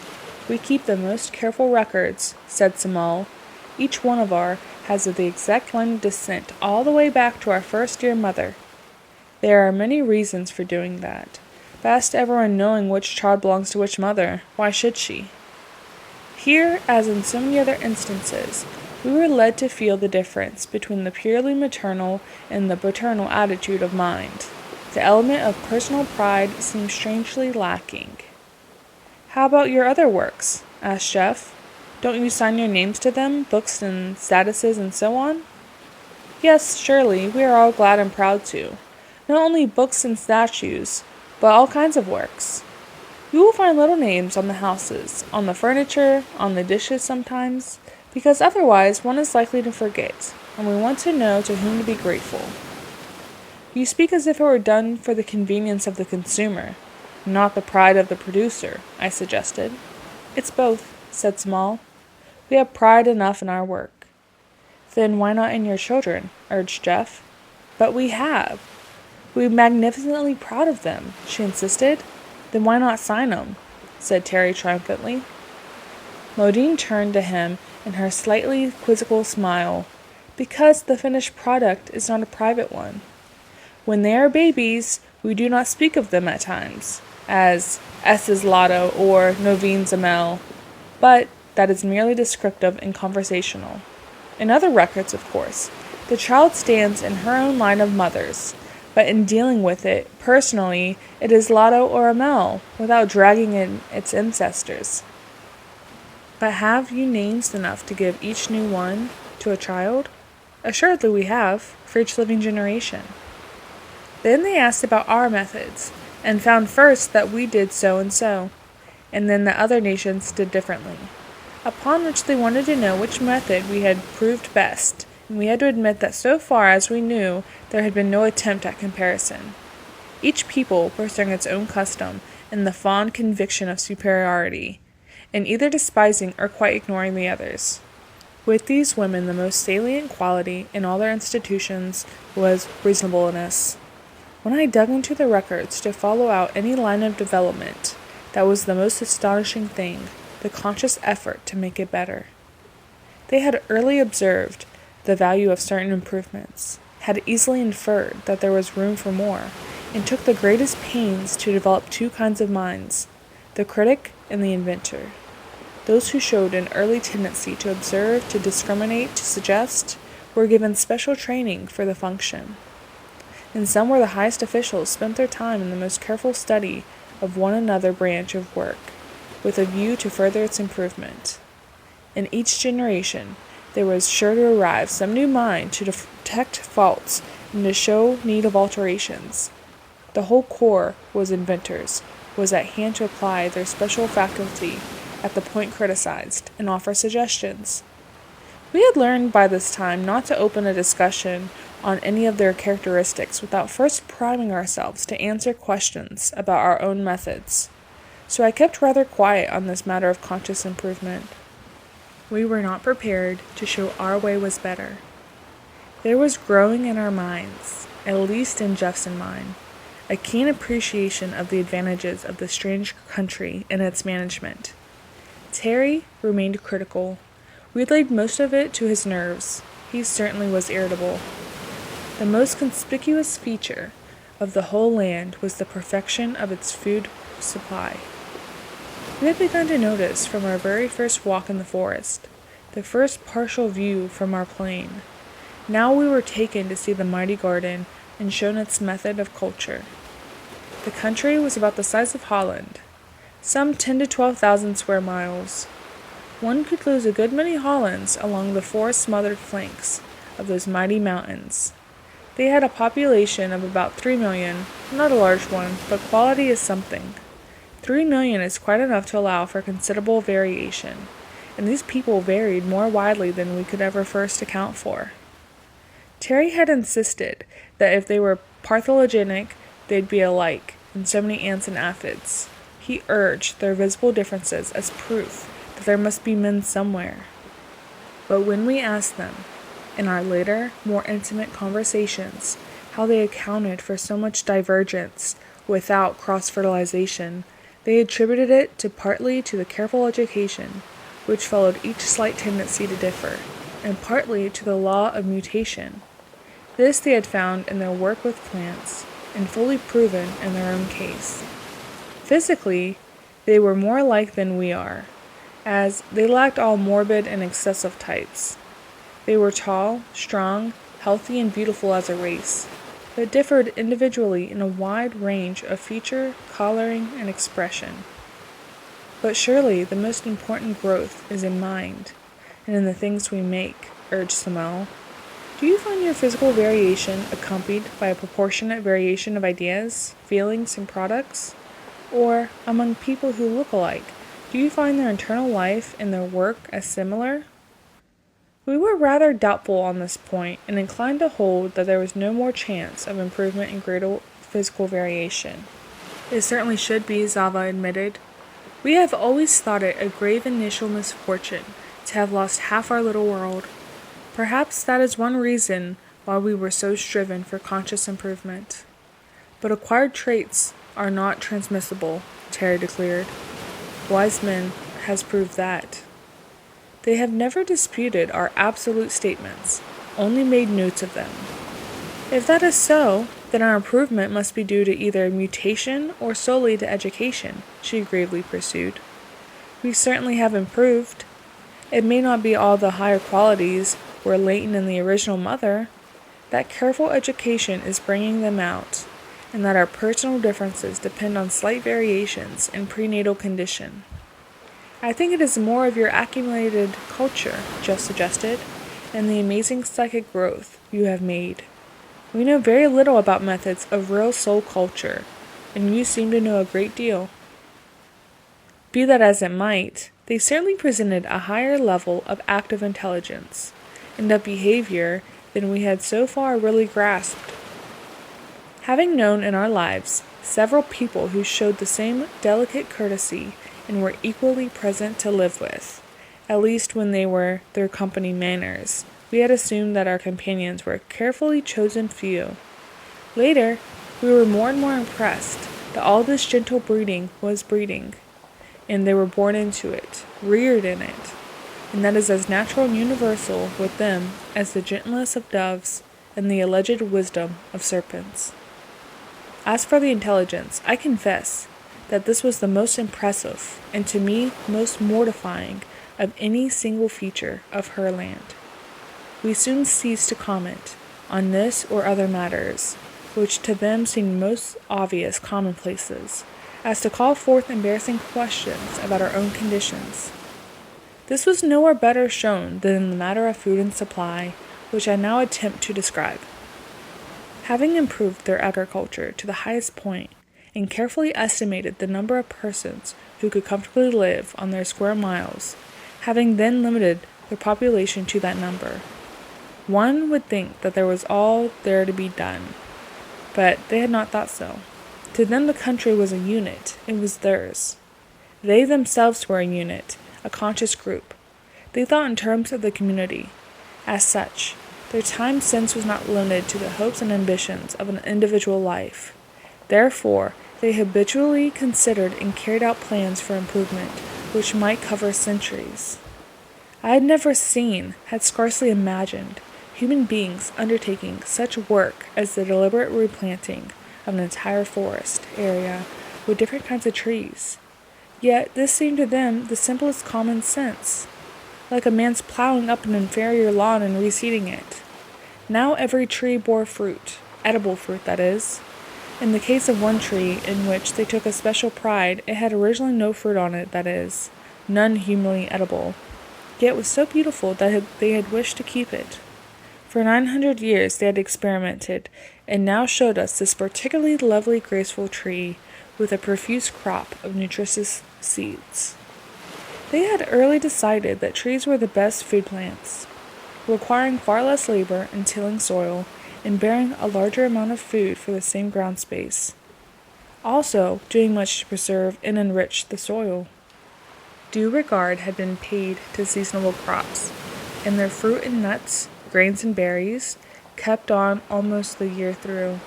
Speaker 2: "We keep the most careful records," said Samal. "Each one of our has the exact line of descent all the way back to our first-year mother. There are many reasons for doing that. But as to everyone knowing which child belongs to which mother, why should she?" Here, as in so many other instances, we were led to feel the difference between the purely maternal and the paternal attitude of mind. The element of personal pride seemed strangely lacking. "How about your other works?" asked Jeff. "Don't you sign your names to them, books and statuses and so on?" "Yes, surely, we are all glad and proud to. Not only books and statues, but all kinds of works. You will find little names on the houses, on the furniture, on the dishes sometimes, because otherwise one is likely to forget, and we want to know to whom to be grateful." "You speak as if it were done for the convenience of the consumer, not the pride of the producer," I suggested. "It's both," said Small. "We have pride enough in our work." "Then why not in your children?" urged Jeff. "But we have. We're magnificently proud of them," she insisted. "Then why not sign 'em?" said Terry triumphantly. Modine turned to him in her slightly quizzical smile. "Because the finished product is not a private one. When they are babies, we do not speak of them at times, as S's Lotto or Novine Zamel, but that is merely descriptive and conversational. In other records, of course, the child stands in her own line of mothers, but in dealing with it, personally, it is Lotto or Amel, without dragging in its ancestors." "But have you names enough to give each new one to a child?" "Assuredly we have, for each living generation." Then they asked about our methods, and found first that we did so and so, and then that other nations did differently. Upon which they wanted to know which method we had proved best, and we had to admit that so far as we knew there had been no attempt at comparison. Each people pursuing its own custom in the fond conviction of superiority, and either despising or quite ignoring the others. With these women the most salient quality in all their institutions was reasonableness. When I dug into the records to follow out any line of development, that was the most astonishing thing, the conscious effort to make it better. They had early observed the value of certain improvements, had easily inferred that there was room for more, and took the greatest pains to develop two kinds of minds, the critic and the inventor. Those who showed an early tendency to observe, to discriminate, to suggest, were given special training for the function. And some where the highest officials spent their time in the most careful study of one another branch of work, with a view to further its improvement. In each generation, there was sure to arrive some new mind to detect faults and to show need of alterations. The whole corps was inventors, was at hand to apply their special faculty at the point criticized, and offer suggestions. We had learned by this time not to open a discussion on any of their characteristics without first priming ourselves to answer questions about our own methods. So I kept rather quiet on this matter of conscious improvement. We were not prepared to show our way was better. There was growing in our minds, at least in Jeff's and mine, a keen appreciation of the advantages of the strange country and its management. Terry remained critical. We laid most of it to his nerves. He certainly was irritable. The most conspicuous feature of the whole land was the perfection of its food supply. We had begun to notice from our very first walk in the forest, the first partial view from our plane. Now we were taken to see the mighty garden and shown its method of culture. The country was about the size of Holland, some 10 to 12,000 square miles. One could lose a good many Hollands along the forest-smothered flanks of those mighty mountains. They had a population of about 3 million, not a large one, but quality is something. 3 million is quite enough to allow for considerable variation, and these people varied more widely than we could ever first account for. Terry had insisted that if they were parthologenic, they'd be alike, in so many ants and aphids. He urged their visible differences as proof that there must be men somewhere. But when we asked them, in our later, more intimate conversations, how they accounted for so much divergence without cross-fertilization, they attributed it partly to the careful education, which followed each slight tendency to differ, and partly to the law of mutation. This they had found in their work with plants, and fully proven in their own case. Physically, they were more alike than we are, as they lacked all morbid and excessive types. They were tall, strong, healthy, and beautiful as a race, but differed individually in a wide range of feature, coloring, and expression. But surely the most important growth is in mind, and in the things we make, urged Samuel. Do you find your physical variation accompanied by a proportionate variation of ideas, feelings, and products? Or, among people who look alike, do you find their internal life and their work as similar? We were rather doubtful on this point, and inclined to hold that there was no more chance of improvement in greater physical variation. It certainly should be, Zava admitted. We have always thought it a grave initial misfortune to have lost half our little world. Perhaps that is one reason why we were so striven for conscious improvement. But acquired traits are not transmissible, Terry declared. Wiseman has proved that. They have never disputed our absolute statements, only made notes of them. If that is so, then our improvement must be due to either mutation or solely to education, she gravely pursued. We certainly have improved. It may not be all the higher qualities were latent in the original mother. That careful education is bringing them out, and that our personal differences depend on slight variations in prenatal condition. I think it is more of your accumulated culture, Jeff suggested, and the amazing psychic growth you have made. We know very little about methods of real soul culture, and you seem to know a great deal. Be that as it might, they certainly presented a higher level of active intelligence and of behavior than we had so far really grasped. Having known in our lives several people who showed the same delicate courtesy and were equally pleasant to live with, at least when they were their company manners, we had assumed that our companions were a carefully chosen few. Later, we were more and more impressed that all this gentle breeding was breeding, and they were born into it, reared in it, and that is as natural and universal with them as the gentlest of doves and the alleged wisdom of serpents. As for the intelligence, I confess that this was the most impressive, and to me most mortifying, of any single feature of Herland. We soon ceased to comment on this or other matters, which to them seemed most obvious commonplaces, as to call forth embarrassing questions about our own conditions. This was nowhere better shown than in the matter of food and supply, which I now attempt to describe. Having improved their agriculture to the highest point, and carefully estimated the number of persons who could comfortably live on their square miles, having then limited their population to that number. One would think that there was all there to be done, but they had not thought so. To them the country was a unit, it was theirs. They themselves were a unit, a conscious group. They thought in terms of the community. As such, their time sense was not limited to the hopes and ambitions of an individual life. Therefore, they habitually considered and carried out plans for improvement, which might cover centuries. I had never seen, had scarcely imagined, human beings undertaking such work as the deliberate replanting of an entire forest area with different kinds of trees. Yet this seemed to them the simplest common sense, like a man's plowing up an inferior lawn and reseeding it. Now every tree bore fruit, edible fruit that is. In the case of one tree, in which they took a special pride, it had originally no fruit on it, that is, none humanly edible. Yet it was so beautiful that they had wished to keep it. For 900 years they had experimented, and now showed us this particularly lovely, graceful tree with a profuse crop of nutritious seeds. They had early decided that trees were the best food plants, requiring far less labor in tilling soil and bearing a larger amount of food for the same ground space, also doing much to preserve and enrich the soil. Due regard had been paid to seasonable crops, and their fruit and nuts, grains and berries, kept on almost the year through.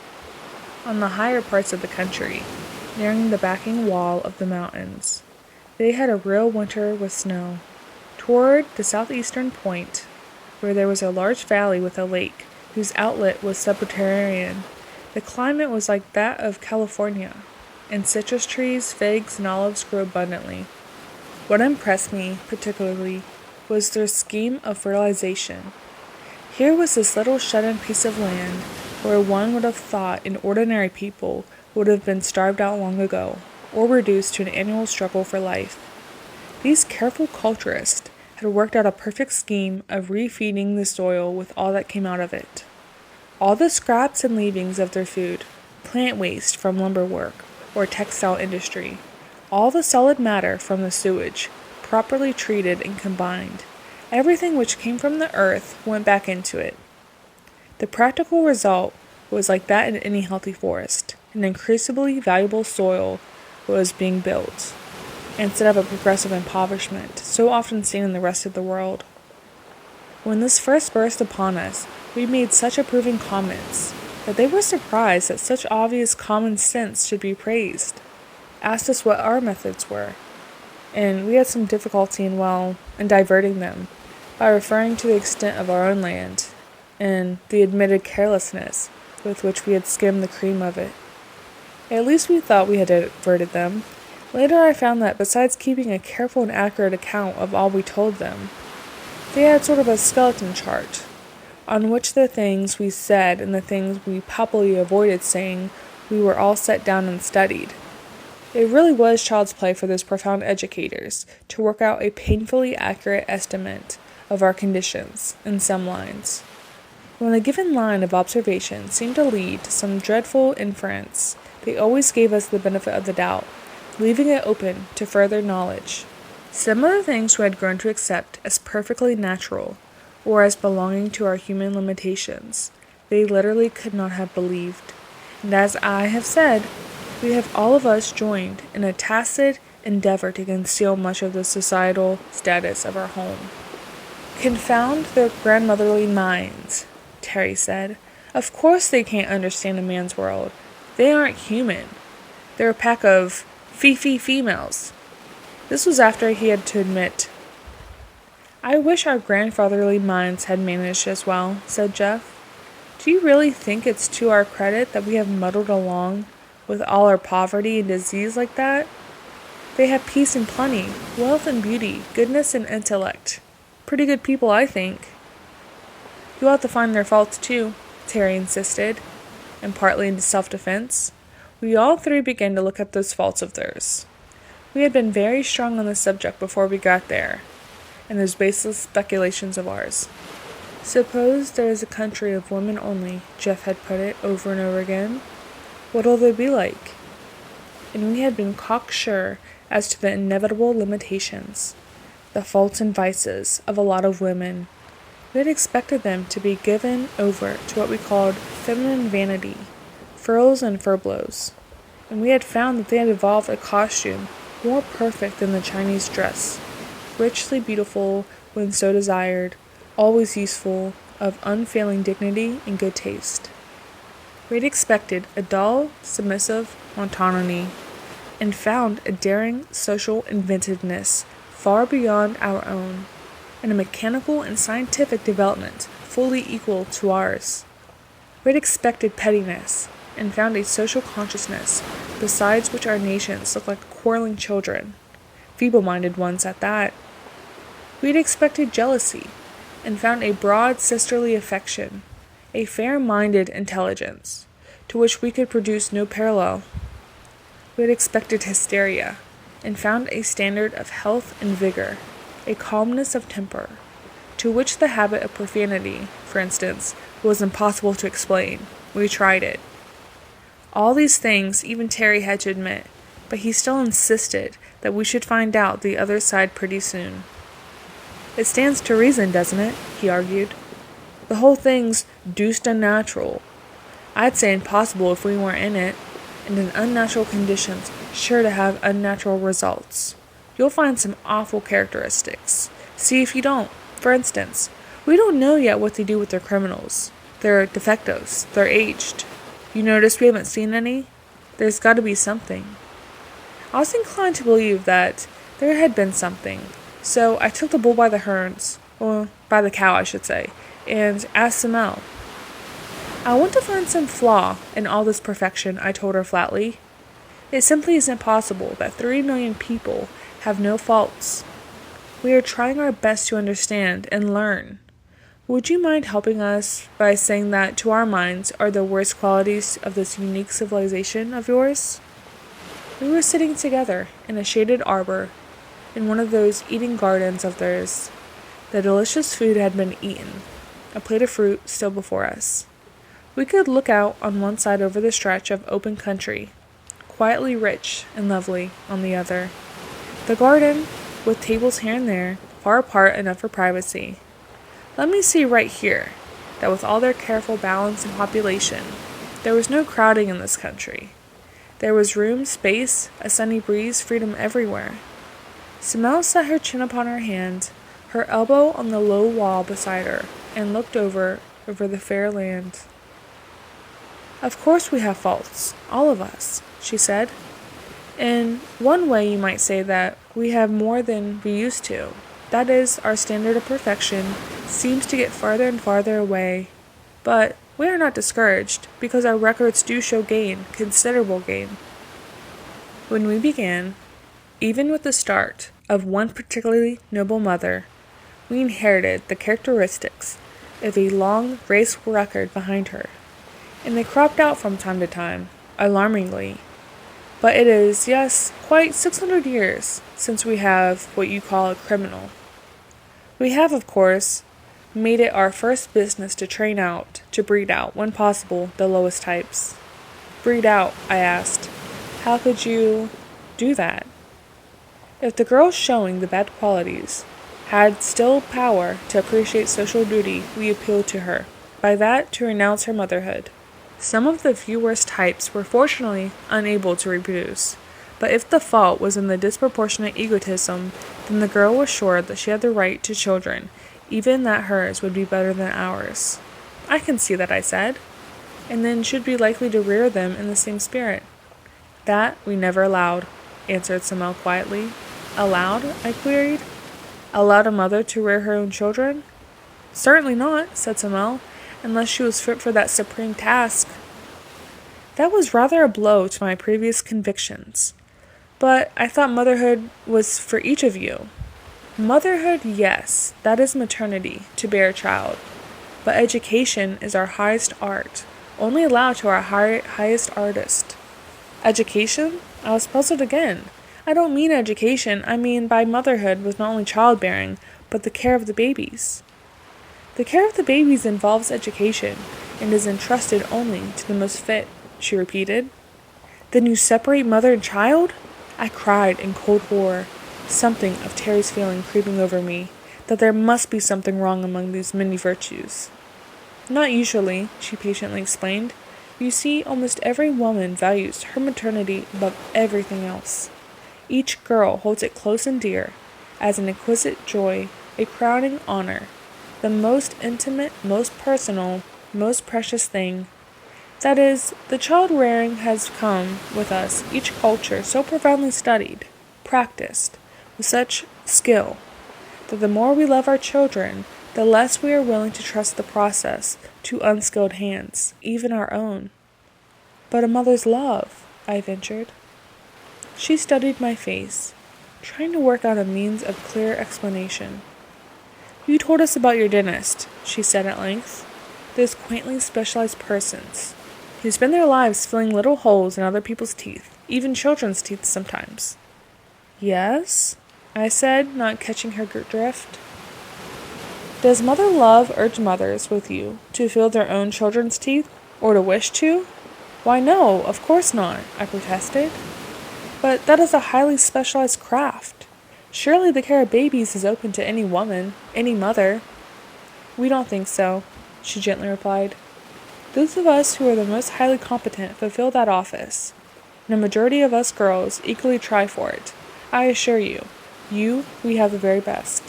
Speaker 2: On the higher parts of the country, nearing the backing wall of the mountains, they had a real winter with snow. Toward the southeastern point, where there was a large valley with a lake, whose outlet was subterranean, the climate was like that of California, and citrus trees, figs, and olives grew abundantly. What impressed me particularly was their scheme of fertilization. Here was this little shut-in piece of land where one would have thought an ordinary people would have been starved out long ago, or reduced to an annual struggle for life. These careful culturists had worked out a perfect scheme of refeeding the soil with all that came out of it. All the scraps and leavings of their food, plant waste from lumber work or textile industry, all the solid matter from the sewage, properly treated and combined, everything which came from the earth went back into it. The practical result was like that in any healthy forest. An increasingly valuable soil was being built, instead of a progressive impoverishment so often seen in the rest of the world. When this first burst upon us, we made such approving comments that they were surprised that such obvious common sense should be praised, asked us what our methods were, and we had some difficulty in diverting them by referring to the extent of our own land and the admitted carelessness with which we had skimmed the cream of it. At least we thought we had diverted them. Later I found that besides keeping a careful and accurate account of all we told them, they had sort of a skeleton chart, on which the things we said and the things we palpably avoided saying we were all set down and studied. It really was child's play for those profound educators to work out a painfully accurate estimate of our conditions in some lines. When a given line of observation seemed to lead to some dreadful inference, they always gave us the benefit of the doubt, leaving it open to further knowledge. Some of the things we had grown to accept as perfectly natural, or as belonging to our human limitations, they literally could not have believed. And as I have said, we have all of us joined in a tacit endeavor to conceal much of the societal status of our home. "Confound their grandmotherly minds," Terry said. "Of course they can't understand a man's world. They aren't human. They're a pack of fee-fee females." This was after he had to admit, "I wish our grandfatherly minds had managed as well," said Jeff. "Do you really think it's to our credit that we have muddled along with all our poverty and disease like that? They have peace and plenty, wealth and beauty, goodness and intellect. Pretty good people, I think." "You ought to find their faults too," Terry insisted, and partly in self-defense. We all three began to look at those faults of theirs. We had been very strong on the subject before we got there, and those baseless speculations of ours. "Suppose there is a country of women only," Jeff had put it over and over again. "What'll they be like?" And we had been cocksure as to the inevitable limitations. the faults and vices of a lot of women. We had expected them to be given over to what we called feminine vanity, frills and furbelows, and we had found that they had evolved a costume more perfect than the Chinese dress, richly beautiful when so desired, always useful, of unfailing dignity and good taste. We had expected a dull, submissive monotony, and found a daring social inventiveness far beyond our own, and a mechanical and scientific development fully equal to ours. We had expected pettiness, and found a social consciousness besides which our nations look like quarreling children, feeble-minded ones at that. We had expected jealousy, and found a broad sisterly affection, a fair-minded intelligence, to which we could produce no parallel. We had expected hysteria, and found a standard of health and vigor, a calmness of temper, to which the habit of profanity, for instance, was impossible to explain. We tried it. All these things even Terry had to admit, but he still insisted that we should find out the other side pretty soon. It stands to reason, doesn't it? He argued. The whole thing's deuced unnatural. I'd say impossible if we weren't in it, and in unnatural conditions sure to have unnatural results. You'll find some awful characteristics. See if you don't. For instance, we don't know yet what they do with their criminals. They're defectives. They're aged. You notice we haven't seen any? There's got to be something. I was inclined to believe that there had been something, so I took the bull by the horns, or by the cow I should say, and asked Samel. I want to find some flaw in all this perfection, I told her flatly. It simply isn't possible that 3 million people have no faults. We are trying our best to understand and learn. Would you mind helping us by saying that to our minds are the worst qualities of this unique civilization of yours? We were sitting together in a shaded arbor in one of those eating gardens of theirs. The delicious food had been eaten, a plate of fruit still before us. We could look out on one side over the stretch of open country, quietly rich and lovely on the other. The garden, with tables here and there, far apart enough for privacy. Let me see right here, that with all their careful balance and population, there was no crowding in this country. There was room, space, a sunny breeze, freedom everywhere. Samel set her chin upon her hand, her elbow on the low wall beside her, and looked over the fair land. Of course we have faults, all of us, she said. In one way you might say that we have more than we used to. That is, our standard of perfection seems to get farther and farther away. But we are not discouraged, because our records do show gain, considerable gain. When we began, even with the start of one particularly noble mother, we inherited the characteristics of a long race record behind her, and they cropped out from time to time, alarmingly. But it is, yes, quite 600 years since we have what you call a criminal. We have, of course, made it our first business to breed out, when possible, the lowest types. Breed out, I asked. How could you do that? If the girl showing the bad qualities had still power to appreciate social duty, we appealed to her, by that to renounce her motherhood. Some of the few worst types were fortunately unable to reproduce, but if the fault was in the disproportionate egotism, then the girl was sure that she had the right to children, even that hers would be better than ours. I can see that, I said, and then should be likely to rear them in the same spirit. That we never allowed, answered Samel quietly. Allowed? I queried. Allowed a mother to rear her own children? Certainly not, said Samel, unless she was fit for that supreme task. That was rather a blow to my previous convictions. But I thought motherhood was for each of you. Motherhood, yes, that is maternity, to bear a child. But education is our highest art, only allowed to our highest artist. Education? I was puzzled again. I don't mean education, I mean by motherhood was not only childbearing, but the care of the babies. The care of the babies involves education, and is entrusted only to the most fit, she repeated. Then you separate mother and child? I cried in cold horror. something of Terry's feeling creeping over me, that there must be something wrong among these many virtues. Not usually, she patiently explained. You see, almost every woman values her maternity above everything else. Each girl holds it close and dear, as an exquisite joy, a crowning honor, the most intimate, most personal, most precious thing. That is, the child rearing has come with us, each culture so profoundly studied, practiced, with such skill, that the more we love our children, the less we are willing to trust the process to unskilled hands, even our own. But a mother's love, I ventured. She studied my face, trying to work out a means of clear explanation. You told us about your dentist, she said at length. Those quaintly specialized persons, who spend their lives filling little holes in other people's teeth, even children's teeth sometimes. Yes? I said, not catching her drift. Does mother love urge mothers with you to feel their own children's teeth, or to wish to? Why no, of course not, I protested. But that is a highly specialized craft. Surely the care of babies is open to any woman, any mother. We don't think so, she gently replied. Those of us who are the most highly competent fulfill that office, and a majority of us girls equally try for it. I assure you, we have the very best.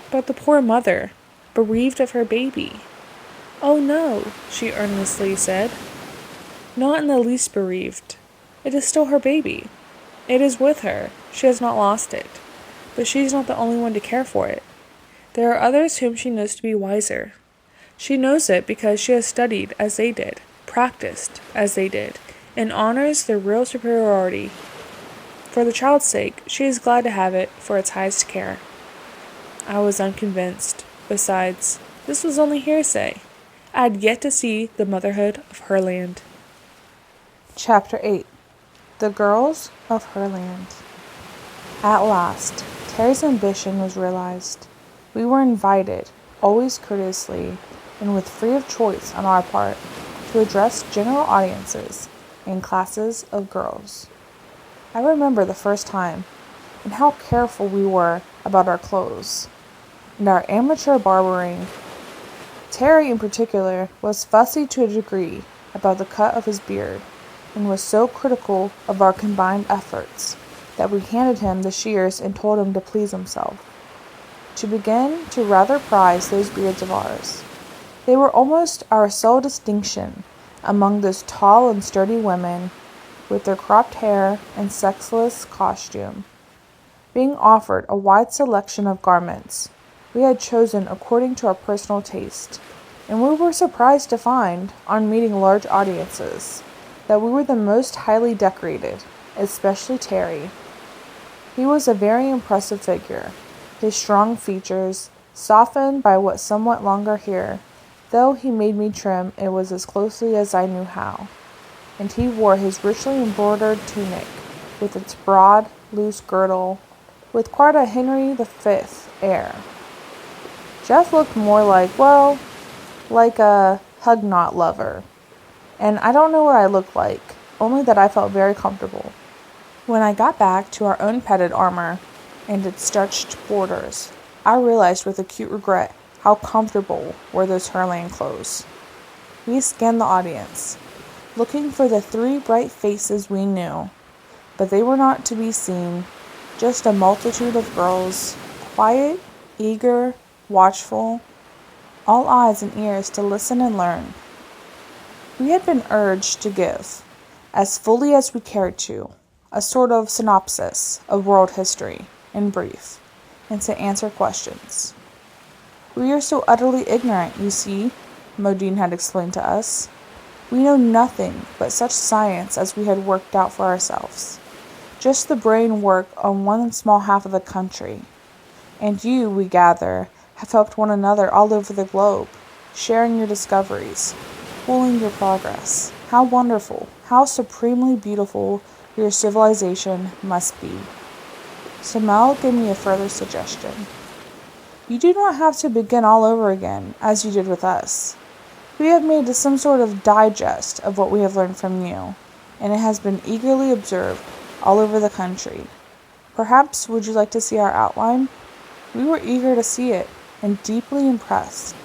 Speaker 2: But the poor mother, bereaved of her baby. Oh no, she earnestly said. Not in the least bereaved. It is still her baby. It is with her. She has not lost it. But she is not the only one to care for it. There are others whom she knows to be wiser. She knows it because she has studied as they did, practiced as they did, and honors their real superiority. For the child's sake, she is glad to have it for its highest care. I was unconvinced. Besides, this was only hearsay. I had yet to see the motherhood of Herland.
Speaker 1: Chapter 8. The Girls of Herland. At last, Terry's ambition was realized. We were invited, always courteously, and with free of choice on our part, to address general audiences and classes of girls. I remember the first time, and how careful we were about our clothes, and our amateur barbering. Terry, in particular, was fussy to a degree about the cut of his beard, and was so critical of our combined efforts that we handed him the shears and told him to please himself. To begin to rather prize those beards of ours. They were almost our sole distinction among those tall and sturdy women with their cropped hair and sexless costume. Being offered a wide selection of garments, we had chosen according to our personal taste, and we were surprised to find, on meeting large audiences, that we were the most highly decorated, especially Terry. He was a very impressive figure, his strong features softened by what somewhat longer hair, though he made me trim it was as closely as I knew how, and he wore his richly embroidered tunic, with its broad, loose girdle, with quite a Henry V air. Jeff looked more like a Huguenot lover, and I don't know what I looked like, only that I felt very comfortable. When I got back to our own padded armor and its starched borders, I realized with acute regret how comfortable were those Herland clothes. We scanned the audience, looking for the three bright faces we knew, but they were not to be seen, just a multitude of girls, quiet, eager, watchful, all eyes and ears to listen and learn. We had been urged to give, as fully as we cared to, a sort of synopsis of world history, in brief, and to answer questions. We are so utterly ignorant, you see, Modine had explained to us. We know nothing but such science as we had worked out for ourselves. Just the brain work on one small half of the country. And you, we gather, have helped one another all over the globe, sharing your discoveries, pooling your progress. How wonderful, how supremely beautiful your civilization must be. Samel gave me a further suggestion. You do not have to begin all over again, as you did with us. We have made some sort of digest of what we have learned from you, and it has been eagerly observed all over the country. Perhaps would you like to see our outline? We were eager to see it, and deeply impressed.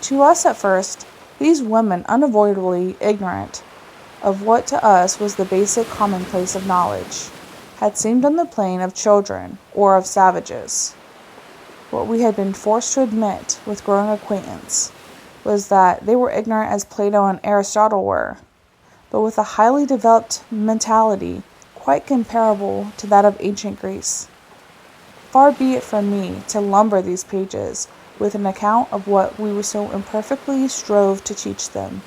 Speaker 1: To us at first, these women, unavoidably ignorant of what to us was the basic commonplace of knowledge, had seemed on the plane of children or of savages. What we had been forced to admit with growing acquaintance was that they were ignorant as Plato and Aristotle were, but with a highly developed mentality quite comparable to that of ancient Greece. Far be it from me to lumber these pages with an account of what we so imperfectly strove to teach them.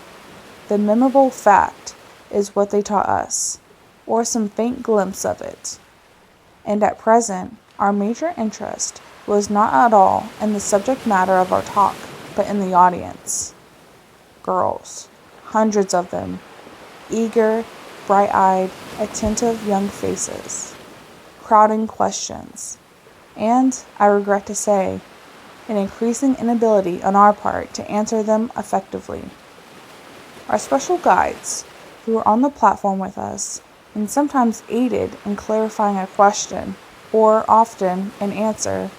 Speaker 1: The memorable fact is what they taught us, or some faint glimpse of it. And at present, our major interest was not at all in the subject matter of our talk, but in the audience. Girls, hundreds of them, eager, bright-eyed, attentive young faces, crowding questions, and, I regret to say, an increasing inability on our part to answer them effectively. Our special guides, who were on the platform with us, and sometimes aided in clarifying a question, or often an answer,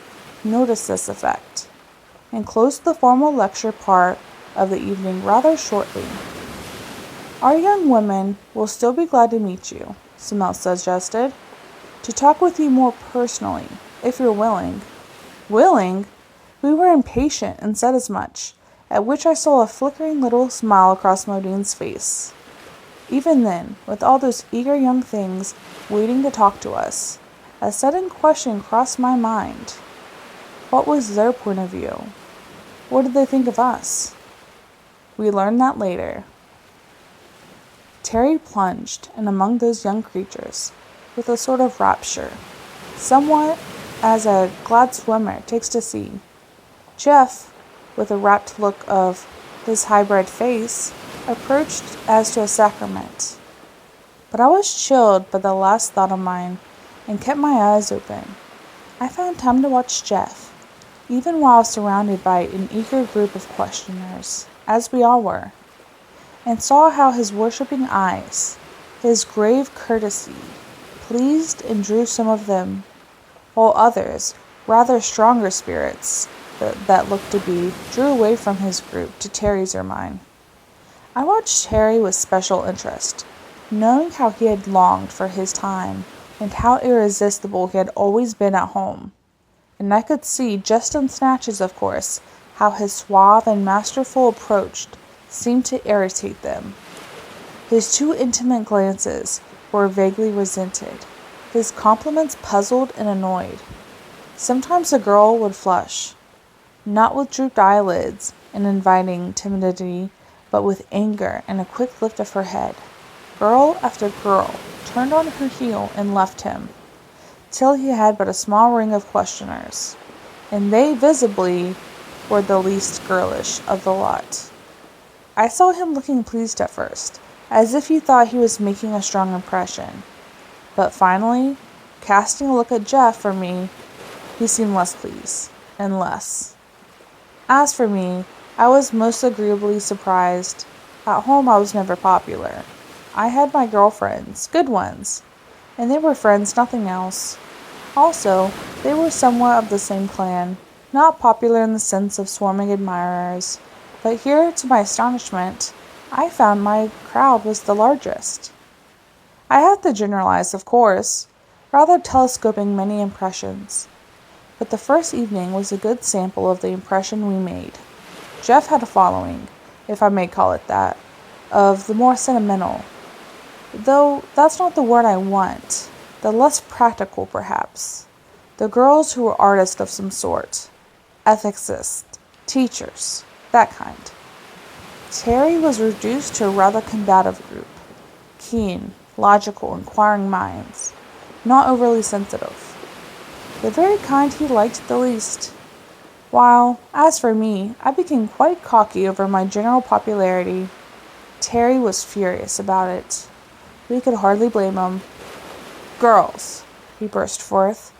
Speaker 1: noticed this effect, and closed the formal lecture part of the evening rather shortly. Our young women will still be glad to meet you, Samel suggested, to talk with you more personally, if you're willing. Willing? We were impatient and said as much, at which I saw a flickering little smile across Modine's face. Even then, with all those eager young things waiting to talk to us, a sudden question crossed my mind. What was their point of view? What did they think of us? We learned that later. Terry plunged in among those young creatures with a sort of rapture, somewhat as a glad swimmer takes to sea. Jeff, with a rapt look of his hybrid face, approached as to a sacrament. But I was chilled by the last thought of mine, and kept my eyes open. I found time to watch Jeff, even while surrounded by an eager group of questioners, as we all were, and saw how his worshipping eyes, his grave courtesy, pleased and drew some of them, while others, rather stronger spirits, that looked to be, drew away from his group to Terry's or mine. I watched Terry with special interest, knowing how he had longed for his time, and how irresistible he had always been at home. And I could see, just in snatches of course, how his suave and masterful approach seemed to irritate them. His too intimate glances were vaguely resented, his compliments puzzled and annoyed. Sometimes a girl would flush, not with drooped eyelids and inviting timidity, but with anger and a quick lift of her head. Girl after girl turned on her heel and left him, till he had but a small ring of questioners, and they visibly were the least girlish of the lot. I saw him looking pleased at first, as if he thought he was making a strong impression, but finally, casting a look at Jeff for me, he seemed less pleased, and less. As for me, I was most agreeably surprised. At home I was never popular. I had my girlfriends, good ones, and they were friends, nothing else. Also, they were somewhat of the same clan, not popular in the sense of swarming admirers, but here, to my astonishment, I found my crowd was the largest. I have to generalize, of course, rather telescoping many impressions. But the first evening was a good sample of the impression we made. Jeff had a following, if I may call it that, of the more sentimental, though that's not the word I want, the less practical perhaps, the girls who were artists of some sort, ethicists, teachers, that kind. Terry was reduced to a rather combative group, keen, logical, inquiring minds, not overly sensitive. The very kind he liked the least. While, as for me, I became quite cocky over my general popularity. Terry was furious about it. We could hardly blame him. Girls, he burst forth,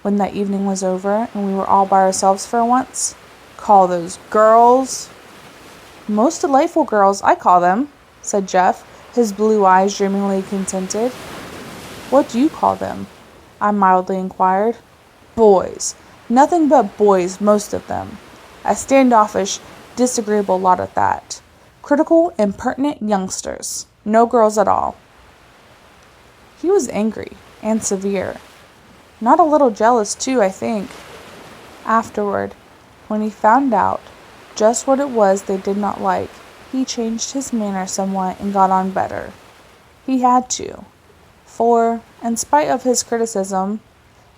Speaker 1: when that evening was over and we were all by ourselves for once. Call those girls? Most delightful girls, I call them, said Jeff, his blue eyes dreamingly contented. What do you call them? I mildly inquired. Boys. Nothing but boys, most of them. A standoffish, disagreeable lot at that. Critical, impertinent youngsters. No girls at all. He was angry and severe. Not a little jealous, too, I think. Afterward, when he found out just what it was they did not like, he changed his manner somewhat and got on better. He had to, for, in spite of his criticism,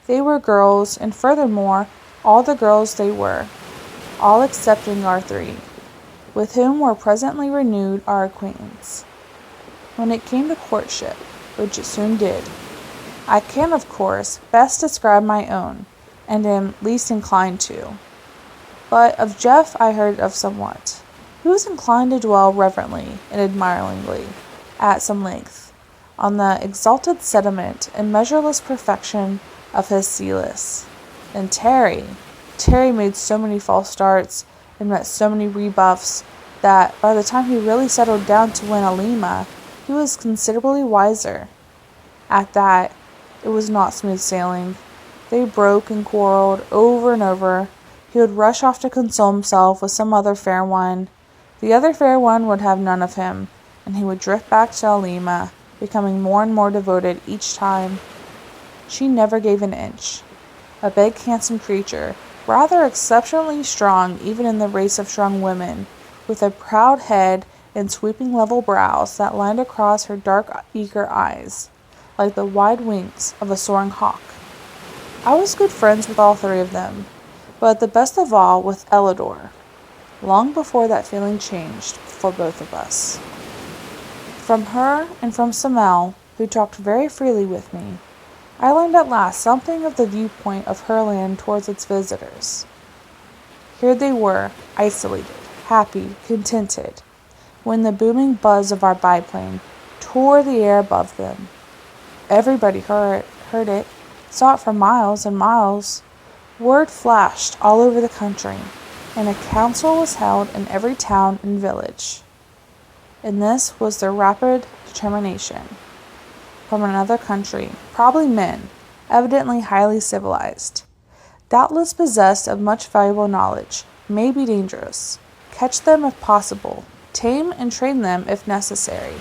Speaker 1: they were girls, and furthermore, all the girls they were, all excepting our three, with whom were presently renewed our acquaintance. When it came to courtship, which it soon did, I can, of course, best describe my own, and am least inclined to. But of Jeff I heard of somewhat. He was inclined to dwell reverently and admiringly, at some length, on the exalted sediment and measureless perfection of his Celis. And Terry made so many false starts and met so many rebuffs that by the time he really settled down to win Alima, he was considerably wiser. At that, it was not smooth sailing. They broke and quarreled over and over. He would rush off to console himself with some other fair one. The other fair one would have none of him, and he would drift back to Alima, becoming more and more devoted each time. She never gave an inch. A big, handsome creature, rather exceptionally strong even in the race of strong women, with a proud head and sweeping level brows that lined across her dark, eager eyes, like the wide wings of a soaring hawk. I was good friends with all three of them, but the best of all with Ellador, long before that feeling changed for both of us. From her and from Samel, who talked very freely with me, I learned at last something of the viewpoint of Herland towards its visitors. Here they were, isolated, happy, contented, when the booming buzz of our biplane tore the air above them. Everybody heard it, saw it for miles and miles. Word flashed all over the country, and a council was held in every town and village. And this was their rapid determination. From another country, probably men, evidently highly civilized, doubtless possessed of much valuable knowledge, may be dangerous. Catch them if possible, tame and train them if necessary.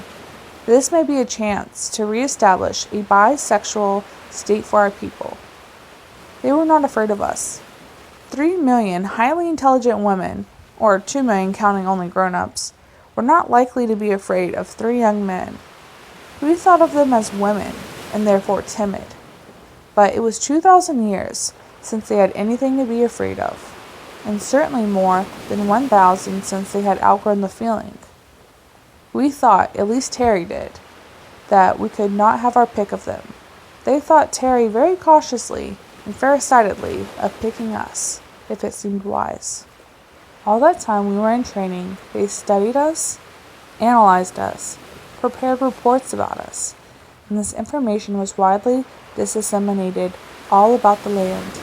Speaker 1: This may be a chance to re-establish a bisexual state for our people. They were not afraid of us. 3 million highly intelligent women, or 2 million counting only grown-ups, were not likely to be afraid of 3 young men. We thought of them as women, and therefore timid. But it was 2,000 years since they had anything to be afraid of, and certainly more than 1,000 since they had outgrown the feeling. We thought, at least Terry did, that we could not have our pick of them. They thought Terry very cautiously and fair-sightedly of picking us, if it seemed wise. All that time we were in training, they studied us, analyzed us, prepared reports about us, and this information was widely disseminated all about the land.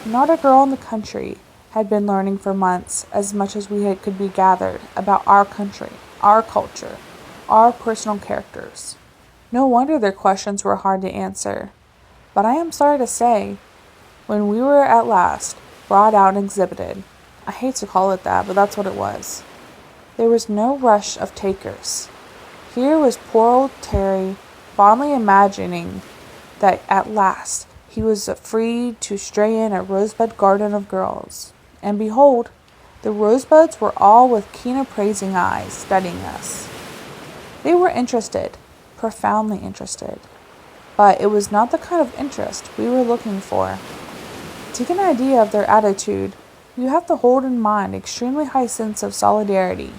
Speaker 1: Not a girl in the country had been learning for months as much as we could be gathered about our country, our culture, our personal characters. No wonder their questions were hard to answer. But I am sorry to say, when we were at last brought out and exhibited, I hate to call it that, but that's what it was, there was no rush of takers. Here was poor old Terry fondly imagining that at last he was free to stray in a rosebud garden of girls. And behold, the rosebuds were all with keen appraising eyes studying us. They were interested, profoundly interested, but it was not the kind of interest we were looking for. To get an idea of their attitude, you have to hold in mind an extremely high sense of solidarity.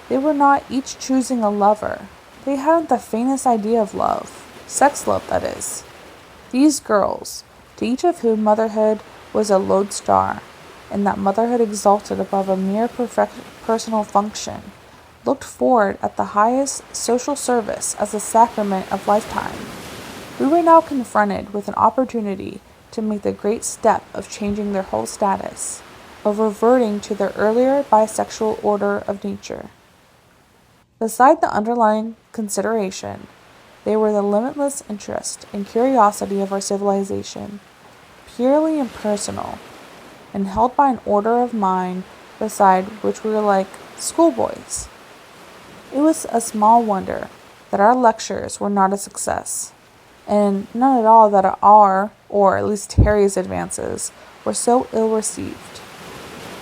Speaker 1: They were not each choosing a lover. They hadn't the faintest idea of love, sex love, that is. These girls, to each of whom motherhood was a lodestar, and that motherhood exalted above a mere personal function, looked forward at the highest social service as a sacrament of lifetime. We were now confronted with an opportunity to make the great step of changing their whole status, of reverting to their earlier bisexual order of nature. Beside the underlying consideration, They were the limitless interest and curiosity of our civilization, purely impersonal, and held by an order of mind beside which we were like schoolboys. It was a small wonder that our lectures were not a success, and none at all that our, or at least Terry's, advances were so ill received.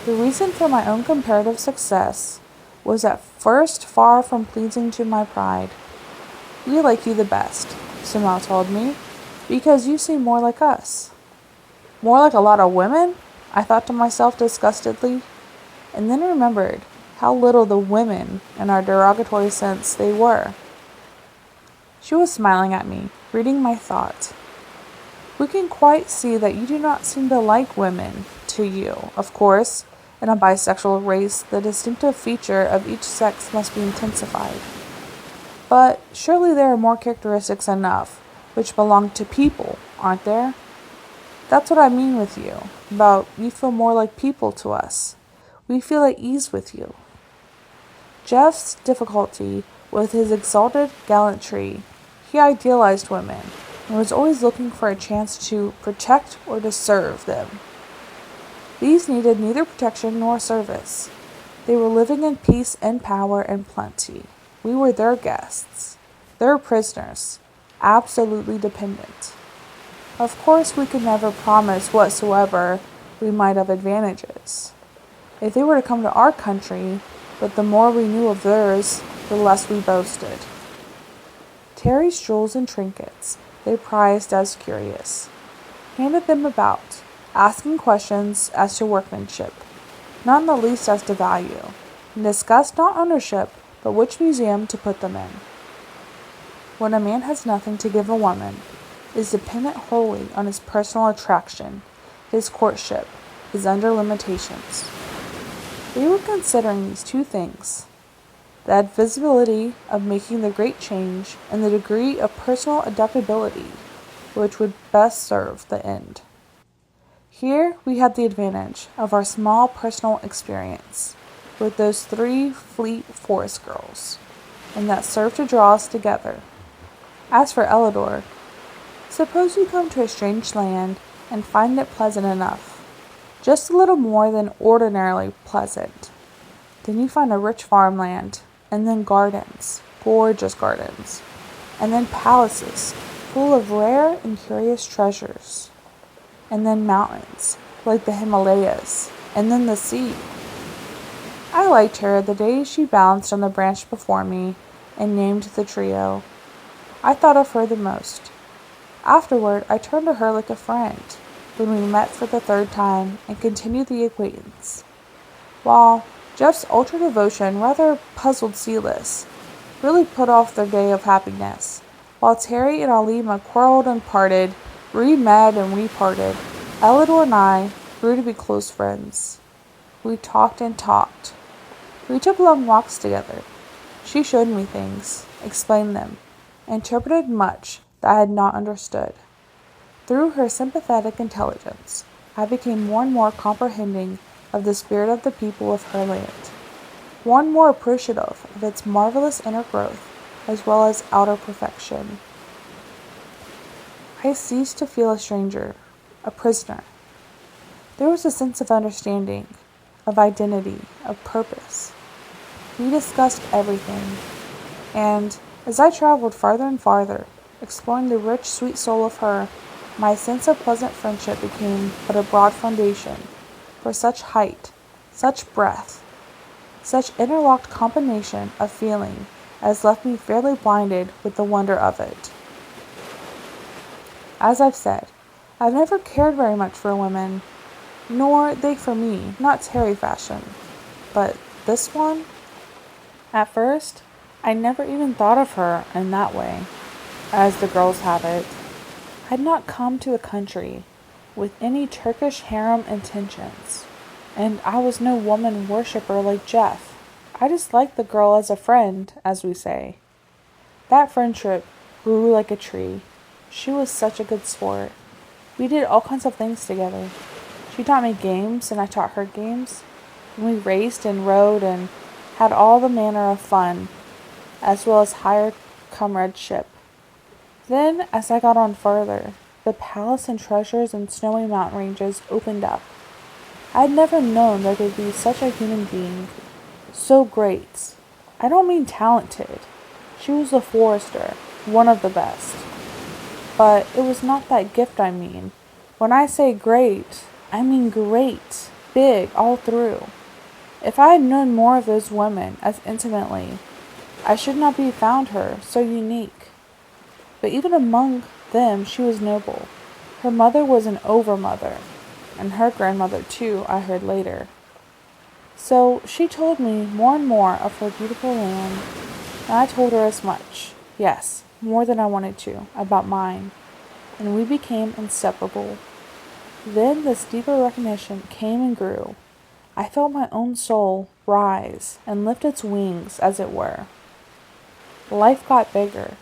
Speaker 1: The reason for my own comparative success was at first far from pleasing to my pride. "We like you the best," Simao told me, "because you seem more like us." "More like a lot of women?" I thought to myself disgustedly, and then remembered how little the women, in our derogatory sense, they were. She was smiling at me, reading my thought. "We can quite see that you do not seem to like women. To you, of course, in a bisexual race, the distinctive feature of each sex must be intensified. But surely there are more characteristics enough which belong to people, aren't there? That's what I mean with you, about you feel more like people to us. We feel at ease with you." Jeff's difficulty with his exalted gallantry, he idealized women and was always looking for a chance to protect or to serve them. These needed neither protection nor service. They were living in peace and power and plenty. We were their guests, their prisoners, absolutely dependent. Of course, we could never promise whatsoever we might have advantages. If they were to come to our country, but the more we knew of theirs, the less we boasted. Terry's jewels and trinkets they prized as curious, handed them about, asking questions as to workmanship, not in the least as to value, and discussed not ownership, but which museum to put them in. When a man has nothing to give a woman, is dependent wholly on his personal attraction, his courtship, is under limitations. We were considering these two things, the advisability of making the great change and the degree of personal adaptability which would best serve the end. Here we had the advantage of our small personal experience with those 3 fleet forest girls, and that served to draw us together. As for Ellador, suppose you come to a strange land and find it pleasant enough, just a little more than ordinarily pleasant. Then you find a rich farmland, and then gardens, gorgeous gardens, and then palaces full of rare and curious treasures, and then mountains like the Himalayas, and then the sea. I liked her the day she balanced on the branch before me and named the trio. I thought of her the most. Afterward, I turned to her like a friend when we met for the 3rd time and continued the acquaintance. While Jeff's ultra devotion rather puzzled Silas, really put off their day of happiness, while Terry and Alima quarreled and parted, re-met and reparted, Ellador and I grew to be close friends. We talked and talked. We took long walks together. She showed me things, explained them, interpreted much that I had not understood. Through her sympathetic intelligence, I became more and more comprehending of the spirit of the people of Herland, more and more appreciative of its marvelous inner growth as well as outer perfection. I ceased to feel a stranger, a prisoner. There was a sense of understanding, of identity, of purpose. We discussed everything, and as I traveled farther and farther, exploring the rich, sweet soul of her, my sense of pleasant friendship became but a broad foundation for such height, such breadth, such interlocked combination of feeling as left me fairly blinded with the wonder of it. As I've said, I've never cared very much for women, nor they for me, not Terry fashion. But this one? At first, I never even thought of her in that way, as the girls have it. I'd not come to the country with any Turkish harem intentions, and I was no woman worshipper like Jeff. I just liked the girl as a friend, as we say. That friendship grew like a tree. She was such a good sport. We did all kinds of things together. She taught me games, and I taught her games. And we raced and rode and had all the manner of fun, as well as higher comradeship. Then, as I got on further, the palace and treasures and snowy mountain ranges opened up. I had never known there could be such a human being, so great. I don't mean talented. She was a forester, one of the best. But it was not that gift I mean. When I say great, I mean great, big, all through. If I had known more of those women as intimately, I should not be found her so unique. But even among them she was noble. Her mother was an overmother, and her grandmother too, I heard later. So she told me more and more of her beautiful land, and I told her as much, yes, more than I wanted to, about mine, and we became inseparable. Then this deeper recognition came and grew. I felt my own soul rise and lift its wings, as it were. Life got bigger.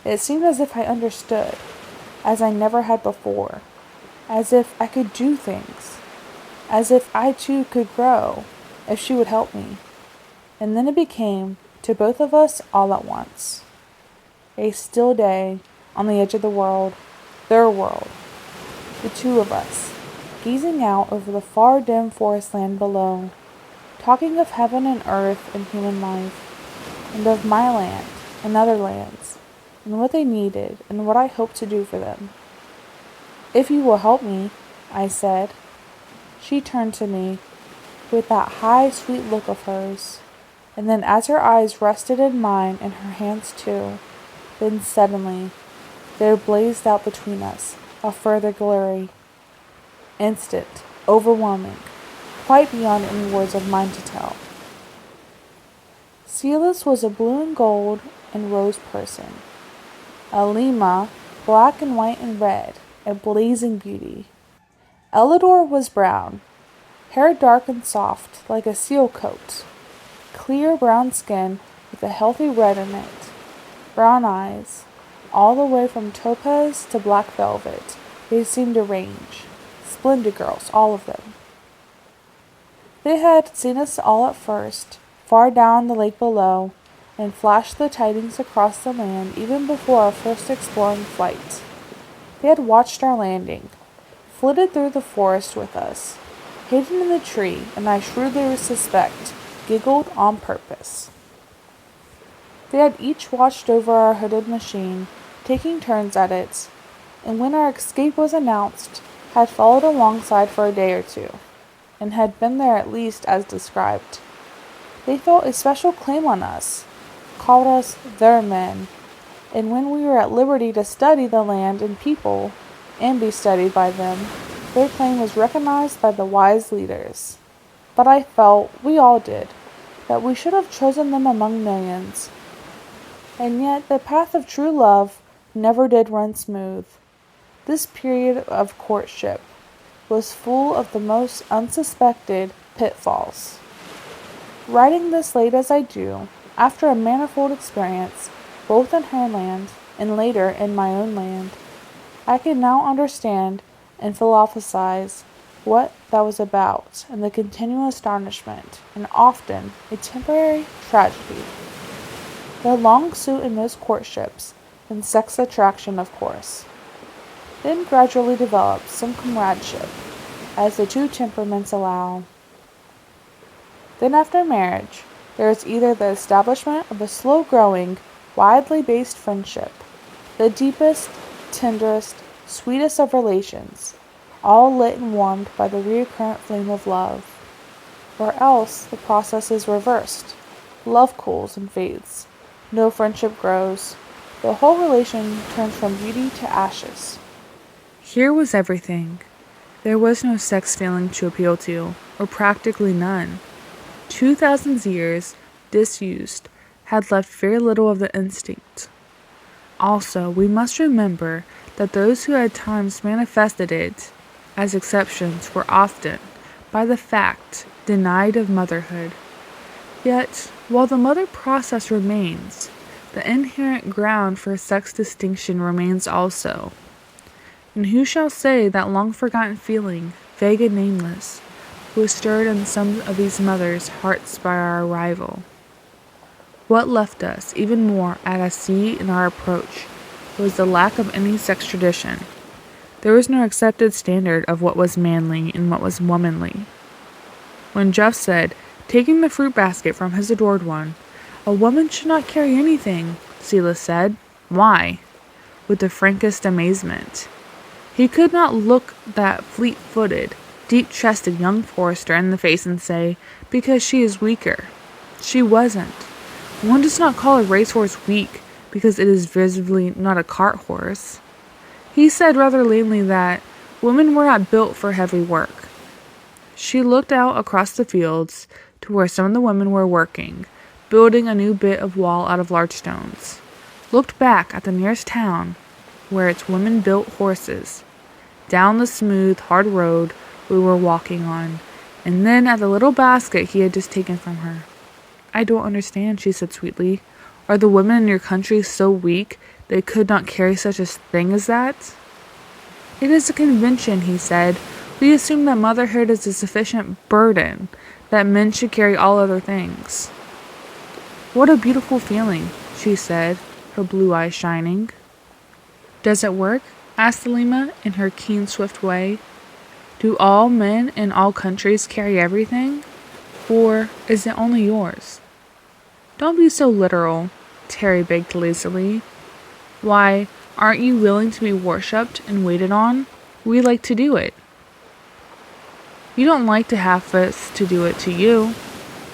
Speaker 1: It seemed as if I understood, as I never had before, as if I could do things, as if I too could grow, if she would help me. And then it became, to both of us all at once, a still day on the edge of the world, their world, the two of us, gazing out over the far dim forest land below, talking of heaven and earth and human life, and of my land and other lands, and what they needed and what I hoped to do for them. If you will help me, I said. She turned to me with that high, sweet look of hers, and then as her eyes rested in mine and her hands too, then suddenly there blazed out between us a further glory, instant, overwhelming, quite beyond any words of mine to tell. Celis was a blue and gold and rose person. Alima, black and white and red, a blazing beauty. Elidor was brown, hair dark and soft like a seal coat, clear brown skin with a healthy red in it, brown eyes, all the way from topaz to black velvet. They seemed to range. Splendid girls, all of them. They had seen us all at first, far down the lake below, and flashed the tidings across the land even before our first exploring flight. They had watched our landing, flitted through the forest with us, hidden in the tree, and I shrewdly suspect, giggled on purpose. They had each watched over our hooded machine, taking turns at it, and when our escape was announced, had followed alongside for a day or two, and had been there at least as described. They felt a special claim on us, called us their men, and when we were at liberty to study the land and people, and be studied by them, their claim was recognized by the wise leaders. But I felt, we all did, that we should have chosen them among millions. And yet the path of true love never did run smooth. This period of courtship was full of the most unsuspected pitfalls. Writing this late as I do, after a manifold experience, both in Herland and later in my own land, I can now understand and philosophize what that was about, and the continual astonishment, and often a temporary tragedy. The long suit in most courtships, and sex attraction of course, then gradually develops some comradeship, as the two temperaments allow. Then after marriage, there is either the establishment of a slow-growing, widely based friendship, the deepest, tenderest, sweetest of relations, all lit and warmed by the recurrent flame of love. Or else the process is reversed. Love cools and fades. No friendship grows. The whole relation turns from beauty to ashes.
Speaker 2: Here was everything. There was no sex feeling to appeal to, or practically none. 2,000 years, disused, had left very little of the instinct. Also, we must remember that those who at times manifested it, as exceptions, were often, by the fact, denied of motherhood. Yet, while the mother process remains, the inherent ground for sex distinction remains also. And who shall say that long-forgotten feeling, vague and nameless, was stirred in some of these mothers' hearts by our arrival? What left us even more at sea in our approach was the lack of any sex tradition. There was no accepted standard of what was manly and what was womanly. When Jeff said, taking the fruit basket from his adored one, "A woman should not carry anything," Silas said, "Why?" with the frankest amazement. He could not look that fleet-footed, deep-chested young forester in the face and say, "Because she is weaker." She wasn't. One does not call a racehorse weak because it is visibly not a cart horse. He said rather lamely that women were not built for heavy work. She looked out across the fields to where some of the women were working, building a new bit of wall out of large stones, looked back at the nearest town where its women built horses, down the smooth, hard road we were walking on, and then at the little basket he had just taken from her. "I don't understand," she said sweetly. "Are the women in your country so weak they could not carry such a thing as that?" "It is a convention," he said. "We assume that motherhood is a sufficient burden, that men should carry all other things." "What a beautiful feeling," she said, her blue eyes shining. "Does it work?" asked Alima in her keen, swift way. "Do all men in all countries carry everything? Or is it only yours?" "Don't be so literal," Terry begged lazily. "Why, aren't you willing to be worshipped and waited on? We like to do it." "You don't like to have us to do it to you,"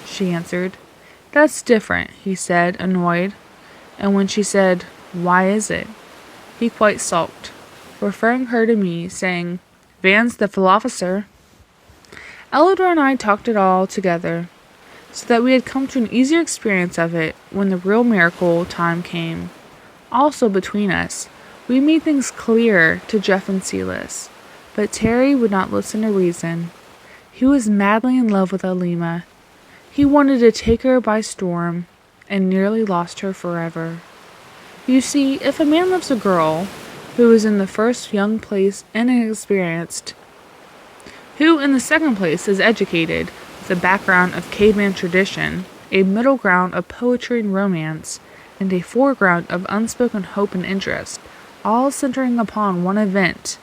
Speaker 2: she answered. "That's different," he said, annoyed. And when she said, "Why is it?" he quite sulked, referring her to me, saying, "Van's the philosopher." Elodor and I talked it all together, so that we had come to an easier experience of it when the real miracle time came. Also between us, we made things clearer to Jeff and Silas, but Terry would not listen to reason. He was madly in love with Alima. He wanted to take her by storm, and nearly lost her forever. You see, if a man loves a girl who is in the first young place inexperienced, who in the second place is educated with a background of caveman tradition, a middle ground of poetry and romance, and a foreground of unspoken hope and interest, all centering upon one event,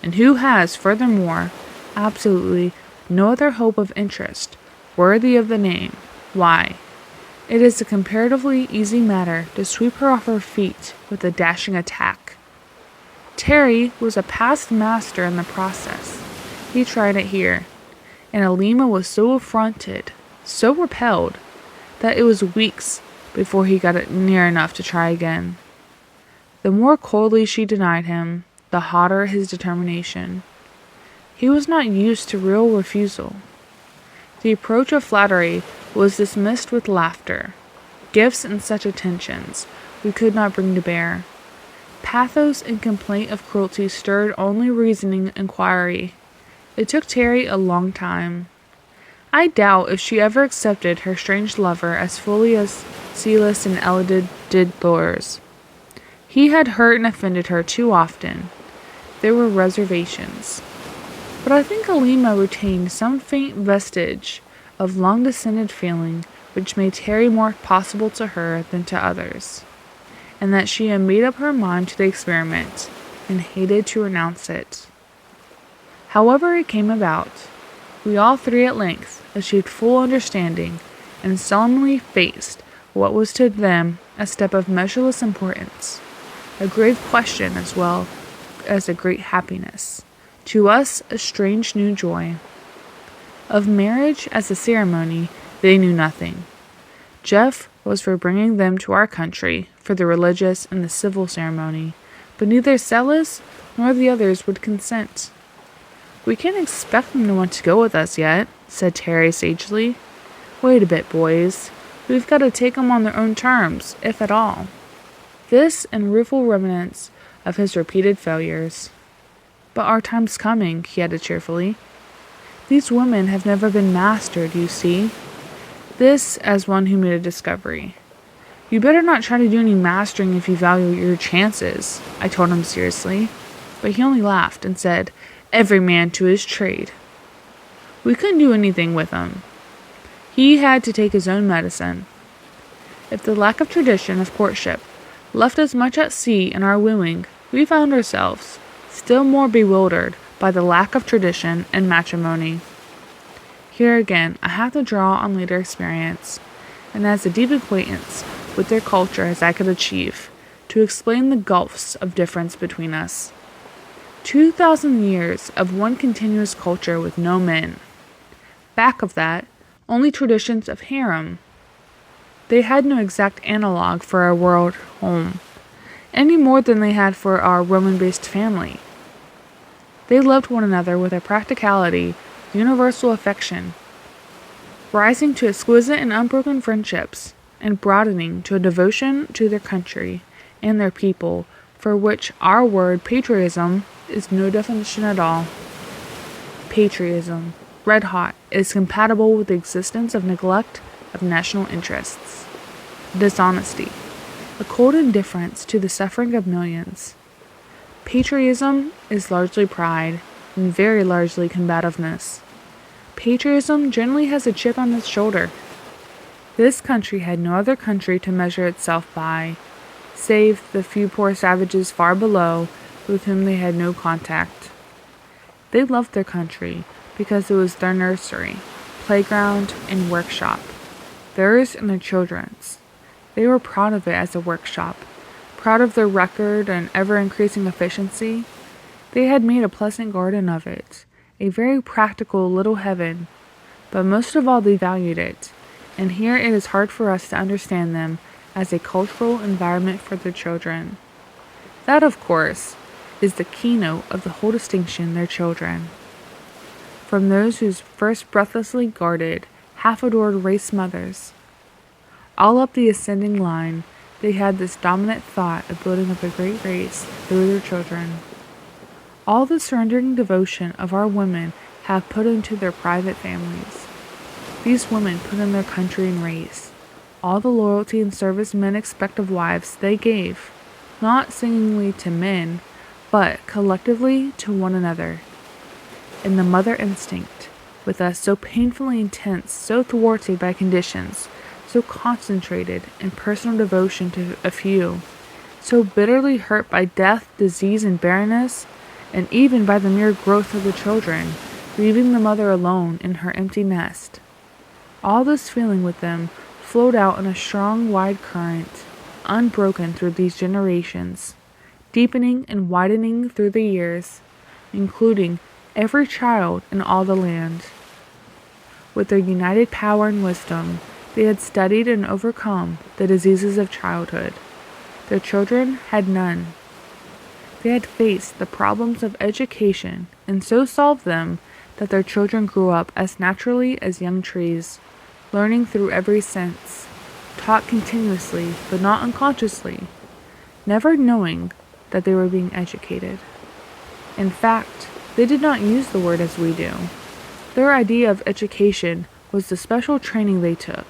Speaker 2: and who has, furthermore, absolutely no other hope of interest worthy of the name, why, it is a comparatively easy matter to sweep her off her feet with a dashing attack. Terry was a past master in the process. He tried it here, and Alima was so affronted, so repelled, that it was weeks before he got it near enough to try again. The more coldly she denied him, the hotter his determination. He was not used to real refusal. The approach of flattery was dismissed with laughter. Gifts and such attentions we could not bring to bear. Pathos and complaint of cruelty stirred only reasoning inquiry. It took Terry a long time. I doubt if she ever accepted her strange lover as fully as Silas and Elodor did theirs. He had hurt and offended her too often. There were reservations. But I think Alima retained some faint vestige of long-descended feeling which made Terry more possible to her than to others, and that she had made up her mind to the experiment, and hated to renounce it. However it came about, we all three at length achieved full understanding, and solemnly faced what was to them a step of measureless importance, a grave question as well as a great happiness. To us, a strange new joy. Of marriage as a ceremony, they knew nothing. Jeff was for bringing them to our country for the religious and the civil ceremony, but neither Silas nor the others would consent. "We can't expect them to want to go with us yet," said Terry sagely. "Wait a bit, boys. We've got to take them on their own terms, if at all." This and rueful remnants of his repeated failures. "But our time's coming," he added cheerfully. "These women have never been mastered, you see." This as one who made a discovery. "You better not try to do any mastering if you value your chances," I told him seriously. But he only laughed and said, "Every man to his trade." We couldn't do anything with him. He had to take his own medicine. If the lack of tradition of courtship Left as much at sea in our wooing, we found ourselves still more bewildered by the lack of tradition and matrimony. Here again, I have to draw on later experience, and as a deep acquaintance with their culture as I could achieve, to explain the gulfs of difference between us. 2,000 years of one continuous culture with no men. Back of that, only traditions of harem. They had no exact analog for our world home, any more than they had for our Roman-based family. They loved one another with a practicality, universal affection, rising to exquisite and unbroken friendships, and broadening to a devotion to their country and their people, for which our word patriotism is no definition at all. Patriotism, red hot, is compatible with the existence of neglect of national interests. Dishonesty, a cold indifference to the suffering of millions. Patriotism is largely pride, and very largely combativeness. Patriotism generally has a chip on its shoulder. This country had no other country to measure itself by, save the few poor savages far below with whom they had no contact. They loved their country because it was their nursery, playground, and workshop, theirs and their children's. They were proud of it as a workshop, proud of their record and ever-increasing efficiency. They had made a pleasant garden of it, a very practical little heaven, but most of all they valued it, and here it is hard for us to understand them as a cultural environment for their children. That, of course, is the keynote of the whole distinction, their children. From those whose first breathlessly guarded, half-adored race mothers, all up the ascending line, they had this dominant thought of building up a great race through their children. All the surrendering devotion of our women have put into their private families. These women put in their country and race. All the loyalty and service men expect of wives they gave, not singly to men, but collectively to one another. And the mother instinct, with us so painfully intense, so thwarted by conditions, so concentrated in personal devotion to a few, so bitterly hurt by death, disease, and barrenness, and even by the mere growth of the children, leaving the mother alone in her empty nest. All this feeling with them flowed out in a strong, wide current, unbroken through these generations, deepening and widening through the years, including every child in all the land. With their united power and wisdom, they had studied and overcome the diseases of childhood. Their children had none. They had faced the problems of education and so solved them that their children grew up as naturally as young trees, learning through every sense, taught continuously but not unconsciously, never knowing that they were being educated. In fact, they did not use the word as we do. Their idea of education was the special training they took,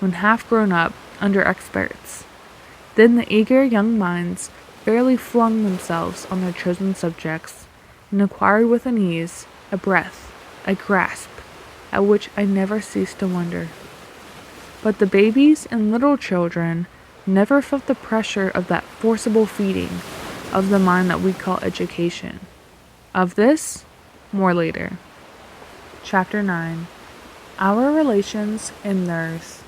Speaker 2: when half grown up, under experts. Then the eager young minds fairly flung themselves on their chosen subjects, and acquired with an ease, a breath, a grasp, at which I never ceased to wonder. But the babies and little children never felt the pressure of that forcible feeding of the mind that we call education. Of this, more later. Chapter 9. Our Relations and Theirs.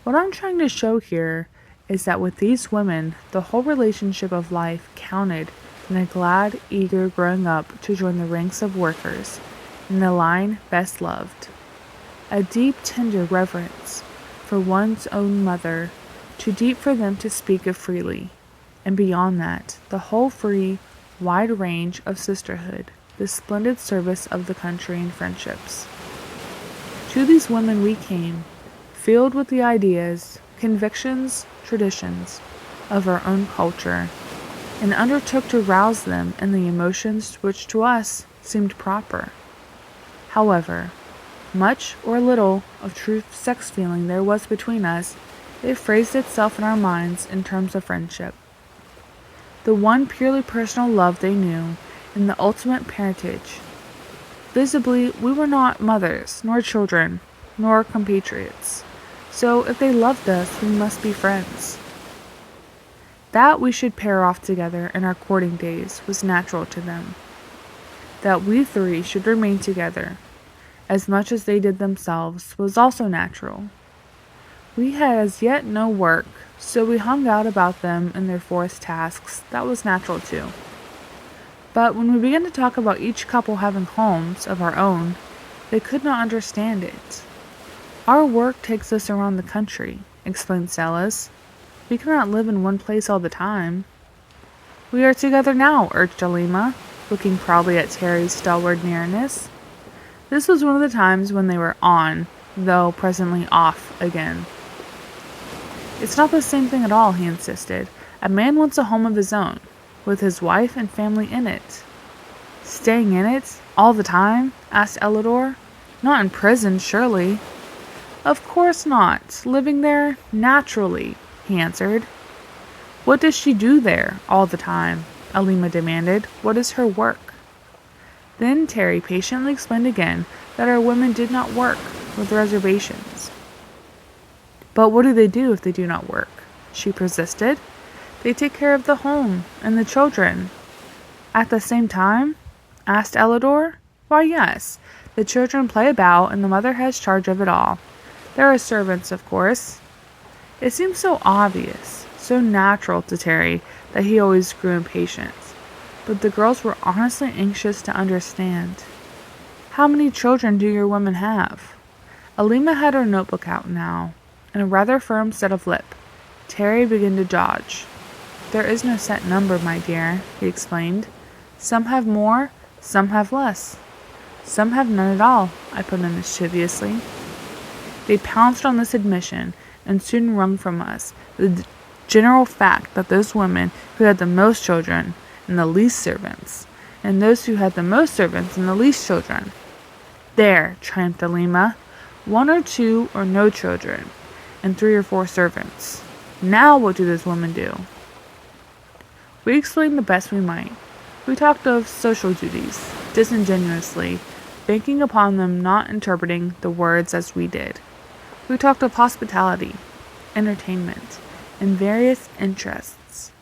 Speaker 2: What I'm trying to show here is that with these women, the whole relationship of life counted in a glad, eager growing up to join the ranks of workers in the line best loved. A deep, tender reverence for one's own mother, too deep for them to speak of freely, and beyond that, the whole free, wide range of sisterhood, the splendid service of the country and friendships. To these women we came, filled with the ideas, convictions, traditions of our own culture, and undertook to rouse them in the emotions which to us seemed proper. However, much or little of true sex feeling there was between us, it phrased itself in our minds in terms of friendship. The one purely personal love they knew, and the ultimate parentage. Visibly, we were not mothers, nor children, nor compatriots. So if they loved us, we must be friends. That we should pair off together in our courting days was natural to them. That we three should remain together, as much as they did themselves, was also natural. We had as yet no work, so we hung out about them in their forest tasks. That was natural too. But when we began to talk about each couple having homes of our own, they could not understand it. Our work takes us around the country, explained Celis. We cannot live in one place all the time. We are together now, urged Alima, looking proudly at Terry's stalwart nearness. This was one of the times when they were on, though presently off again. It's not the same thing at all, he insisted. A man wants a home of his own, with his wife and family in it. Staying in it, all the time? Asked Ellador. Not in prison, surely. Of course not. Living there, naturally, he answered. What does she do there, all the time? Alima demanded. What is her work? Then Terry patiently explained again that our women did not work, with reservations. But what do they do if they do not work? She persisted. They take care of the home and the children. At the same time? Asked Ellador. Why, yes. The children play about and the mother has charge of it all. There are servants, of course. It seemed so obvious, so natural to Terry, that he always grew impatient. But the girls were honestly anxious to understand. How many children do your women have? Alima had her notebook out now, and a rather firm set of lip. Terry began to dodge. There is no set number, my dear, he explained. Some have more, some have less. Some have none at all, I put in mischievously. They pounced on this admission and soon wrung from us the general fact that those women who had the most children and the least servants, and those who had the most servants and the least children. There, triumphed Alima, 1 or 2 or no children, and 3 or 4 servants. Now what do those women do? We explained the best we might. We talked of social duties, disingenuously, banking upon them not interpreting the words as we did. We talked of hospitality, entertainment, and various interests.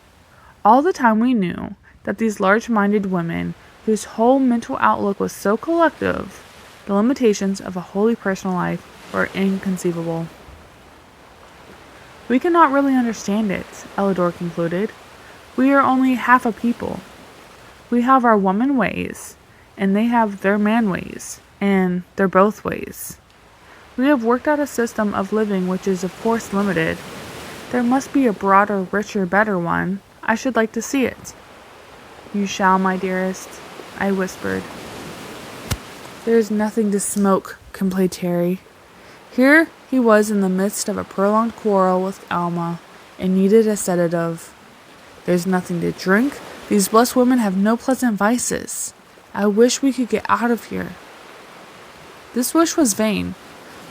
Speaker 2: All the time we knew that these large-minded women, whose whole mental outlook was so collective, the limitations of a wholly personal life were inconceivable. We cannot really understand it, Ellador concluded. We are only half a people. We have our woman ways, and they have their man ways, and they're both ways. We have worked out a system of living which is of course limited. There must be a broader, richer, better one. I should like to see it. You shall, my dearest, I whispered. There is nothing to smoke, complained Terry. Here he was in the midst of a prolonged quarrel with Alma, and needed a sedative. There's nothing to drink. These blessed women have no pleasant vices. I wish we could get out of here. This wish was vain.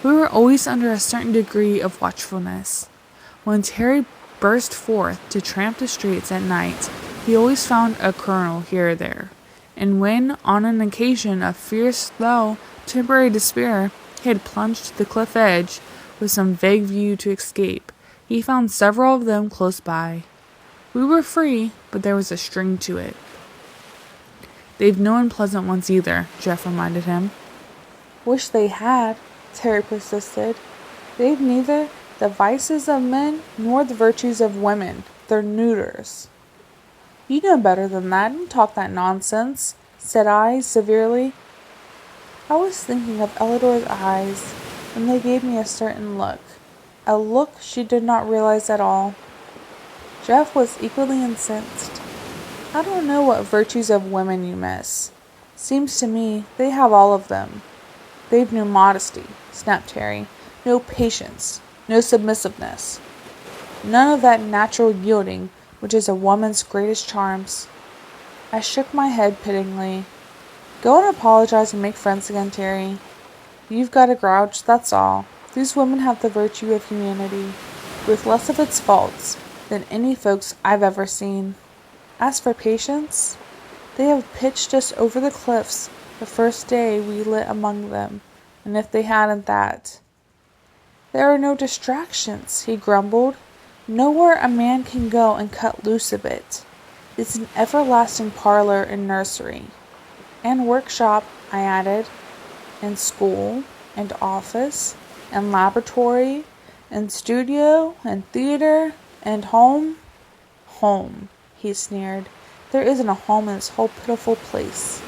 Speaker 2: We were always under a certain degree of watchfulness. When Terry burst forth to tramp the streets at night, he always found a kernel here or there. And when, on an occasion of fierce though temporary despair, he had plunged to the cliff edge with some vague view to escape, he found several of them close by. We were free, but there was a string to it. They've no unpleasant ones either, Jeff reminded him.
Speaker 1: Wish they had, Terry persisted. They've neither the vices of men nor the virtues of women. They're neuters. You know better than that. Don't talk that nonsense, said I severely. I was thinking of Ellador's eyes, and they gave me a certain look. A look she did not realize at all. Jeff was equally incensed. I don't know what virtues of women you miss. Seems to me they have all of them. They've no modesty, snapped Terry. No patience. No submissiveness. None of that natural yielding which is a woman's greatest charms. I shook my head pityingly. Go and apologize and make friends again, Terry. You've got a grouch, that's all. These women have the virtue of humanity, with less of its faults than any folks I've ever seen. As for patience, they have pitched us over the cliffs the first day we lit among them, and if they hadn't that. There are no distractions, he grumbled. Nowhere a man can go and cut loose a bit. It's an everlasting parlor and nursery. And workshop, I added, and school, and office, and laboratory, and studio, and theater, and home. Home, he sneered. There isn't a home in this whole pitiful place.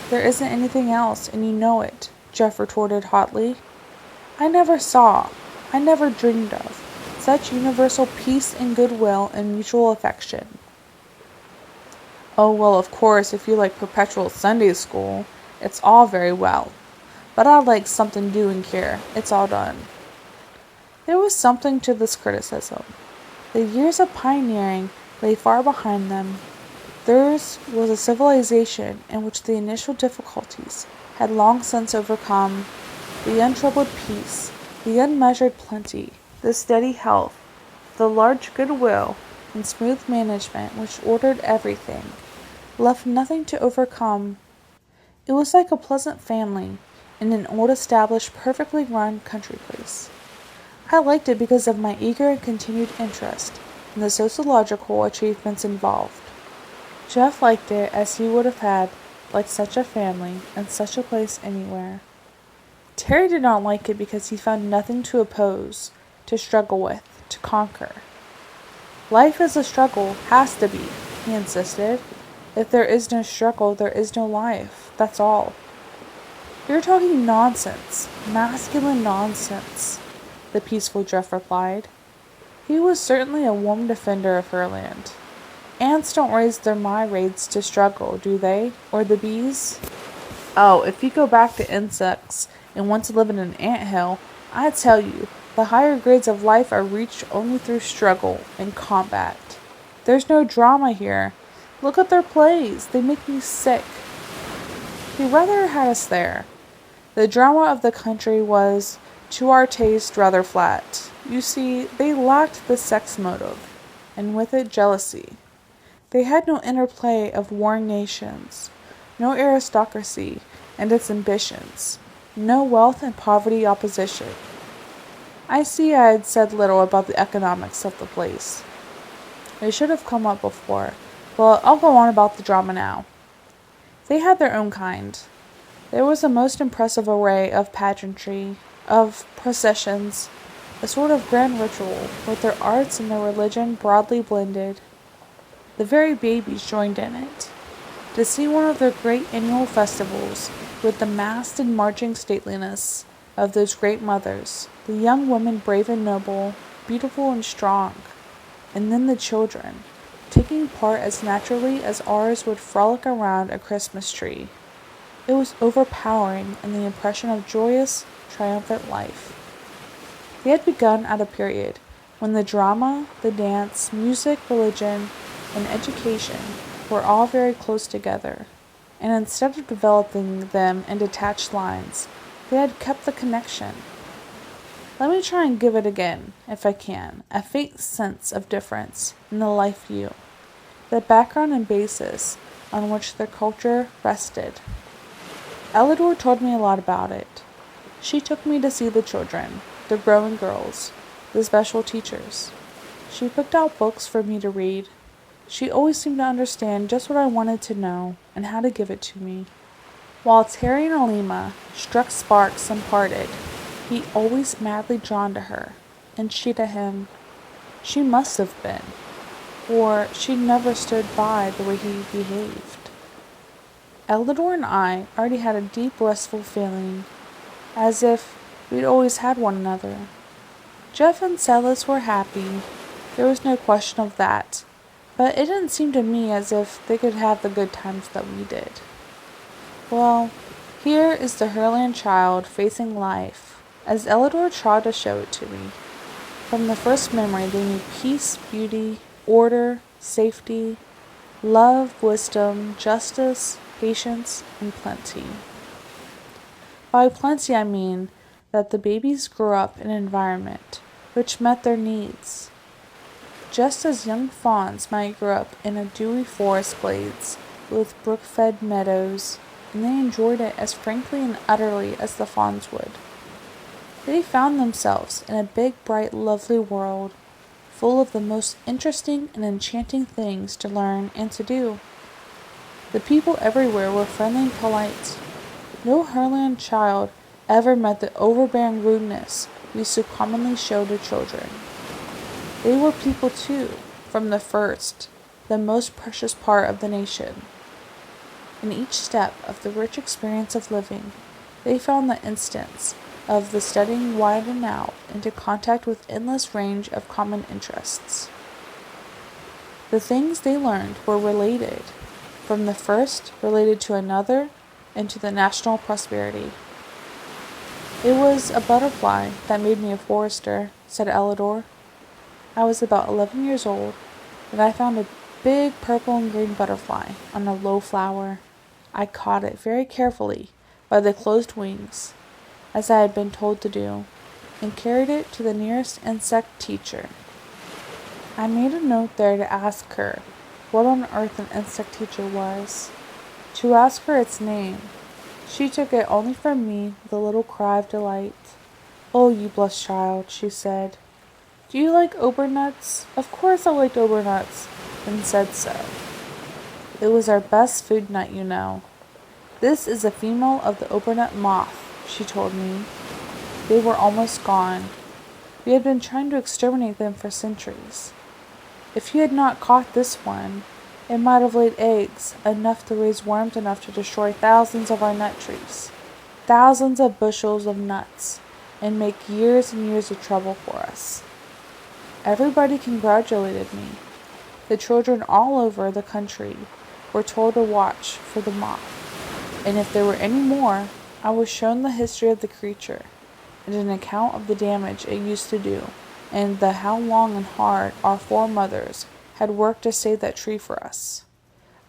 Speaker 1: There isn't anything else, and you know it, Jeff retorted hotly. I never dreamed of such universal peace and goodwill and mutual affection. Oh, well, of course, if you like perpetual Sunday school, it's all very well. But I like something doing here. It's all done. There was something to this criticism. The years of pioneering lay far behind them. Theirs was a civilization in which the initial difficulties had long since overcome. The untroubled peace, the unmeasured plenty, the steady health, the large goodwill, and smooth management which ordered everything, left nothing to overcome. It was like a pleasant family in an old established, perfectly run country place. I liked it because of my eager and continued interest in the sociological achievements involved. Jeff liked it as he would have had liked such a family and such a place anywhere. Terry did not like it because he found nothing to oppose, to struggle with, to conquer. Life is a struggle, has to be, he insisted. If there is no struggle, there is no life, that's all. You're talking nonsense, masculine nonsense, the peaceful Jeff replied. He was certainly a warm defender of Herland. Ants don't raise their myriads to struggle, do they? Or the bees? Oh, if you go back to insects and want to live in an anthill, I tell you, the higher grades of life are reached only through struggle and combat. There's no drama here. Look at their plays. They make me sick. He rather had us there. The drama of the country was, to our taste, rather flat. You see, they lacked the sex motive, and with it jealousy. They had no interplay of warring nations, no aristocracy and its ambitions, no wealth and poverty opposition. I see I had said little about the economics of the place. It should have come up before, but I'll go on about the drama now. They had their own kind. There was a most impressive array of pageantry, of processions, a sort of grand ritual, with their arts and their religion broadly blended. The very babies joined in it. To see one of their great annual festivals, with the massed and marching stateliness of those great mothers, the young women brave and noble, beautiful and strong, and then the children, taking part as naturally as ours would frolic around a Christmas tree. It was overpowering in the impression of joyous, triumphant life. They had begun at a period when the drama, the dance, music, religion, and education were all very close together, and instead of developing them in detached lines, they had kept the connection. Let me try and give it again, if I can, a faint sense of difference in the life view, the background and basis on which their culture rested. Elidor told me a lot about it. She took me to see the children, the growing girls, the special teachers. She picked out books for me to read. She always seemed to understand just what I wanted to know and how to give it to me. While Terry and Alima struck sparks and parted, he always madly drawn to her, and she to him. She must have been, or she never stood by the way he behaved. Elidor and I already had a deep, restful feeling, as if we'd always had one another. Jeff and Silas were happy, there was no question of that, but it didn't seem to me as if they could have the good times that we did. Well, here is the Herland child facing life, as Elidor tried to show it to me. From the first memory they knew peace, beauty, order, safety, love, wisdom, justice, patience, and plenty. By plenty I mean that the babies grew up in an environment which met their needs, just as young fawns might grow up in a dewy forest glades with brook-fed meadows, and they enjoyed it as frankly and utterly as the fawns would. They found themselves in a big, bright, lovely world, full of the most interesting and enchanting things to learn and to do. The people everywhere were friendly and polite. No Herland child ever met the overbearing rudeness we so commonly show to children. They were people too, from the first, the most precious part of the nation. In each step of the rich experience of living, they found the instance of the studying widen out into contact with endless range of common interests. The things they learned were related, from the first related to another and to the national prosperity. It was a butterfly that made me a forester, said Ellador. I was about 11 years old, and I found a big purple and green butterfly on a low flower. I caught it very carefully by the closed wings, as I had been told to do, and carried it to the nearest insect teacher. I made a note there to ask her what on earth an insect teacher was, to ask her its name. She took it only from me with a little cry of delight. "Oh, you blessed child," she said. "Do you like obernuts?" Of course I liked obernuts, and said so. It was our best food nut, you know. This is a female of the obernut moth, she told me. They were almost gone. We had been trying to exterminate them for centuries. If you had not caught this one, it might have laid eggs enough to raise worms enough to destroy thousands of our nut trees, thousands of bushels of nuts, and make years and years of trouble for us. Everybody congratulated me. The children all over the country were told to watch for the moth, and if there were any more, I was shown the history of the creature, and an account of the damage it used to do, and how long and hard our foremothers had worked to save that tree for us.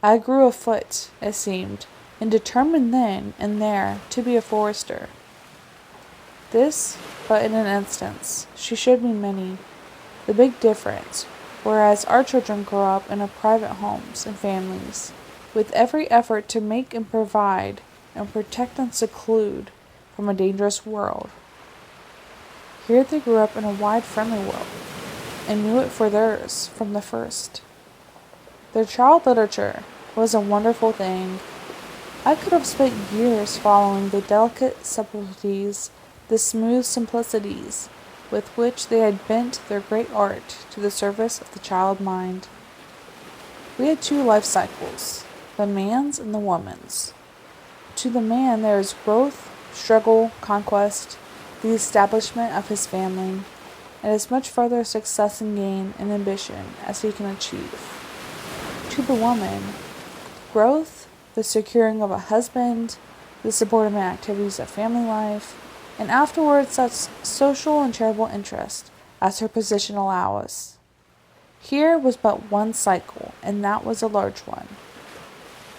Speaker 1: I grew afoot, it seemed, and determined then and there to be a forester. This, but in an instance, she showed me many. The big difference, whereas our children grow up in private homes and families, with every effort to make and provide and protect and seclude from a dangerous world. Here they grew up in a wide, friendly world, and knew it for theirs from the first. Their child literature was a wonderful thing. I could have spent years following the delicate subtleties, the smooth simplicities, with which they had bent their great art to the service of the child mind. We had two life cycles, the man's and the woman's. To the man there is growth, struggle, conquest, the establishment of his family, and as much further success and gain and ambition as he can achieve. To the woman, growth, the securing of a husband, the subordinate activities of family life, and afterwards such social and charitable interest as her position allows. Here was but one cycle, and that was a large one.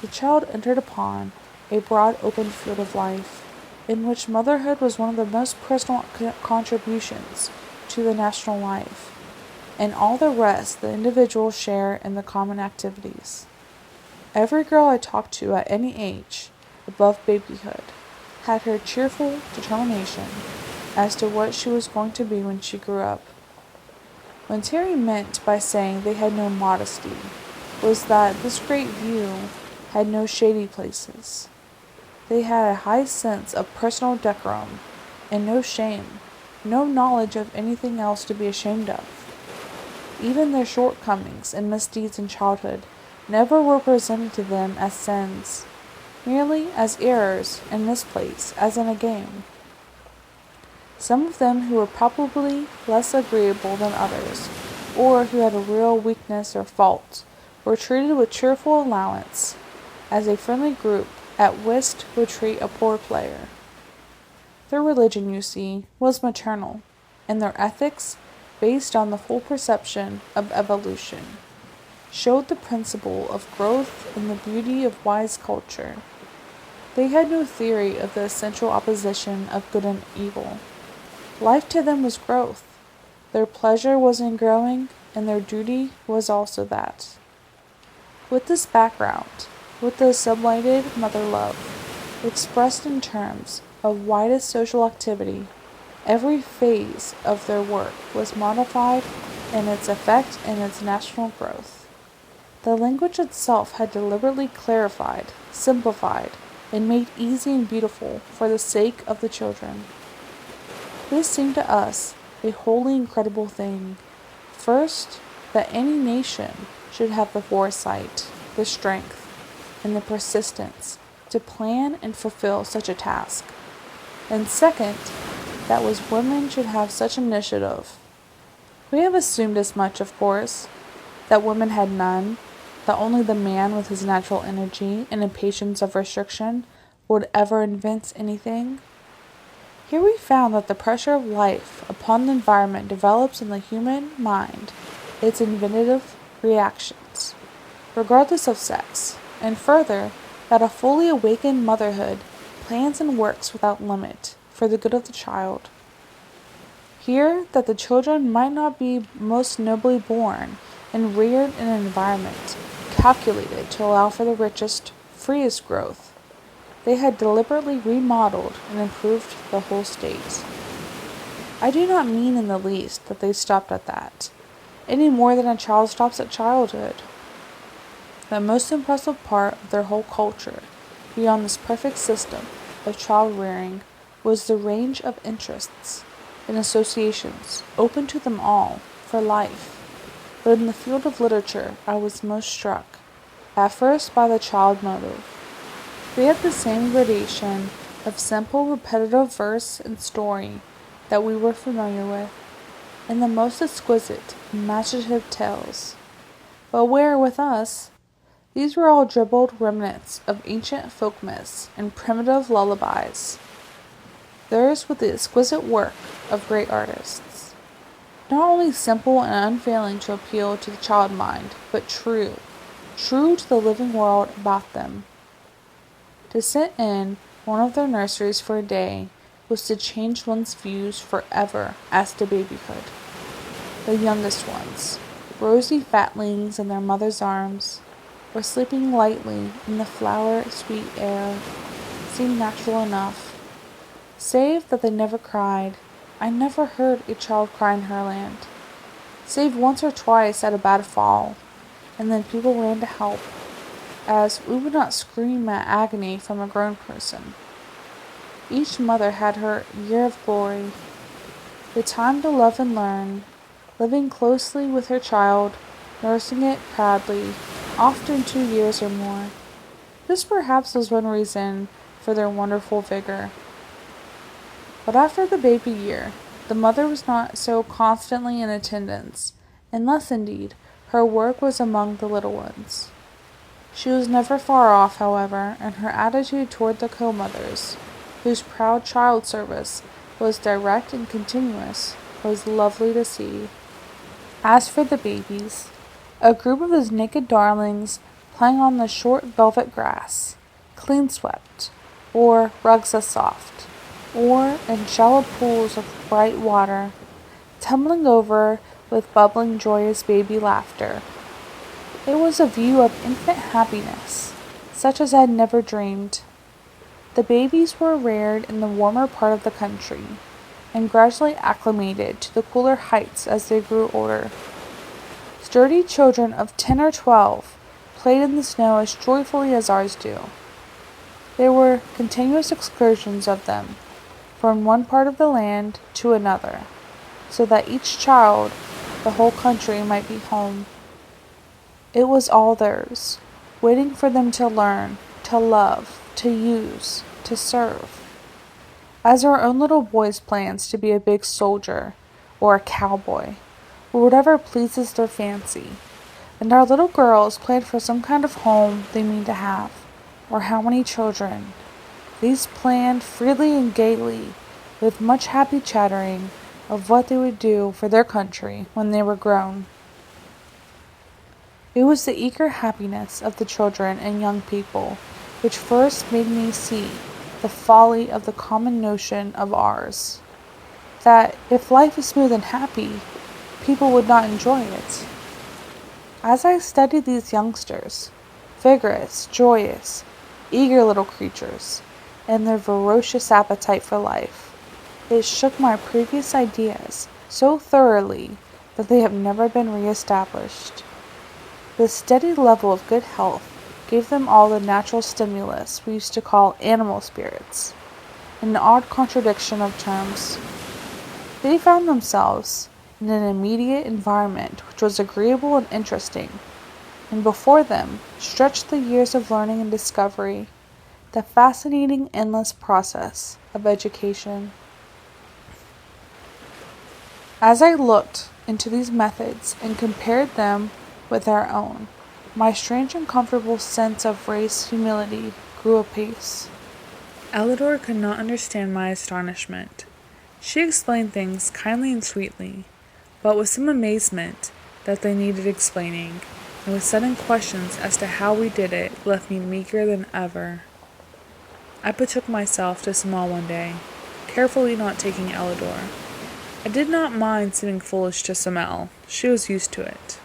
Speaker 1: The child entered upon a broad open field of life, in which motherhood was one of the most personal contributions to the national life, and all the rest the individual share in the common activities. Every girl I talked to at any age, above babyhood, had her cheerful determination as to what she was going to be when she grew up. What Terry meant by saying they had no modesty was that this great view had no shady places. They had a high sense of personal decorum, and no shame, no knowledge of anything else to be ashamed of. Even their shortcomings and misdeeds in childhood never were presented to them as sins, merely as errors and misplays, as in a game. Some of them who were probably less agreeable than others, or who had a real weakness or fault, were treated with cheerful allowance, as a friendly group at whist would treat a poor player. Their religion, you see, was maternal, and their ethics, based on the full perception of evolution, showed the principle of growth and the beauty of wise culture. They had no theory of the essential opposition of good and evil. Life to them was growth. Their pleasure was in growing, and their duty was also that. With this background, with the sublimated mother love, expressed in terms of widest social activity, every phase of their work was modified and its effect in its national growth. The language itself had deliberately clarified, simplified, and made easy and beautiful for the sake of the children. This seemed to us a wholly incredible thing. First, that any nation should have the foresight, the strength, and the persistence to plan and fulfill such a task. And second, that was women should have such initiative. We have assumed as much, of course, that women had none, that only the man with his natural energy and impatience of restriction would ever invent anything. Here we found that the pressure of life upon the environment develops in the human mind its inventive reactions, regardless of sex, and further, that a fully awakened motherhood plans and works without limit for the good of the child. Here, that the children might not be most nobly born and reared in an environment calculated to allow for the richest, freest growth. They had deliberately remodeled and improved the whole state. I do not mean in the least that they stopped at that, any more than a child stops at childhood. The most impressive part of their whole culture, beyond this perfect system of child rearing, was the range of interests and associations open to them all for life. But in the field of literature, I was most struck, at first by the child motive. We had the same gradation of simple, repetitive verse and story that we were familiar with, and the most exquisite, imaginative tales. But where, with us, these were all dribbled remnants of ancient folk myths and primitive lullabies. Theirs was the exquisite work of great artists, not only simple and unfailing to appeal to the child mind, but true to the living world about them. To sit in one of their nurseries for a day was to change one's views forever as to babyhood. The youngest ones, rosy fatlings in their mother's arms, or sleeping lightly in the flower-sweet air, seemed natural enough. Save that they never cried. I never heard a child cry in Herland, save once or twice at a bad fall, and then people ran to help, as we would not scream at agony from a grown person. Each mother had her year of glory, the time to love and learn, living closely with her child, nursing it proudly, often 2 years or more. This perhaps was one reason for their wonderful vigor. But after the baby year, the mother was not so constantly in attendance, unless indeed her work was among the little ones. She was never far off, however, and her attitude toward the co-mothers, whose proud child service was direct and continuous, was lovely to see. As for the babies, a group of those naked darlings playing on the short velvet grass, clean swept, or rugs as soft, or in shallow pools of bright water, tumbling over with bubbling joyous baby laughter. It was a view of infant happiness, such as I had never dreamed. The babies were reared in the warmer part of the country, and gradually acclimated to the cooler heights as they grew older. Sturdy children of 10 or 12 played in the snow as joyfully as ours do. There were continuous excursions of them, from one part of the land to another, so that each child, the whole country, might be home. It was all theirs, waiting for them to learn, to love, to use, to serve. As our own little boys plans to be a big soldier, or a cowboy, or whatever pleases their fancy, and our little girls plan for some kind of home they mean to have, or how many children. These planned freely and gaily, with much happy chattering of what they would do for their country when they were grown. It was the eager happiness of the children and young people which first made me see the folly of the common notion of ours, that if life is smooth and happy, people would not enjoy it. As I studied these youngsters, vigorous, joyous, eager little creatures, and their ferocious appetite for life, it shook my previous ideas so thoroughly that they have never been re-established. The steady level of good health gave them all the natural stimulus we used to call animal spirits, an odd contradiction of terms. They found themselves in an immediate environment which was agreeable and interesting, and before them stretched the years of learning and discovery, the fascinating endless process of education. As I looked into these methods and compared them with our own, my strange and comfortable sense of race humility grew apace.
Speaker 2: Elidor could not understand my astonishment. She explained things kindly and sweetly, but with some amazement that they needed explaining, and with sudden questions as to how we did it left me meeker than ever. I betook myself to Samal one day, carefully not taking Elidor. I did not mind seeming foolish to Samal. She was used to it.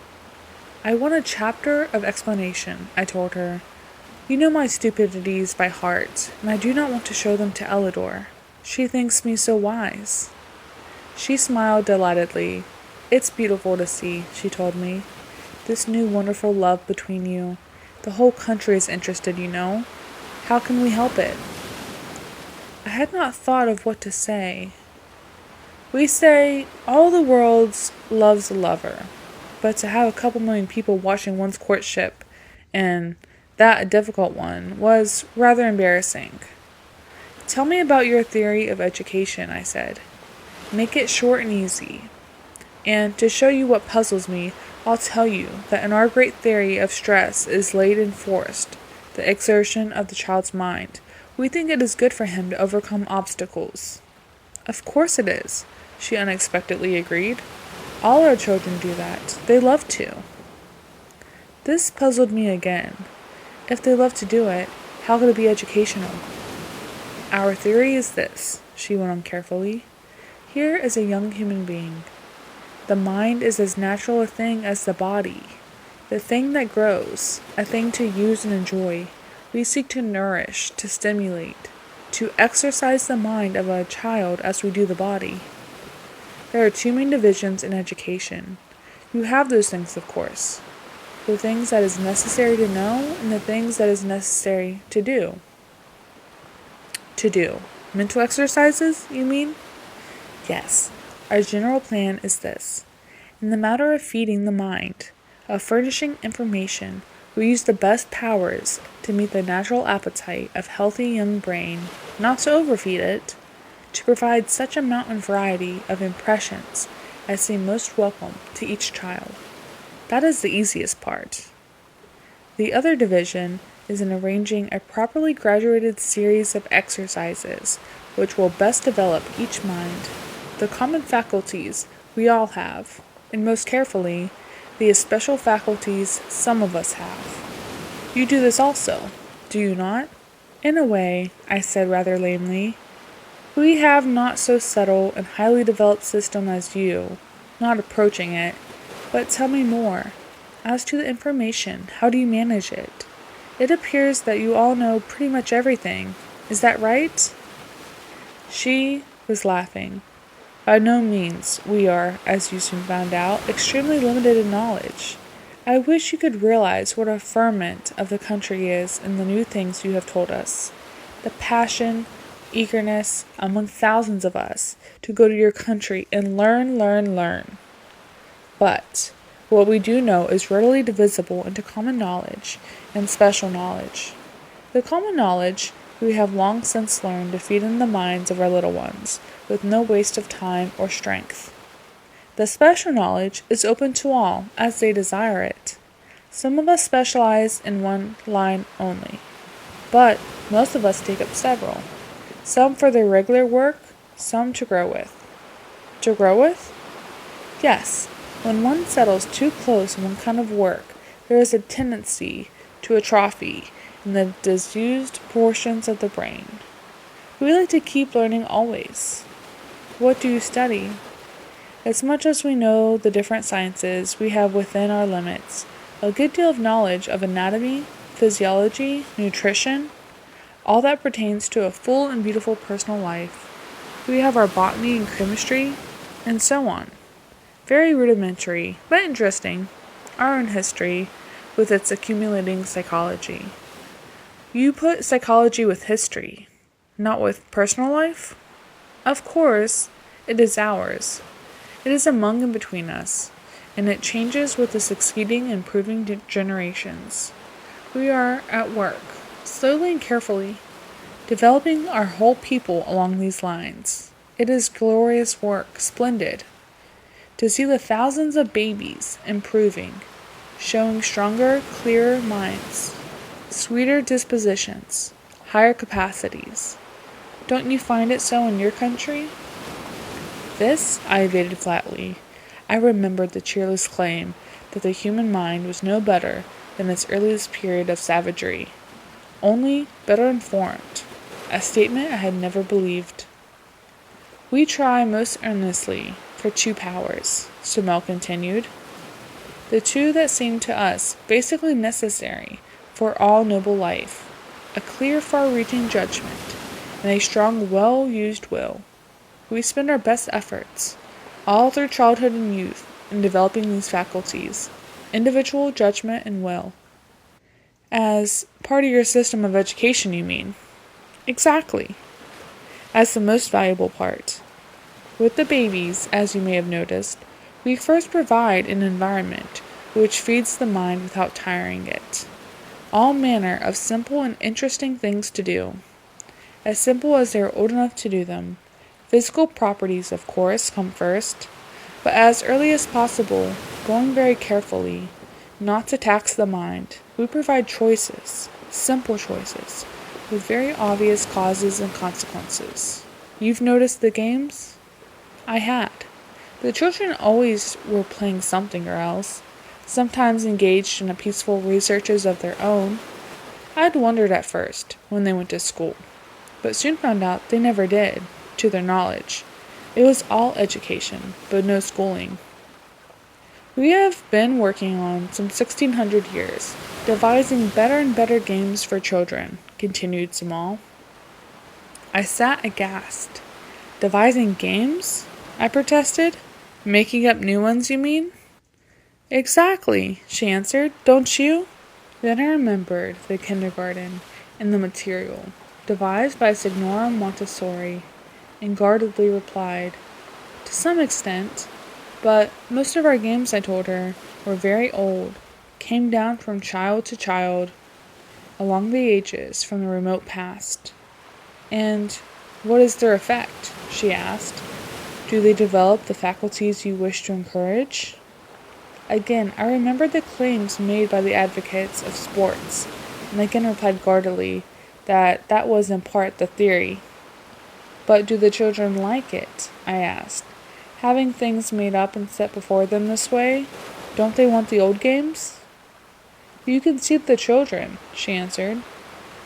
Speaker 2: I want a chapter of explanation, I told her. You know my stupidities by heart, and I do not want to show them to Elidor. She thinks me so wise. She smiled delightedly. It's beautiful to see, she told me. This new wonderful love between you. The whole country is interested, you know. How can we help it? I had not thought of what to say. We say all the world loves a lover, but to have a couple million people watching one's courtship, and that a difficult one, was rather embarrassing. Tell me about your theory of education, I said. Make it short and easy. And to show you what puzzles me, I'll tell you that in our great theory of stress is laid and forced, the exertion of the child's mind. We think it is good for him to overcome obstacles. Of course it is, she unexpectedly agreed. All our children do that. They love to. This puzzled me again. If they love to do it, how could it be educational? Our theory is this, she went on carefully. Here is a young human being. The mind is as natural a thing as the body, the thing that grows, a thing to use and enjoy. We seek to nourish, to stimulate, to exercise the mind of a child as we do the body. There are two main divisions in education. You have those things, of course. The things that is necessary to know and the things that is necessary to do. Mental exercises, you mean? Yes. Our general plan is this. In the matter of feeding the mind, of furnishing information, we use the best powers to meet the natural appetite of healthy young brain, not to overfeed it, to provide such amount and variety of impressions as seem most welcome to each child. That is the easiest part. The other division is in arranging a properly graduated series of exercises which will best develop each mind, the common faculties we all have, and most carefully, the especial faculties some of us have. You do this also, do you not? In a way, I said rather lamely. We have not so subtle and highly developed system as you, not approaching it, but tell me more. As to the information, how do you manage it? It appears that you all know pretty much everything. Is that right? She was laughing. By no means. We are, as you soon found out, extremely limited in knowledge. I wish you could realize what a ferment of the country is in the new things you have told us. The passion, eagerness, among thousands of us, to go to your country and learn. But what we do know is readily divisible into common knowledge and special knowledge. The common knowledge we have long since learned to feed in the minds of our little ones, with no waste of time or strength. The special knowledge is open to all, as they desire it. Some of us specialize in one line only, but most of us take up several. Some for their regular work, some to grow with. To grow with? Yes. When one settles too close in one kind of work, there is a tendency to atrophy in the disused portions of the brain. We like to keep learning always. What do you study? As much as we know the different sciences, we have within our limits a good deal of knowledge of anatomy, physiology, nutrition, all that pertains to a full and beautiful personal life. We have our botany and chemistry, and so on. very rudimentary, but interesting, our own history, with its accumulating psychology. You put psychology with history, not with personal life? Of course, it is ours. It is among and between us, and it changes with the succeeding and improving generations. We are at work, slowly and carefully, developing our whole people along these lines. It is glorious work, splendid. To see the thousands of babies improving, showing stronger, clearer minds, sweeter dispositions, higher capacities. Don't you find it so in your country? This I evaded flatly. I remembered the cheerless claim that the human mind was no better than its earliest period of savagery, only better informed, a statement I had never believed. We try most earnestly for 2 powers, Shamel continued. The 2 that seem to us basically necessary for all noble life, a clear far-reaching judgment, and a strong well-used will. We spend our best efforts, all through childhood and youth, in developing these faculties, individual judgment and will. As part of your system of education, you mean? Exactly. As the most valuable part. With the babies, as you may have noticed, we first provide an environment which feeds the mind without tiring it. All manner of simple and interesting things to do, as simple as they are old enough to do them. Physical properties, of course, come first, but as early as possible, going very carefully, not to tax the mind, we provide choices, simple choices, with very obvious causes and consequences. You've noticed the games? I had. The children always were playing something or else, sometimes engaged in a peaceful researches of their own. I had wondered at first, when they went to school, but soon found out they never did, to their knowledge. It was all education, but no schooling. We have been working on some 1600 years, devising better and better games for children, continued Samal. I sat aghast. Devising games? I protested. Making up new ones, you mean? Exactly, she answered. Don't you? Then I remembered the kindergarten and the material, devised by Signora Montessori, and guardedly replied, to some extent, but most of our games, I told her, were very old, came down from child to child, along the ages, from the remote past. And what is their effect? She asked. Do they develop the faculties you wish to encourage? Again, I remembered the claims made by the advocates of sports, and again replied guardedly that that was in part the theory. But do the children like it? I asked. Having things made up and set before them this way, don't they want the old games? You can see the children, she answered.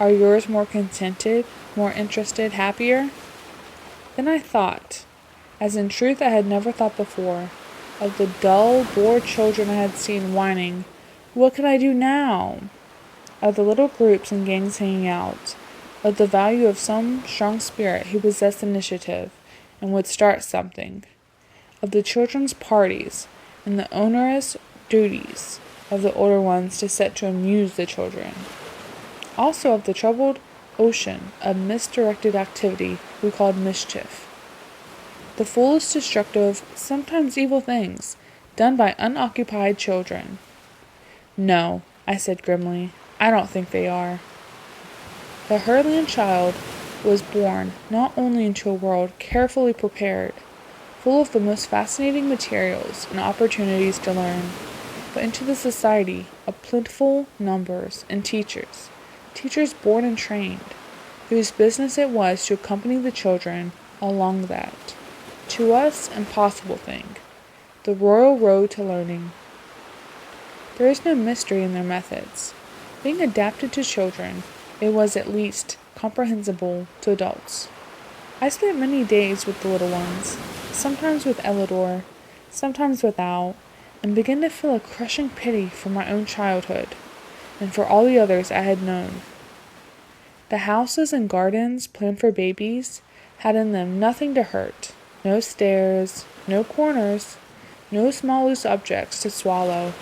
Speaker 2: Are yours more contented, more interested, happier? Then I thought, as in truth I had never thought before, of the dull, bored children I had seen whining, what can I do now? Of the little groups and gangs hanging out, of the value of some strong spirit who possessed initiative and would start something, of the children's parties and the onerous duties of the older ones to set to amuse the children. Also of the troubled ocean of misdirected activity we called mischief. The foolish, destructive, sometimes evil things done by unoccupied children. No, I said grimly, I don't think they are. The Herland child was born not only into a world carefully prepared, full of the most fascinating materials and opportunities to learn, but into the society of plentiful numbers and teachers born and trained, whose business it was to accompany the children along that, to us, impossible thing, the royal road to learning. There is no mystery in their methods. Being adapted to children, it was at least comprehensible to adults. I spent many days with the little ones, sometimes with Ellador, sometimes without, and began to feel a crushing pity for my own childhood, and for all the others I had known. The houses and gardens planned for babies had in them nothing to hurt, no stairs, no corners, no small loose objects to swallow,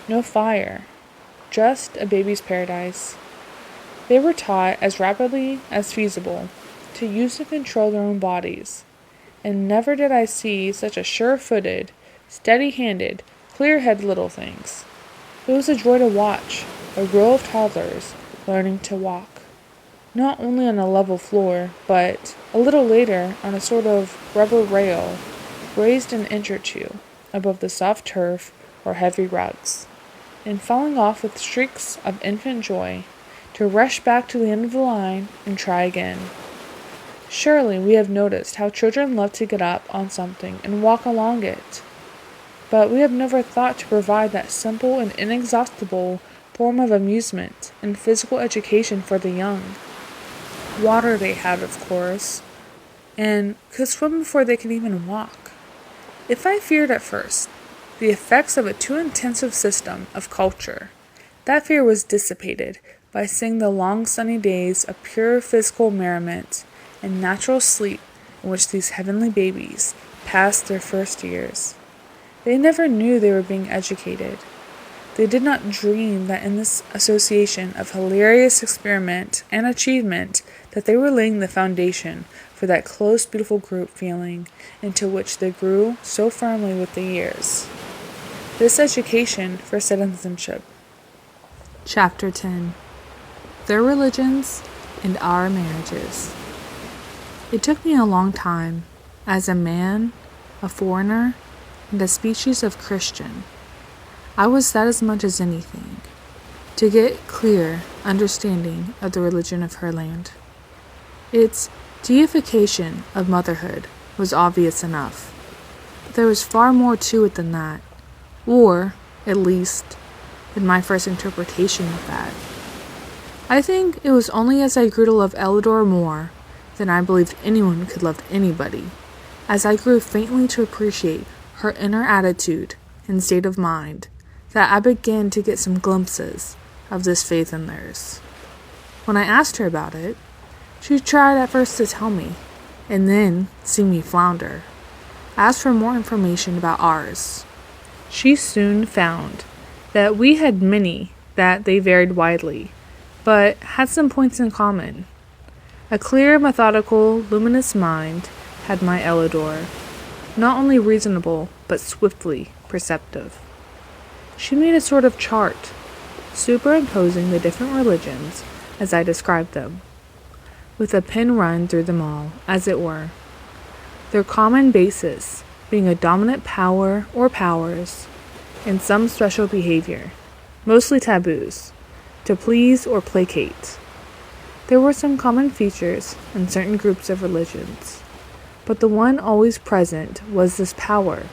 Speaker 2: no fire, just a baby's paradise. They were taught as rapidly as feasible to use and control their own bodies, and never did I see such a sure-footed, steady-handed, clear-headed little things. It was a joy to watch a row of toddlers learning to walk, not only on a level floor, but a little later on a sort of rubber rail raised an inch or two above the soft turf or heavy rugs, and falling off with shrieks of infant joy to rush back to the end of the line and try again. Surely we have noticed how children love to get up on something and walk along it, but we have never thought to provide that simple and inexhaustible form of amusement and physical education for the young. Water they had, of course, and could swim before they could even walk. If I feared at first the effects of a too intensive system of culture, that fear was dissipated by seeing the long sunny days of pure physical merriment and natural sleep in which these heavenly babies passed their first years. They never knew they were being educated. They did not dream that in this association of hilarious experiment and achievement that they were laying the foundation for that close, beautiful group feeling into which they grew so firmly with the years. This education for citizenship. Chapter 10. Their Religions and Our Marriages. It took me a long time, as a man, a foreigner, and a species of Christian, I was that as much as anything, to get clear understanding of the religion of Herland. Its deification of motherhood was obvious enough, but there was far more to it than that, or, at least, in my first interpretation of that. I think it was only as I grew to love Elidor more than I believed anyone could love anybody, as I grew faintly to appreciate her inner attitude and state of mind, that I began to get some glimpses of this faith in theirs. When I asked her about it, she tried at first to tell me, and then, seeing me flounder, asked for more information about ours. She soon found that we had many, that they varied widely, but had some points in common. A clear, methodical, luminous mind had my Elidor, not only reasonable, but swiftly perceptive. She made a sort of chart, superimposing the different religions as I described them, with a pen run through them all, as it were, their common basis being a dominant power or powers, and some special behavior, mostly taboos, to please or placate. There were some common features in certain groups of religions, but the one always present was this power,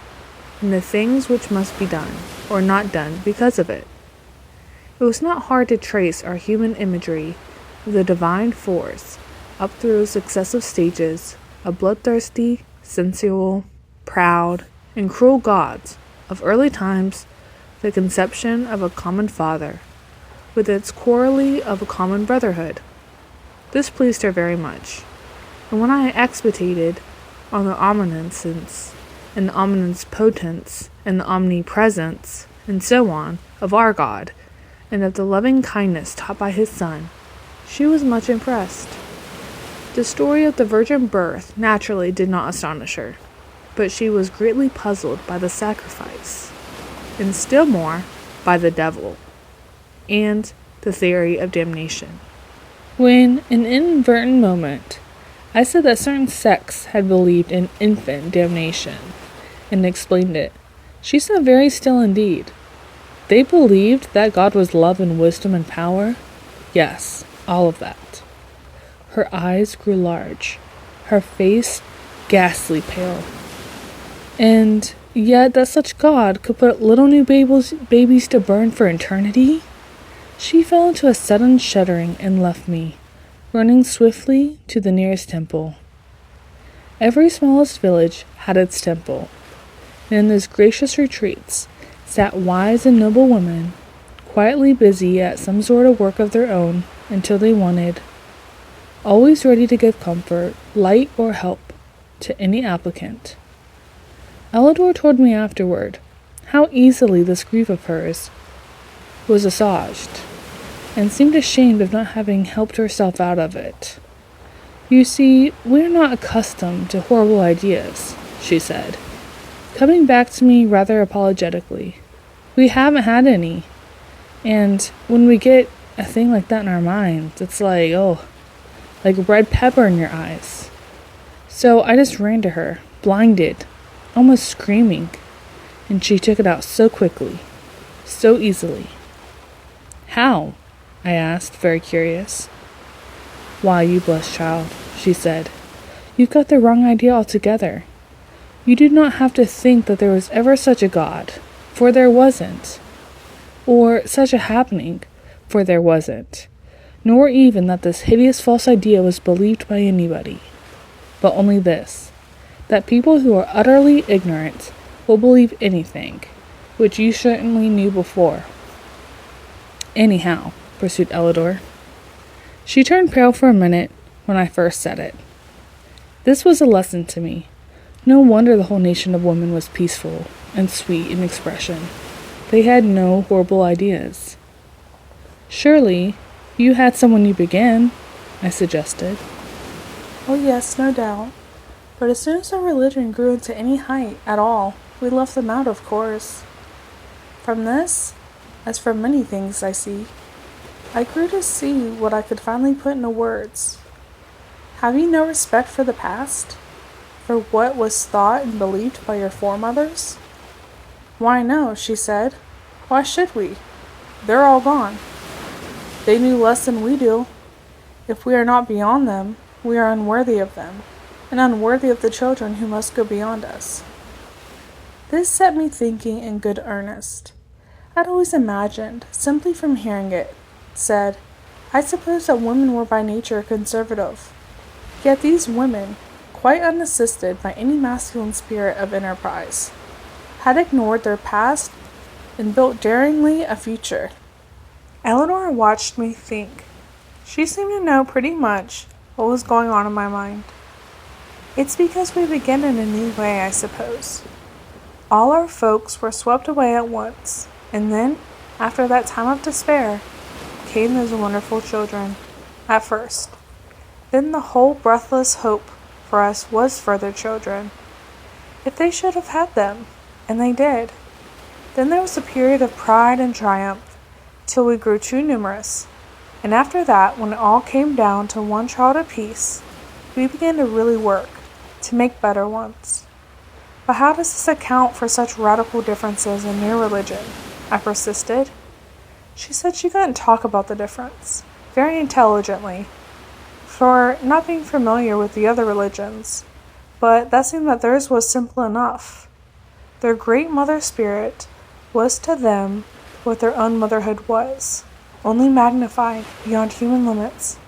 Speaker 2: and the things which must be done or not done because of it. It was not hard to trace our human imagery of the divine force up through successive stages of bloodthirsty, sensual, proud, and cruel gods of early times, the conception of a common father, with its corollary of a common brotherhood. This pleased her very much, and when I expatiated on the omniscience, and the omnipotence, and the omnipresence, and so on, of our God, and of the loving kindness taught by his Son, she was much impressed. The story of the virgin birth naturally did not astonish her, but she was greatly puzzled by the sacrifice, and still more by the devil, and the theory of damnation. When, in an inadvertent moment, I said that certain sects had believed in infant damnation, and explained it, she sat very still indeed. They believed that God was love and wisdom and power? Yes, all of that. Her eyes grew large, her face ghastly pale. And yet that such God could put little new babies to burn for eternity? She fell into a sudden shuddering and left me, running swiftly to the nearest temple. Every smallest village had its temple, and in those gracious retreats sat wise and noble women, quietly busy at some sort of work of their own until they wanted, always ready to give comfort, light, or help to any applicant. Ellador told me afterward how easily this grief of hers was assuaged, and seemed ashamed of not having helped herself out of it. You see, we're not accustomed to horrible ideas, she said, coming back to me rather apologetically. We haven't had any, and when we get a thing like that in our minds, it's like, oh, like red pepper in your eyes. So I just ran to her, blinded, almost screaming, and she took it out so quickly, so easily. How? I asked, very curious. Why, you blessed child, she said. You've got the wrong idea altogether. You do not have to think that there was ever such a God, for there wasn't. Or such a happening, for there wasn't. Nor even that this hideous false idea was believed by anybody. But only this, that people who are utterly ignorant will believe anything, which you certainly knew before. Anyhow, pursued Ellador. She turned pale for a minute when I first said it. This was a lesson to me. No wonder the whole nation of women was peaceful and sweet in expression. They had no horrible ideas. Surely, you had someone you began, I suggested.
Speaker 1: Oh yes, no doubt. But as soon as our religion grew into any height at all, we left them out, of course. From this, as from many things I see, I grew to see what I could finally put into words. Have you no respect for the past? For what was thought and believed by your foremothers? Why no, she said. Why should we? They're all gone. They knew less than we do. If we are not beyond them, we are unworthy of them, and unworthy of the children who must go beyond us. This set me thinking in good earnest. I'd always imagined, simply from hearing it, said, I suppose that women were by nature conservative. Yet these women, quite unassisted by any masculine spirit of enterprise, had ignored their past and built daringly a future. Eleanor watched me think. She seemed to know pretty much what was going on in my mind. It's because we begin in a new way, I suppose. All our folks were swept away at once, and then, after that time of despair, came those wonderful children, at first. Then the whole breathless hope for us was for their children. If they should have had them, and they did. Then there was a period of pride and triumph, till we grew too numerous, and after that, when it all came down to one child apiece, we began to really work, to make better ones. But how does this account for such radical differences in your religion? I persisted. She said she couldn't talk about the difference, very intelligently, for not being familiar with the other religions, but that seemed that theirs was simple enough. Their great mother spirit was to them what their own motherhood was, only magnified beyond human limits.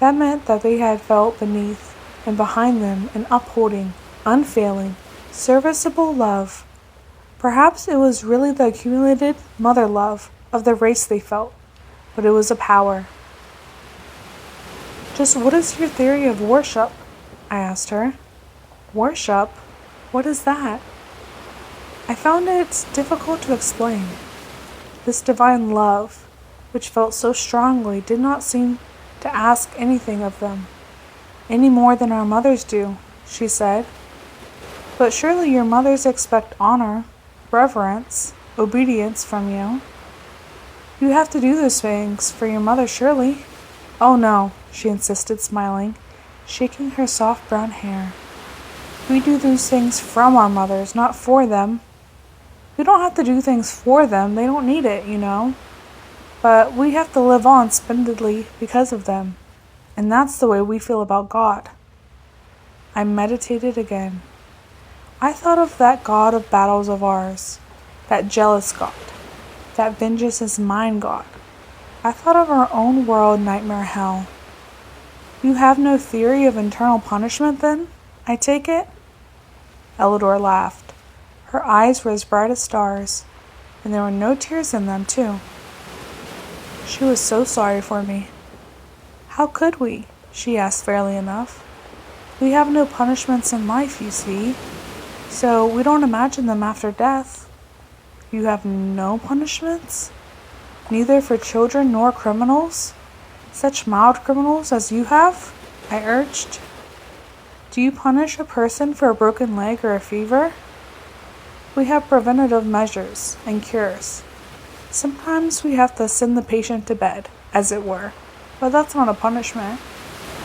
Speaker 1: That meant that they had felt beneath and behind them an upholding, unfailing, serviceable love. Perhaps it was really the accumulated mother love of the race they felt, but it was a power. Just what is your theory of worship? I asked her. Worship? What is that? I found it difficult to explain. This divine love, which felt so strongly, did not seem to ask anything of them, any more than our mothers do, she said. But surely your mothers expect honor, reverence, obedience from you. You have to do those things for your mother, surely. Oh no, she insisted, smiling, shaking her soft brown hair. We do those things from our mothers, not for them. We don't have to do things for them, they don't need it, you know. But we have to live on splendidly because of them. And that's the way we feel about God. I meditated again. I thought of that God of battles of ours, that jealous God, that vengeance is mine God. I thought of our own world nightmare hell. You have no theory of internal punishment then, I take it? Ellador laughed. Her eyes were as bright as stars, and there were no tears in them, too. She was so sorry for me. How could we? She asked fairly enough. We have no punishments in life, you see. So we don't imagine them after death. You have no punishments? Neither for children nor criminals? Such mild criminals as you have? I urged. Do you punish a person for a broken leg or a fever? We have preventative measures and cures. Sometimes we have to send the patient to bed, as it were, but that's not a punishment.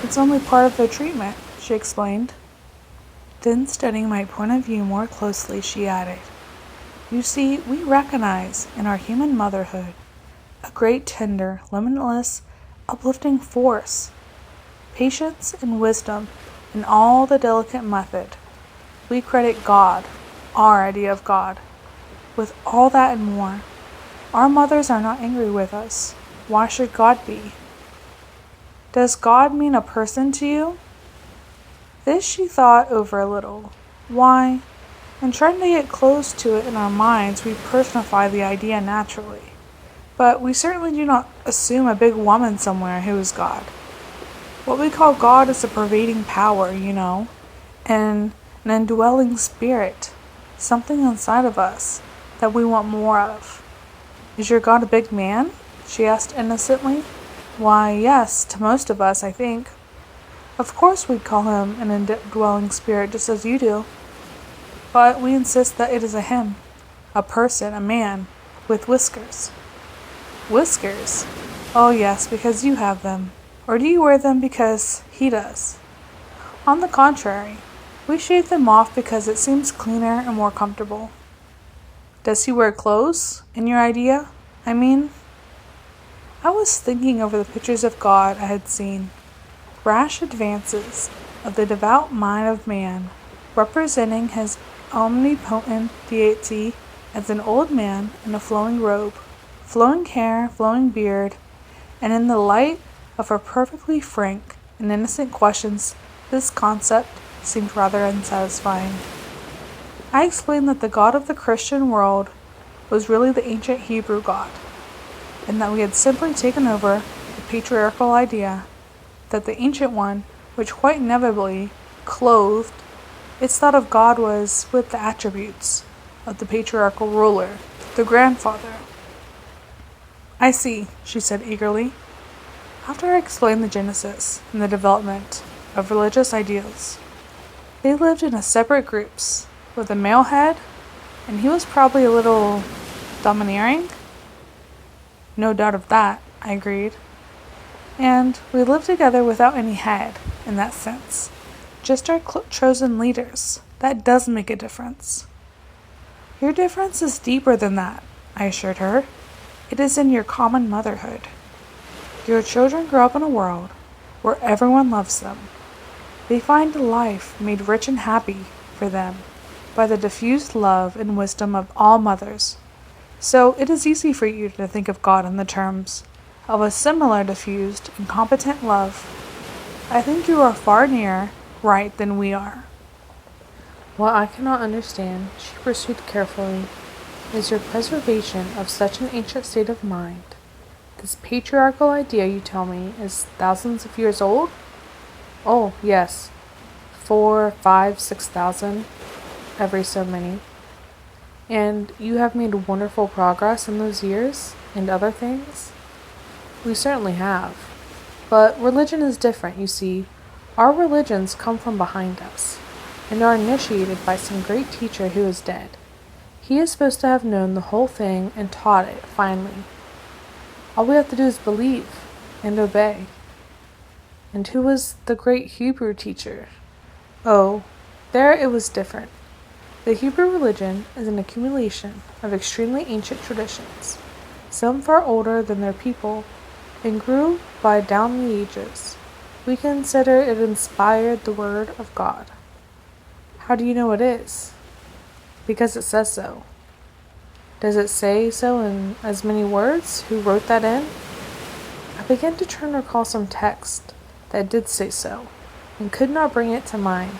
Speaker 1: It's only part of the treatment, she explained. Then, studying my point of view more closely, she added, You see, we recognize in our human motherhood a great tender, limitless, uplifting force, patience and wisdom in all the delicate method. We credit God, our idea of God, with all that and more. Our mothers are not angry with us. Why should God be? Does God mean a person to you? This she thought over a little. Why, in trying to get close to it in our minds, we personify the idea naturally. But we certainly do not assume a big woman somewhere who is God. What we call God is a pervading power, and an indwelling spirit, something inside of us that we want more of. Is your God a big man? She asked innocently. Why, yes, to most of us, I think. Of course we'd call him an indwelling spirit just as you do. But we insist that it is a him, a person, a man, with whiskers. Whiskers? Oh yes, because you have them. Or do you wear them because he does? On the contrary, we shave them off because it seems cleaner and more comfortable. Does he wear clothes, in your idea? I was thinking over the pictures of God I had seen. Rash advances of the devout mind of man, representing his omnipotent deity as an old man in a flowing robe, flowing hair, flowing beard, and in the light of her perfectly frank and innocent questions, this concept seemed rather unsatisfying. I explained that the God of the Christian world was really the ancient Hebrew God, and that we had simply taken over the patriarchal idea that the ancient one, which quite inevitably clothed its thought of God, was with the attributes of the patriarchal ruler, the grandfather. I see, she said eagerly. After I explained the genesis and the development of religious ideals, they lived in separate groups, with a male head, and he was probably a little domineering. No doubt of that, I agreed. And we lived together without any head, in that sense. Just our chosen leaders. That does make a difference. Your difference is deeper than that, I assured her. It is in your common motherhood. Your children grow up in a world where everyone loves them. They find life made rich and happy for them by the diffused love and wisdom of all mothers. So it is easy for you to think of God in the terms of a similar diffused and competent love. I think you are far nearer right than we are. What I cannot understand, she pursued carefully, is your preservation of such an ancient state of mind. This patriarchal idea, you tell me, is thousands of years old? Oh, yes. 4, 5, 6,000, every so many. And you have made wonderful progress in those years, and other things? We certainly have. But religion is different, you see. Our religions come from behind us, and are initiated by some great teacher who is dead. He is supposed to have known the whole thing and taught it finally. All we have to do is believe and obey. And who was the great Hebrew teacher? Oh, there it was different. The Hebrew religion is an accumulation of extremely ancient traditions, some far older than their people, and grew by down the ages. We consider it inspired the Word of God. How do you know it is? Because it says so. Does it say so in as many words? Who wrote that in? I began to try and recall some text that did say so, and could not bring it to mind.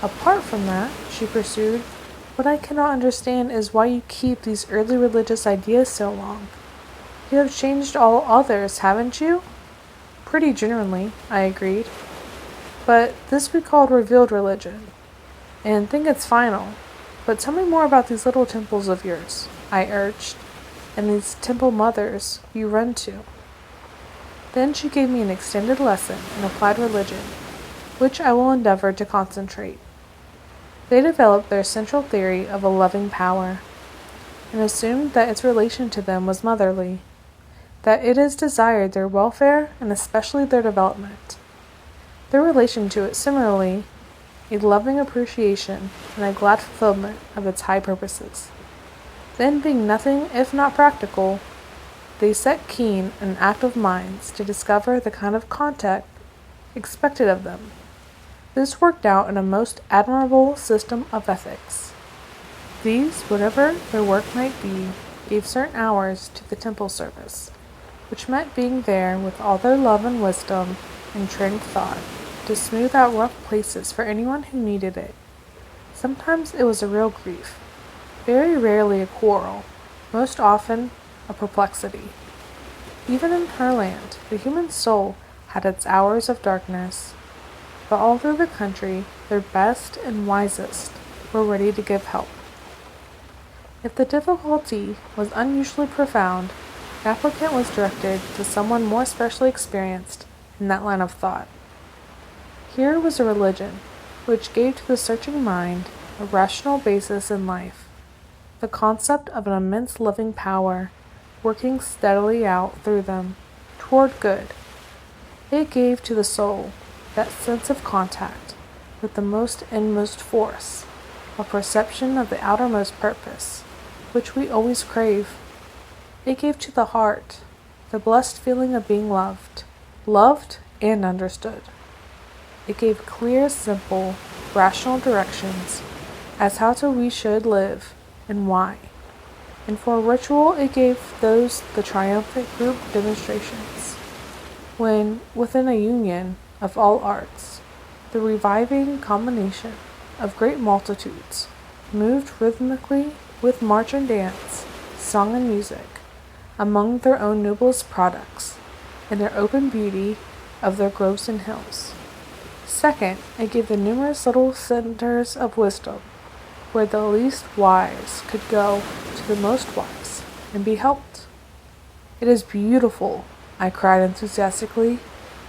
Speaker 1: Apart from that, she pursued, what I cannot understand is why you keep these early religious ideas so long. You have changed all others, haven't you? Pretty generally, I agreed. But this we called revealed religion. and think it's final. But tell me more about these little temples of yours, I urged, and these temple mothers you run to. Then she gave me an extended lesson in applied religion, which I will endeavor to concentrate. They developed their central theory of a loving power, and assumed that its relation to them was motherly, that it is desired their welfare and especially their development. Their relation to it similarly, a loving appreciation and a glad fulfillment of its high purposes. Then, being nothing if not practical, they set keen and active minds to discover the kind of contact expected of them. This worked out in a most admirable system of ethics. These, whatever their work might be, gave certain hours to the temple service, which meant being there with all their love and wisdom and trained thought to smooth out rough places for anyone who needed it. Sometimes it was a real grief, very rarely a quarrel, most often a perplexity. Even in Herland, the human soul had its hours of darkness, but all through the country, their best and wisest were ready to give help. If the difficulty was unusually profound, the applicant was directed to someone more specially experienced in that line of thought. Here was a religion which gave to the searching mind a rational basis in life, the concept of an immense loving power working steadily out through them toward good. It gave to the soul that sense of contact with the most inmost force, a perception of the outermost purpose, which we always crave. It gave to the heart the blessed feeling of being loved and understood. It gave clear, simple, rational directions as how we should live and why. And for ritual, it gave those the triumphant group demonstrations, when, within a union of all arts, the reviving combination of great multitudes moved rhythmically with march and dance, song and music, among their own noblest products, in their open beauty of their groves and hills. Second, it gave the numerous little centers of wisdom, where the least wise could go to the most wise and be helped. It is beautiful, I cried enthusiastically.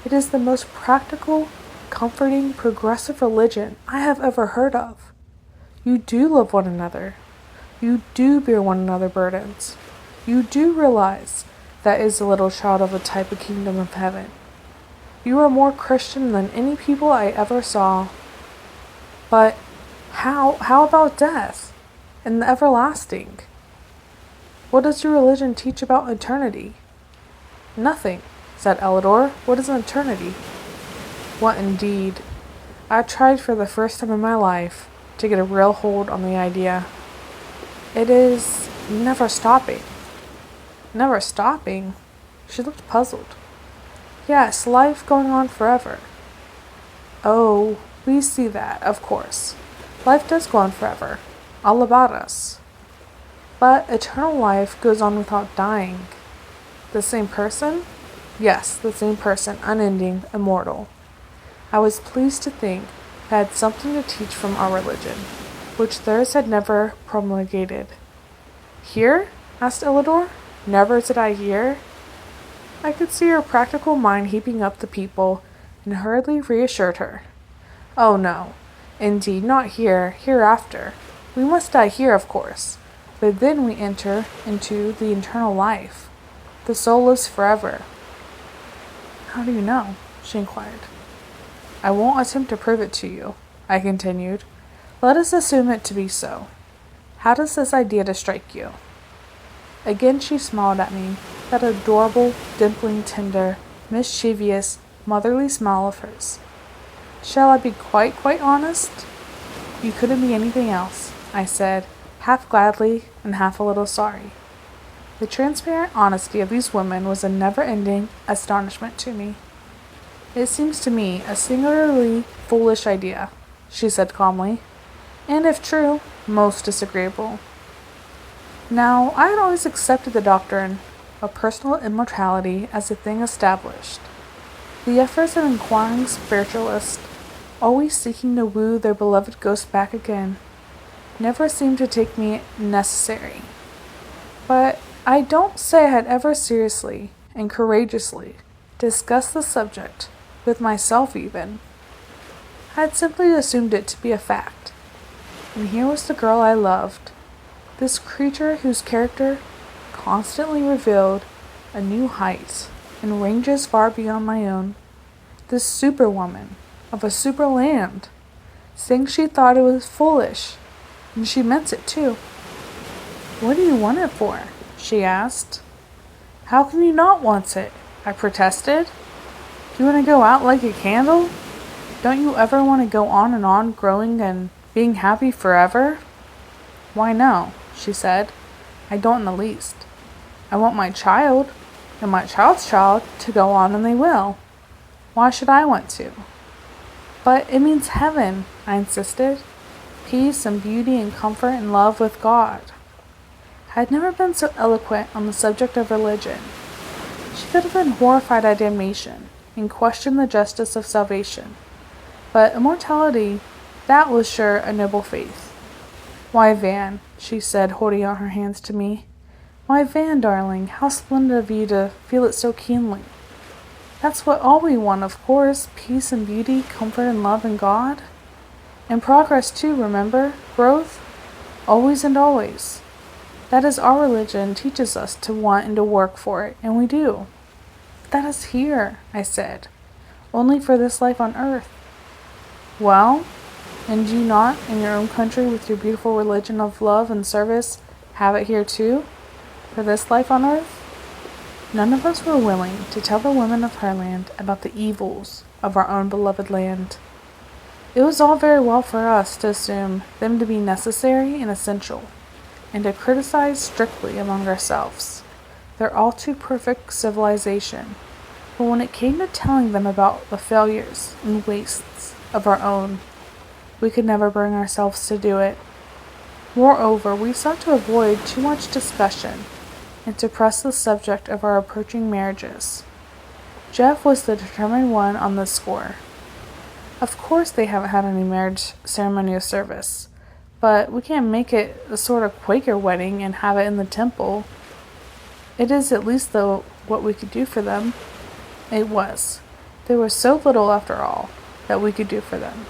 Speaker 1: It is the most practical, comforting, progressive religion I have ever heard of. You do love one another. You do bear one another burdens. You do realize that is the little child of a type of kingdom of heaven. You are more Christian than any people I ever saw. But how about death and the everlasting? What does your religion teach about eternity? Nothing, said Elidor. What is eternity? What indeed? I tried for the first time in my life to get a real hold on the idea. It is never stopping. Never stopping? She looked puzzled. Yes, life going on forever. Oh, we see that, of course. Life does go on forever, all about us. But eternal life goes on without dying. The same person? Yes, the same person, unending, immortal. I was pleased to think I had something to teach from our religion, which theirs had never promulgated. Hear? Asked Elidor. Never did I hear. I could see her practical mind heaping up the people, and hurriedly reassured her. Oh no, indeed not here, hereafter. We must die here, of course, but then we enter into the eternal life. The soul lives forever. How do you know? She inquired. I won't attempt to prove it to you, I continued. Let us assume it to be so. How does this idea strike you? Again she smiled at me, that adorable, dimpling, tender, mischievous, motherly smile of hers. Shall I be quite honest? You couldn't be anything else, I said, half gladly and half a little sorry. The transparent honesty of these women was a never-ending astonishment to me. It seems to me a singularly foolish idea, she said calmly, and if true, most disagreeable. Now, I had always accepted the doctrine of personal immortality as a thing established. The efforts of inquiring spiritualists always seeking to woo their beloved ghost back again, never seemed to take me necessary. But I don't say I had ever seriously and courageously discussed the subject, with myself even. I had simply assumed it to be a fact. And here was the girl I loved, this creature whose character constantly revealed a new height and ranges far beyond my own, this superwoman of a super land, saying she thought it was foolish, and she meant it too. "What do you want it for?" she asked. "How can you not want it?" I protested. "Do you want to go out like a candle? Don't you ever want to go on and on growing and being happy forever?" "Why no," she said. "I don't in the least. I want my child, and my child's child, to go on, and they will. Why should I want to?" "But it means heaven," I insisted. "Peace and beauty and comfort and love with God." I had never been so eloquent on the subject of religion. She could have been horrified at damnation and questioned the justice of salvation. But immortality, that was sure a noble faith. "Why, Van," she said, holding out her hands to me. "Why, Van, darling, how splendid of you to feel it so keenly. That's what all we want, of course, peace and beauty, comfort and love in God. And progress too, remember, growth, always and always. That is our religion teaches us to want and to work for it, and we do." "That is here," I said, "only for this life on earth." "Well, and do you not, in your own country with your beautiful religion of love and service, have it here too, for this life on earth?" None of us were willing to tell the women of Herland about the evils of our own beloved land. It was all very well for us to assume them to be necessary and essential, and to criticize strictly among ourselves their all too perfect civilization. But when it came to telling them about the failures and wastes of our own, we could never bring ourselves to do it. Moreover, we sought to avoid too much discussion and to press the subject of our approaching marriages. Jeff was the determined one on this score. "Of course they haven't had any marriage ceremony or service, but we can't make it a sort of Quaker wedding and have it in the temple. It is at least what we could do for them." It was. There was so little, after all, that we could do for them.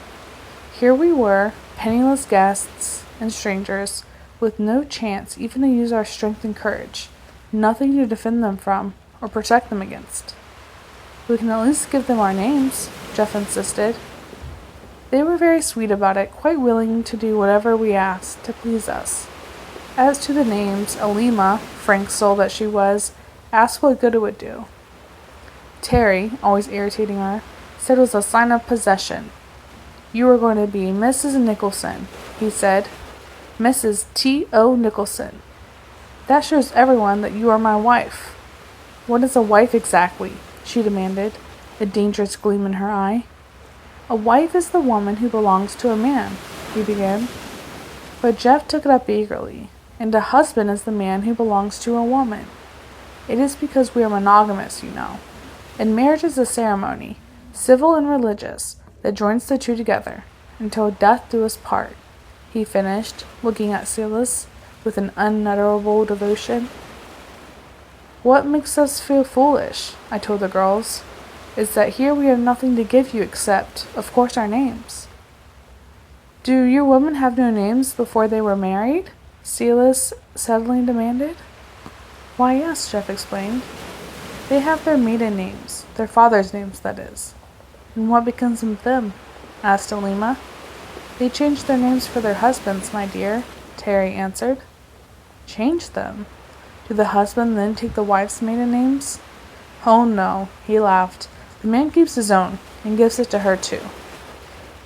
Speaker 1: Here we were, penniless guests and strangers, with no chance even to use our strength and courage, nothing to defend them from or protect them against. "We can at least give them our names," Jeff insisted. They were very sweet about it, quite willing to do whatever we asked to please us. As to the names, Alima, frank soul that she was, asked what good it would do. Terry, always irritating her, said it was a sign of possession. "You are going to be Mrs. Nicholson," he said. "Mrs. T.O. Nicholson. That shows everyone that you are my wife." "What is a wife exactly?" she demanded, a dangerous gleam in her eye. "A wife is the woman who belongs to a man," he began. But Jeff took it up eagerly. "And a husband is the man who belongs to a woman. It is because we are monogamous, you know. And marriage is a ceremony, civil and religious, that joins the two together, until death do us part," he finished, looking at Silas with an unutterable devotion. "What makes us feel foolish," I told the girls, "is that here we have nothing to give you except, of course, our names." "Do your women have no names before they were married?" Silas suddenly demanded. "Why, yes," Jeff explained. "They have their maiden names, their father's names, that is." "And what becomes of them?" asked Alima. "They change their names for their husbands, my dear," Terry answered. "Change them? Do the husband then take the wife's maiden names?" "Oh, no," he laughed. "The man keeps his own, and gives it to her, too."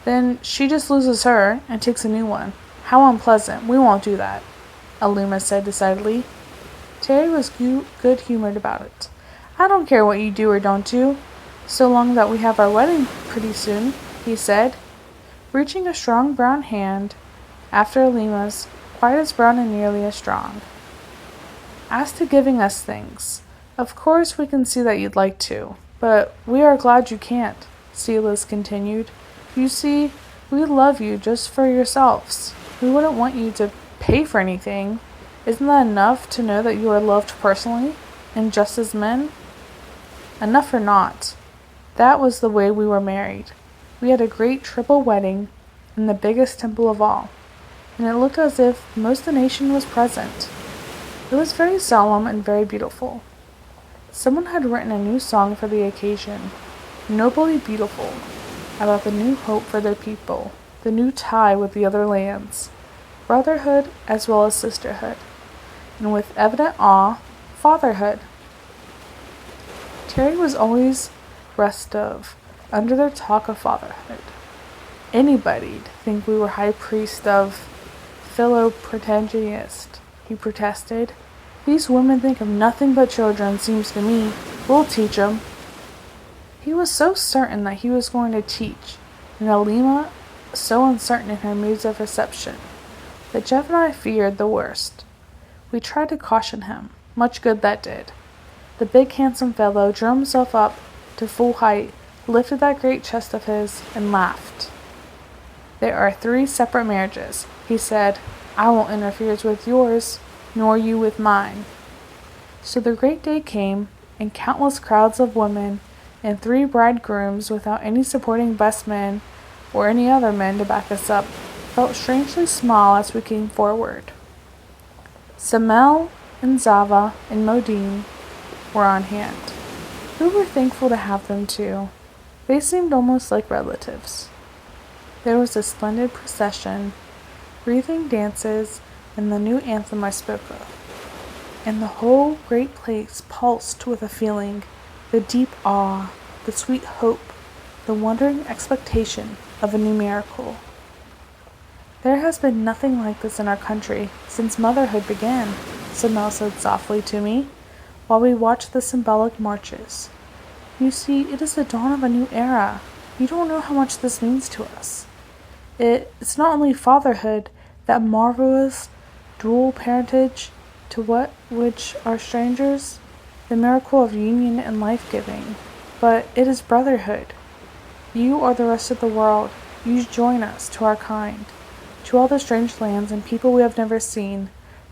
Speaker 1: "Then she just loses her, and takes a new one. How unpleasant. We won't do that," Alima said decidedly. Terry was good-humored about it. "I don't care what you do or don't do, so long that we have our wedding pretty soon," he said, reaching a strong brown hand after Alima's, quite as brown and nearly as strong. "As to giving us things, of course we can see that you'd like to, but we are glad you can't," Silas continued, You see, we love you just for yourselves. We wouldn't want you to pay for anything. Isn't that enough to know that you are loved personally, and just as men? Enough or not, that was the way we were married. We had a great triple wedding in the biggest temple of all, and it looked as if most of the nation was present. It was very solemn and very beautiful. Someone had written a new song for the occasion, nobly beautiful, about the new hope for their people, the new tie with the other lands, brotherhood as well as sisterhood, and with evident awe, fatherhood. Terry was always restive under their talk of fatherhood. Anybody'd think we were high priest of philoprotagonist, he protested. These women think of nothing but children, seems to me. We'll teach 'em. He was so certain that he was going to teach, and Alima so uncertain in her moods of reception, that Jeff and I feared the worst. We tried to caution him. Much good that did. The big handsome fellow drew himself up to full height, lifted that great chest of his, and laughed. There are 3 separate marriages, he said. I won't interfere with yours, nor you with mine. So the great day came, and countless crowds of women, and 3 bridegrooms without any supporting best men or any other men to back us up, felt strangely small as we came forward. Samel and Zava and Modine were on hand. We were thankful to have them too. They seemed almost like relatives. There was a splendid procession, breathing dances, and the new anthem I spoke of. And the whole great place pulsed with a feeling, the deep awe, the sweet hope, the wondering expectation of a new miracle. There has been nothing like this in our country since motherhood began, Samel said softly to me, while we watched the symbolic marches. You see, it is the dawn of a new era. You don't know how much this means to us. It's not only fatherhood, that marvelous dual parentage to which are strangers, the miracle of union and life-giving, but it is brotherhood. You or the rest of the world, you join us to our kind, to all the strange lands and people we have never seen.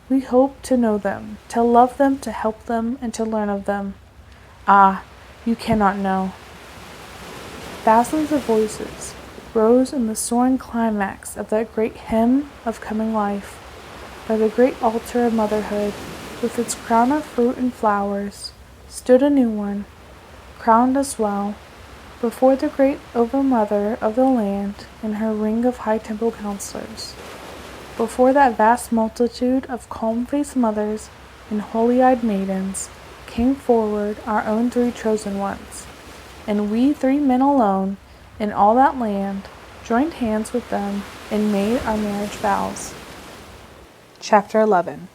Speaker 1: We hope to know them, to love them, to help them, and to learn of them. Ah, you cannot know. Thousands of voices rose in the soaring climax of that great hymn of coming life. By the great altar of motherhood, with its crown of fruit and flowers, stood a new one, crowned as well, before the great Overmother of the land and her ring of high temple counselors. Before that vast multitude of calm-faced mothers and holy-eyed maidens came forward our own 3 chosen ones, and we 3 men alone in all that land joined hands with them and made our marriage vows. Chapter 11.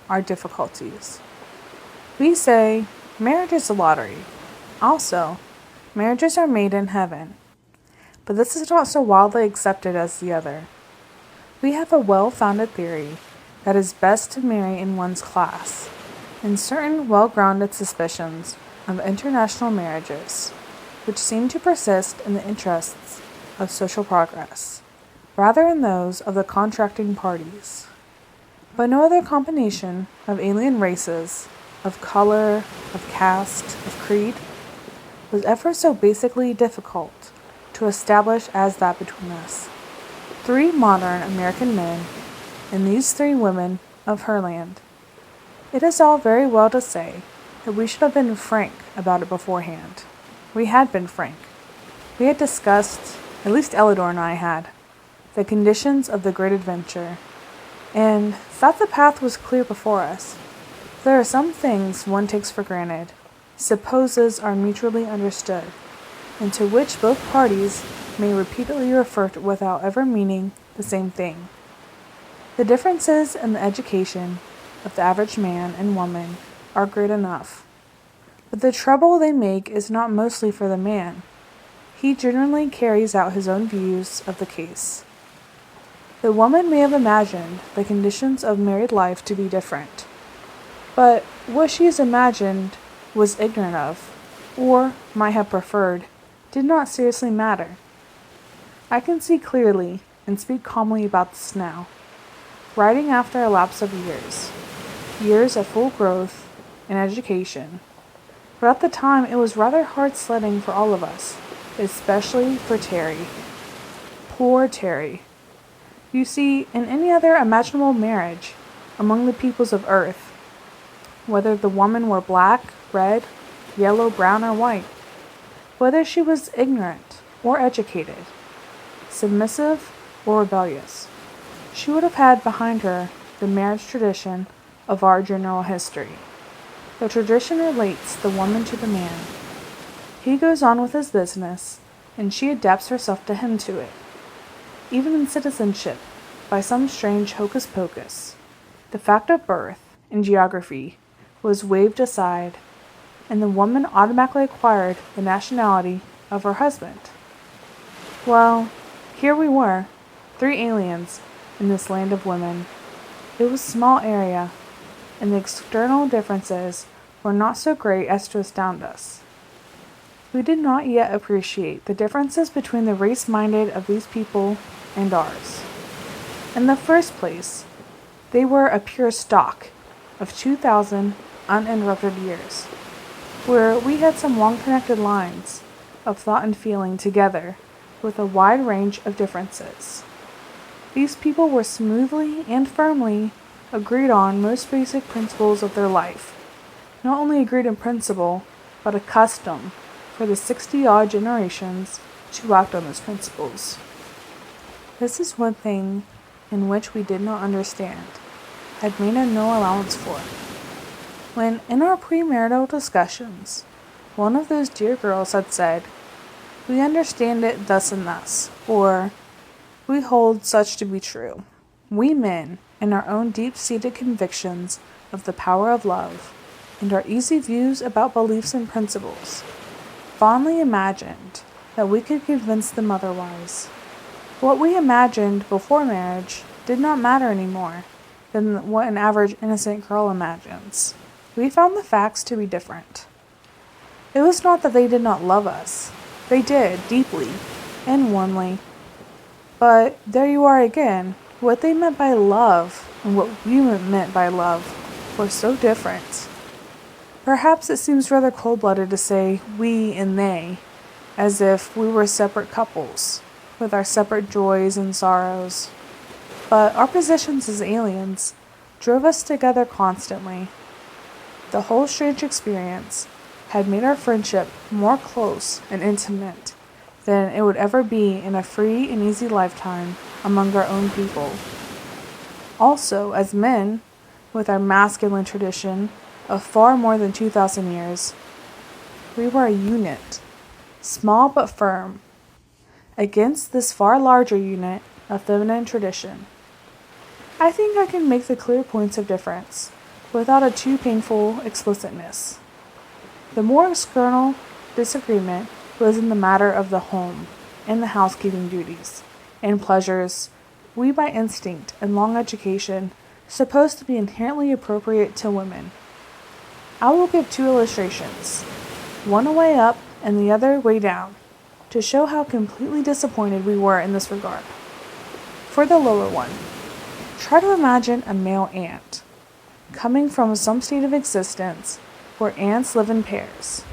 Speaker 1: Our difficulties. We say, marriage is a lottery. Also, marriages are made in heaven. But this is not so widely accepted as the other. We have a well-founded theory that it is best to marry in one's class, and certain well-grounded suspicions of international marriages, which seem to persist in the interests of social progress, rather than those of the contracting parties. But no other combination of alien races, of color, of caste, of creed, was ever so basically difficult to establish as that between us. 3 modern American men, and these 3 women of Herland. It is all very well to say that we should have been frank about it beforehand. We had been frank. We had discussed, at least Elidor and I had, the conditions of the great adventure, and thought the path was clear before us. There are some things one takes for granted, supposes are mutually understood, and to which both parties may repeatedly refer to without ever meaning the same thing. The differences in the education of the average man and woman are great enough, but the trouble they make is not mostly for the man. He generally carries out his own views of the case. The woman may have imagined the conditions of married life to be different, but what she has imagined, was ignorant of, or might have preferred, did not seriously matter. I can see clearly and speak calmly about this now, writing after a lapse of years of full growth and education. But at the time, it was rather hard sledding for all of us, especially for Terry. Poor Terry. You see, in any other imaginable marriage among the peoples of Earth, whether the woman were black, red, yellow, brown, or white, whether she was ignorant or educated, submissive or rebellious, she would have had behind her the marriage tradition of our general history. The tradition relates the woman to the man. He goes on with his business, and she adapts herself to him to it. Even in citizenship, by some strange hocus pocus, the fact of birth and geography was waved aside, and the woman automatically acquired the nationality of her husband. Well, here we were, 3 aliens in this land of women. It was a small area, and the external differences were not so great as to astound us. We did not yet appreciate the differences between the race-minded of these people and ours. In the first place, they were a pure stock of 2,000 uninterrupted years, where we had some long-connected lines of thought and feeling together with a wide range of differences. These people were smoothly and firmly agreed on most basic principles of their life. Not only agreed in principle, but accustomed for the 60-odd generations to act on those principles. This is one thing in which we did not understand, had made no allowance for. When, in our premarital discussions, one of those dear girls had said, "We understand it thus and thus," or "We hold such to be true," we men, in our own deep-seated convictions of the power of love, and our easy views about beliefs and principles, fondly imagined that we could convince them otherwise. What we imagined before marriage did not matter any more than what an average innocent girl imagines. We found the facts to be different. It was not that they did not love us. They did, deeply and warmly. But there you are again. What they meant by love and what we meant by love were so different. Perhaps it seems rather cold-blooded to say we and they, as if we were separate couples, with our separate joys and sorrows. But our positions as aliens drove us together constantly. The whole strange experience had made our friendship more close and intimate than it would ever be in a free and easy lifetime among our own people. Also, as men, with our masculine tradition of far more than 2,000 years, we were a unit, small but firm, against this far larger unit of feminine tradition. I think I can make the clear points of difference without a too painful explicitness. The more external disagreement was in the matter of the home and the housekeeping duties and pleasures we by instinct and long education supposed to be inherently appropriate to women. I will give 2 illustrations, one a way up and the other way down, to show how completely disappointed we were in this regard. For the lower one, try to imagine a male ant coming from some state of existence where ants live in pairs,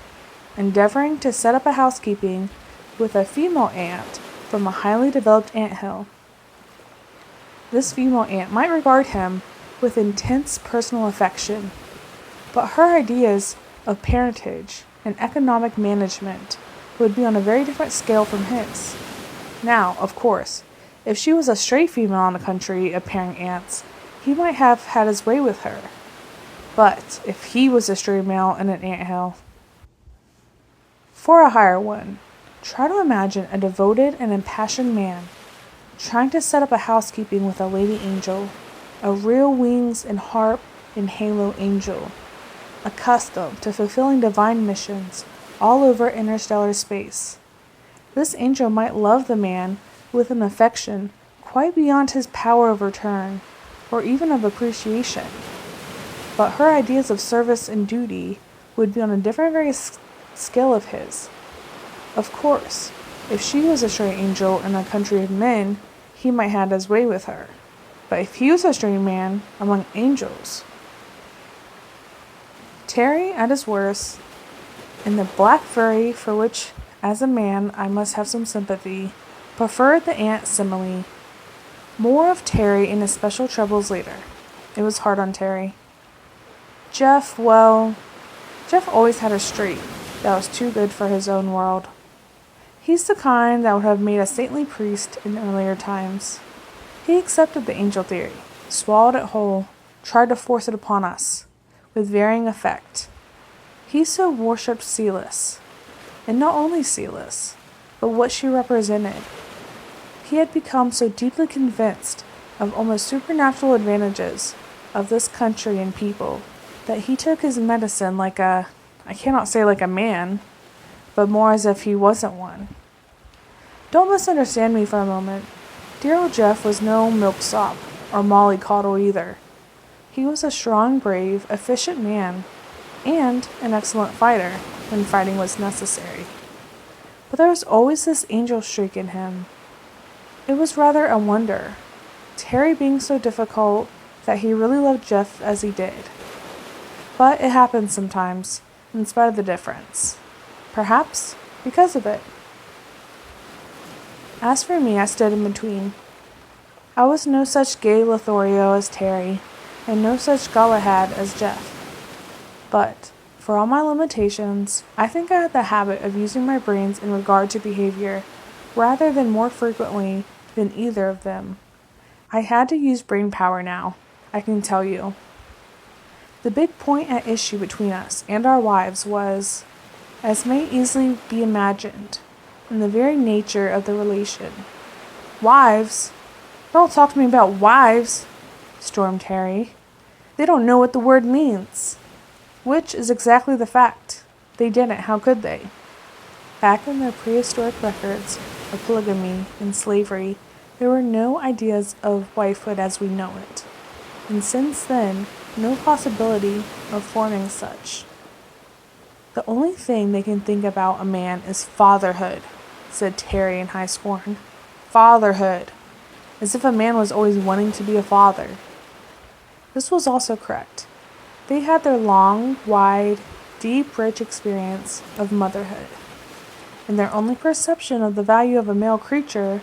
Speaker 1: endeavoring to set up a housekeeping with a female ant from a highly developed anthill. This female ant might regard him with intense personal affection, but her ideas of parentage and economic management would be on a very different scale from his. Now, of course, if she was a stray female in the country of pairing ants, he might have had his way with her. But if he was a stray male in an anthill, for a higher one, try to imagine a devoted and impassioned man trying to set up a housekeeping with a lady angel, a real wings and harp and halo angel, accustomed to fulfilling divine missions all over interstellar space. This angel might love the man with an affection quite beyond his power of return, or even of appreciation. But her ideas of service and duty would be on a different very scale of his. Of course, If she was a straight angel in a country of men, he might have his way with her. But if he was a straight man among angels... Terry, at his worst, and the black furry for which, as a man, I must have some sympathy, preferred the ant simile. More of Terry and his special troubles later. It was hard on Terry. Jeff always had a streak that was too good for his own world. He's the kind that would have made a saintly priest in earlier times. He accepted the angel theory, swallowed it whole, tried to force it upon us, with varying effect. He so worshipped Celis, and not only Celis, but what she represented. He had become so deeply convinced of almost supernatural advantages of this country and people that he took his medicine like I cannot say like a man, but more as if he wasn't one. Don't misunderstand me for a moment. Dear old Jeff was no milksop or mollycoddle either. He was a strong, brave, efficient man, and an excellent fighter when fighting was necessary. But there was always this angel streak in him. It was rather a wonder, Terry being so difficult, that he really loved Jeff as he did. But it happens sometimes, in spite of the difference. Perhaps because of it. As for me, I stood in between. I was no such gay Lothario as Terry, and no such Galahad as Jeff. But, for all my limitations, I think I had the habit of using my brains in regard to behavior, rather than more frequently than either of them. I had to use brain power now, I can tell you. The big point at issue between us and our wives was, as may easily be imagined, in the very nature of the relation. Wives? Don't talk to me about wives, stormed Harry. They don't know what the word means. Which is exactly the fact. They didn't, how could they? Back in their prehistoric records of polygamy and slavery, there were no ideas of wifehood as we know it, and since then, no possibility of forming such. The only thing they can think about a man is fatherhood, said Terry in high scorn. Fatherhood. As if a man was always wanting to be a father. This was also correct. They had their long, wide, deep, rich experience of motherhood, and their only perception of the value of a male creature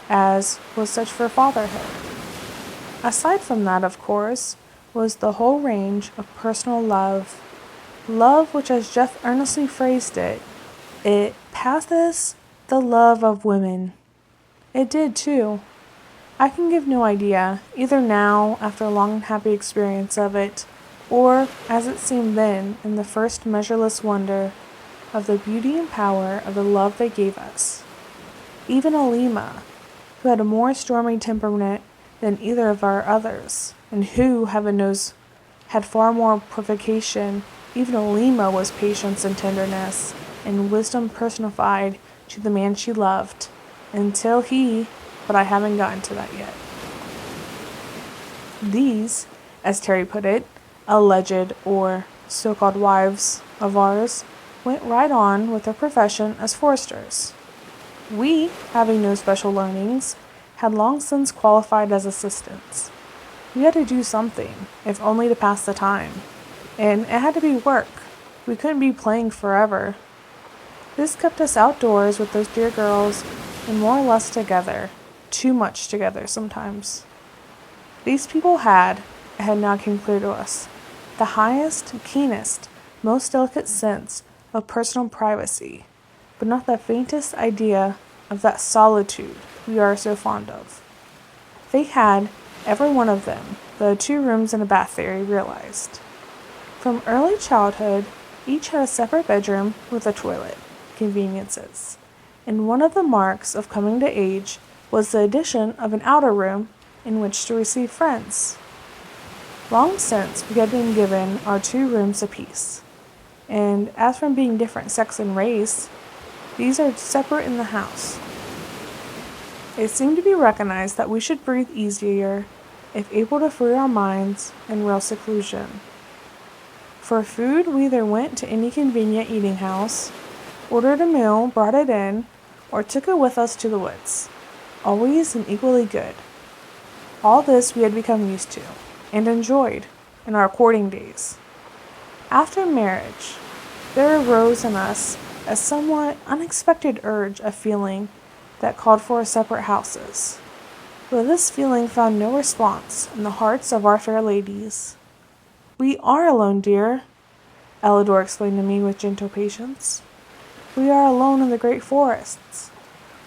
Speaker 1: as was such for fatherhood. Aside from that, of course, was the whole range of personal love. Love which, as Jeff earnestly phrased it, it passeth the love of women. It did, too. I can give no idea, either now, after a long and happy experience of it, or, as it seemed then, in the first measureless wonder, of the beauty and power of the love they gave us. Even Alima, who had a more stormy temperament than either of our others, and who, heaven knows, had far more provocation, even Alima was patience and tenderness, and wisdom personified to the man she loved, until he, but I haven't gotten to that yet. These, as Terry put it, alleged or so-called wives of ours, went right on with their profession as foresters. We, having no special learnings, had long since qualified as assistants. We had to do something, if only to pass the time, and it had to be work. We couldn't be playing forever. This kept us outdoors with those dear girls, and more or less together, too much together sometimes. These people had, it had now come clear to us, the highest, keenest, most delicate sense of personal privacy, but not the faintest idea of that solitude we are so fond of. They had, every one of them, the 2 rooms and a bath theory realized. From early childhood, each had a separate bedroom with a toilet, conveniences, and one of the marks of coming to age was the addition of an outer room in which to receive friends. Long since we had been given our 2 rooms apiece, and as from being different sex and race, these are separate in the house. It seemed to be recognized that we should breathe easier if able to free our minds in real seclusion. For food, we either went to any convenient eating house, ordered a meal, brought it in, or took it with us to the woods, always and equally good. All this we had become used to, and enjoyed, in our courting days. After marriage, there arose in us a somewhat unexpected urge of feeling that called for separate houses. But this feeling found no response in the hearts of our fair ladies. "We are alone, dear," Ellador explained to me with gentle patience. "We are alone in the great forests.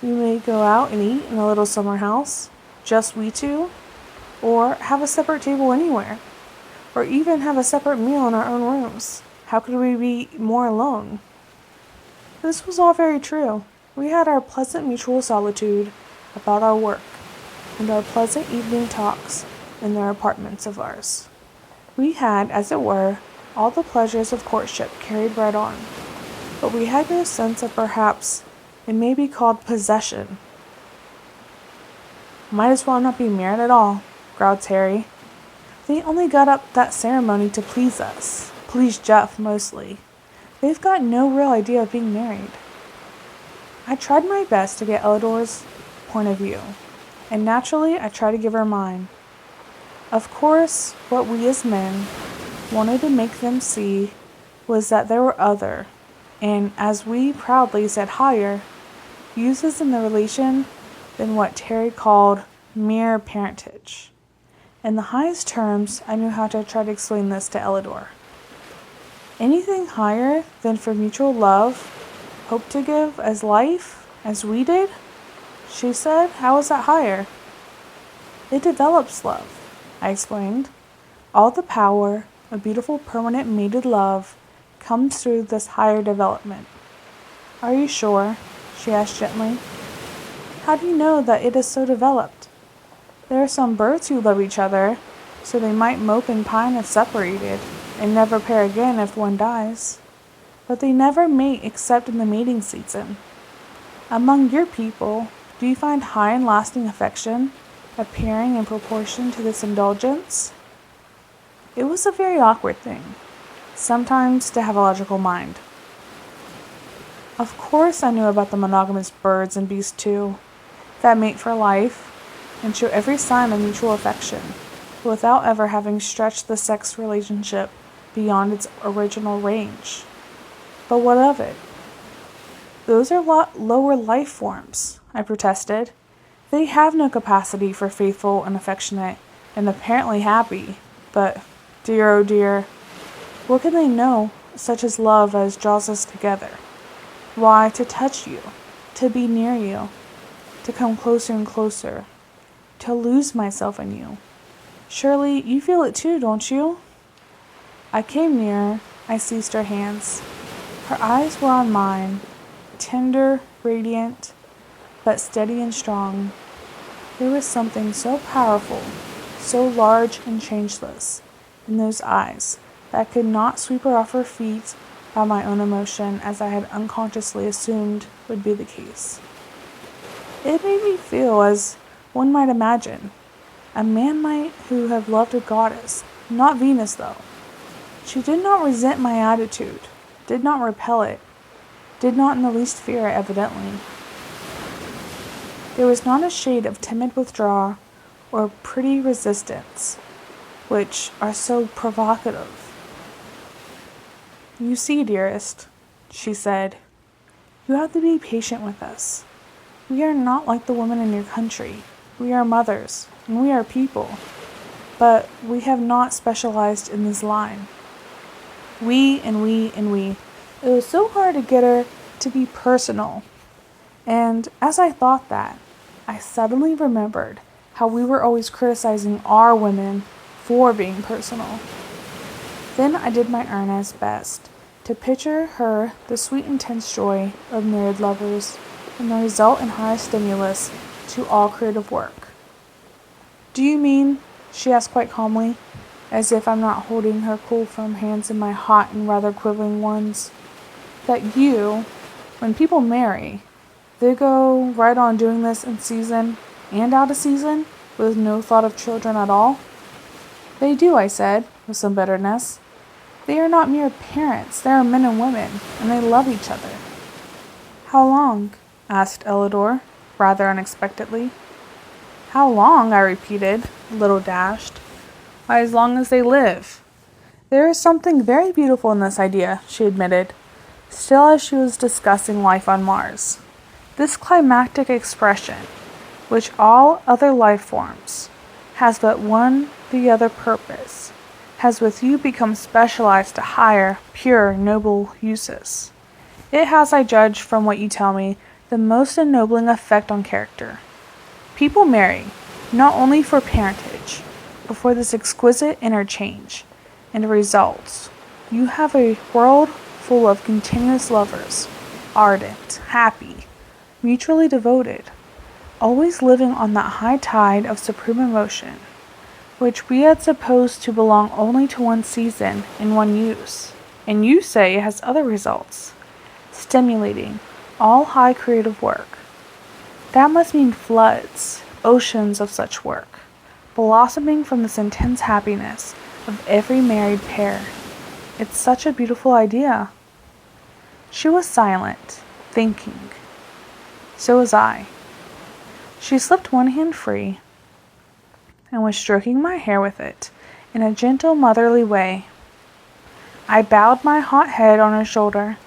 Speaker 1: We may go out and eat in a little summer house, just we two, or have a separate table anywhere, or even have a separate meal in our own rooms. How could we be more alone?" This was all very true. We had our pleasant mutual solitude about our work, and our pleasant evening talks in their apartments of ours. We had, as it were, all the pleasures of courtship carried right on, but we had no sense of perhaps it may be called possession. "Might as well not be married at all," growled Terry. "They only got up that ceremony to please us, please Jeff mostly. They've got no real idea of being married." I tried my best to get Ellador's point of view, and naturally I tried to give her mine. Of course, what we as men wanted to make them see was that there were other, and as we proudly said higher, uses in the relation than what Terry called mere parentage. In the highest terms, I knew how to try to explain this to Ellador. Anything higher than for mutual love, hope to give as life, as we did? She said, "How is that higher?" "It develops love," I explained. "All the power of beautiful permanent mated love comes through this higher development." "Are you sure?" she asked gently. "How do you know that it is so developed? There are some birds who love each other, so they might mope and pine if separated, and never pair again if one dies. But they never mate except in the mating season. Among your people, do you find high and lasting affection appearing in proportion to this indulgence?" It was a very awkward thing, sometimes, to have a logical mind. Of course I knew about the monogamous birds and beasts too, that mate for life and show every sign of mutual affection, without ever having stretched the sex relationship beyond its original range. But what of it? "Those are lower life forms," I protested. "They have no capacity for faithful and affectionate and apparently happy, but, dear oh dear, what can they know such as love as draws us together? Why, to touch you, to be near you, to come closer and closer, to lose myself in you. Surely you feel it too, don't you?" I came nearer. I seized her hands. Her eyes were on mine, tender, radiant, but steady and strong. There was something so powerful, so large and changeless, in those eyes that I could not sweep her off her feet by my own emotion as I had unconsciously assumed would be the case. It made me feel as one might imagine a man might who had loved a goddess, not Venus though. She did not resent my attitude, did not repel it, did not in the least fear it evidently. There was not a shade of timid withdrawal or pretty resistance, which are so provocative. "You see, dearest," she said, "you have to be patient with us. We are not like the women in your country. We are mothers, and we are people, but we have not specialized in this line. We and we and we." It was so hard to get her to be personal, and as I thought that, I suddenly remembered how we were always criticizing our women for being personal. Then I did my earnest best to picture her the sweet intense joy of married lovers and the result in higher stimulus to all creative work. "Do you mean," she asked quite calmly, as if I'm not holding her cool firm hands in my hot and rather quivering ones, "that you, when people marry, they go right on doing this in season and out of season with no thought of children at all?" "They do," I said, with some bitterness. "They are not mere parents, they are men and women, and they love each other." "How long?" asked Ellador, rather unexpectedly. How long? I repeated, a little dashed. Why, as long as they live. There is something very beautiful in this idea, she admitted, still as she was discussing life on Mars. This climactic expression, which all other life forms, has but one the other purpose, has with you become specialized to higher, pure, noble uses. It has, I judge from what you tell me, the most ennobling effect on character. People marry, not only for parentage, but for this exquisite interchange, and the results. You have a world full of continuous lovers, ardent, happy, mutually devoted, always living on that high tide of supreme emotion, which we had supposed to belong only to one season and one use. And you say it has other results, stimulating all high creative work. That must mean floods, oceans of such work, blossoming from this intense happiness of every married pair. It's such a beautiful idea. She was silent, thinking. So was I. She slipped one hand free and was stroking my hair with it in a gentle motherly way. I bowed my hot head on her shoulder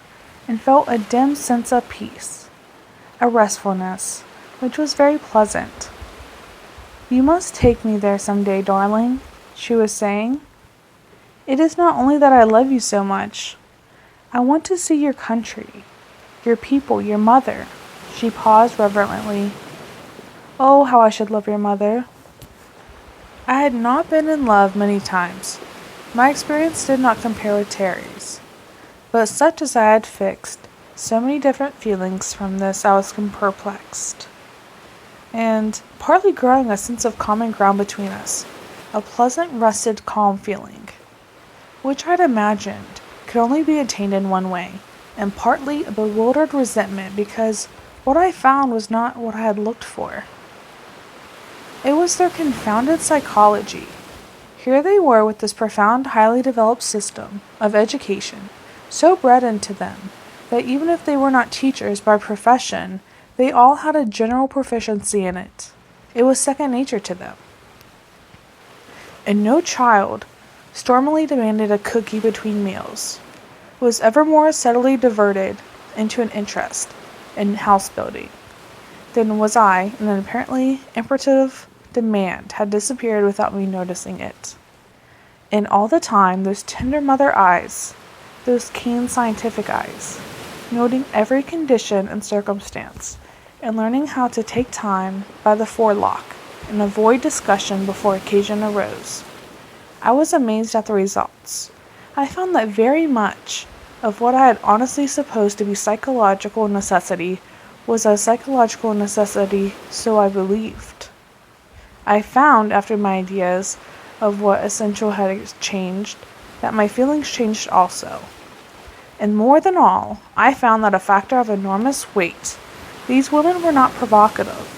Speaker 1: and felt a dim sense of peace, a restfulness, which was very pleasant. You must take me there some day, darling, she was saying. It is not only that I love you so much. I want to see your country, your people, your mother. She paused reverently. Oh, how I should love your mother. I had not been in love many times. My experience did not compare with Terry's. But such as I had fixed, so many different feelings from this I was perplexed. And partly growing a sense of common ground between us, a pleasant, rested, calm feeling, which I'd imagined could only be attained in one way, and partly a bewildered resentment because what I found was not what I had looked for. It was their confounded psychology. Here they were with this profound, highly developed system of education, so bred into them that even if they were not teachers by profession, they all had a general proficiency in it. It was second nature to them. And no child, stormily demanded a cookie between meals, was ever more steadily diverted into an interest in house building than was I, and an apparently imperative demand had disappeared without me noticing it. And all the time, those tender mother eyes, those keen scientific eyes, noting every condition and circumstance, and learning how to take time by the forelock and avoid discussion before occasion arose. I was amazed at the results. I found that very much of what I had honestly supposed to be psychological necessity was a psychological necessity, so I believed. I found, after my ideas of what essential had changed, that my feelings changed also. And more than all, I found that a factor of enormous weight. These women were not provocative.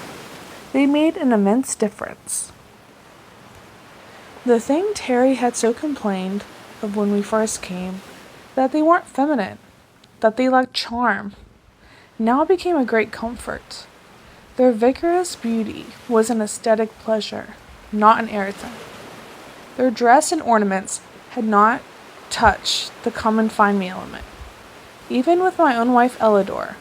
Speaker 1: They made an immense difference. The thing Terry had so complained of when we first came, that they weren't feminine, that they lacked charm, now became a great comfort. Their vigorous beauty was an aesthetic pleasure, not an irritant. Their dress and ornaments had not touched the common find me element. Even with my own wife Ellador,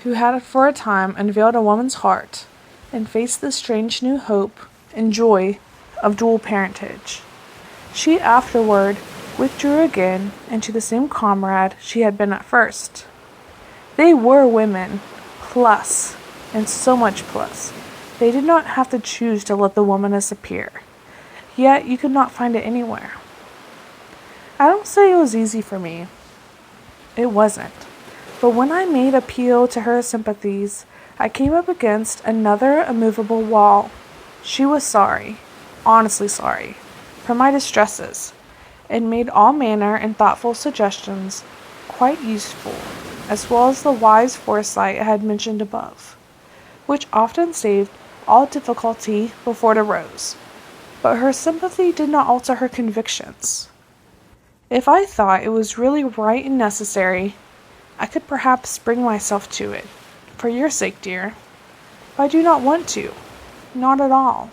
Speaker 1: who had for a time unveiled a woman's heart and faced the strange new hope and joy of dual parentage, she afterward withdrew again into the same comrade she had been at first. They were women, plus, and so much plus. They did not have to choose to let the womaness appear, yet you could not find it anywhere. I don't say it was easy for me. It wasn't. But when I made appeal to her sympathies, I came up against another immovable wall. She was sorry, honestly sorry, for my distresses, and made all manner and thoughtful suggestions quite useful, as well as the wise foresight I had mentioned above, which often saved all difficulty before it arose. But her sympathy did not alter her convictions. If I thought it was really right and necessary, I could perhaps bring myself to it, for your sake, dear. But I do not want to. Not at all.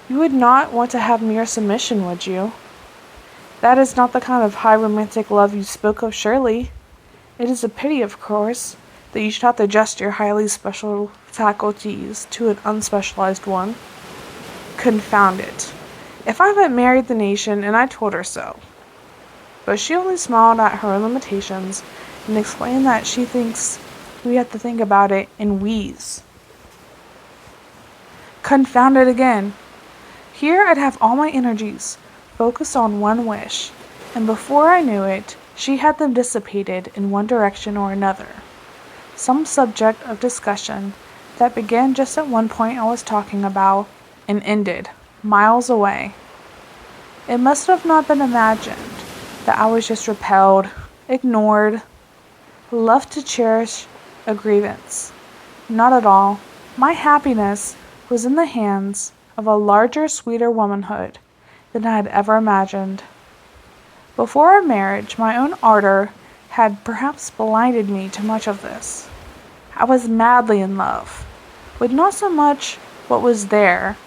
Speaker 1: You would not want to have mere submission, would you? That is not the kind of high romantic love you spoke of, surely. It is a pity, of course, that you should have to adjust your highly special faculties to an unspecialized one. Confound it. If I had married the nation, and I told her so. But she only smiled at her own limitations and explained that she thinks we have to think about it in we's. Confound it again. Here I'd have all my energies focused on one wish, and before I knew it, she had them dissipated in one direction or another. Some subject of discussion that began just at one point I was talking about and ended miles away. It must have not been imagined that I was just repelled, ignored, left to cherish a grievance. Not at all. My happiness was in the hands of a larger, sweeter womanhood than I had ever imagined. Before our marriage, my own ardor had perhaps blinded me to much of this. I was madly in love, with not so much what was there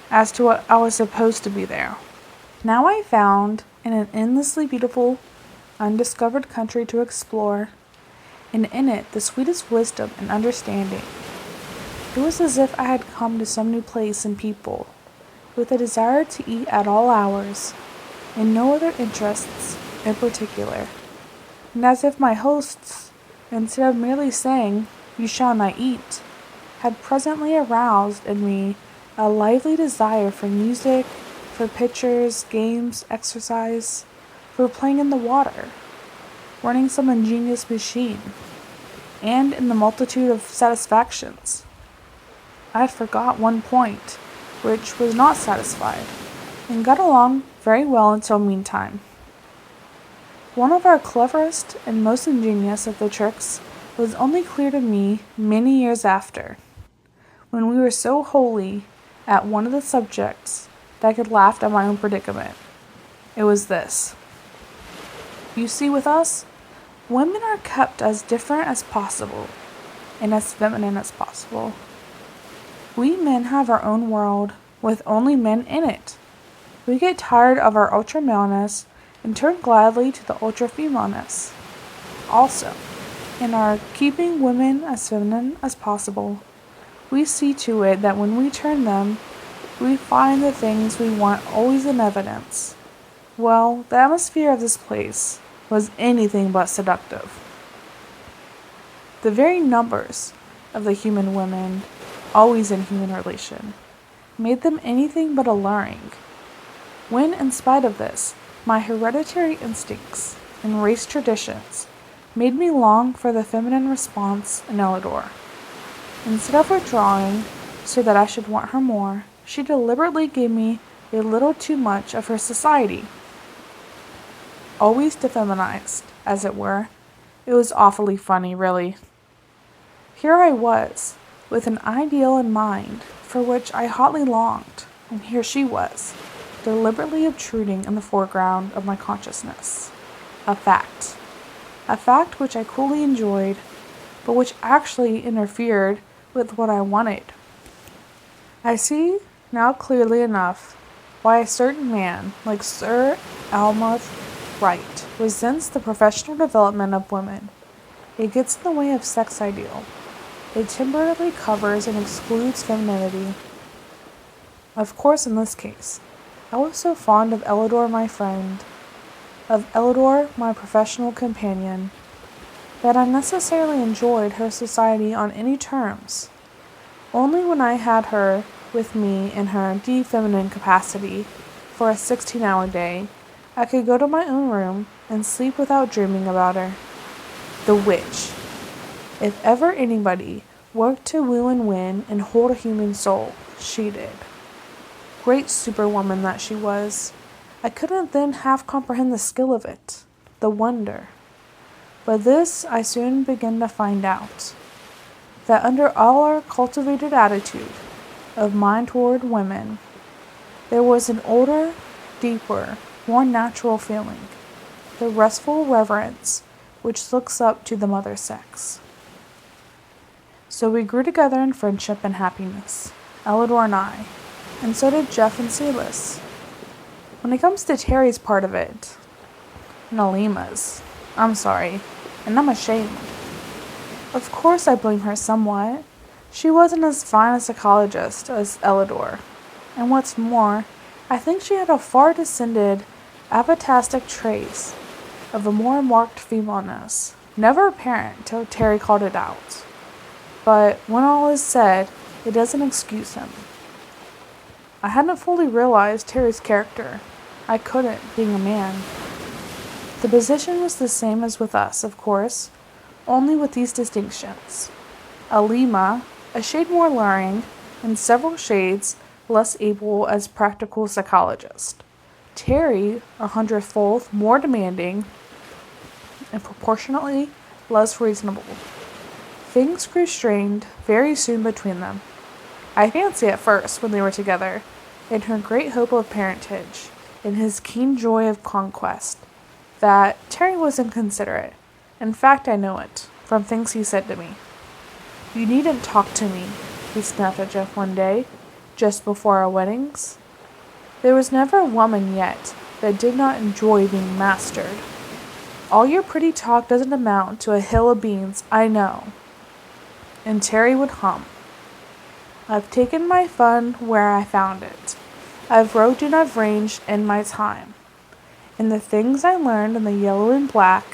Speaker 1: as to what I was supposed to be there. Now I found in an endlessly beautiful, undiscovered country to explore, and in it the sweetest wisdom and understanding. It was as if I had come to some new place and people, with a desire to eat at all hours, and no other interests in particular, and as if my hosts, instead of merely saying, "You shall not eat," had presently aroused in me a lively desire for music, for pictures, games, exercise, for playing in the water, running some ingenious machine, and in the multitude of satisfactions. I had forgot one point, which was not satisfied, and got along very well until meantime. One of our cleverest and most ingenious of the tricks was only clear to me many years after, when we were so wholly at one of the subjects that I could laugh at my own predicament. It was this. You see, with us, women are kept as different as possible, and as feminine as possible. We men have our own world, with only men in it. We get tired of our ultra-maleness and turn gladly to the ultra-femaleness. Also, in our keeping women as feminine as possible, we see to it that when we turn them, we find the things we want always in evidence. Well, the atmosphere of this place was anything but seductive. The very numbers of the human women, always in human relation, made them anything but alluring. When, in spite of this, my hereditary instincts and race traditions made me long for the feminine response in Elidor. Instead of withdrawing so that I should want her more, she deliberately gave me a little too much of her society. Always defeminized, as it were. It was awfully funny, really. Here I was, with an ideal in mind for which I hotly longed, and here she was, deliberately obtruding in the foreground of my consciousness. A fact which I coolly enjoyed, but which actually interfered with what I wanted. I see now clearly enough why a certain man, like Sir Almroth Wright, resents the professional development of women. It gets in the way of sex ideal. It temporarily covers and excludes femininity. Of course, in this case, I was so fond of Elidor, my friend, of Elidor, my professional companion, that I necessarily enjoyed her society on any terms. Only when I had her with me in her de-feminine capacity for a 16-hour day, I could go to my own room and sleep without dreaming about her. The witch. If ever anybody worked to woo and win and hold a human soul, she did. Great superwoman that she was. I couldn't then half comprehend the skill of it, the wonder. But this I soon began to find out, that under all our cultivated attitude of mind toward women, there was an older, deeper, more natural feeling, the restful reverence which looks up to the mother sex. So we grew together in friendship and happiness, Ellador and I, and so did Jeff and Silas. When it comes to Terry's part of it, and Alima's, I'm sorry, and I'm ashamed. Of course I blame her somewhat. She wasn't as fine a psychologist as Ellador, and what's more, I think she had a far descended apatastic trace of a more marked femaleness, never apparent till Terry called it out. But when all is said, it doesn't excuse him. I hadn't fully realized Terry's character. I couldn't, being a man. The position was the same as with us, of course, only with these distinctions. Alima, a shade more luring, and several shades less able as practical psychologist. Terry, 100-fold more demanding and proportionately less reasonable. Things grew strained very soon between them. I fancy at first, when they were together, in her great hope of parentage, in his keen joy of conquest, that Terry was inconsiderate. In fact, I know it, from things he said to me. "You needn't talk to me," he snapped at Jeff one day, just before our weddings. There was never a woman yet that did not enjoy being mastered. "All your pretty talk doesn't amount to a hill of beans, I know." And Terry would hum. "I've taken my fun where I found it. I've roved and I've ranged in my time. And the things I learned in the yellow and black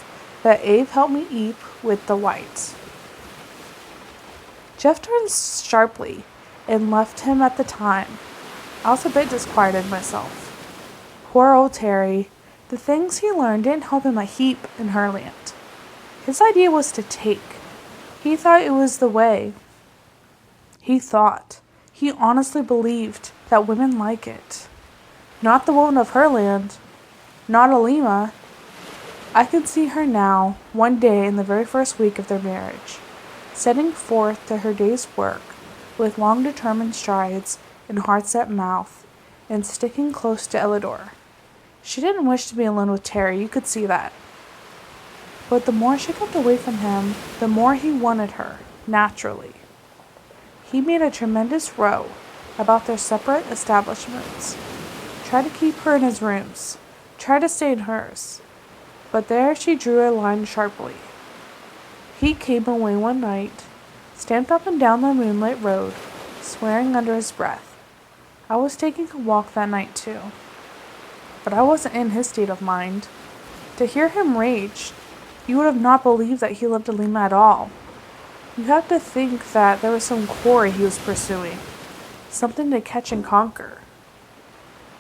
Speaker 1: that Abe helped me eat with the white." Jeff turned sharply and left him at the time. I was a bit disquieted myself. Poor old Terry. The things he learned didn't help him a heap in Herland. His idea was to take. He thought it was the way. He honestly believed that women like it. Not the woman of Herland. Not Alima. I can see her now, one day in the very first week of their marriage, setting forth to her day's work with long determined strides and hard-set mouth, and sticking close to Ellador. She didn't wish to be alone with Terry, you could see that. But the more she kept away from him, the more he wanted her, naturally. He made a tremendous row about their separate establishments. Tried to keep her in his rooms. Tried to stay in hers. But there she drew a line sharply. He came away one night, stamped up and down the moonlit road, swearing under his breath. I was taking a walk that night too. But I wasn't in his state of mind. To hear him rage, you would have not believed that he loved Alima at all. You have to think that there was some quarry he was pursuing, something to catch and conquer.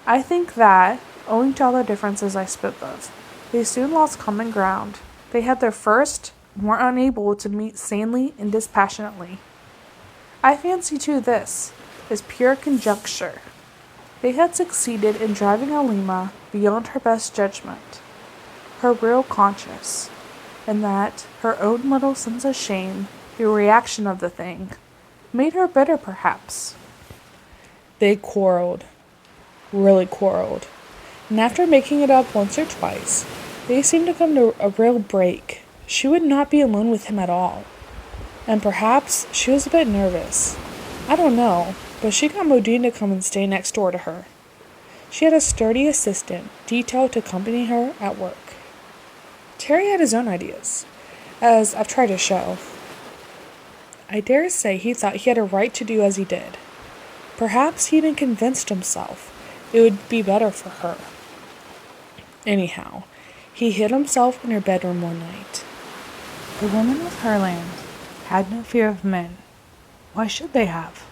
Speaker 1: I think that, owing to all the differences I spoke of, they soon lost common ground. They had their first, and were unable to meet sanely and dispassionately. I fancy too this is pure conjecture. They had succeeded in driving Alima beyond her best judgment, her real conscience, and that her own little sense of shame, the reaction of the thing, made her bitter perhaps.
Speaker 2: They quarreled. Really quarreled. And after making it up once or twice, they seemed to come to a real break. She would not be alone with him at all. And perhaps she was a bit nervous. I don't know, but she got Modine to come and stay next door to her. She had a sturdy assistant detailed to accompany her at work. Terry had his own ideas, as I've tried to show. I dare say he thought he had a right to do as he did. Perhaps he even convinced himself it would be better for her. Anyhow, he hid himself in her bedroom one night.
Speaker 1: The women of Herland had no fear of men. Why should they have?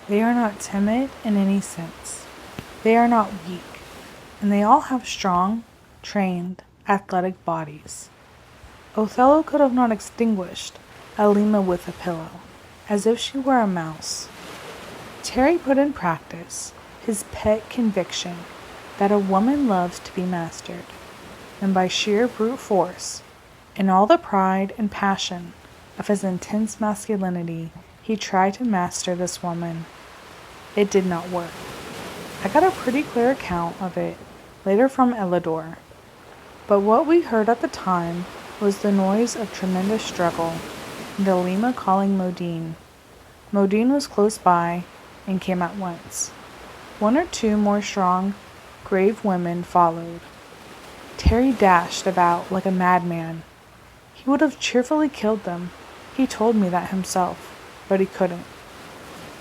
Speaker 1: They are not timid in any sense. They are not weak, and they all have strong, trained, athletic bodies. Othello could have not extinguished Alima with a pillow, as if she were a mouse. Terry put in practice his pet conviction that a woman loves to be mastered, and by sheer brute force, in all the pride and passion of his intense masculinity, he tried to master this woman. It did not work. I got a pretty clear account of it later from Ellador, but what we heard at the time was the noise of tremendous struggle.
Speaker 2: and Alima calling Modine. Modine was close by and came at once. One or two more strong, grave women followed. Terry dashed about like a madman. He would have cheerfully killed them. He told me that himself, but he couldn't.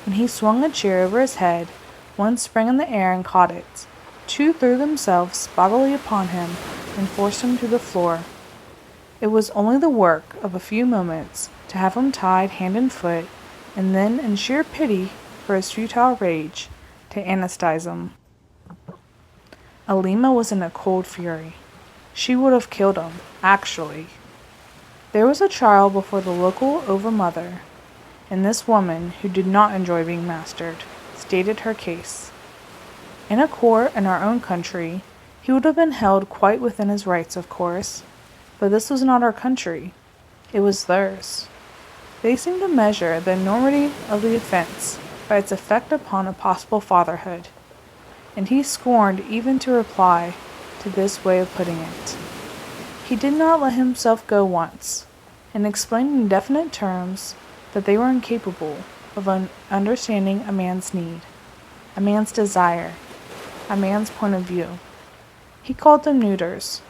Speaker 2: When he swung a chair over his head, one sprang in the air and caught it. Two threw themselves bodily upon him and forced him to the floor. It was only the work of a few moments to have him tied hand and foot, and then, in sheer pity for his futile rage, to anesthetize him. Alima was in a cold fury. She would have killed him, actually. There was a trial before the local overmother, and this woman, who did not enjoy being mastered, stated her case. In a court in our own country, he would have been held quite within his rights, of course, but this was not our country. It was theirs. They seemed to measure the enormity of the offense by its effect upon a possible fatherhood, and he scorned even to reply to this way of putting it. He did not let himself go once, and explained in definite terms that they were incapable of understanding a man's need, a man's desire, a man's point of view. He called them neuters,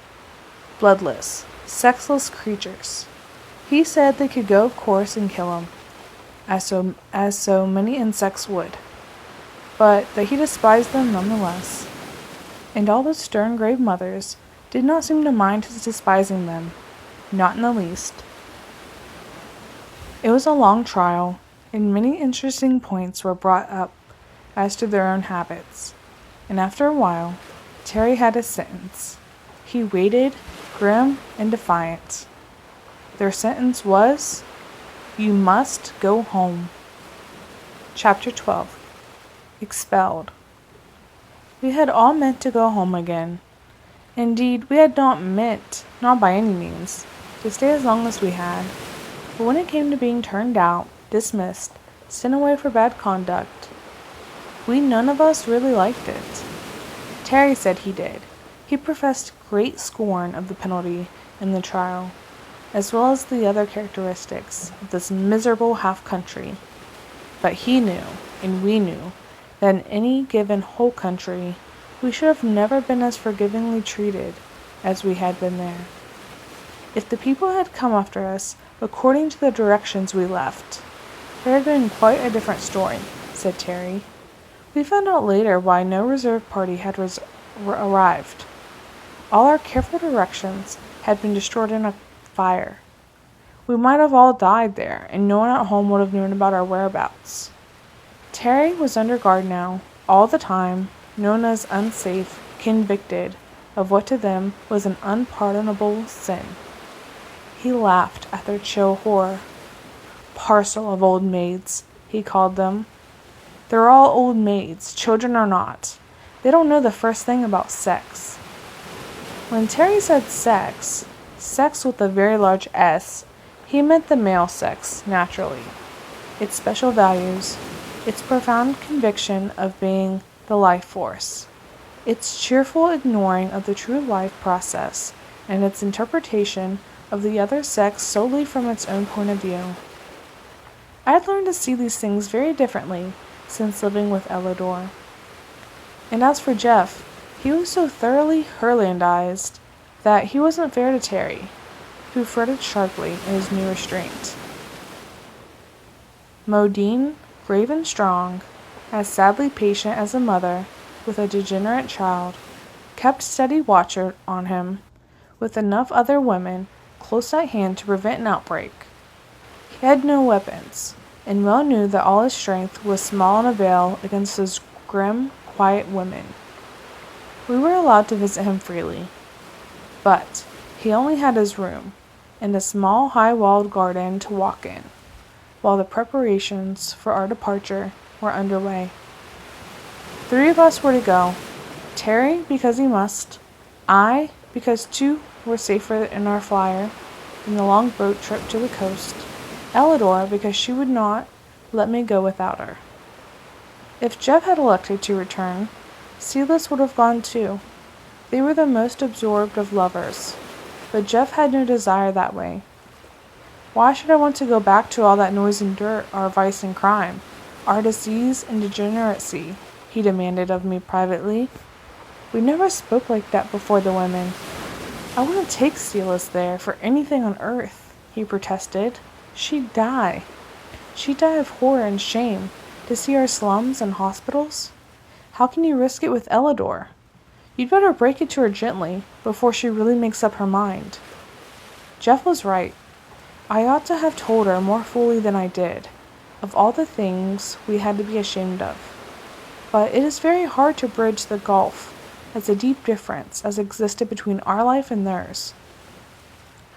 Speaker 2: bloodless, sexless creatures. He said they could go, of course, and kill him, as so many insects would, but that he despised them nonetheless. And all the stern, grave mothers did not seem to mind his despising them, not in the least. It was a long trial, and many interesting points were brought up as to their own habits, and after a while, Terry had his sentence. He waited, grim and defiant. Their sentence was, "You must go home." Chapter 12. Expelled. We had all meant to go home again. Indeed, we had not meant, not by any means, to stay as long as we had. But when it came to being turned out, dismissed, sent away for bad conduct, we none of us really liked it. Terry said he did. He professed great scorn of the penalty in the trial, as well as the other characteristics of this miserable half-country. But he knew, and we knew, that in any given whole country, we should have never been as forgivingly treated as we had been there. If the people had come after us according to the directions we left, there had been quite a different story, said Terry. We found out later why no reserve party had arrived. All our careful directions had been destroyed in a fire. We might have all died there, and no one at home would have known about our whereabouts. Terry was under guard now, all the time, known as unsafe, convicted of what to them was an unpardonable sin. He laughed at their chill horror. Parcel of old maids, he called them. They're all old maids, children are not. They don't know the first thing about sex. When Terry said sex with a very large S, he meant the male sex, naturally. Its special values, its profound conviction of being the life force, its cheerful ignoring of the true life process, and its interpretation of the other sex solely from its own point of view. I had learned to see these things very differently since living with Ellador. And as for Jeff, he was so thoroughly Herlandized that he wasn't fair to Terry, who fretted sharply in his new restraint. Modine, grave and strong, as sadly patient as a mother with a degenerate child, kept steady watch on him, with enough other women close at hand to prevent an outbreak. He had no weapons, and well knew that all his strength was small in avail against those grim, quiet women. We were allowed to visit him freely, but he only had his room, and a small high-walled garden to walk in, while the preparations for our departure were underway. 3 of us were to go, Terry because he must, I because 2 were safer in our flyer than the long boat trip to the coast, Ellador because she would not let me go without her. If Jeff had elected to return, Silas would have gone too. They were the most absorbed of lovers, but Jeff had no desire that way.
Speaker 1: Why should I want to go back to all that noise and dirt, our vice and crime, our disease and degeneracy? He demanded of me privately. We never spoke like that before the women. I wouldn't take Silas there for anything on earth, he protested. She'd die. She'd die of horror and shame to see our slums and hospitals. How can you risk it with Ellador? You'd better break it to her gently before she really makes up her mind. Jeff was right. I ought to have told her more fully than I did, of all the things we had to be ashamed of. But it is very hard to bridge the gulf, as a deep difference has existed between our life and theirs.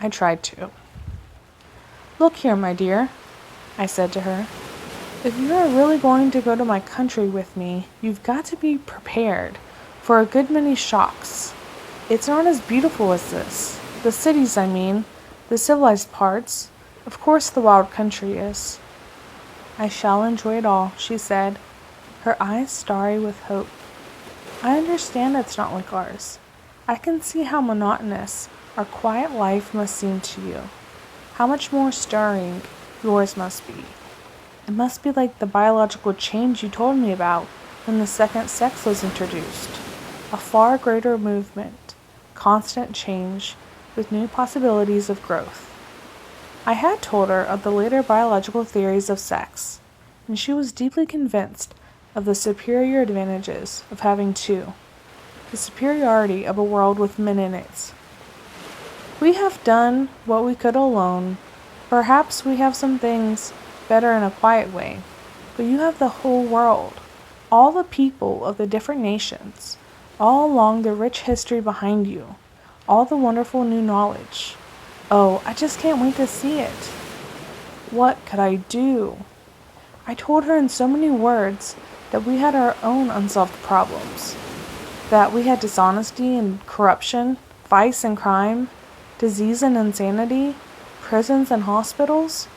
Speaker 1: I tried to. Look here, my dear, I said to her. If you are really going to go to my country with me, you've got to be prepared for a good many shocks. It's not as beautiful as this. The cities, I mean, the civilized parts. Of course the wild country is. I shall enjoy it all, she said, her eyes starry with hope. I understand it's not like ours. I can see how monotonous our quiet life must seem to you. How much more stirring yours must be. It must be like the biological change you told me about when the second sex was introduced. A far greater movement, constant change, with new possibilities of growth. I had told her of the later biological theories of sex, and she was deeply convinced of the superior advantages of having two, the superiority of a world with men in it. We have done what we could alone. Perhaps we have some things better in a quiet way, but you have the whole world, all the people of the different nations, all along the rich history behind you, all the wonderful new knowledge. Oh, I just can't wait to see it. What could I do? I told her in so many words that we had our own unsolved problems, that we had dishonesty and corruption, vice and crime, disease and insanity, prisons and hospitals,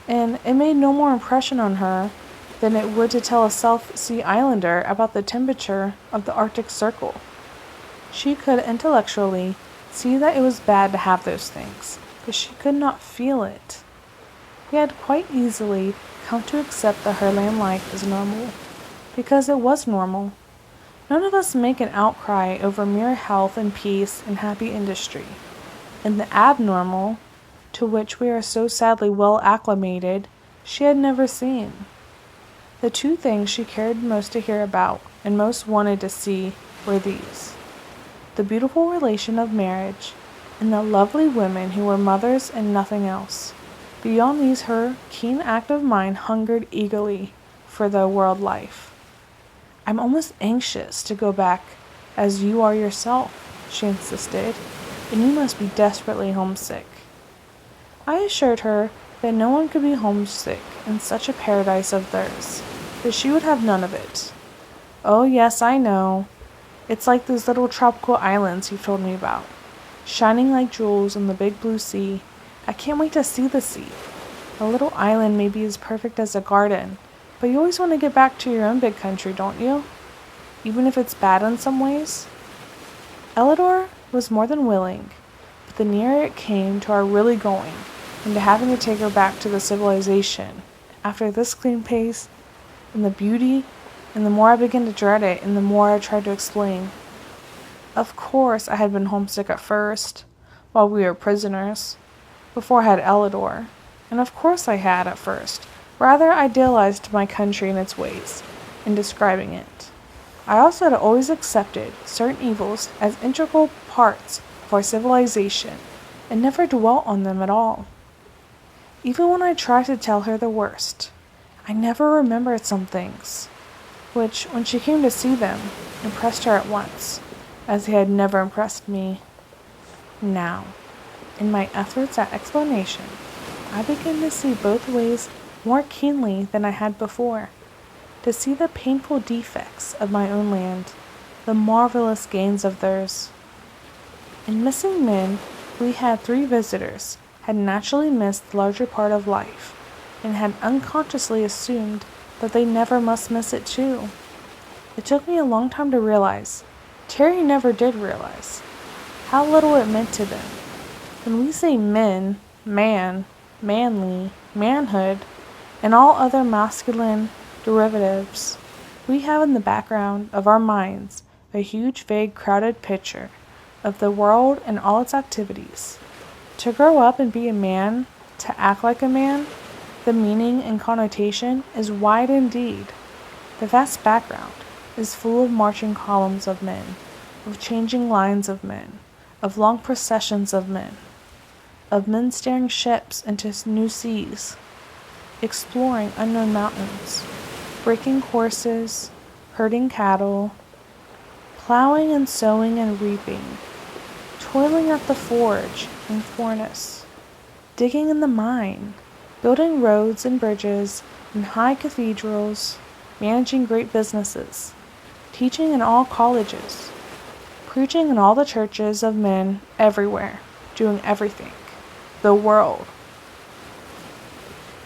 Speaker 1: and it made no more impression on her than it would to tell a South Sea Islander about the temperature of the Arctic Circle. She could intellectually see that it was bad to have those things, but she could not feel it. He had quite easily come to accept the Herland life as normal, because it was normal. None of us make an outcry over mere health and peace and happy industry, and the abnormal, to which we are so sadly well acclimated, she had never seen. The two things she cared most to hear about and most wanted to see were these: the beautiful relation of marriage and the lovely women who were mothers and nothing else. Beyond these, her keen active mind hungered eagerly for the world life. I'm almost anxious to go back as you are yourself, she insisted, and you must be desperately homesick. I assured her that no one could be homesick in such a paradise of theirs, that she would have none of it. Oh yes, I know. It's like those little tropical islands you've told me about, shining like jewels in the big blue sea. I can't wait to see the sea. A little island may be as perfect as a garden, but you always want to get back to your own big country, don't you? Even if it's bad in some ways? Ellador was more than willing, but the nearer it came to our really going, and to having to take her back to the civilization, after this clean pace, and the beauty, and the more I began to dread it, and the more I tried to explain. Of course I had been homesick at first, while we were prisoners, before I had Ellador, and of course I had at first rather idealized my country and its ways, in describing it. I also had always accepted certain evils as integral parts of our civilization, and never dwelt on them at all. Even when I tried to tell her the worst, I never remembered some things, which, when she came to see them, impressed her at once, as they had never impressed me. Now, in my efforts at explanation, I began to see both ways more keenly than I had before, to see the painful defects of my own land, the marvelous gains of theirs. In missing men, we had 3 visitors, had naturally missed the larger part of life, and had unconsciously assumed that they never must miss it too. It took me a long time to realize, Terry never did realize, how little it meant to them. When we say men, man, manly, manhood, and all other masculine derivatives, we have in the background of our minds a huge, vague, crowded picture of the world and all its activities. To grow up and be a man, to act like a man, the meaning and connotation is wide indeed. The vast background is full of marching columns of men, of changing lines of men, of long processions of men steering ships into new seas, exploring unknown mountains, breaking horses, herding cattle, plowing and sowing and reaping, toiling at the forge and furnace, digging in the mine, building roads and bridges and high cathedrals, managing great businesses, teaching in all colleges, preaching in all the churches of men everywhere, doing everything. The world.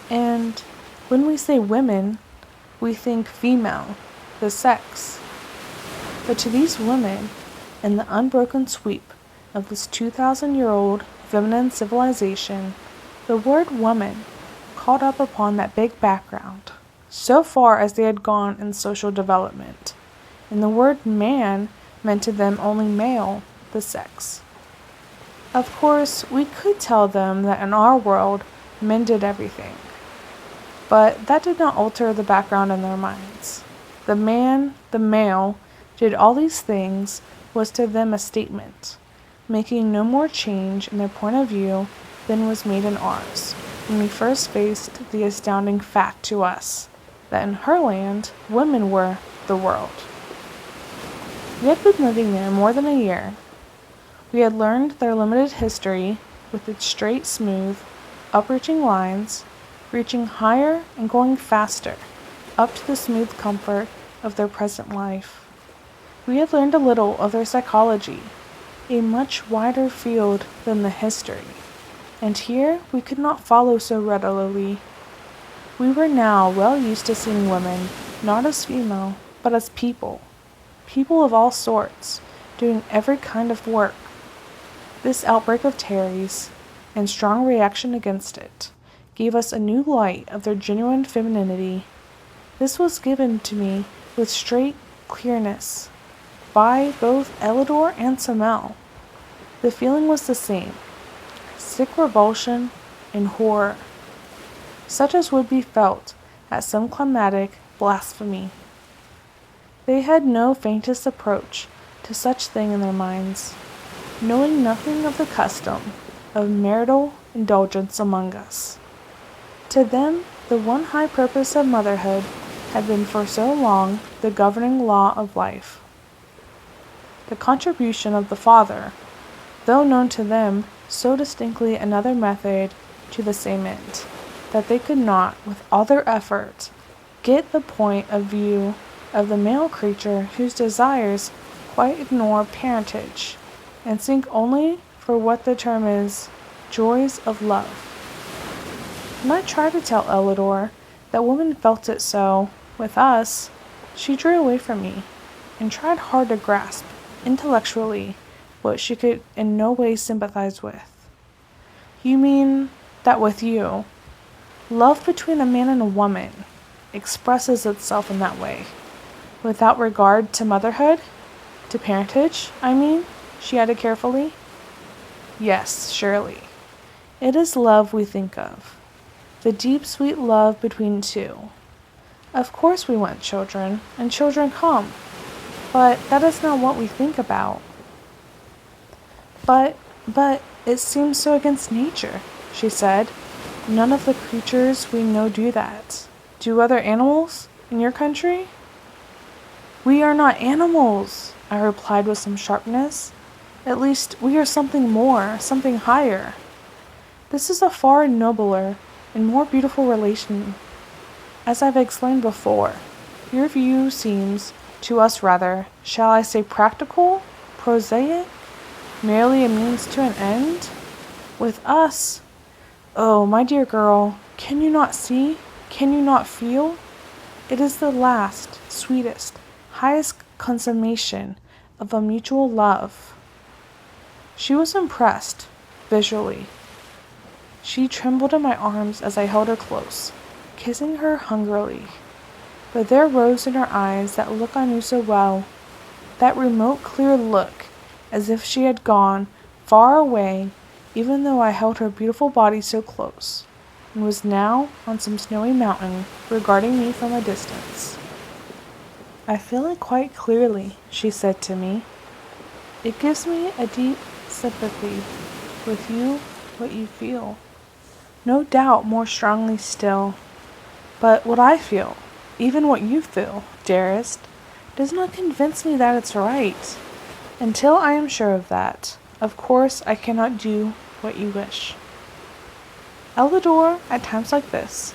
Speaker 1: And when we say women, we think female, the sex. But to these women, in the unbroken sweep of this 2,000-year-old feminine civilization, the word woman caught up upon that big background, so far as they had gone in social development, and the word man meant to them only male, the sex. Of course, we could tell them that in our world, men did everything. But that did not alter the background in their minds. The man, the male, did all these things was to them a statement, making no more change in their point of view than was made in ours, when we first faced the astounding fact to us that in Herland, women were the world. We had been living there more than a year. We had learned their limited history with its straight, smooth, upreaching lines, reaching higher and going faster, up to the smooth comfort of their present life. We had learned a little of their psychology, a much wider field than the history, and here we could not follow so readily. We were now well used to seeing women, not as female, but as people of all sorts, doing every kind of work. This outbreak of Terry's, and strong reaction against it, gave us a new light of their genuine femininity. This was given to me with straight clearness by both Elidor and Samel. The feeling was the same, sick revulsion and horror, such as would be felt at some climatic blasphemy. They had no faintest approach to such thing in their minds, knowing nothing of the custom of marital indulgence among us. To them, the one high purpose of motherhood had been for so long the governing law of life. The contribution of the father, though known to them, so distinctly another method to the same end, that they could not, with all their effort, get the point of view of the male creature whose desires quite ignore parentage, and seek only for what the term is, joys of love. When I tried to tell Elidor that women felt it so, with us, she drew away from me, and tried hard to grasp, intellectually, what she could in no way sympathize with. You mean that with you, love between a man and a woman expresses itself in that way, without regard to motherhood? To parentage, I mean, she added carefully. Yes, surely. It is love we think of. The deep, sweet love between two. Of course we want children, and children come. But that is not what we think about. But it seems so against nature, she said. None of the creatures we know do that. Do other animals in your country? We are not animals, I replied with some sharpness. At least we are something more, something higher. This is a far nobler and more beautiful relation. As I've explained before, your view seems, to us rather, shall I say practical, prosaic, merely a means to an end? With us, oh, my dear girl, can you not see? Can you not feel? It is the last, sweetest, highest consummation of a mutual love. She was impressed, visually. She trembled in my arms as I held her close, kissing her hungrily. But there rose in her eyes that look I knew so well, that remote, clear look, as if she had gone far away, even though I held her beautiful body so close, and was now on some snowy mountain, regarding me from a distance. "I feel it quite clearly," she said to me. "It gives me a deep sympathy with you, what you feel. No doubt more strongly still. But what I feel, even what you feel, dearest, does not convince me that it's right. Until I am sure of that, of course I cannot do what you wish." Elidor, at times like this,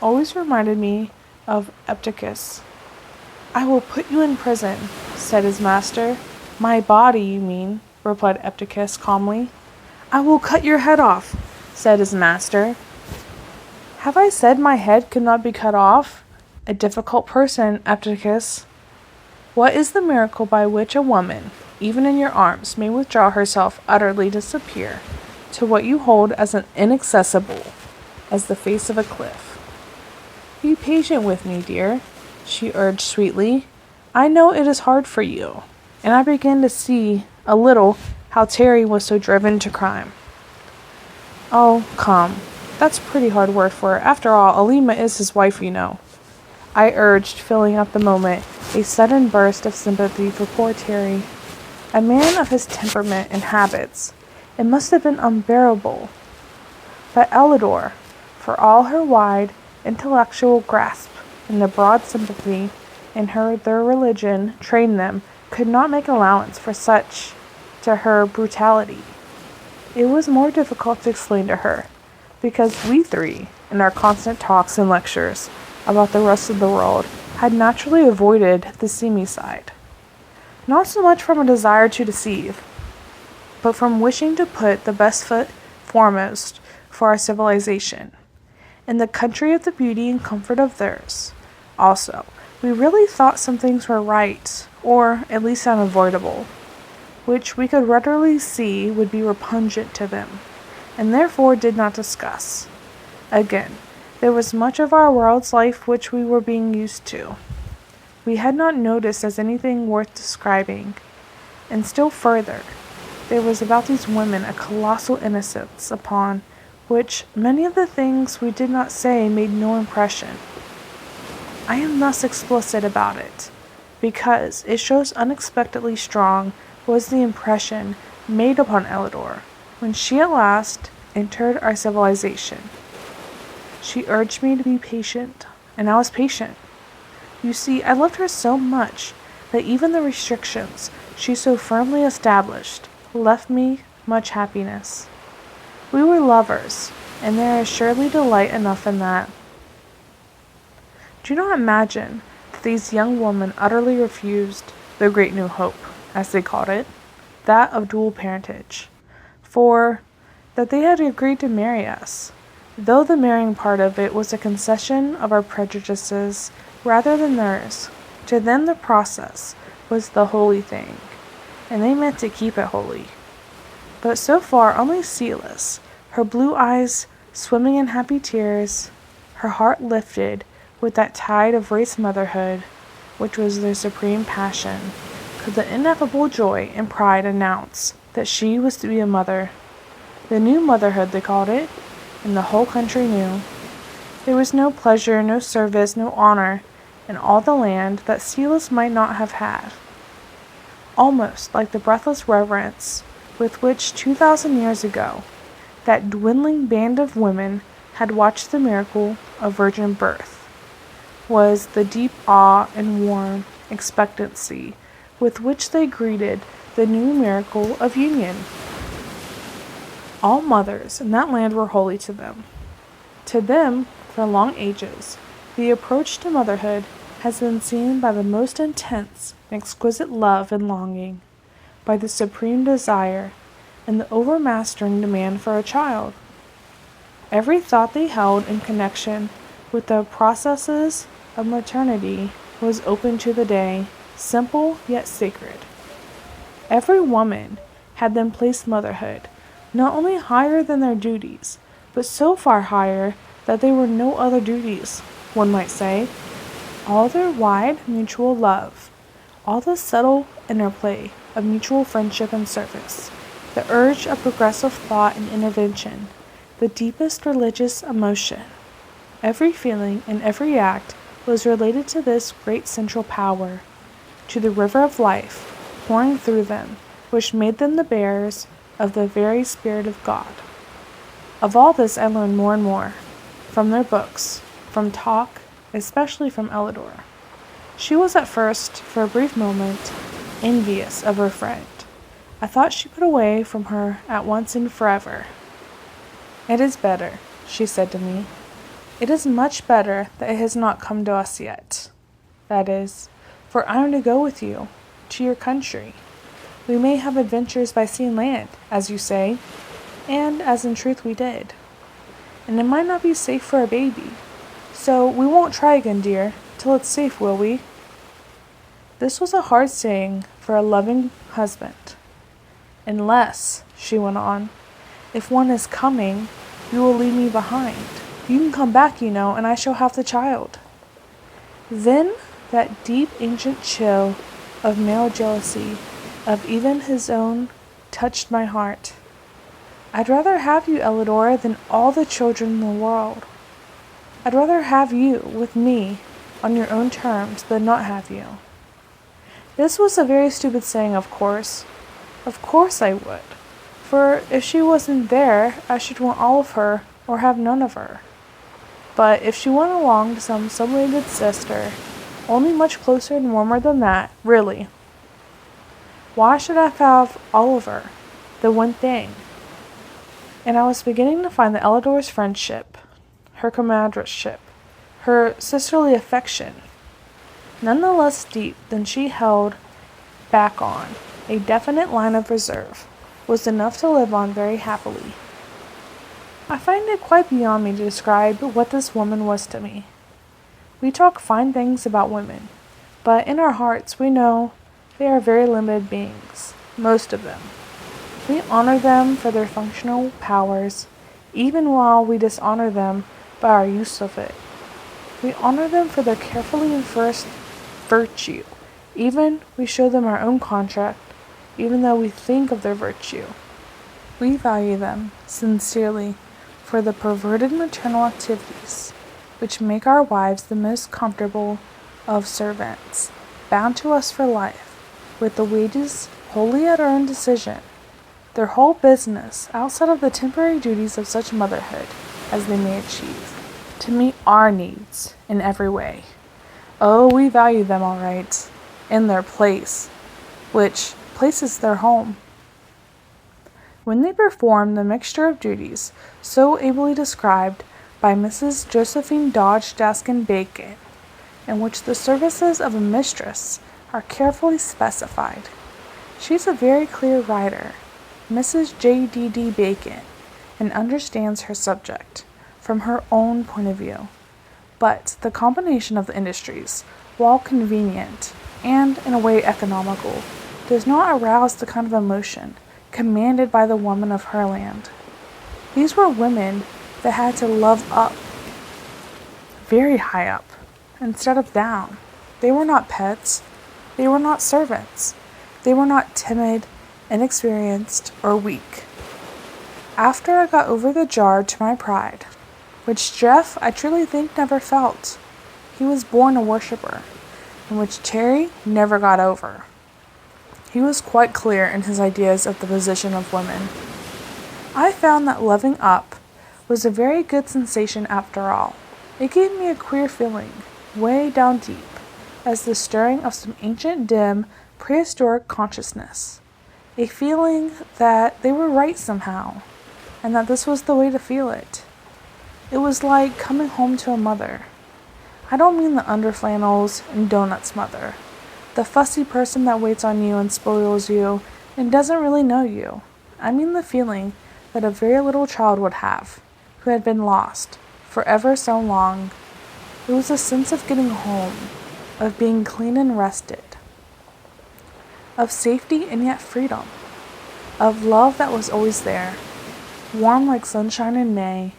Speaker 1: always reminded me of Epictetus. "I will put you in prison," said his master. "My body, you mean," replied Epictetus calmly. "I will cut your head off," said his master. "Have I said my head could not be cut off? A difficult person, Epictetus. What is the miracle by which a woman, even in your arms, may withdraw herself, utterly disappear, to what you hold as inaccessible as the face of a cliff? Be patient with me, dear," she urged sweetly. "I know it is hard for you, and I begin to see a little how Terry was so driven to crime." "Oh, come, that's a pretty hard word for her. After all, Alima is his wife, you know," I urged, feeling at the moment a sudden burst of sympathy for poor Terry. A man of his temperament and habits, it must have been unbearable. But Elidor, for all her wide intellectual grasp and the broad sympathy in her their religion trained them, could not make allowance for such, to her, brutality. It was more difficult to explain to her, because we three, in our constant talks and lectures about the rest of the world, had naturally avoided the seamy side. Not so much from a desire to deceive, but from wishing to put the best foot foremost for our civilization, in the country of the beauty and comfort of theirs. Also, we really thought some things were right, or at least unavoidable, which we could readily see would be repugnant to them, and therefore did not discuss. Again, there was much of our world's life which we were being used to. We had not noticed as anything worth describing, and still further, there was about these women a colossal innocence upon which many of the things we did not say made no impression. I am thus explicit about it, because it shows unexpectedly strong was the impression made upon Elidor when she at last entered our civilization. She urged me to be patient, and I was patient. You see, I loved her so much that even the restrictions she so firmly established left me much happiness. We were lovers, and there is surely delight enough in that. Do not imagine that these young women utterly refused the great new hope, as they called it, that of dual parentage, for that they had agreed to marry us, though the marrying part of it was a concession of our prejudices rather than theirs. To them the process was the holy thing, and they meant to keep it holy. But so far only Celis, her blue eyes swimming in happy tears, her heart lifted with that tide of race motherhood, which was their supreme passion, could the ineffable joy and pride announce that she was to be a mother. The new motherhood, they called it, and the whole country knew. There was no pleasure, no service, no honor in all the land that Celis might not have had. Almost like the breathless reverence with which 2,000 years ago that dwindling band of women had watched the miracle of virgin birth, was the deep awe and warm expectancy with which they greeted the new miracle of union. All mothers in that land were holy to them. To them, for long ages, the approach to motherhood has been seen by the most intense and exquisite love and longing, by the supreme desire and the overmastering demand for a child. Every thought they held in connection with the processes of maternity was open to the day, simple yet sacred. Every woman had then placed motherhood not only higher than their duties, but so far higher that they were no other duties, one might say. All their wide mutual love, all the subtle interplay of mutual friendship and service, the urge of progressive thought and intervention, the deepest religious emotion, every feeling and every act was related to this great central power, to the river of life pouring through them, which made them the bearers of the very Spirit of God. Of all this I learned more and more, from their books, from talk, especially from Ellador. She was at first, for a brief moment, envious of her friend. I thought she put away from her at once and forever. "It is better," she said to me. "It is much better that it has not come to us yet. That is, for I am to go with you, to your country. We may have adventures by sea and land, as you say, and as in truth we did. And it might not be safe for a baby. So we won't try again, dear, till it's safe, will we?" This was a hard saying for a loving husband. "Unless," she went on, "if one is coming, you will leave me behind. You can come back, you know, and I shall have the child." Then that deep ancient chill of male jealousy, of even his own, touched my heart. "I'd rather have you, Ellador, than all the children in the world. I'd rather have you with me on your own terms than not have you." This was a very stupid saying, of course. Of course I would. For if she wasn't there, I should want all of her or have none of her. But if she went along to some sublimated sister, only much closer and warmer than that, really, why should I have all of her, the one thing? And I was beginning to find that Ellador's friendship, her comradeship, her sisterly affection, none the less deep than she held back on a definite line of reserve, was enough to live on very happily. I find it quite beyond me to describe what this woman was to me. We talk fine things about women, but in our hearts we know they are very limited beings, most of them. We honor them for their functional powers, even while we dishonor them by our use of it. We honor them for their carefully enforced virtue, even we show them our own contract, even though we think of their virtue. We value them, sincerely, for the perverted maternal activities, which make our wives the most comfortable of servants, bound to us for life, with the wages wholly at our own decision, their whole business outside of the temporary duties of such motherhood as they may achieve, to meet our needs in every way. Oh, we value them all right, in their place, which place is their home. When they perform the mixture of duties so ably described by Mrs. Josephine Dodge Daskin Bacon, in which the services of a mistress are carefully specified. She's a very clear writer, Mrs. J.D.D. Bacon, and understands her subject from her own point of view. But the combination of the industries, while convenient and in a way economical, does not arouse the kind of emotion commanded by the women of Herland. These were women that had to love up, very high up, instead of down. They were not pets. They were not servants. They were not timid, inexperienced, or weak. After I got over the jar to my pride, which Jeff, I truly think, never felt, he was born a worshipper, and which Terry never got over. He was quite clear in his ideas of the position of women. I found that loving up was a very good sensation after all. It gave me a queer feeling, way down deep, as the stirring of some ancient, dim, prehistoric consciousness. A feeling that they were right somehow, and that this was the way to feel it. It was like coming home to a mother. I don't mean the underflannels and donuts mother, the fussy person that waits on you and spoils you and doesn't really know you. I mean the feeling that a very little child would have, who had been lost for ever so long. It was a sense of getting home, of being clean and rested, of safety and yet freedom, of love that was always there, warm like sunshine in May,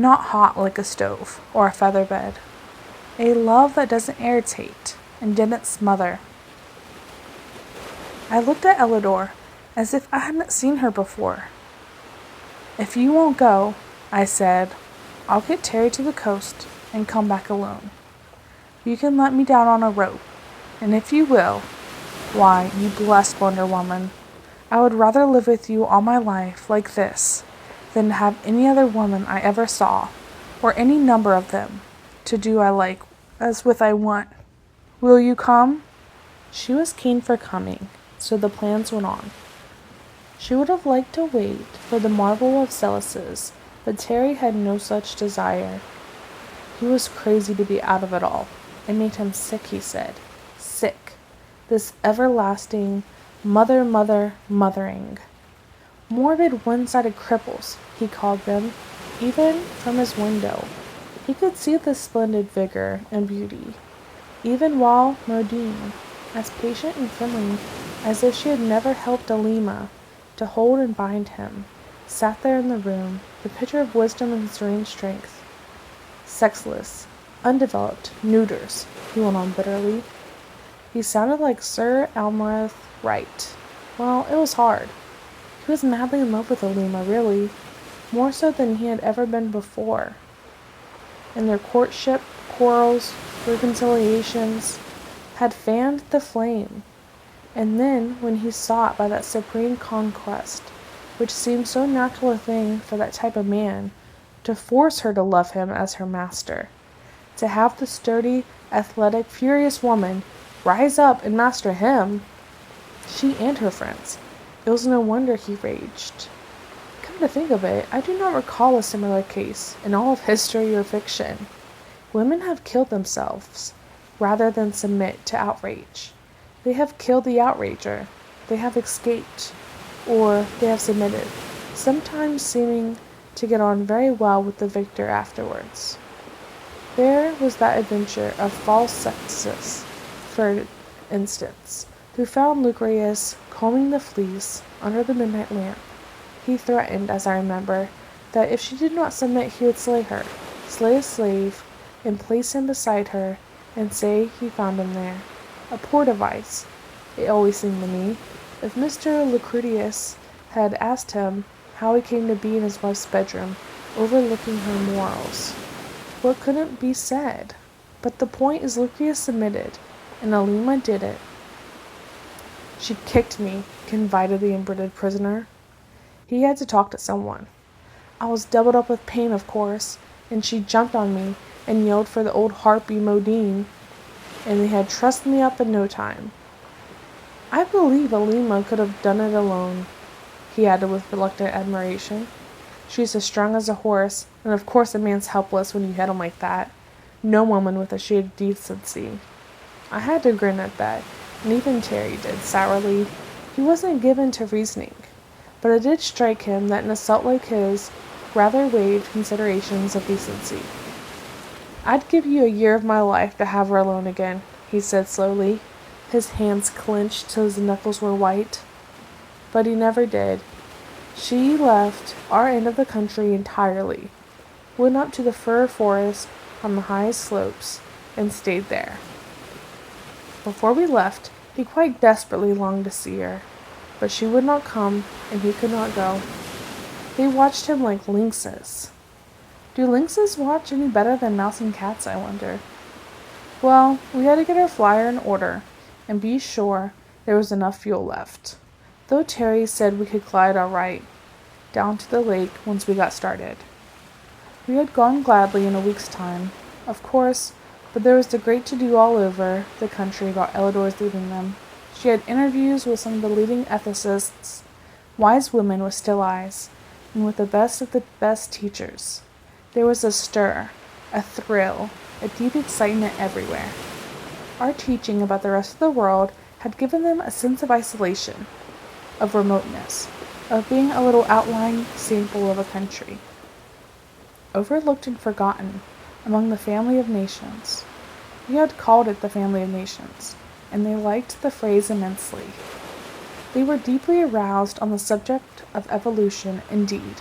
Speaker 1: not hot like a stove or a feather bed. A love that doesn't irritate and didn't smother. I looked at Ellador as if I hadn't seen her before. "If you won't go," I said, "I'll get Terry to the coast and come back alone. You can let me down on a rope, and if you will, why, you blessed Wonder Woman, I would rather live with you all my life like this than to have any other woman I ever saw, or any number of them, to do I like as with I want. Will you come?" She was keen for coming, so the plans went on. She would have liked to wait for the marvel of Celis's, but Terry had no such desire. He was crazy to be out of it all. It made him sick, he said. Sick. This everlasting mothering. Morbid one-sided cripples, he called them. Even from his window, he could see the splendid vigor and beauty. Even while Modine, as patient and friendly as if she had never helped Alima to hold and bind him, sat there in the room, the picture of wisdom and serene strength. Sexless, undeveloped, neuters, he went on bitterly. He sounded like Sir Almroth Wright. Well, it was hard. He was madly in love with Alima, really, more so than he had ever been before. And their courtship, quarrels, reconciliations had fanned the flame. And then, when he sought by that supreme conquest, which seemed so natural a thing for that type of man, to force her to love him as her master, to have the sturdy, athletic, furious woman rise up and master him, she and her friends, it was no wonder he raged. Come to think of it, I do not recall a similar case in all of history or fiction. Women have killed themselves rather than submit to outrage. They have killed the outrager. They have escaped, or they have submitted, sometimes seeming to get on very well with the victor afterwards. There was that adventure of false Sextus, for instance, who found Lucretius combing the fleece under the midnight lamp. He threatened, as I remember, that if she did not submit he would slay her, slay a slave, and place him beside her, and say he found him there. A poor device, it always seemed to me. If Mr. Lucretius had asked him how he came to be in his wife's bedroom, overlooking her morals, what couldn't be said? But the point is Lucretius submitted, and Alima did it. "She kicked me," confided the embittered prisoner. He had to talk to someone. "I was doubled up with pain, of course, and she jumped on me and yelled for the old harpy Modine, and they had trussed me up in no time. I believe Alima could have done it alone," he added with reluctant admiration. "She's as strong as a horse, and of course a man's helpless when you hit him like that. No woman with a shade of decency." I had to grin at that, and even Terry did, sourly. He wasn't given to reasoning, but it did strike him that an assault like his rather waived considerations of decency. "I'd give you a year of my life to have her alone again," he said slowly, his hands clenched till his knuckles were white. But he never did. She left our end of the country entirely, went up to the fir forest on the highest slopes, and stayed there. Before we left, he quite desperately longed to see her, but she would not come, and he could not go. They watched him like lynxes. Do lynxes watch any better than mouse and cats, I wonder? Well, we had to get our flyer in order, and be sure there was enough fuel left, though Terry said we could glide all right, down to the lake once we got started. We had gone gladly in a week's time, of course, but there was the great to-do all over the country about Ellador's leaving them. She had interviews with some of the leading ethicists, wise women with still eyes, and with the best of the best teachers. There was a stir, a thrill, a deep excitement everywhere. Our teaching about the rest of the world had given them a sense of isolation, of remoteness, of being a little outlying sample of a country, overlooked and forgotten among the family of nations. We had called it the family of nations, and they liked the phrase immensely. They were deeply aroused on the subject of evolution, indeed.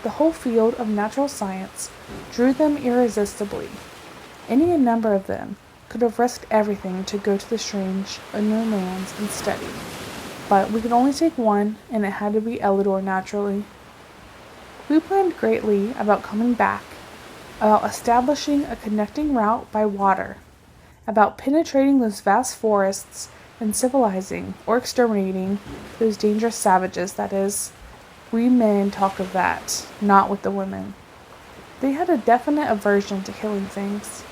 Speaker 1: The whole field of natural science drew them irresistibly. Any number of them could have risked everything to go to the strange, unknown lands and study. But we could only take one, and it had to be Ellador naturally. We planned greatly about coming back, about establishing a connecting route by water, about penetrating those vast forests and civilizing or exterminating those dangerous savages, that is. We men talked of that, not with the women. They had a definite aversion to killing things.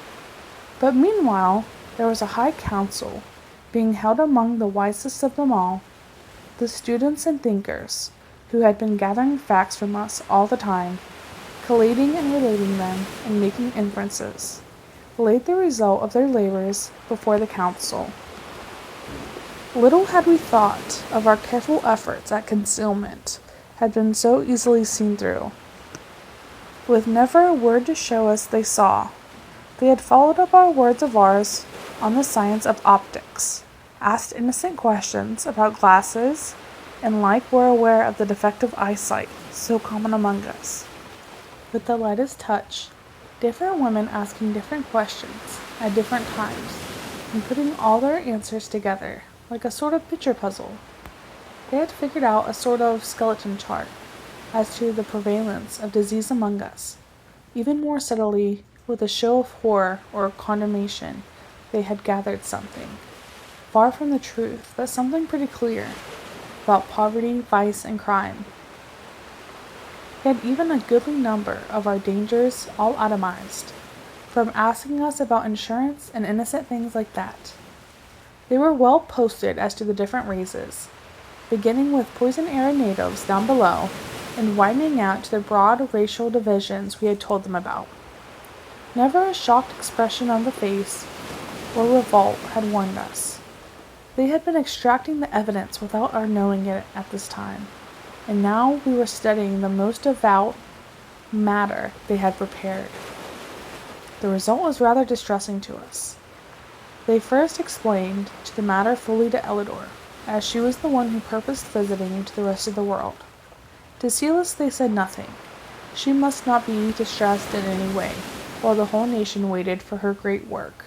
Speaker 1: But meanwhile, there was a high council being held among the wisest of them all, the students and thinkers, who had been gathering facts from us all the time, collating and relating them, and making inferences, laid the result of their labors before the council. Little had we thought of our careful efforts at concealment had been so easily seen through. With never a word to show us they saw, they had followed up our words of ours on the science of optics, asked innocent questions about glasses, and like were aware of the defective eyesight so common among us. With the lightest touch, different women asking different questions at different times, and putting all their answers together like a sort of picture puzzle. They had figured out a sort of skeleton chart as to the prevalence of disease among us. Even more subtly, with a show of horror or condemnation, they had gathered something, far from the truth, but something pretty clear, about poverty, vice, and crime. They had even a goodly number of our dangers all atomized, from asking us about insurance and innocent things like that. They were well posted as to the different races, beginning with poison-era natives down below, and widening out to the broad racial divisions we had told them about. Never a shocked expression on the face or revolt had warned us. They had been extracting the evidence without our knowing it at this time, and now we were studying the most devout matter they had prepared. The result was rather distressing to us. They first explained to the matter fully to Ellador, as she was the one who purposed visiting to the rest of the world. To Celis they said nothing. She must not be distressed in any way, while the whole nation waited for her great work.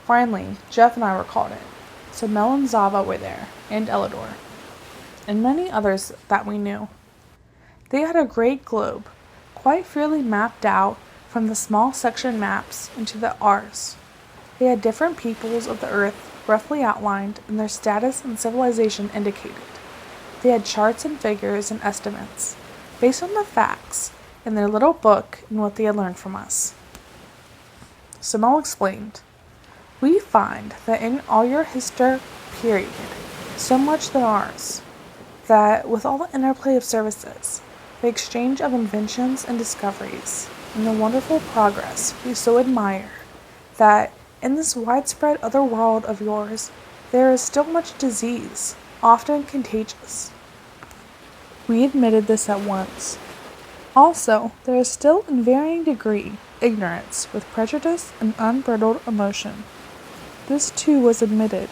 Speaker 1: Finally, Jeff and I were called in, so Mel and Zava were there, and Ellador, and many others that we knew. They had a great globe, quite freely mapped out from the small section maps into the R's. They had different peoples of the earth roughly outlined and their status and civilization indicated. They had charts and figures and estimates, based on the facts in their little book and what they had learned from us. Simone explained, "We find that in all your historic period, so much than ours, that with all the interplay of services, the exchange of inventions and discoveries, and the wonderful progress we so admire, that in this widespread other world of yours, there is still much disease, often contagious." We admitted this at once. Also, there is still in varying degree ignorance with prejudice and unbridled emotion. This too was admitted.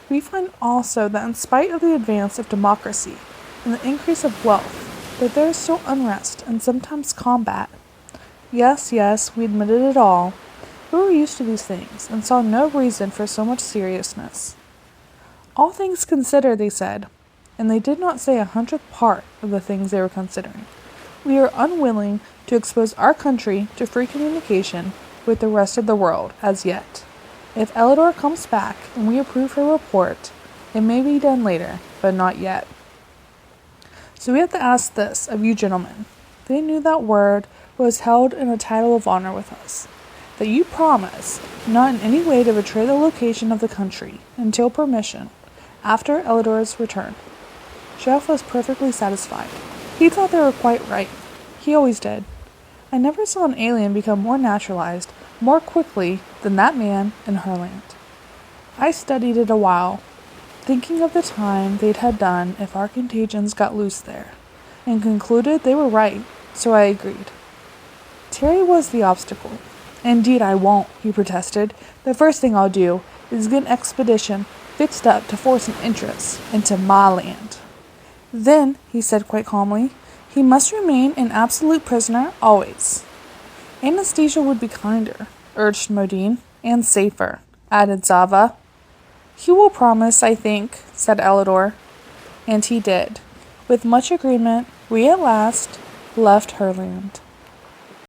Speaker 1: We find also that in spite of the advance of democracy and the increase of wealth, that there is still unrest and sometimes combat. Yes, we admitted it all. We were used to these things, and saw no reason for so much seriousness. All things considered, they said, and they did not say 100th part of the things they were considering. We are unwilling to expose our country to free communication with the rest of the world, as yet. If Ellador comes back and we approve her report, it may be done later, but not yet. So we have to ask this of you gentlemen. They knew that word was held in a title of honor with us, that you promise not in any way to betray the location of the country until permission, after Ellador's return. Jeff was perfectly satisfied. He thought they were quite right. He always did. I never saw an alien become more naturalized, more quickly than that man in Herland. I studied it a while, thinking of the time they'd had done if our contagions got loose there, and concluded they were right, so I agreed. Terry was the obstacle. "Indeed I won't," he protested. "The first thing I'll do is get an expedition fixed up to force an entrance into my land." "Then," he said quite calmly, He must remain an absolute prisoner always. Anesthesia would be kinder, urged Modine, and safer, added Zava. He will promise, I think, said Elidor. And he did. With much agreement, we at last left Herland.